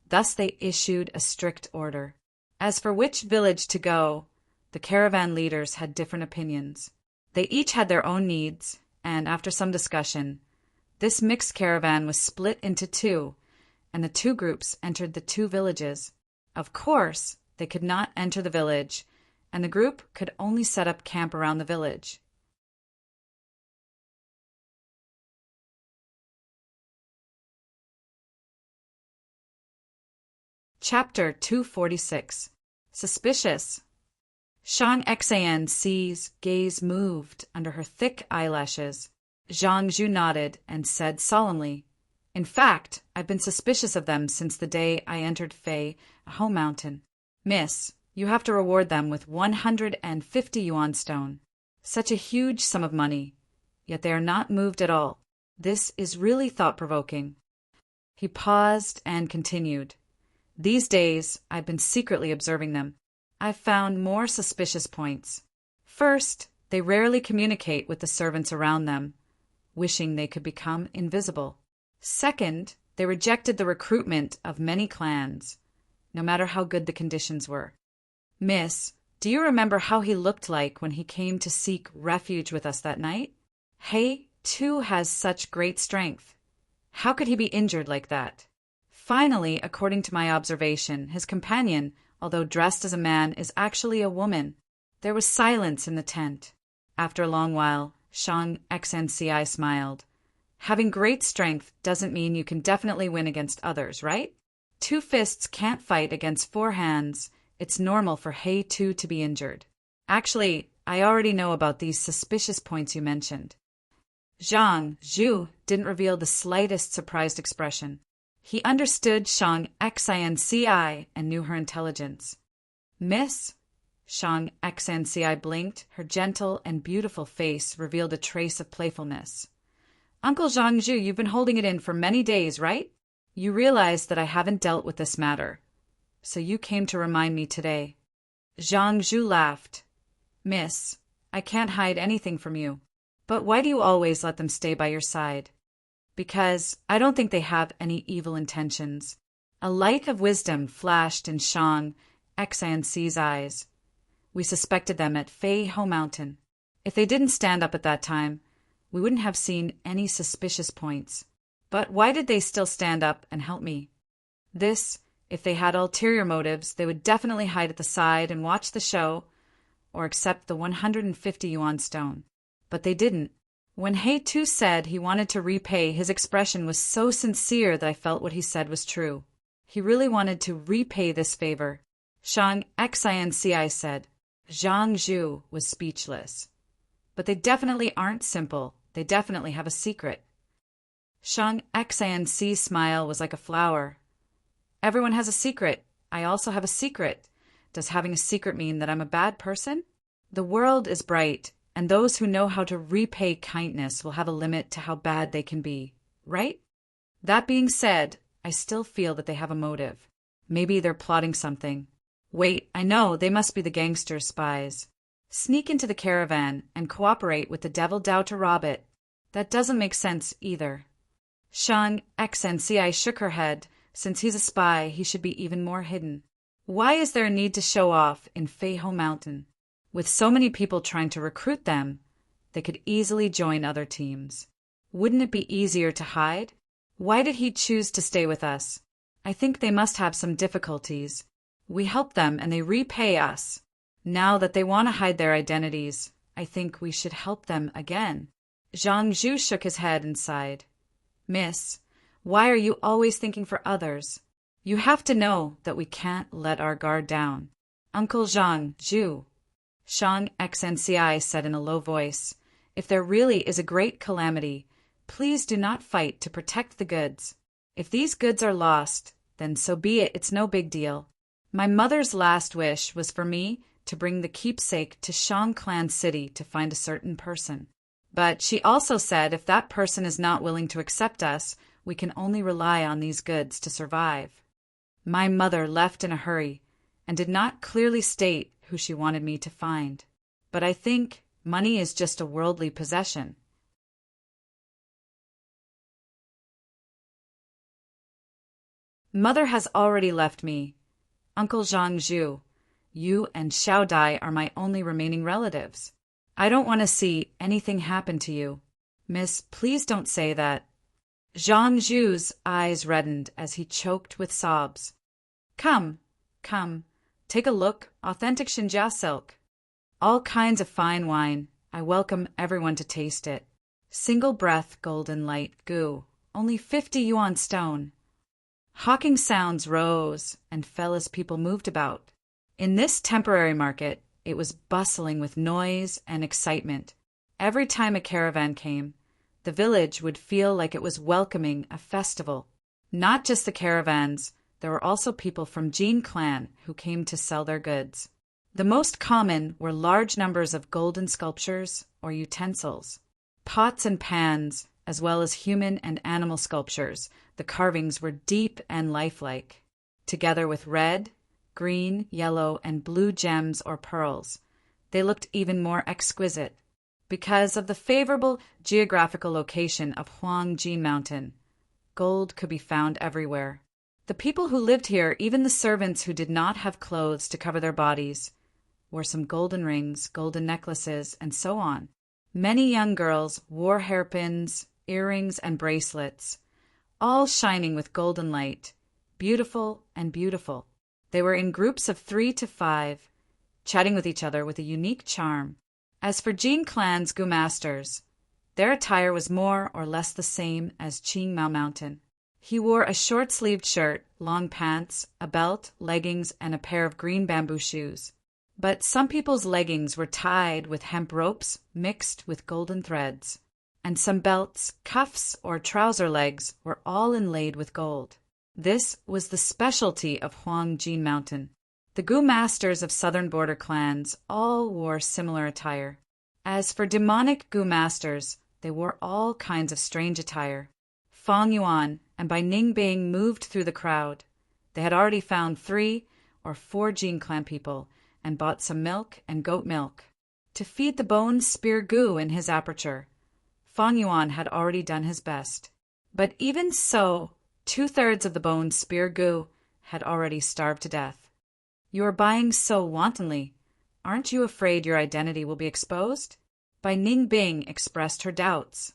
Thus they issued a strict order. As for which village to go, the caravan leaders had different opinions. They each had their own needs, and after some discussion, this mixed caravan was split into 2, and the 2 groups entered the 2 villages. Of course, they could not enter the village, and the group could only set up camp around the village. Chapter 246. Suspicious. Shang Xian's gaze moved under her thick eyelashes. Zhang Zhu nodded and said solemnly, "In fact, I've been suspicious of them since the day I entered Fei Hou Mountain. Miss, you have to reward them with 150 yuan stone. Such a huge sum of money, yet they are not moved at all. This is really thought-provoking." He paused and continued. These days, I've been secretly observing them. I've found more suspicious points. First, they rarely communicate with the servants around them, wishing they could become invisible. Second, they rejected the recruitment of many clans, no matter how good the conditions were. Miss, do you remember how he looked like when he came to seek refuge with us that night? He, too, has such great strength. How could he be injured like that? Finally, according to my observation, his companion, although dressed as a man, is actually a woman. There was silence in the tent. After a long while, Shang Xnci smiled. Having great strength doesn't mean you can definitely win against others, right? 2 fists can't fight against 4 hands. It's normal for He too to be injured. Actually, I already know about these suspicious points you mentioned. Zhang Zhu didn't reveal the slightest surprised expression. He understood Shang Xnci and knew her intelligence. Miss? Shang Xnci blinked. Her gentle and beautiful face revealed a trace of playfulness. Uncle Zhang Zhu, you've been holding it in for many days, right? You realize that I haven't dealt with this matter, so you came to remind me today. Zhang Zhu laughed. Miss, I can't hide anything from you. But why do you always let them stay by your side? Because I don't think they have any evil intentions. A light of wisdom flashed in Shang Xanci's eyes. We suspected them at Fei Ho Mountain. If they didn't stand up at that time, we wouldn't have seen any suspicious points. But why did they still stand up and help me? If they had ulterior motives, they would definitely hide at the side and watch the show, or accept the 150 yuan stone. But they didn't. When He Tu said he wanted to repay, his expression was so sincere that I felt what he said was true. He really wanted to repay this favor. Shang Xinci said. Zhang Zhu was speechless. But they definitely aren't simple. They definitely have a secret. Shang Xinci's smile was like a flower. Everyone has a secret. I also have a secret. Does having a secret mean that I'm a bad person? The world is bright, and those who know how to repay kindness will have a limit to how bad they can be, right? That being said, I still feel that they have a motive. Maybe they're plotting something. Wait, I know, they must be the gangster spies. Sneak into the caravan and cooperate with the devil Dao to rob it. That doesn't make sense either. Shang Xnci shook her head. Since he's a spy, he should be even more hidden. Why is there a need to show off in Fei Ho Mountain? With so many people trying to recruit them, they could easily join other teams. Wouldn't it be easier to hide? Why did he choose to stay with us? I think they must have some difficulties. We help them and they repay us. Now that they want to hide their identities, I think we should help them again. Zhang Zhu shook his head and sighed. Miss, why are you always thinking for others? You have to know that we can't let our guard down. Uncle Zhang Zhu, Shang Xnci said in a low voice, if there really is a great calamity, please do not fight to protect the goods. If these goods are lost, then so be it, it's no big deal. My mother's last wish was for me to bring the keepsake to Shang Clan City to find a certain person. But she also said if that person is not willing to accept us, we can only rely on these goods to survive. My mother left in a hurry and did not clearly state who she wanted me to find. But I think money is just a worldly possession. Mother has already left me. Uncle Zhang Zhu, you and Xiao Dai are my only remaining relatives. I don't want to see anything happen to you. Miss, please don't say that. Zhang Zhu's eyes reddened as he choked with sobs. Come, take a look, authentic Xinjia silk. All kinds of fine wine. I welcome everyone to taste it. Single breath golden light goo, only 50 yuan stone. Hawking sounds rose and fell as people moved about. In this temporary market, it was bustling with noise and excitement. Every time a caravan came, the village would feel like it was welcoming a festival. Not just the caravans, there were also people from Jin clan who came to sell their goods. The most common were large numbers of golden sculptures or utensils. Pots and pans, as well as human and animal sculptures. The carvings were deep and lifelike, together with red, green, yellow, and blue gems or pearls. They looked even more exquisite. Because of the favorable geographical location of Huangjin Mountain, gold could be found everywhere. The people who lived here, even the servants who did not have clothes to cover their bodies, wore some golden rings, golden necklaces, and so on. Many young girls wore hairpins, earrings, and bracelets, all shining with golden light, beautiful and beautiful. They were in groups of 3 to 5, chatting with each other with a unique charm. As for Jin Clan's Gu masters, their attire was more or less the same as Qingmao Mountain. He wore a short-sleeved shirt, long pants, a belt, leggings, and a pair of green bamboo shoes. But some people's leggings were tied with hemp ropes mixed with golden threads, and some belts, cuffs, or trouser legs were all inlaid with gold. This was the specialty of Huangjin Mountain. The Gu masters of southern border clans all wore similar attire. As for demonic Gu masters, they wore all kinds of strange attire. Fang Yuan and Bai Ningbing moved through the crowd. They had already found 3 or 4 Jin clan people and bought some milk and goat milk to feed the bone spear Gu in his aperture. Fang Yuan had already done his best. But even so, 2/3 of the bone spear Gu had already starved to death. You are buying so wantonly. Aren't you afraid your identity will be exposed? Bai Ningbing expressed her doubts.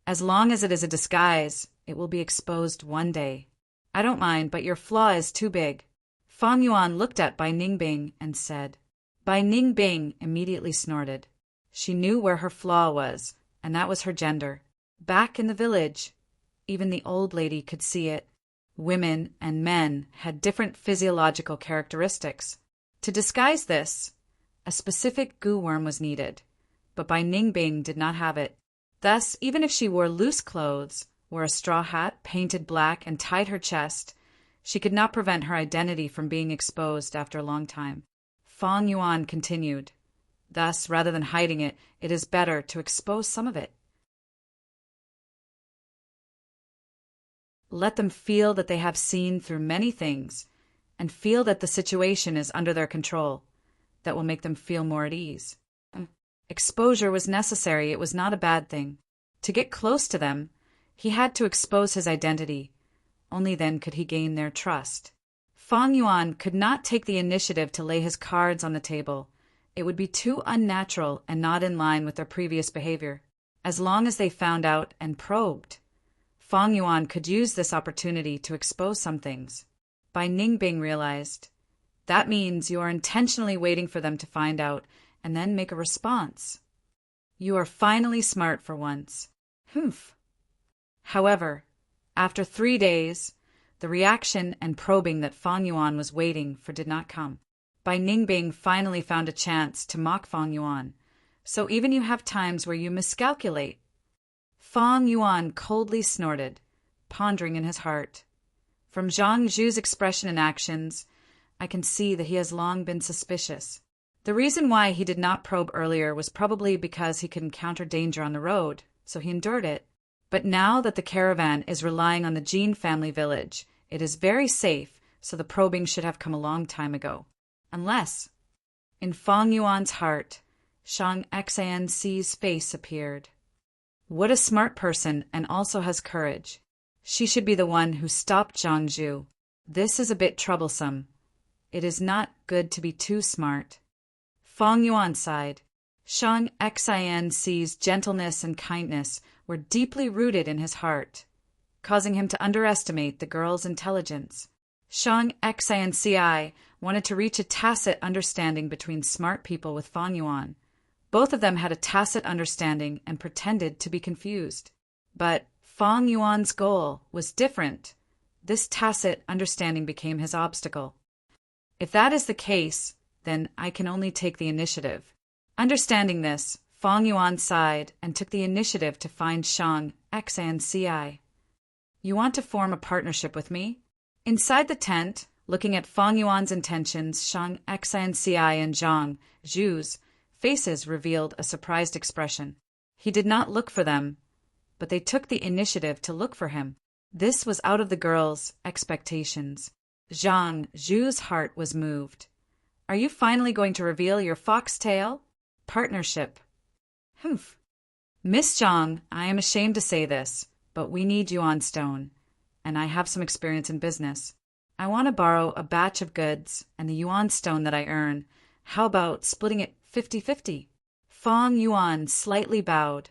As long as it is a disguise, it will be exposed one day. I don't mind, but your flaw is too big. Fang Yuan looked at Bai Ningbing and said. Bai Ningbing immediately snorted. She knew where her flaw was, and that was her gender. Back in the village, even the old lady could see it. Women and men had different physiological characteristics. To disguise this, a specific Gu worm was needed, but Bai Ningbing did not have it. Thus, even if she wore loose clothes, wore a straw hat, painted black, and tied her chest, she could not prevent her identity from being exposed after a long time. Fang Yuan continued. Thus, rather than hiding it, it is better to expose some of it. Let them feel that they have seen through many things and feel that the situation is under their control. That will make them feel more at ease. Exposure was necessary. It was not a bad thing. To get close to them, he had to expose his identity. Only then could he gain their trust. Fang Yuan could not take the initiative to lay his cards on the table. It would be too unnatural and not in line with their previous behavior. As long as they found out and probed, Fang Yuan could use this opportunity to expose some things. Bai Ningbing realized, that means you are intentionally waiting for them to find out and then make a response. You are finally smart for once. Humph. However, after 3 days, the reaction and probing that Fang Yuan was waiting for did not come. Bai Ningbing finally found a chance to mock Fang Yuan. So even you have times where you miscalculate. Fang Yuan coldly snorted, pondering in his heart. From Zhang Zhu's expression and actions, I can see that he has long been suspicious. The reason why he did not probe earlier was probably because he could encounter danger on the road, so he endured it. But now that the caravan is relying on the Jin family village, it is very safe, so the probing should have come a long time ago. Unless, in Fang Yuan's heart, Shang Xianxi's face appeared. What a smart person, and also has courage. She should be the one who stopped Zhang Zhu. This is a bit troublesome. It is not good to be too smart. Fang Yuan sighed. Shang Xianxi's gentleness and kindness were deeply rooted in his heart, causing him to underestimate the girl's intelligence. Shang Xianxi wanted to reach a tacit understanding between smart people with Fang Yuan. Both of them had a tacit understanding and pretended to be confused. But Fang Yuan's goal was different. This tacit understanding became his obstacle. If that is the case, then I can only take the initiative. Understanding this, Fang Yuan sighed and took the initiative to find Shang Xianxi. You want to form a partnership with me? Inside the tent, looking at Fang Yuan's intentions, Shang Xianxi and Zhang Zhu's faces revealed a surprised expression. He did not look for them, but they took the initiative to look for him. This was out of the girls' expectations. Zhang Zhu's heart was moved. Are you finally going to reveal your foxtail? Partnership. Humph. Miss Zhang, I am ashamed to say this, but we need yuan stone, and I have some experience in business. I want to borrow a batch of goods and the yuan stone that I earn. How about splitting it 50-50? Fong Yuan slightly bowed,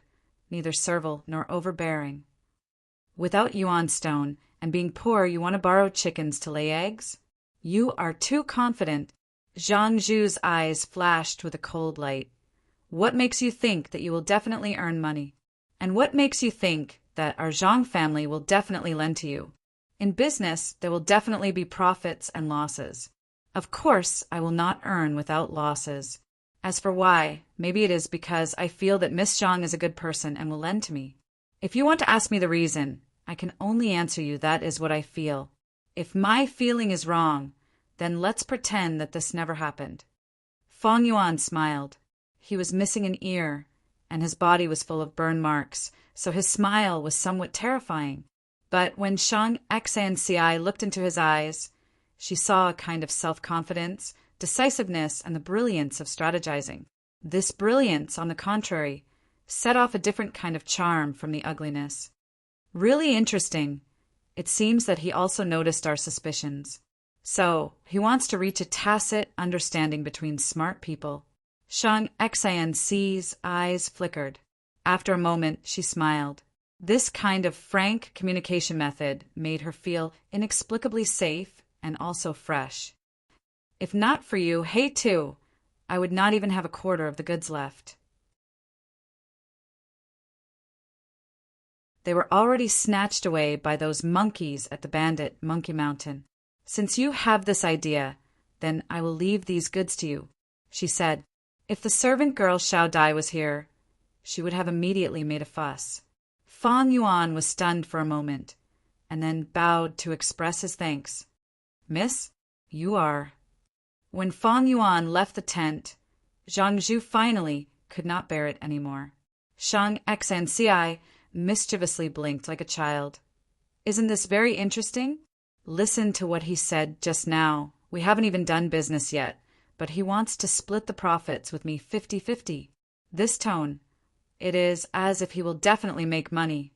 neither servile nor overbearing. Without yuan stone and being poor, you want to borrow chickens to lay eggs? You are too confident. Zhang Zhu's eyes flashed with a cold light. What makes you think that you will definitely earn money? And what makes you think that our Zhang family will definitely lend to you? In business, there will definitely be profits and losses. Of course, I will not earn without losses. As for why, maybe it is because I feel that Miss Zhang is a good person and will lend to me. If you want to ask me the reason, I can only answer you that is what I feel. If my feeling is wrong, then let's pretend that this never happened. Fong Yuan smiled. He was missing an ear, and his body was full of burn marks, so his smile was somewhat terrifying. But when Shang Xanci looked into his eyes, she saw a kind of self-confidence, decisiveness, and the brilliance of strategizing. This brilliance, on the contrary, set off a different kind of charm from the ugliness. Really interesting. It seems that he also noticed our suspicions. So, he wants to reach a tacit understanding between smart people. Shang Xian's eyes flickered. After a moment, she smiled. This kind of frank communication method made her feel inexplicably safe and also fresh. If not for you, hey too, I would not even have a quarter of the goods left. They were already snatched away by those monkeys at the bandit Monkey Mountain. Since you have this idea, then I will leave these goods to you, she said. If the servant girl Xiao Dai was here, she would have immediately made a fuss. Fong Yuan was stunned for a moment, and then bowed to express his thanks. Miss, you are. When Fong Yuan left the tent, Zhang Zhu finally could not bear it anymore. Shang Xanci mischievously blinked like a child. Isn't this very interesting? Listen to what he said just now. We haven't even done business yet, but he wants to split the profits with me 50-50. This tone, it is as if he will definitely make money.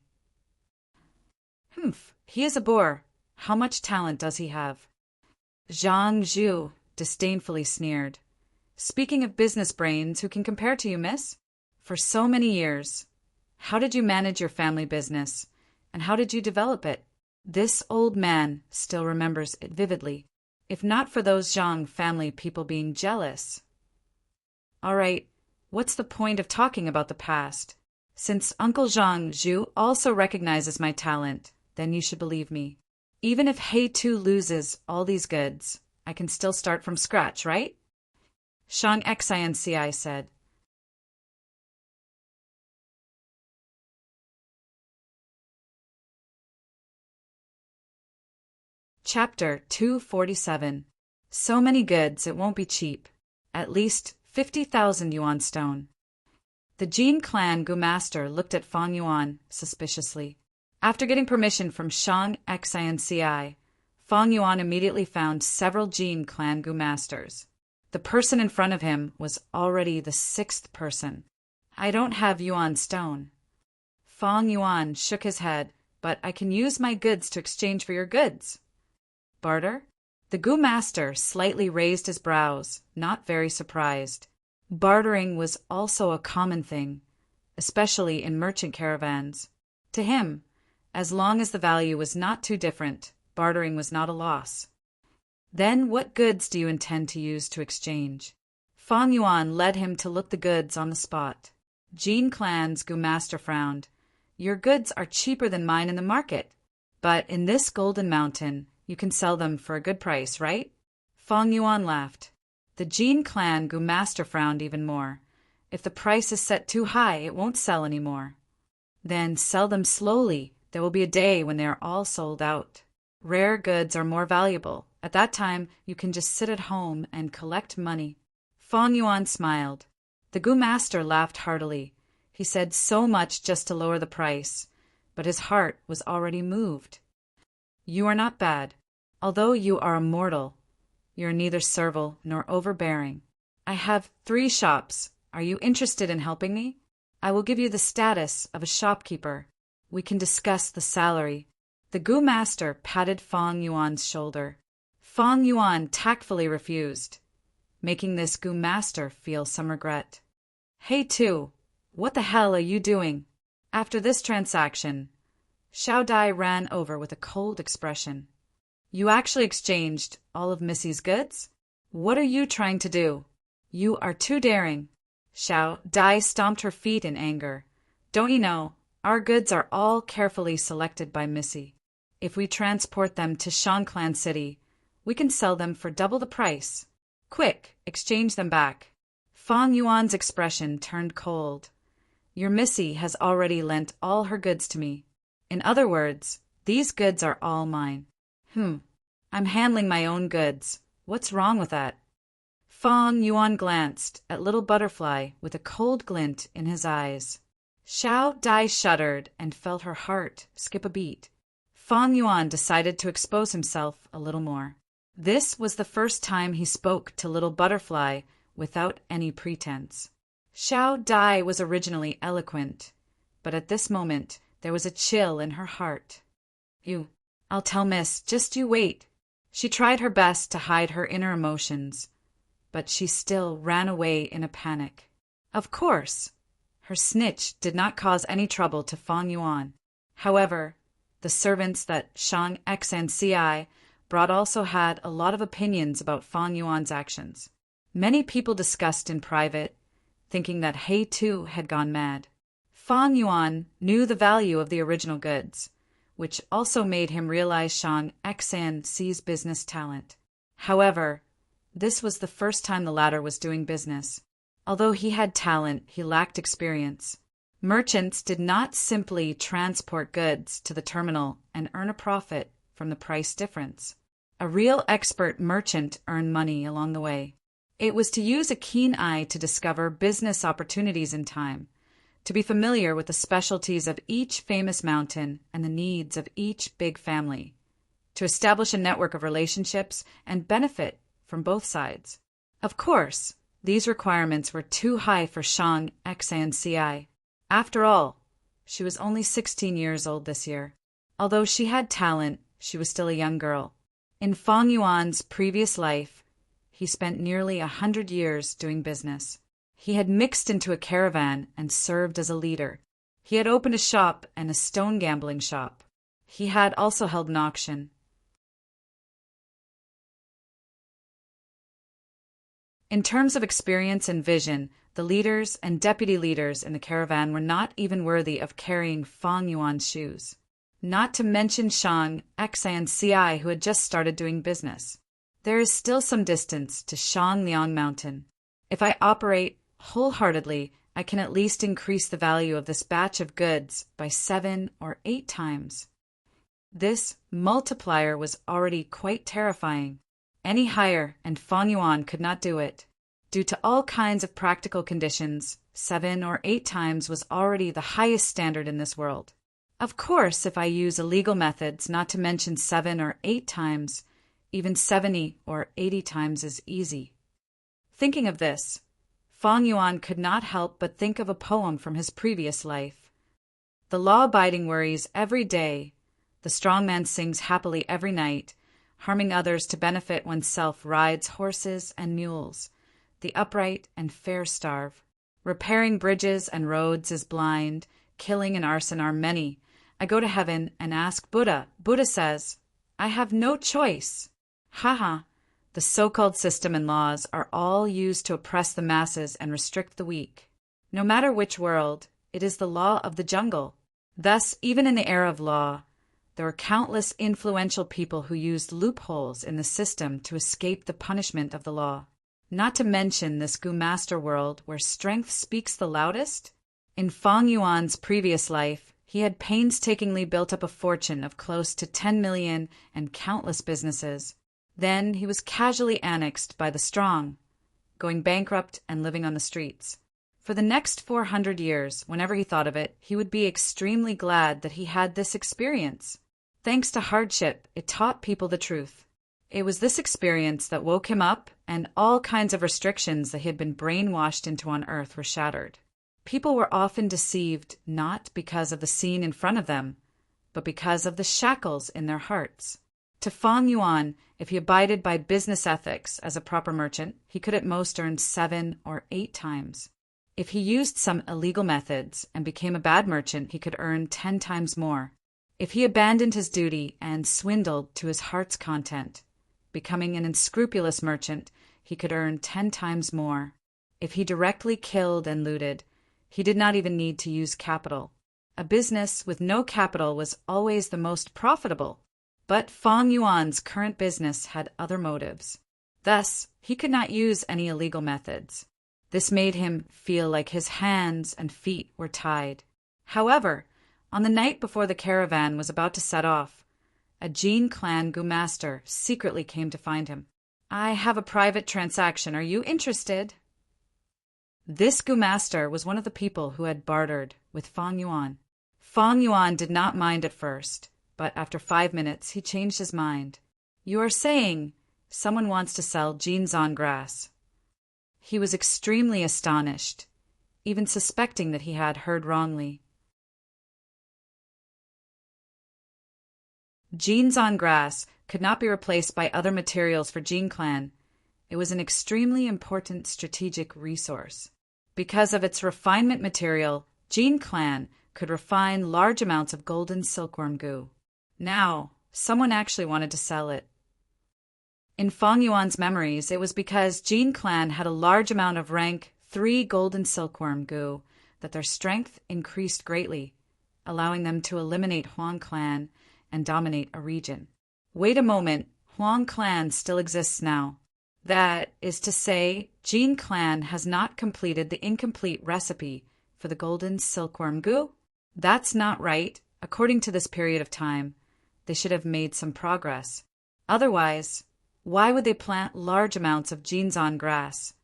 Humph, he is a bore. How much talent does he have? Zhang Zhu disdainfully sneered. Speaking of business brains, who can compare to you, miss? For so many years. How did you manage your family business, and how did you develop it? This old man still remembers it vividly, if not for those Zhang family people being jealous. All right, what's the point of talking about the past? Since Uncle Zhang Zhu also recognizes my talent, then you should believe me. Even if He Tu loses all these goods, I can still start from scratch, right? Shang Xinci said. Chapter 247. So many goods, it won't be cheap. At least 50,000 yuan stone. The Jin clan Gu master looked at Fong Yuan suspiciously. After getting permission from Shang Xinci, Fong Yuan immediately found several Jin clan Gu masters. The person in front of him was already the sixth person. I don't have yuan stone. Fong Yuan shook his head, but I can use my goods to exchange for your goods. Barter? The Gu master slightly raised his brows, not very surprised. Bartering was also a common thing, especially in merchant caravans. To him, as long as the value was not too different, bartering was not a loss. Then what goods do you intend to use to exchange? Fong Yuan led him to look the goods on the spot. Jin clan's Gu master frowned. Your goods are cheaper than mine in the market, but in this golden mountain, you can sell them for a good price, right? Fong Yuan laughed. The Jin clan Gu master frowned even more. If the price is set too high, it won't sell anymore. Then sell them slowly. There will be a day when they are all sold out. Rare goods are more valuable. At that time, you can just sit at home and collect money. Fong Yuan smiled. The Gu master laughed heartily. He said so much just to lower the price. but his heart was already moved. "You are not bad. Although you are a mortal, you are neither servile nor overbearing. I have 3 shops. Are you interested in helping me? I will give you the status of a shopkeeper. We can discuss the salary." The Gu master patted Fang Yuan's shoulder. Fang Yuan tactfully refused, making this Gu master feel some regret. "Hey Tu, what the hell are you doing?" After this transaction, Xiao Dai ran over with a cold expression. "You actually exchanged all of Missy's goods? What are you trying to do? You are too daring." Xiao Dai stomped her feet in anger. "Don't you know, our goods are all carefully selected by Missy. If we transport them to Shanclan City, we can sell them for double the price. Quick, exchange them back." Fang Yuan's expression turned cold. "Your Missy has already lent all her goods to me. In other words, these goods are all mine." I'm handling my own goods. What's wrong with that?" Fang Yuan glanced at Little Butterfly with a cold glint in his eyes. Xiao Dai shuddered and felt her heart skip a beat. Fang Yuan decided to expose himself a little more. This was the first time he spoke to Little Butterfly without any pretense. Xiao Dai was originally eloquent, but at this moment there was a chill in her heart. I'll tell Miss, just you wait." She tried her best to hide her inner emotions, but she still ran away in a panic. Of course, her snitch did not cause any trouble to Fang Yuan. However, the servants that Shang Xi brought also had a lot of opinions about Fang Yuan's actions. Many people discussed in private, thinking that He Tu had gone mad. Fang Yuan knew the value of the original goods, which also made him realize Shang Xi's business talent. However, this was the first time the latter was doing business. Although he had talent, he lacked experience. Merchants did not simply transport goods to the terminal and earn a profit from the price difference. A real expert merchant earned money along the way. It was to use a keen eye to discover business opportunities in time, to be familiar with the specialties of each famous mountain and the needs of each big family, to establish a network of relationships and benefit from both sides. Of course, these requirements were too high for Shang Xi. After all, she was only 16 years old this year. Although she had talent, she was still a young girl. In Fang Yuan's previous life, he spent nearly 100 years doing business. He had mixed into a caravan and served as a leader. He had opened a shop and a stone gambling shop. He had also held an auction. In terms of experience and vision, the leaders and deputy leaders in the caravan were not even worthy of carrying Fang Yuan's shoes. Not to mention Shang Xi, who had just started doing business. There is still some distance to Shangliang Mountain. If I operate wholeheartedly, I can at least increase the value of this batch of goods by 7 or 8 times. This multiplier was already quite terrifying. Any higher, and Fang Yuan could not do it. Due to all kinds of practical conditions, 7 or 8 times was already the highest standard in this world. Of course, if I use illegal methods, not to mention 7 or 8 times, even 70 or 80 times is easy. Thinking of this, Fang Yuan could not help but think of a poem from his previous life. The law-abiding worries every day. The strong man sings happily every night. Harming others to benefit oneself rides horses and mules. The upright and fair starve. Repairing bridges and roads is blind. Killing and arson are many. I go to heaven and ask Buddha. Buddha says, I have no choice. Haha. The so-called system and laws are all used to oppress the masses and restrict the weak. No matter which world, it is the law of the jungle. Thus, even in the era of law, there were countless influential people who used loopholes in the system to escape the punishment of the law. Not to mention this Gu Master world where strength speaks the loudest. In Fang Yuan's previous life, he had painstakingly built up a fortune of close to 10 million and countless businesses. Then he was casually annexed by the strong, going bankrupt and living on the streets. For the next 400 years, whenever he thought of it, he would be extremely glad that he had this experience. Thanks to hardship, it taught people the truth. It was this experience that woke him up, and all kinds of restrictions that he had been brainwashed into on Earth were shattered. People were often deceived not because of the scene in front of them, but because of the shackles in their hearts. To Fang Yuan, if he abided by business ethics as a proper merchant, he could at most earn 7 or 8 times. If he used some illegal methods and became a bad merchant, he could earn 10 times more. If he abandoned his duty and swindled to his heart's content, becoming an unscrupulous merchant, he could earn 10 times more. If he directly killed and looted, he did not even need to use capital. A business with no capital was always the most profitable. But Fang Yuan's current business had other motives. Thus, he could not use any illegal methods. This made him feel like his hands and feet were tied. However, on the night before the caravan was about to set off, a Jin clan Gu-master secretly came to find him. "I have a private transaction. Are you interested?" This Gu-master was one of the people who had bartered with Fang Yuan. Fang Yuan did not mind at first, but after 5 minutes he changed his mind. "You are saying someone wants to sell Jinzan grass." He was extremely astonished, even suspecting that he had heard wrongly. Jinzan grass could not be replaced by other materials for Jin clan. It was an extremely important strategic resource. Because of its refinement material, Jin clan could refine large amounts of golden silkworm goo. Now, someone actually wanted to sell it. In Fang Yuan's memories, it was because Jin clan had a large amount of rank 3 golden silkworm goo that their strength increased greatly, allowing them to eliminate Huang clan and dominate a region. Wait a moment, Huang clan still exists now. That is to say, Jin clan has not completed the incomplete recipe for the golden silkworm goo? That's not right. According to this period of time, they should have made some progress. Otherwise, why would they plant large amounts of Jinzan grass?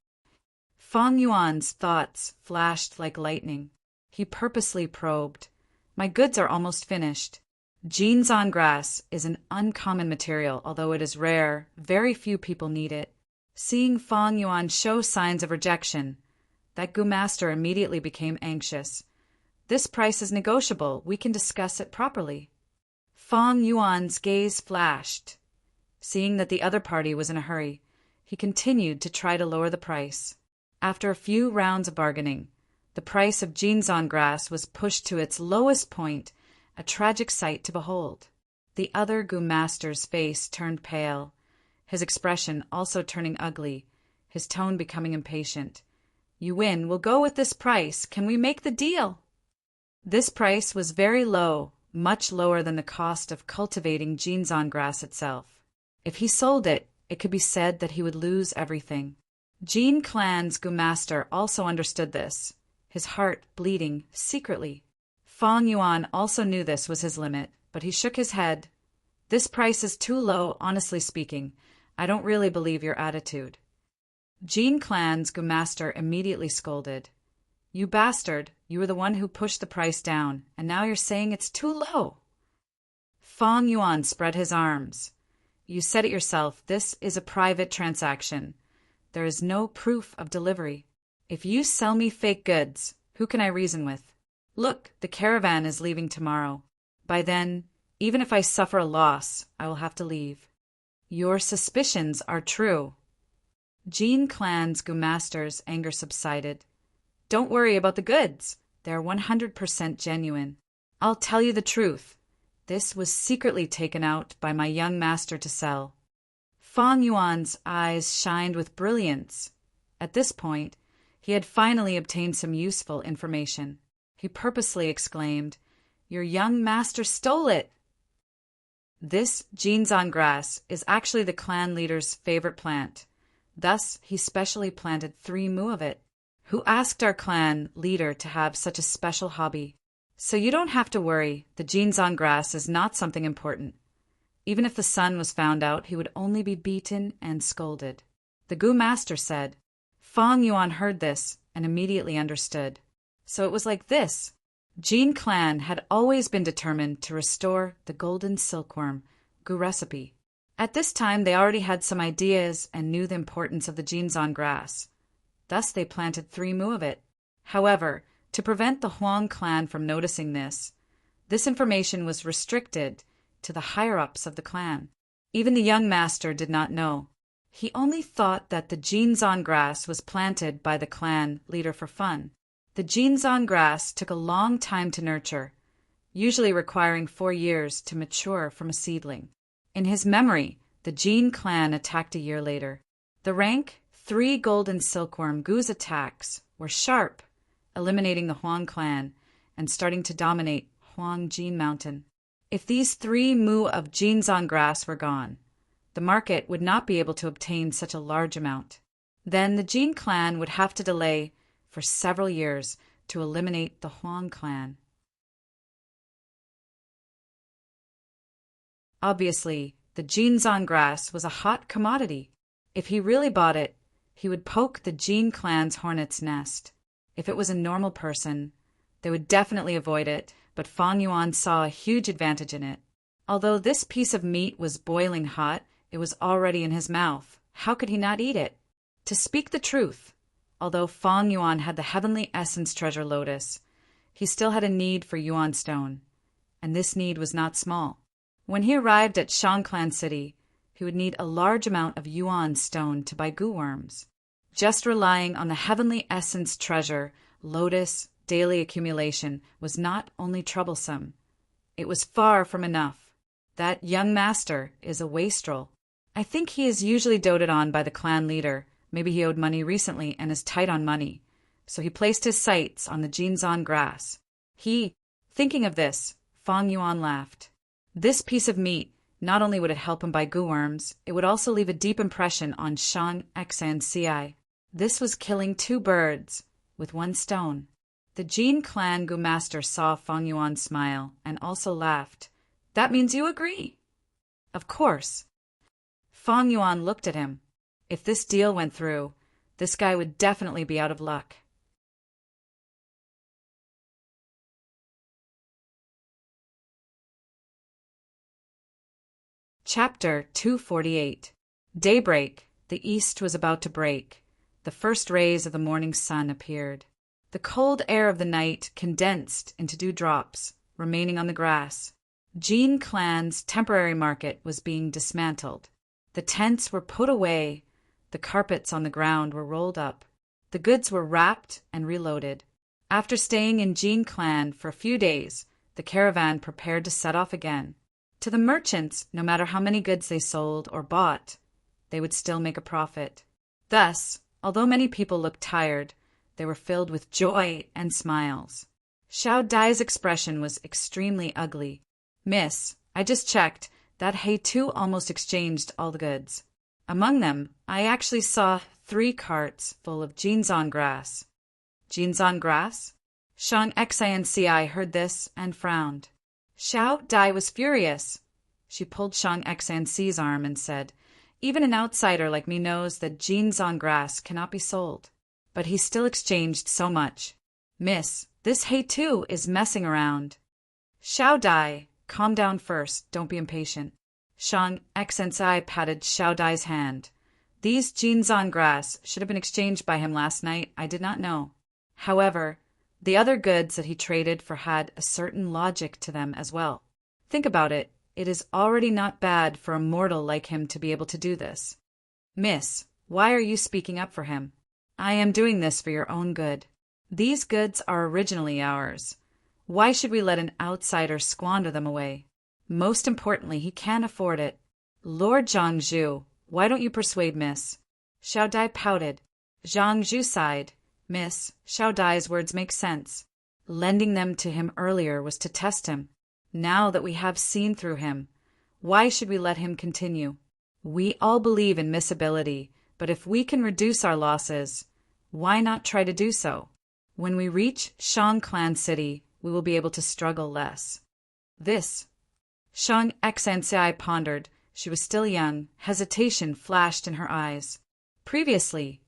Fang Yuan's thoughts flashed like lightning. He purposely probed. "My goods are almost finished." Jinzan grass is an uncommon material, although it is rare. Very few people need it. Seeing Fang Yuan show signs of rejection, that Gu-master immediately became anxious. "This price is negotiable. We can discuss it properly." Fang Yuan's gaze flashed. Seeing that the other party was in a hurry, he continued to try to lower the price. After a few rounds of bargaining, the price of Jinzan grass was pushed to its lowest point, a tragic sight to behold. The other Gu-master's face turned pale, his expression also turning ugly, his tone becoming impatient. "You win. We'll go with this price. Can we make the deal?" This price was very low, much lower than the cost of cultivating Jinzan grass itself. If he sold it, it could be said that he would lose everything. Jin clan's Gu-master also understood this, his heart bleeding secretly. Fang Yuan also knew this was his limit, but he shook his head. "This price is too low, honestly speaking. I don't really believe your attitude." Jin clan's Gu-master immediately scolded. "You bastard, you were the one who pushed the price down, and now you're saying it's too low." Fang Yuan spread his arms. "You said it yourself, this is a private transaction. There is no proof of delivery. If you sell me fake goods, who can I reason with? Look, the caravan is leaving tomorrow. By then, even if I suffer a loss, I will have to leave." "Your suspicions are true." Jin clan's Gu-master's anger subsided. "Don't worry about the goods. They're 100% genuine. I'll tell you the truth. This was secretly taken out by my young master to sell." Fang Yuan's eyes shined with brilliance. At this point, he had finally obtained some useful information. He purposely exclaimed, "Your young master stole it!" This Jinzan grass is actually the clan leader's favorite plant. Thus, he specially planted 3 mu of it. Who asked our clan leader to have such a special hobby? So you don't have to worry, the Jinzan grass is not something important. Even if the son was found out, he would only be beaten and scolded. The Gu-master said. Fang Yuan heard this, and immediately understood. So it was like this. Jin clan had always been determined to restore the golden silkworm gu recipe. At this time, they already had some ideas and knew the importance of the Jinzan grass. Thus, they planted 3 mu of it. However, to prevent the Huang clan from noticing this information was restricted to the higher-ups of the clan. Even the young master did not know. He only thought that the Jinzan grass was planted by the clan leader for fun. The Jinzan grass took a long time to nurture, usually requiring 4 years to mature from a seedling. In his memory, the Jin clan attacked a year later. The rank 3 golden silkworm gu's attacks were sharp, eliminating the Huang clan and starting to dominate Huang Jin Mountain. If these 3 mu of Jinzan grass were gone, the market would not be able to obtain such a large amount. Then the Jin clan would have to delay for several years to eliminate the Huang clan. Obviously, the Jinzan grass was a hot commodity. If he really bought it, he would poke the Jin clan's hornet's nest. If it was a normal person, they would definitely avoid it, but Fang Yuan saw a huge advantage in it. Although this piece of meat was boiling hot, it was already in his mouth. How could he not eat it? To speak the truth, although Fang Yuan had the heavenly essence treasure lotus, he still had a need for Yuan stone, and this need was not small. When he arrived at Shangclan City, he would need a large amount of Yuan stone to buy gu worms. Just relying on the heavenly essence treasure lotus daily accumulation was not only troublesome, it was far from enough. That young master is a wastrel. I think he is usually doted on by the clan leader. Maybe he owed money recently and is tight on money. So he placed his sights on the Jinzan grass. Thinking of this, Fang Yuan laughed. This piece of meat, not only would it help him buy gu worms, it would also leave a deep impression on Shang Xancii. This was killing 2 birds with 1 stone. The Jin clan gu master saw Fang Yuan smile and also laughed. That means you agree? Of course. Fang Yuan looked at him. If this deal went through, this guy would definitely be out of luck. Chapter 248. Daybreak. The east was about to break. The first rays of the morning sun appeared. The cold air of the night condensed into dewdrops, remaining on the grass. Jin clan's temporary market was being dismantled. The tents were put away. The carpets on the ground were rolled up. The goods were wrapped and reloaded. After staying in Jin clan for a few days, the caravan prepared to set off again. To the merchants, no matter how many goods they sold or bought, they would still make a profit. Thus, although many people looked tired, they were filled with joy and smiles. Xiao Dai's expression was extremely ugly. Miss, I just checked. That He-Tu almost exchanged all the goods. Among them, I actually saw 3 carts full of Jinzan grass. Jinzan grass? Shang Xancii heard this and frowned. Xiao Dai was furious. She pulled Shang Xanci's arm and said, even an outsider like me knows that Jinzan grass cannot be sold. But he still exchanged so much. Miss, this He-Tu is messing around. Xiao Dai, calm down first, don't be impatient. Shang Xancii patted Xiao Dai's hand. These Jinzan grass should have been exchanged by him last night, I did not know. However, the other goods that he traded for had a certain logic to them as well. Think about it, it is already not bad for a mortal like him to be able to do this. Miss, why are you speaking up for him? I am doing this for your own good. These goods are originally ours. Why should we let an outsider squander them away? Most importantly, he can't afford it. Lord Zhangzhu, why don't you persuade Miss? Xiao Dai pouted. Zhangzhu sighed. Miss, Xiao Dai's words make sense. Lending them to him earlier was to test him. Now that we have seen through him, why should we let him continue? We all believe in misability, but if we can reduce our losses, why not try to do so? When we reach Shangclan City, we will be able to struggle less. This. Shang Xancii pondered. She was still young. Hesitation flashed in her eyes. Previously,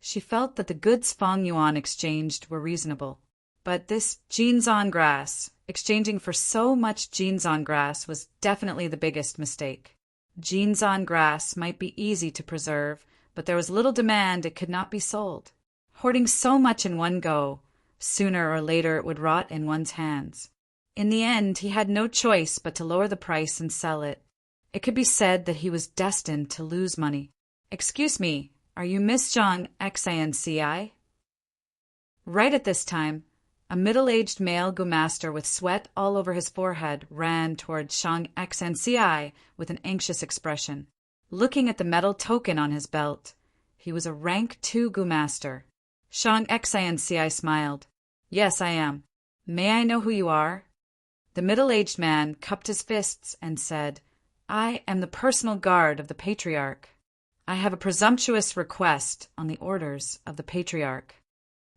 She felt that the goods Fang Yuan exchanged were reasonable. But this jeans on grass, exchanging for so much jeans on grass, was definitely the biggest mistake. Jeans on grass might be easy to preserve, but there was little demand, it could not be sold. Hoarding so much in one go, sooner or later it would rot in one's hands. In the end, he had no choice but to lower the price and sell it. It could be said that he was destined to lose money. "Excuse me, are you Miss Zhang Xanci?" Right at this time, a middle-aged male gumaster with sweat all over his forehead ran toward Zhang Xanci with an anxious expression. Looking at the metal token on his belt, he was a rank 2 gumaster. Zhang Xanci smiled. "Yes, I am. May I know who you are?" The middle-aged man cupped his fists and said, "I am the personal guard of the Patriarch. I have a presumptuous request on the orders of the Patriarch."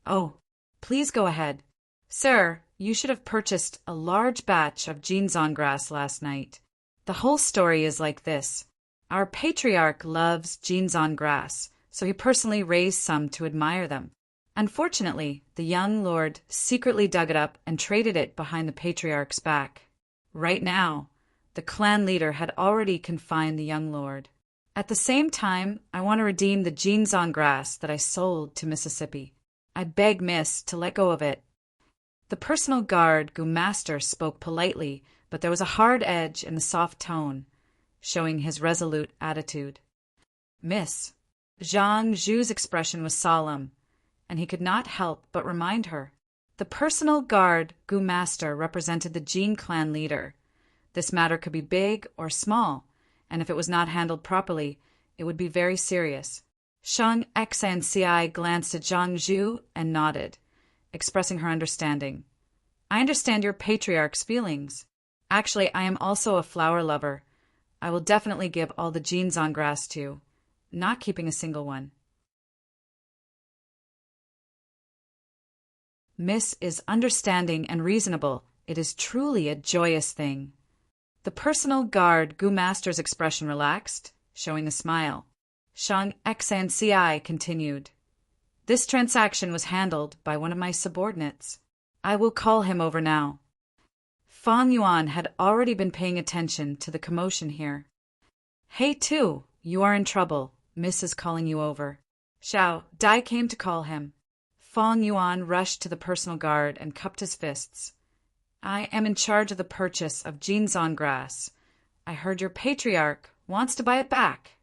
"Oh, please go ahead. Sir, you should have purchased a large batch of jeans on grass last night. The whole story is like this. Our Patriarch loves jeans on grass, so he personally raised some to admire them. Unfortunately, the young lord secretly dug it up and traded it behind the Patriarch's back. Right now, the clan leader had already confined the young lord. At the same time, I want to redeem the jeans on grass that I sold to Mississippi. I beg Miss to let go of it." The personal guard gumaster spoke politely, but there was a hard edge in the soft tone, showing his resolute attitude. Miss Zhang Zhu's expression was solemn, and he could not help but remind her. The personal guard gumaster represented the Jin clan leader. This matter could be big or small, and if it was not handled properly, it would be very serious. Zhang Xanci glanced at Zhang Zhu and nodded, expressing her understanding. "I understand your Patriarch's feelings. Actually, I am also a flower lover. I will definitely give all the jeans on grass to you, not keeping a single one." Miss is understanding and reasonable. It is truly a joyous thing. The personal guard gumaster's expression relaxed, showing a smile. Zhang Xanci continued. "This transaction was handled by one of my subordinates. I will call him over now." Fang Yuan had already been paying attention to the commotion here. "Hey, Tu, you are in trouble. Miss is calling you over." Xiao Dai came to call him. Fang Yuan rushed to the personal guard and cupped his fists. "I am in charge of the purchase of jeans on grass. I heard your Patriarch wants to buy it back."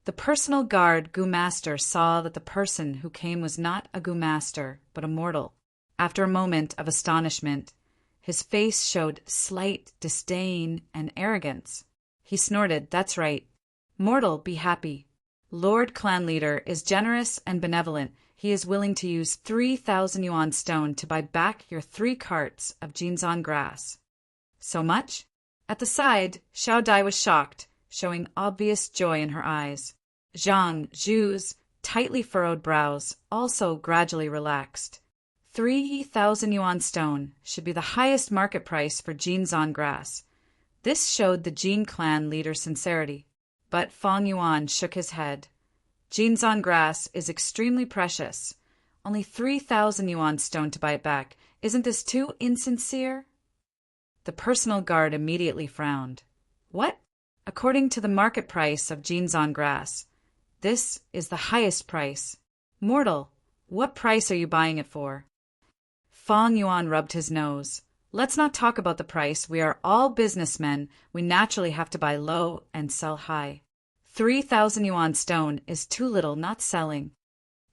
The personal guard gumaster saw that the person who came was not a gumaster, but a mortal. After a moment of astonishment, his face showed slight disdain and arrogance. He snorted, "That's right. Mortal, be happy. Lord Clan Leader is generous and benevolent. He is willing to use 3,000 yuan stone to buy back your 3 carts of jeans on grass." "So much?" At the side, Xiao Dai was shocked, showing obvious joy in her eyes. Zhang Zhu's tightly furrowed brows also gradually relaxed. 3,000 yuan stone should be the highest market price for jeans on grass. This showed the Jin clan leader's sincerity. But Fang Yuan shook his head. "Jeans on grass is extremely precious. Only 3,000 yuan stone to buy it back. Isn't this too insincere?" The personal guard immediately frowned. "What? According to the market price of jeans on grass, this is the highest price. Mortal, what price are you buying it for?" Fang Yuan rubbed his nose. "Let's not talk about the price. We are all businessmen. We naturally have to buy low and sell high. 3,000 yuan stone is too little, not selling."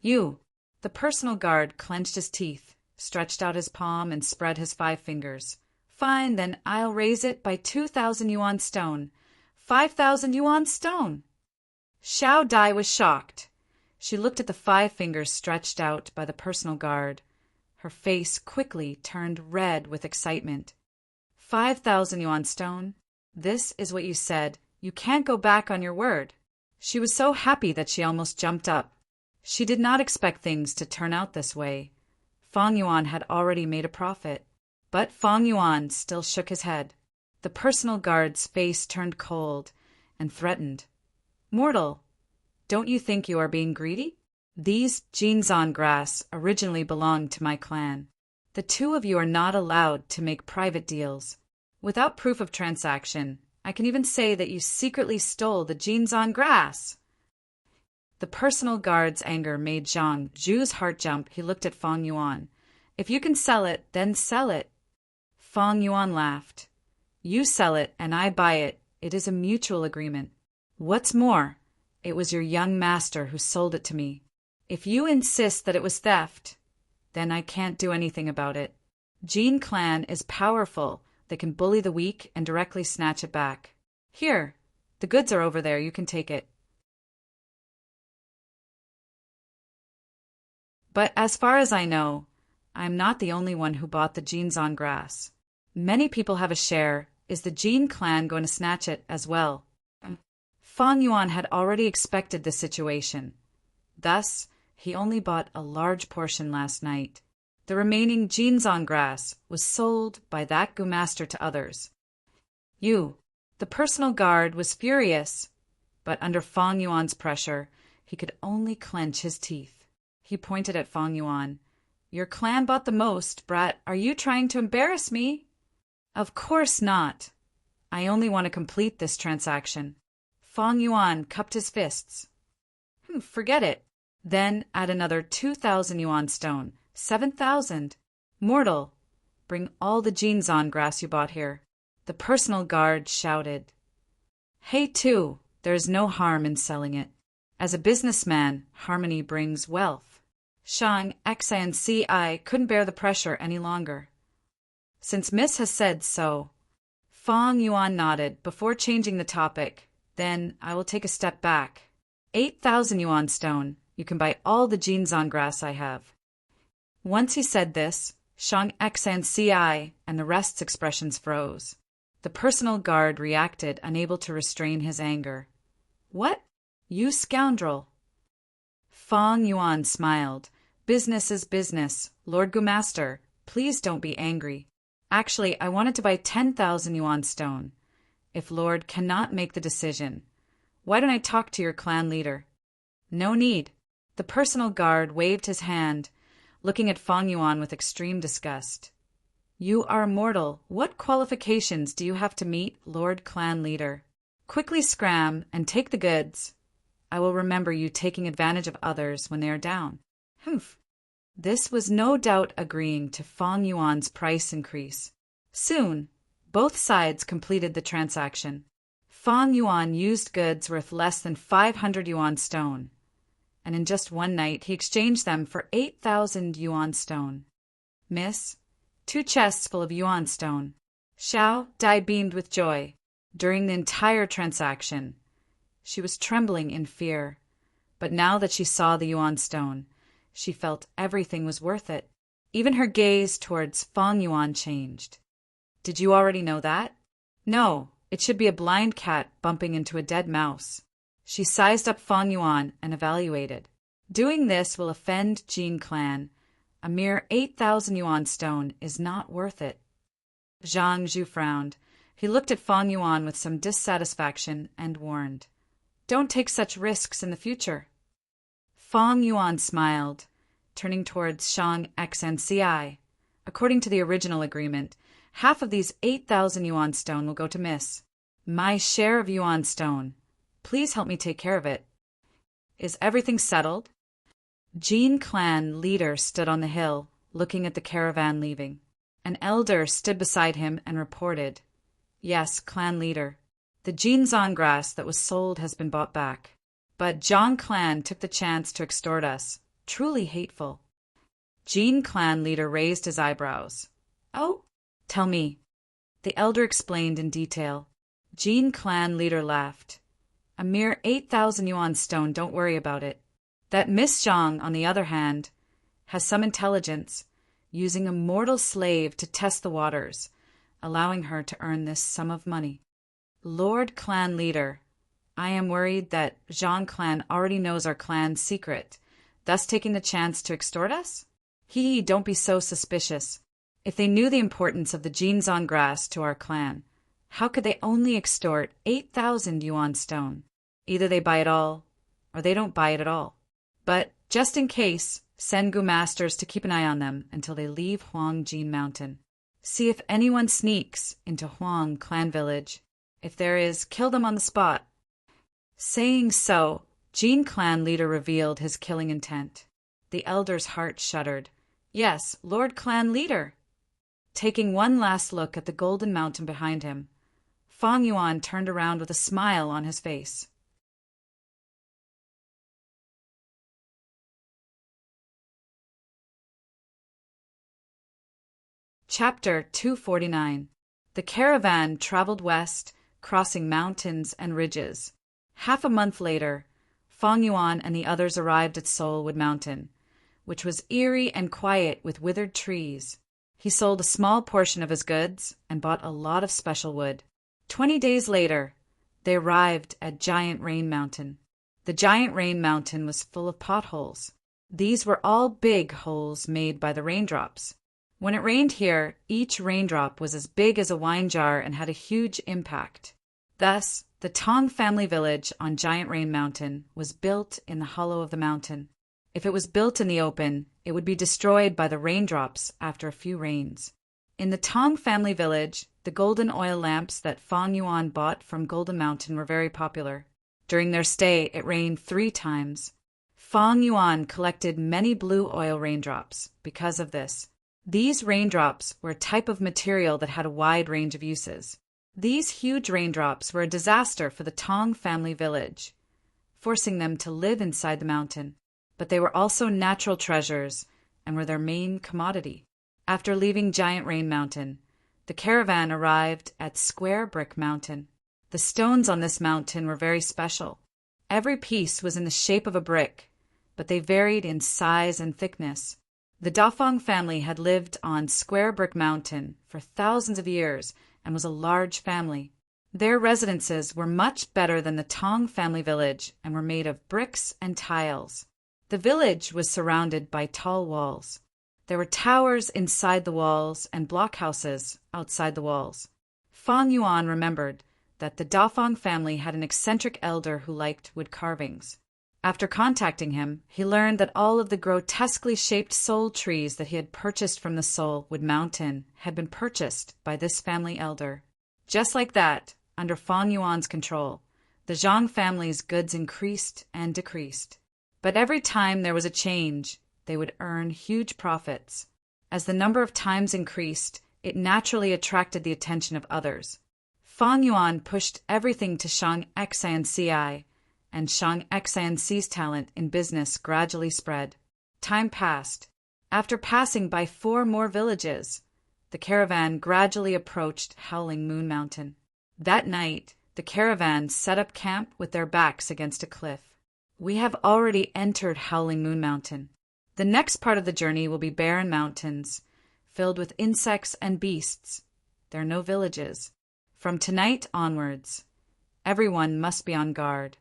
"You." The personal guard clenched his teeth, stretched out his palm, and spread his 5 fingers. "Fine, then I'll raise it by 2,000 yuan stone. 5,000 yuan stone." Xiao Dai was shocked. She looked at the 5 fingers stretched out by the personal guard. Her face quickly turned red with excitement. 5,000 yuan stone? This is what you said. You can't go back on your word. She was so happy that she almost jumped up. She did not expect things to turn out this way. Fang Yuan had already made a profit. But Fang Yuan still shook his head. The personal guard's face turned cold and threatened. "Mortal, don't you think you are being greedy?" These jeans on grass originally belonged to my clan. The two of you are not allowed to make private deals. Without proof of transaction, I can even say that you secretly stole the jeans on grass." The personal guard's anger made Zhang Zhu's heart jump. He looked at Feng Yuan. "If you can sell it, then sell it." Feng Yuan laughed. "You sell it and I buy it. It is a mutual agreement. What's more, it was your young master who sold it to me. If you insist that it was theft, then I can't do anything about it. Jin clan is powerful. They can bully the weak and directly snatch it back. Here, the goods are over there. You can take it." But as far as I know, I'm not the only one who bought the jeans on grass. Many people have a share. Is the Jin clan going to snatch it as well? Feng Yuan had already expected the situation. Thus, he only bought a large portion last night. The remaining jeans on grass was sold by that Gu master to others. The personal guard was furious, but under Feng Yuan's pressure, he could only clench his teeth. He pointed at Feng Yuan. "Your clan bought the most, brat. Are you trying to embarrass me?" "Of course not. I only want to complete this transaction." Feng Yuan cupped his fists. "Forget it. Then add another 2,000 yuan stone. 7,000. Mortal, bring all the jeans on grass you bought here." The personal guard shouted. "Hey, too, there is no harm in selling it. As a businessman, harmony brings wealth." Shang Xi couldn't bear the pressure any longer. "Since Miss has said so." Feng Yuan nodded before changing the topic. "Then I will take a step back. 8,000 yuan stone. You can buy all the jeans on grass I have." Once he said this, Shang Xi and the rest's expressions froze. The personal guard reacted, unable to restrain his anger. "What? You scoundrel!" Feng Yuan smiled. "Business is business, Lord Gu Master. Please don't be angry. Actually, I wanted to buy 10,000 yuan stone. If Lord cannot make the decision, why don't I talk to your clan leader?" "No need." The personal guard waved his hand, looking at Feng Yuan with extreme disgust. "You are mortal. What qualifications do you have to meet, Lord Clan Leader? Quickly scram and take the goods. I will remember you taking advantage of others when they are down." This was no doubt agreeing to Feng Yuan's price increase. Soon, both sides completed the transaction. Feng Yuan used goods worth less than 500 yuan stone, and in just one night he exchanged them for 8,000 yuan stone. "Miss, 2 chests full of yuan stone." Xiao Dai beamed with joy. During the entire transaction, she was trembling in fear, but now that she saw the yuan stone, she felt everything was worth it. Even her gaze towards Feng Yuan changed. "Did you already know that?" "No, it should be a blind cat bumping into a dead mouse." She sized up Feng Yuan and evaluated. "Doing this will offend Jin clan. A mere 8,000 yuan stone is not worth it." Zhang Zhu frowned. He looked at Feng Yuan with some dissatisfaction and warned, "Don't take such risks in the future." Feng Yuan smiled, turning towards Shang Xi. "According to the original agreement, half of these 8,000 yuan stone will go to Miss. My share of yuan stone. Please help me take care of it. Is everything settled?" Jin clan leader stood on the hill, looking at the caravan leaving. An elder stood beside him and reported, "Yes, clan leader. The jeans on grass that was sold has been bought back. But Zhang clan took the chance to extort us. Truly hateful." Jin clan leader raised his eyebrows. "Oh? Tell me." The elder explained in detail. Jin clan leader laughed. "A mere 8,000 yuan stone, don't worry about it. That Miss Zhang, on the other hand, has some intelligence, using a mortal slave to test the waters, allowing her to earn this sum of money. Lord Clan Leader, I am worried that Zhang clan already knows our clan's secret, thus taking the chance to extort us? Don't be so suspicious. If they knew the importance of the jeans on grass to our clan, how could they only extort 8,000 yuan stone? Either they buy it all, or they don't buy it at all. But Just in case, send Gu masters to keep an eye on them until they leave Huangjin Mountain. See if anyone sneaks into Huang clan village. If there is, kill them on the spot. Saying so, Jin clan leader revealed his killing intent. The elder's heart shuddered. Yes, Lord clan leader. Taking one last look at the golden mountain behind him, Fang Yuan turned around with a smile on his face. Chapter 249. The caravan traveled west, crossing mountains and ridges. Half a month later, Fang Yuan and the others arrived at Soulwood Mountain, which was eerie and quiet with withered trees. He sold a small portion of his goods and bought a lot of special wood. 20 days later, they arrived at Giant Rain Mountain. The Giant Rain Mountain was full of potholes. These were all big holes made by the raindrops. When it rained here, each raindrop was as big as a wine jar and had a huge impact. Thus, the Tong family village on Giant Rain Mountain was built in the hollow of the mountain. If it was built in the open, it would be destroyed by the raindrops after a few rains. In the Tong family village, the golden oil lamps that Fang Yuan bought from Golden Mountain were very popular. During their stay, it rained 3 times. Fang Yuan collected many blue oil raindrops because of this. These raindrops were a type of material that had a wide range of uses. These huge raindrops were a disaster for the Tong family village, forcing them to live inside the mountain. But they were also natural treasures and were their main commodity. After leaving Giant Rain Mountain, the caravan arrived at Square Brick Mountain. The stones on this mountain were very special. Every piece was in the shape of a brick, but they varied in size and thickness. The Dafeng family had lived on Square Brick Mountain for thousands of years and was a large family. Their residences were much better than the Tong family village and were made of bricks and tiles. The village was surrounded by tall walls. There were towers inside the walls and blockhouses outside the walls. Fang Yuan remembered that the Dafeng family had an eccentric elder who liked wood carvings. After contacting him, he learned that all of the grotesquely shaped soul trees that he had purchased from the Soulwood Mountain had been purchased by this family elder. Just like that, under Fang Yuan's control, the Zhang family's goods increased and decreased. But every time there was a change, they would earn huge profits. As the number of times increased, it naturally attracted the attention of others. Fang Yuan pushed everything to Shang Xianci, and Shang Xianci's talent in business gradually spread. Time passed. After passing by 4 more villages, the caravan gradually approached Howling Moon Mountain. That night, the caravan set up camp with their backs against a cliff. We have already entered Howling Moon Mountain. The next part of the journey will be barren mountains, filled with insects and beasts. There are no villages. From tonight onwards, everyone must be on guard.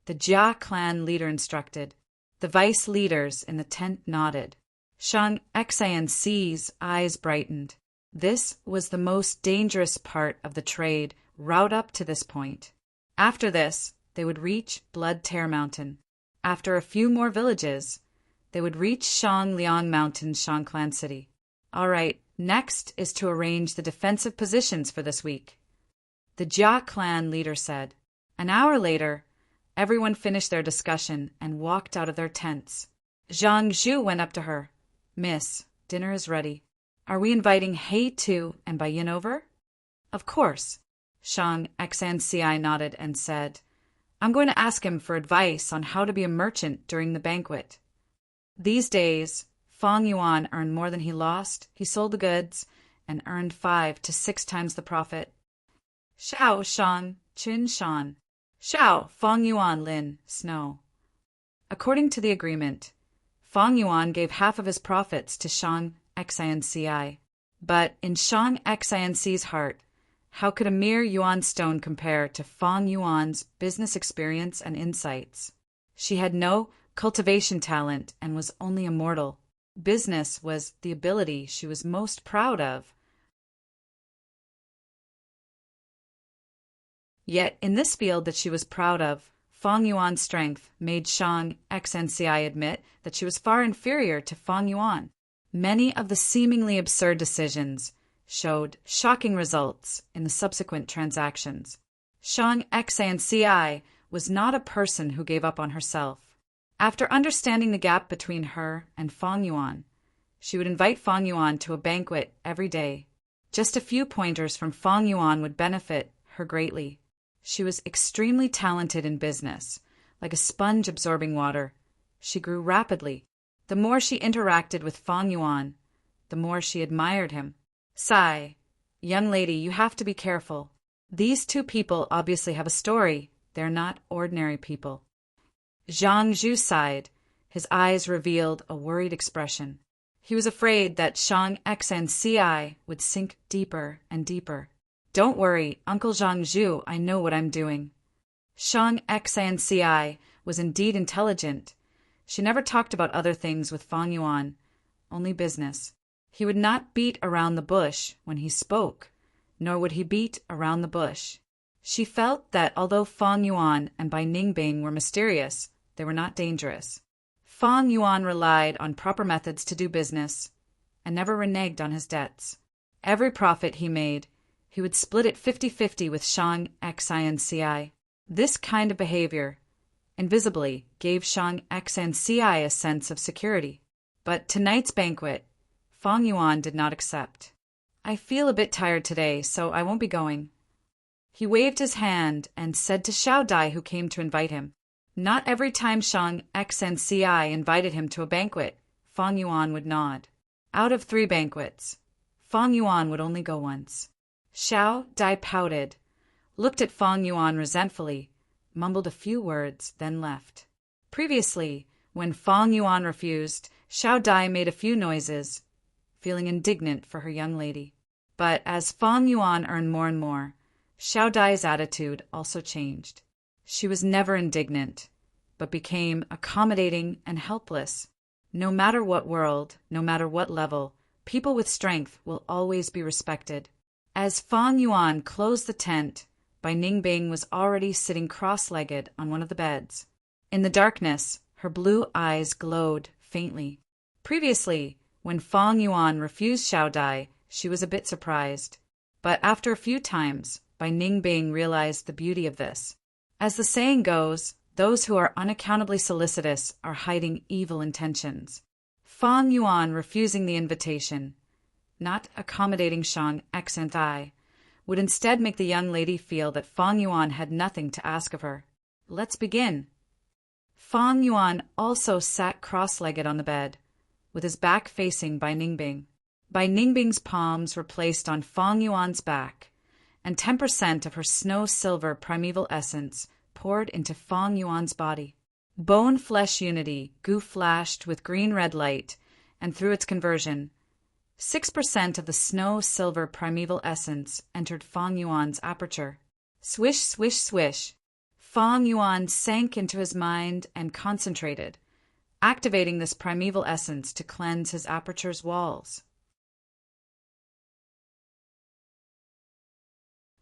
The Jia clan leader instructed. The vice leaders in the tent nodded. Shang Xianci's eyes brightened. This was the most dangerous part of the trade route up to this point. After this, they would reach Blood Tear Mountain. After a few more villages, they would reach Shang Liang Mountain, Shang Clan City. All right, next is to arrange the defensive positions for this week, the Jia clan leader said. An hour later, everyone finished their discussion and walked out of their tents. Zhang Zhu went up to her. Miss, dinner is ready. Are we inviting He too and Baiyin over? Of course. Shang Xianci nodded and said, I'm going to ask him for advice on how to be a merchant during the banquet. These days, Fang Yuan earned more than he lost. He sold the goods and earned 5 to 6 times the profit. Shao Shang Qin Shan. Shao Fang Yuan Lin Snow. According to the agreement, Fang Yuan gave half of his profits to Shang Xianci. But in Shang Xianci's heart, how could a mere yuan stone compare to Fang Yuan's business experience and insights? She had no cultivation talent and was only a mortal. Business was the ability she was most proud of. Yet in this field that she was proud of, Fang Yuan's strength made Shang Xnci admit that she was far inferior to Fang Yuan. Many of the seemingly absurd decisions showed shocking results in the subsequent transactions. Shang Xnci was not a person who gave up on herself. After understanding the gap between her and Fang Yuan, she would invite Fang Yuan to a banquet every day. Just a few pointers from Fang Yuan would benefit her greatly. She was extremely talented in business, like a sponge absorbing water. She grew rapidly. The more she interacted with Fang Yuan, the more she admired him. Sigh, young lady, you have to be careful. These two people obviously have a story. They're not ordinary people. Zhang Zhu sighed. His eyes revealed a worried expression. He was afraid that Shang Xnci would sink deeper and deeper. Don't worry, Uncle Zhang Zhu, I know what I'm doing. Shang Xnci was indeed intelligent. She never talked about other things with Fang Yuan, only business. He would not beat around the bush when he spoke, nor would he beat around the bush. She felt that although Fang Yuan and Bai Ningbing were mysterious, they were not dangerous. Fang Yuan relied on proper methods to do business and never reneged on his debts. Every profit he made, he would split it 50-50 with Shang Xnci. This kind of behavior, invisibly, gave Shang Xnci a sense of security. But tonight's banquet, Fang Yuan did not accept. I feel a bit tired today, so I won't be going. He waved his hand and said to Xiao Dai, who came to invite him. Not every time Shang Xnci invited him to a banquet, Fang Yuan would nod. Out of 3 banquets, Fang Yuan would only go once. Xiao Dai pouted, looked at Fang Yuan resentfully, mumbled a few words, then left. Previously, when Fang Yuan refused, Xiao Dai made a few noises, feeling indignant for her young lady. But as Fang Yuan earned more and more, Xiao Dai's attitude also changed. She was never indignant, but became accommodating and helpless. No matter what world, no matter what level, people with strength will always be respected. As Fang Yuan closed the tent, Bai Ningbing was already sitting cross-legged on one of the beds. In the darkness, her blue eyes glowed faintly. Previously, when Fang Yuan refused Xiao Dai, she was a bit surprised. But after a few times, Bai Ningbing realized the beauty of this. As the saying goes, those who are unaccountably solicitous are hiding evil intentions. Fang Yuan refusing the invitation, not accommodating Shang Xnci, would instead make the young lady feel that Fang Yuan had nothing to ask of her. Let's begin. Fang Yuan also sat cross-legged on the bed, with his back facing Bai Ningbing. Bai Ningbing's palms were placed on Fang Yuan's back, and 10% of her snow-silver primeval essence poured into Fang Yuan's body. Bone-flesh unity goo flashed with green-red light, and through its conversion, 6% of the snow-silver primeval essence entered Fang Yuan's aperture. Swish, swish, swish. Fang Yuan sank into his mind and concentrated, activating this primeval essence to cleanse his aperture's walls.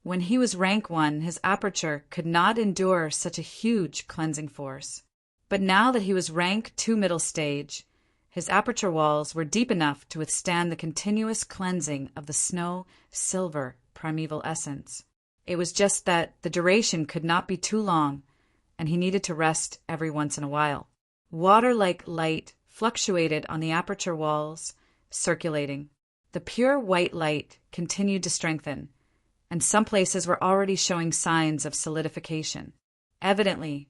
When he was rank 1, his aperture could not endure such a huge cleansing force. But now that he was rank 2 middle stage, his aperture walls were deep enough to withstand the continuous cleansing of the snow-silver primeval essence. It was just that the duration could not be too long, and he needed to rest every once in a while. Water-like light fluctuated on the aperture walls, circulating. The pure white light continued to strengthen, and some places were already showing signs of solidification. Evidently,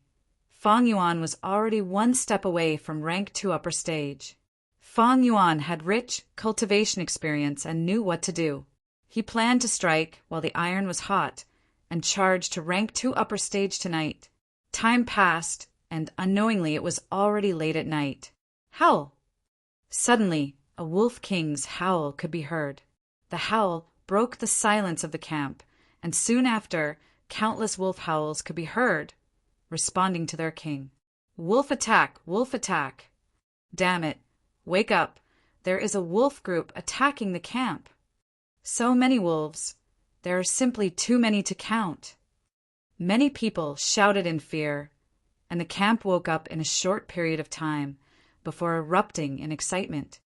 Fang Yuan was already 1 step away from rank 2 upper stage. Fang Yuan had rich cultivation experience and knew what to do. He planned to strike while the iron was hot and charge to rank 2 upper stage tonight. Time passed, and unknowingly it was already late at night. Howl! Suddenly, a wolf king's howl could be heard. The howl broke the silence of the camp, and soon after, countless wolf howls could be heard, responding to their king. Wolf attack! Wolf attack! Damn it! Wake up! There is a wolf group attacking the camp. So many wolves. There are simply too many to count. Many people shouted in fear, and the camp woke up in a short period of time before erupting in excitement.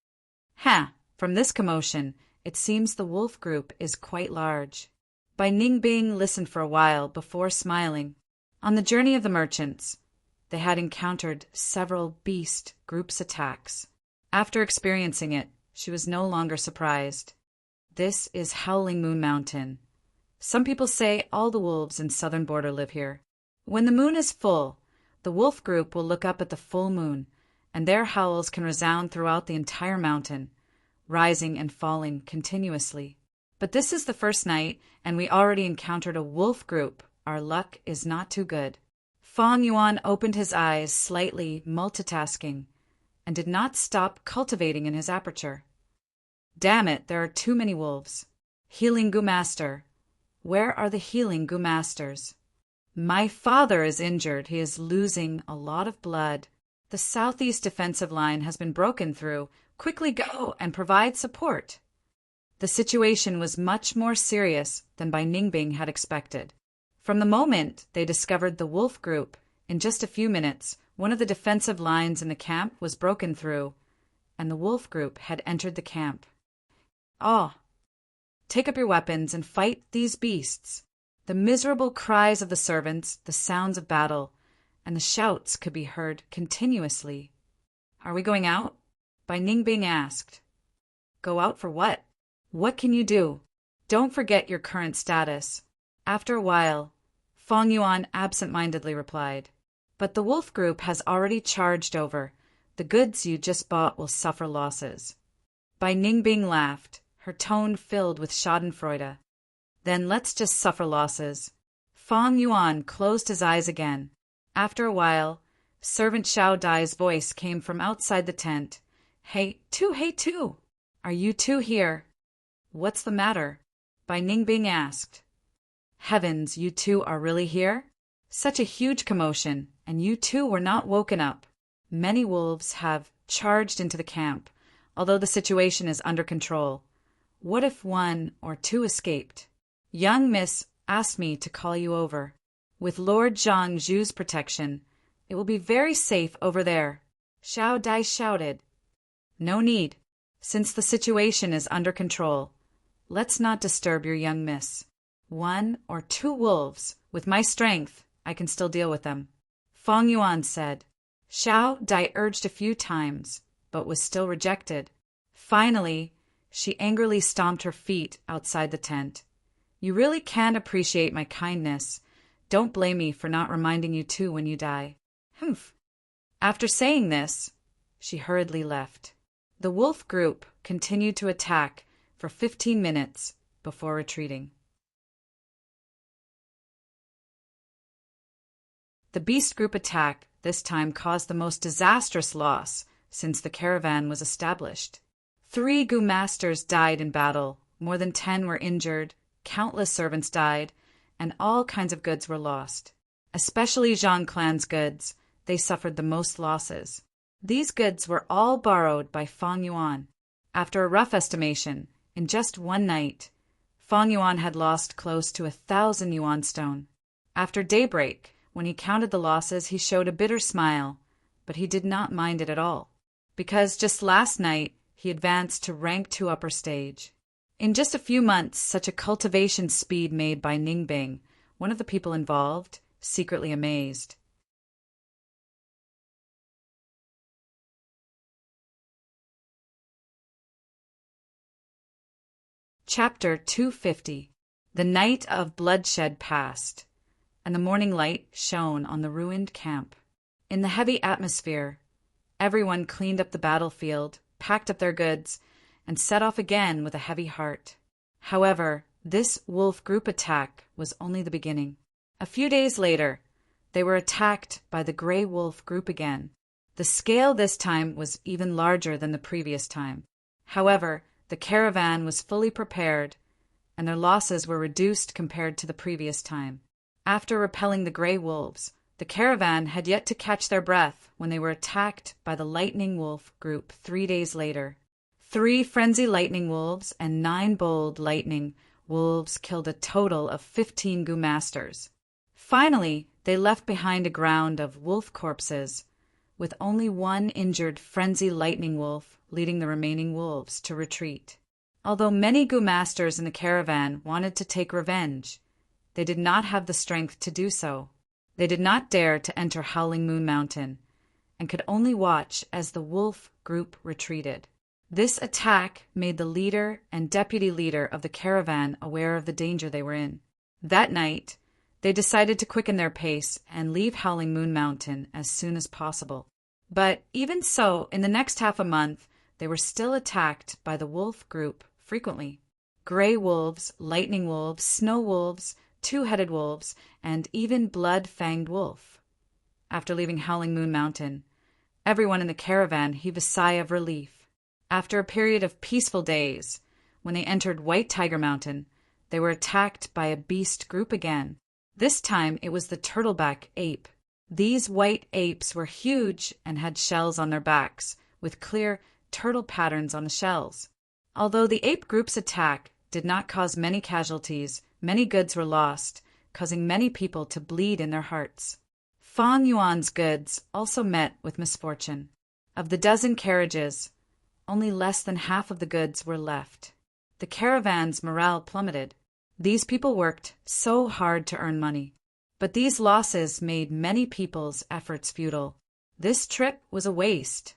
From this commotion, it seems the wolf group is quite large. Bai Ningbing listened for a while before smiling. On the journey of the merchants, they had encountered several beast groups attacks. After experiencing it, she was no longer surprised. This is Howling Moon Mountain. Some people say all the wolves in southern border live here. When the moon is full, the wolf group will look up at the full moon, and their howls can resound throughout the entire mountain, rising and falling continuously. But this is the first night, and we already encountered a wolf group. Our luck is not too good. Fang Yuan opened his eyes slightly, multitasking, and did not stop cultivating in his aperture. Damn it, there are too many wolves. Healing Gu Master. Where are the Healing Gu Masters? My father is injured. He is losing a lot of blood. The southeast defensive line has been broken through. Quickly go and provide support. The situation was much more serious than Bai Ningbing had expected. From the moment they discovered the wolf group, in just a few minutes, one of the defensive lines in the camp was broken through, and the wolf group had entered the camp. Take up your weapons and fight these beasts. The miserable cries of the servants, the sounds of battle, and the shouts could be heard continuously. Are we going out? Bai Ningbing asked. Go out for what? What can you do? Don't forget your current status. After a while, Fang Yuan absent-mindedly replied, But the wolf group has already charged over. The goods you just bought will suffer losses. Bai Ningbing laughed, her tone filled with schadenfreude. Then let's just suffer losses. Fang Yuan closed his eyes again. After a while, Servant Xiao Dai's voice came from outside the tent. Hey two, are you two here? What's the matter? Bai Ningbing asked. Heavens, you two are really here? Such a huge commotion, and you two were not woken up. Many wolves have charged into the camp, although the situation is under control. What if one or two escaped? Young Miss asked me to call you over. With Lord Zhang Zhu's protection, it will be very safe over there. Xiao Dai shouted. No need. Since the situation is under control, let's not disturb your young miss. 1 or 2 wolves. With my strength, I can still deal with them. Fang Yuan said. Xiao Dai urged a few times, but was still rejected. Finally, she angrily stomped her feet outside the tent. You really can appreciate my kindness. Don't blame me for not reminding you too when you die. Humph. After saying this, she hurriedly left. The wolf group continued to attack for 15 minutes before retreating. The beast group attack this time caused the most disastrous loss since the caravan was established. 3 Gu masters died in battle, more than 10 were injured, countless servants died, and all kinds of goods were lost. Especially Zhang clan's goods, they suffered the most losses. These goods were all borrowed by Fang Yuan. After a rough estimation, in just one night, Fang Yuan had lost close to 1,000 yuan stone. After daybreak, when he counted the losses, he showed a bitter smile, but he did not mind it at all, because just last night he advanced to rank 2 upper stage. In just a few months, such a cultivation speed made by Ningbing, one of the people involved, secretly amazed. Chapter 250. The night of bloodshed passed, and the morning light shone on the ruined camp. In the heavy atmosphere, everyone cleaned up the battlefield, packed up their goods, and set off again with a heavy heart. However, this wolf group attack was only the beginning. A few days later, they were attacked by the gray wolf group again. The scale this time was even larger than the previous time. However, the caravan was fully prepared, and their losses were reduced compared to the previous time. After repelling the gray wolves, the caravan had yet to catch their breath when they were attacked by the lightning wolf group 3 days later. 3 frenzy lightning wolves and 9 bold lightning wolves killed a total of 15 Gu masters. Finally, They left behind a ground of wolf corpses, with only one injured frenzied lightning wolf leading the remaining wolves to retreat. Although many Gu masters in the caravan wanted to take revenge, they did not have the strength to do so. They did not dare to enter Howling Moon Mountain, and could only watch as the wolf group retreated. This attack made the leader and deputy leader of the caravan aware of the danger they were in. That night, they decided to quicken their pace and leave Howling Moon Mountain as soon as possible. But even so, in the next half a month, they were still attacked by the wolf group frequently. Gray wolves, lightning wolves, snow wolves, two-headed wolves, and even blood-fanged wolf. After leaving Howling Moon Mountain, everyone in the caravan heaved a sigh of relief. After a period of peaceful days, when they entered White Tiger Mountain, they were attacked by a beast group again. This time it was the turtleback ape. These white apes were huge and had shells on their backs, with clear turtle patterns on the shells. Although the ape group's attack did not cause many casualties, many goods were lost, causing many people to bleed in their hearts. Fang Yuan's goods also met with misfortune. Of the dozen carriages, only less than half of the goods were left. The caravan's morale plummeted. These people worked so hard to earn money, but these losses made many people's efforts futile. This trip was a waste.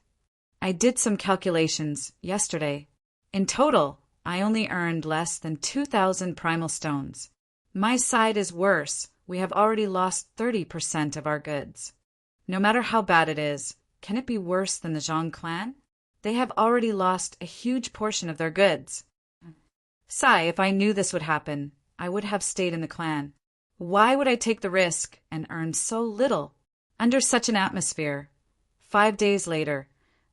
I did some calculations yesterday. In total, I only earned less than 2,000 primal stones. My side is worse. We have already lost 30% of our goods. No matter how bad it is, can it be worse than the Zhang clan? They have already lost a huge portion of their goods. Sigh, if I knew this would happen, I would have stayed in the clan. Why would I take the risk and earn so little? Under such an atmosphere, 5 days later,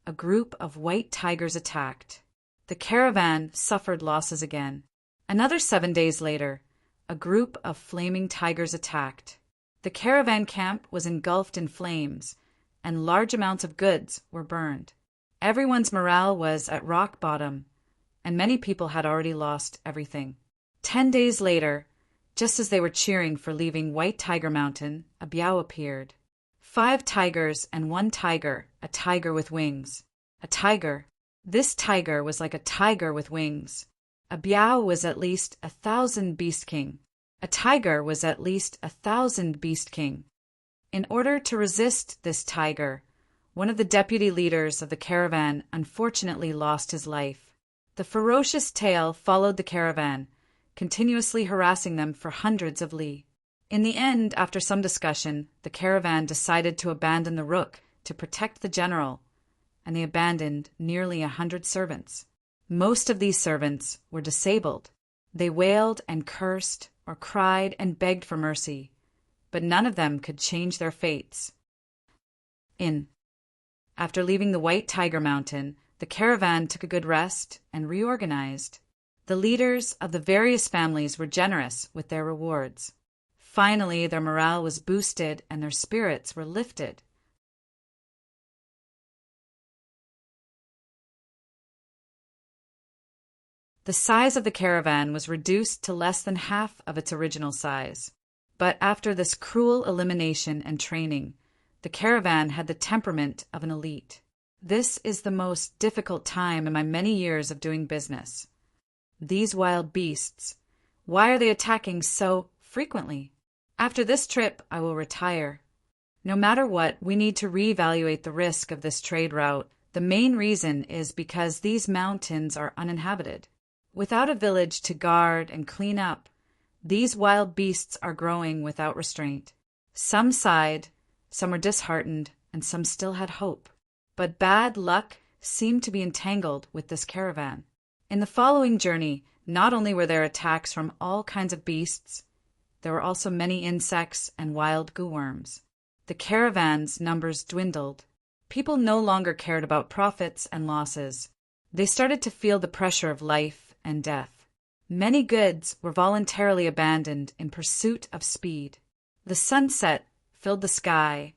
a group of white tigers attacked. The caravan suffered losses again. Another 7 days later, a group of flaming tigers attacked. The caravan camp was engulfed in flames, and large amounts of goods were burned. Everyone's morale was at rock bottom, and many people had already lost everything. 10 days later, just as they were cheering for leaving White Tiger Mountain, a biao appeared. 5 tigers and 1 tiger, a tiger with wings. A tiger. This tiger was like a tiger with wings. A biao was at least 1,000 beast king. A tiger was at least 1,000 beast king. In order to resist this tiger, one of the deputy leaders of the caravan unfortunately lost his life. The ferocious tail followed the caravan, continuously harassing them for hundreds of li. In the end, after some discussion, the caravan decided to abandon the rook to protect the general, and they abandoned nearly 100 servants. Most of these servants were disabled. They wailed and cursed or cried and begged for mercy, but none of them could change their fates. After leaving the White Tiger Mountain, the caravan took a good rest and reorganized. The leaders of the various families were generous with their rewards. Finally, their morale was boosted and their spirits were lifted. The size of the caravan was reduced to less than half of its original size. But after this cruel elimination and training, the caravan had the temperament of an elite. This is the most difficult time in my many years of doing business. These wild beasts, why are they attacking so frequently? After this trip, I will retire. No matter what, we need to reevaluate the risk of this trade route. The main reason is because these mountains are uninhabited. Without a village to guard and clean up, these wild beasts are growing without restraint. Some sighed, some were disheartened, and some still had hope. But bad luck seemed to be entangled with this caravan. In the following journey, not only were there attacks from all kinds of beasts, there were also many insects and wild goo-worms. The caravan's numbers dwindled. People no longer cared about profits and losses. They started to feel the pressure of life and death. Many goods were voluntarily abandoned in pursuit of speed. The sunset filled the sky,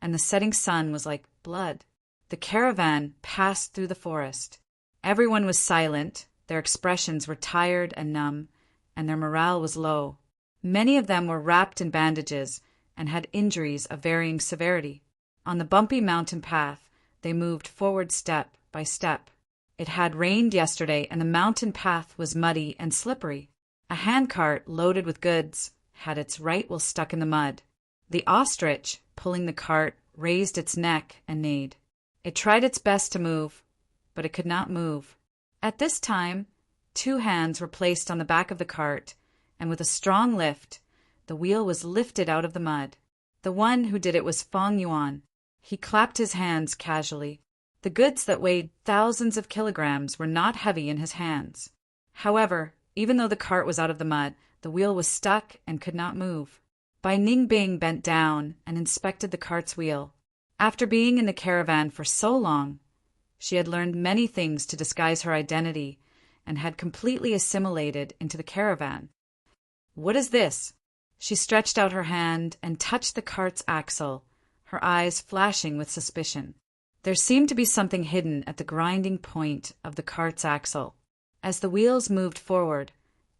and the setting sun was like blood. The caravan passed through the forest. Everyone was silent, their expressions were tired and numb, and their morale was low. Many of them were wrapped in bandages and had injuries of varying severity. On the bumpy mountain path, they moved forward step by step. It had rained yesterday, and the mountain path was muddy and slippery. A handcart loaded with goods had its right wheel stuck in the mud. The ostrich, pulling the cart, raised its neck and neighed. It tried its best to move, but it could not move. At this time, 2 hands were placed on the back of the cart, and with a strong lift, the wheel was lifted out of the mud. The one who did it was Fong Yuan. He clapped his hands casually. The goods that weighed thousands of kilograms were not heavy in his hands. However, even though the cart was out of the mud, the wheel was stuck and could not move. Bai Ningbing bent down and inspected the cart's wheel. After being in the caravan for so long, she had learned many things to disguise her identity and had completely assimilated into the caravan. "What is this?" She stretched out her hand and touched the cart's axle, her eyes flashing with suspicion. There seemed to be something hidden at the grinding point of the cart's axle. As the wheels moved forward,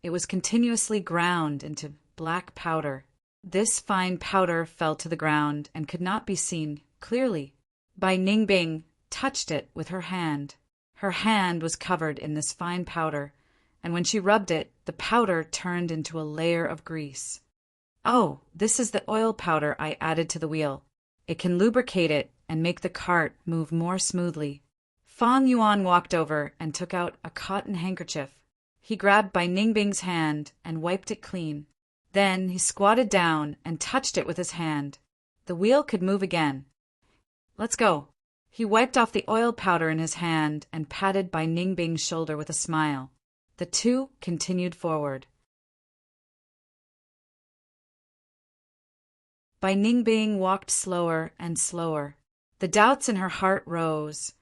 it was continuously ground into black powder. This fine powder fell to the ground and could not be seen clearly. Bai Ningbing touched it with her hand. Her hand was covered in this fine powder, and when she rubbed it, the powder turned into a layer of grease. "Oh, this is the oil powder I added to the wheel. It can lubricate it and make the cart move more smoothly." Fong Yuan walked over and took out a cotton handkerchief. He grabbed Bai Ningbing's hand and wiped it clean. Then he squatted down and touched it with his hand. The wheel could move again. "Let's go." He wiped off the oil powder in his hand and patted Bai Ningbing's shoulder with a smile. The two continued forward. Bai Ningbing walked slower and slower. The doubts in her heart rose,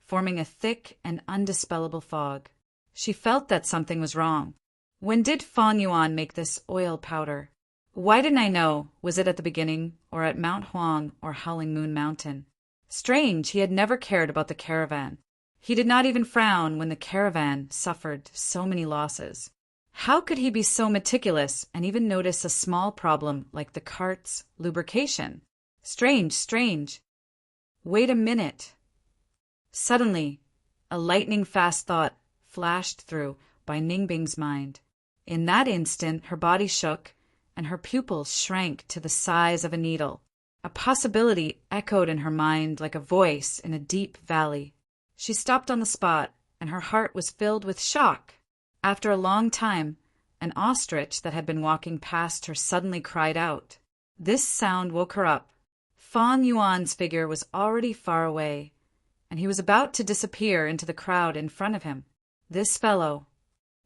forming a thick and undispellable fog. She felt that something was wrong. When did Fong Yuan make this oil powder? Why didn't I know? Was it at the beginning, or at Mount Huang or Howling Moon Mountain? Strange, he had never cared about the caravan. He did not even frown when the caravan suffered so many losses. How could he be so meticulous and even notice a small problem like the cart's lubrication? Strange, strange. Wait a minute. Suddenly, a lightning-fast thought flashed through Bai Ningbing's mind. In that instant, her body shook, and her pupils shrank to the size of a needle. A possibility echoed in her mind like a voice in a deep valley. She stopped on the spot, and her heart was filled with shock. After a long time, an ostrich that had been walking past her suddenly cried out. This sound woke her up. Fong Yuan's figure was already far away, and he was about to disappear into the crowd in front of him. This fellow.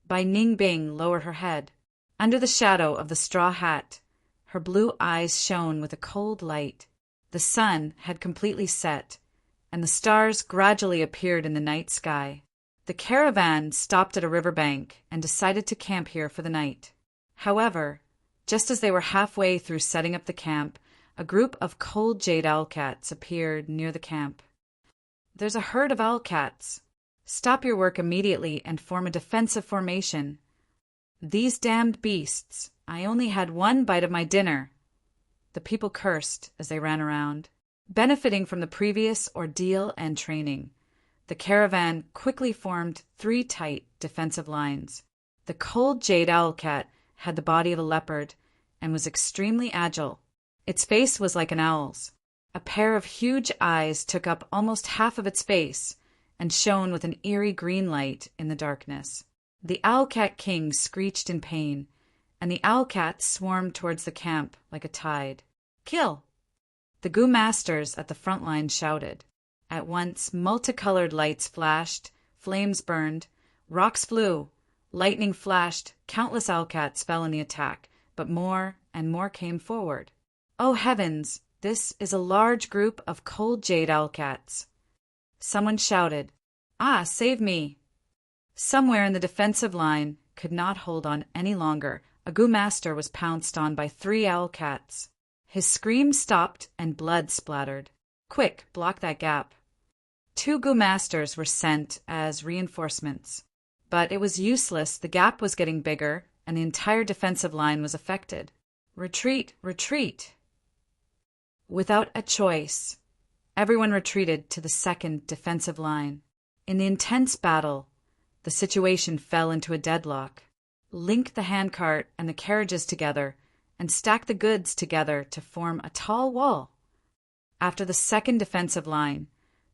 Bai Ningbing lowered her head. Under the shadow of the straw hat, her blue eyes shone with a cold light. The sun had completely set, and the stars gradually appeared in the night sky. The caravan stopped at a riverbank and decided to camp here for the night. However, just as they were halfway through setting up the camp, a group of cold jade owlcats appeared near the camp. "There's a herd of owlcats. Stop your work immediately and form a defensive formation. These damned beasts, I only had one bite of my dinner." The people cursed as they ran around. Benefiting from the previous ordeal and training, the caravan quickly formed 3 tight defensive lines. The cold jade owlcat had the body of a leopard and was extremely agile. Its face was like an owl's. A pair of huge eyes took up almost half of its face and shone with an eerie green light in the darkness. The owlcat king screeched in pain, and the owlcats swarmed towards the camp like a tide. "Kill!" The Gu masters at the front line shouted. At once, multicolored lights flashed, flames burned, rocks flew, lightning flashed, countless owlcats fell in the attack, but more and more came forward. Oh heavens, this is a large group of cold jade owlcats. Someone shouted, "Ah, save me!" Somewhere in the defensive line could not hold on any longer. A Gu master was pounced on by 3 owlcats. His scream stopped and blood splattered. "Quick, block that gap." 2 Gu masters were sent as reinforcements. But it was useless. The gap was getting bigger, and the entire defensive line was affected. "Retreat, retreat!" Without a choice, everyone retreated to the second defensive line. In the intense battle, the situation fell into a deadlock. Link the handcart and the carriages together and stack the goods together to form a tall wall. After the second defensive line,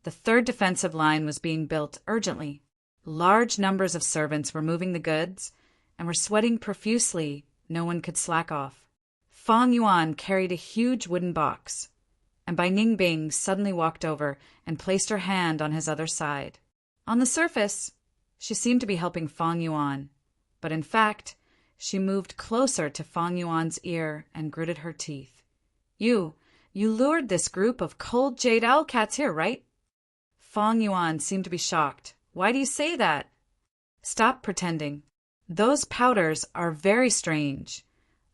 the third defensive line was being built urgently. Large numbers of servants were moving the goods and were sweating profusely. No one could slack off. Fang Yuan carried a huge wooden box, and Bai Ningbing suddenly walked over and placed her hand on his other side. On the surface, she seemed to be helping Fang Yuan, but in fact, she moved closer to Fang Yuan's ear and gritted her teeth. You lured this group of cold jade owl cats here, right? Fang Yuan seemed to be shocked. Why do you say that? Stop pretending. Those powders are very strange.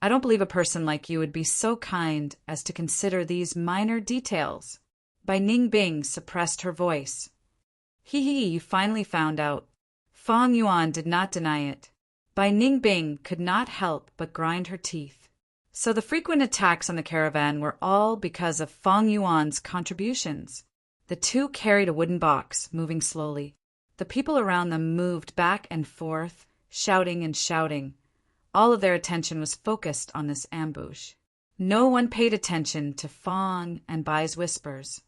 I don't believe a person like you would be so kind as to consider these minor details. Bai Ningbing suppressed her voice. You finally found out. Fang Yuan did not deny it. Bai Ningbing could not help but grind her teeth. So the frequent attacks on the caravan were all because of Fang Yuan's contributions. The two carried a wooden box, moving slowly. The people around them moved back and forth, shouting and shouting. All of their attention was focused on this ambush. No one paid attention to Fang and Bai's whispers.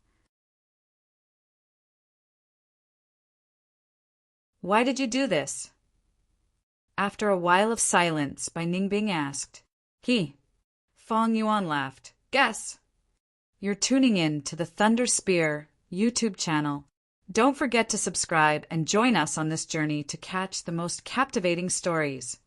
Why did you do this? After a while of silence, Bai Ningbing asked. Fang Yuan laughed. Guess. You're tuning in to the Thunder Spear YouTube channel. Don't forget to subscribe and join us on this journey to catch the most captivating stories.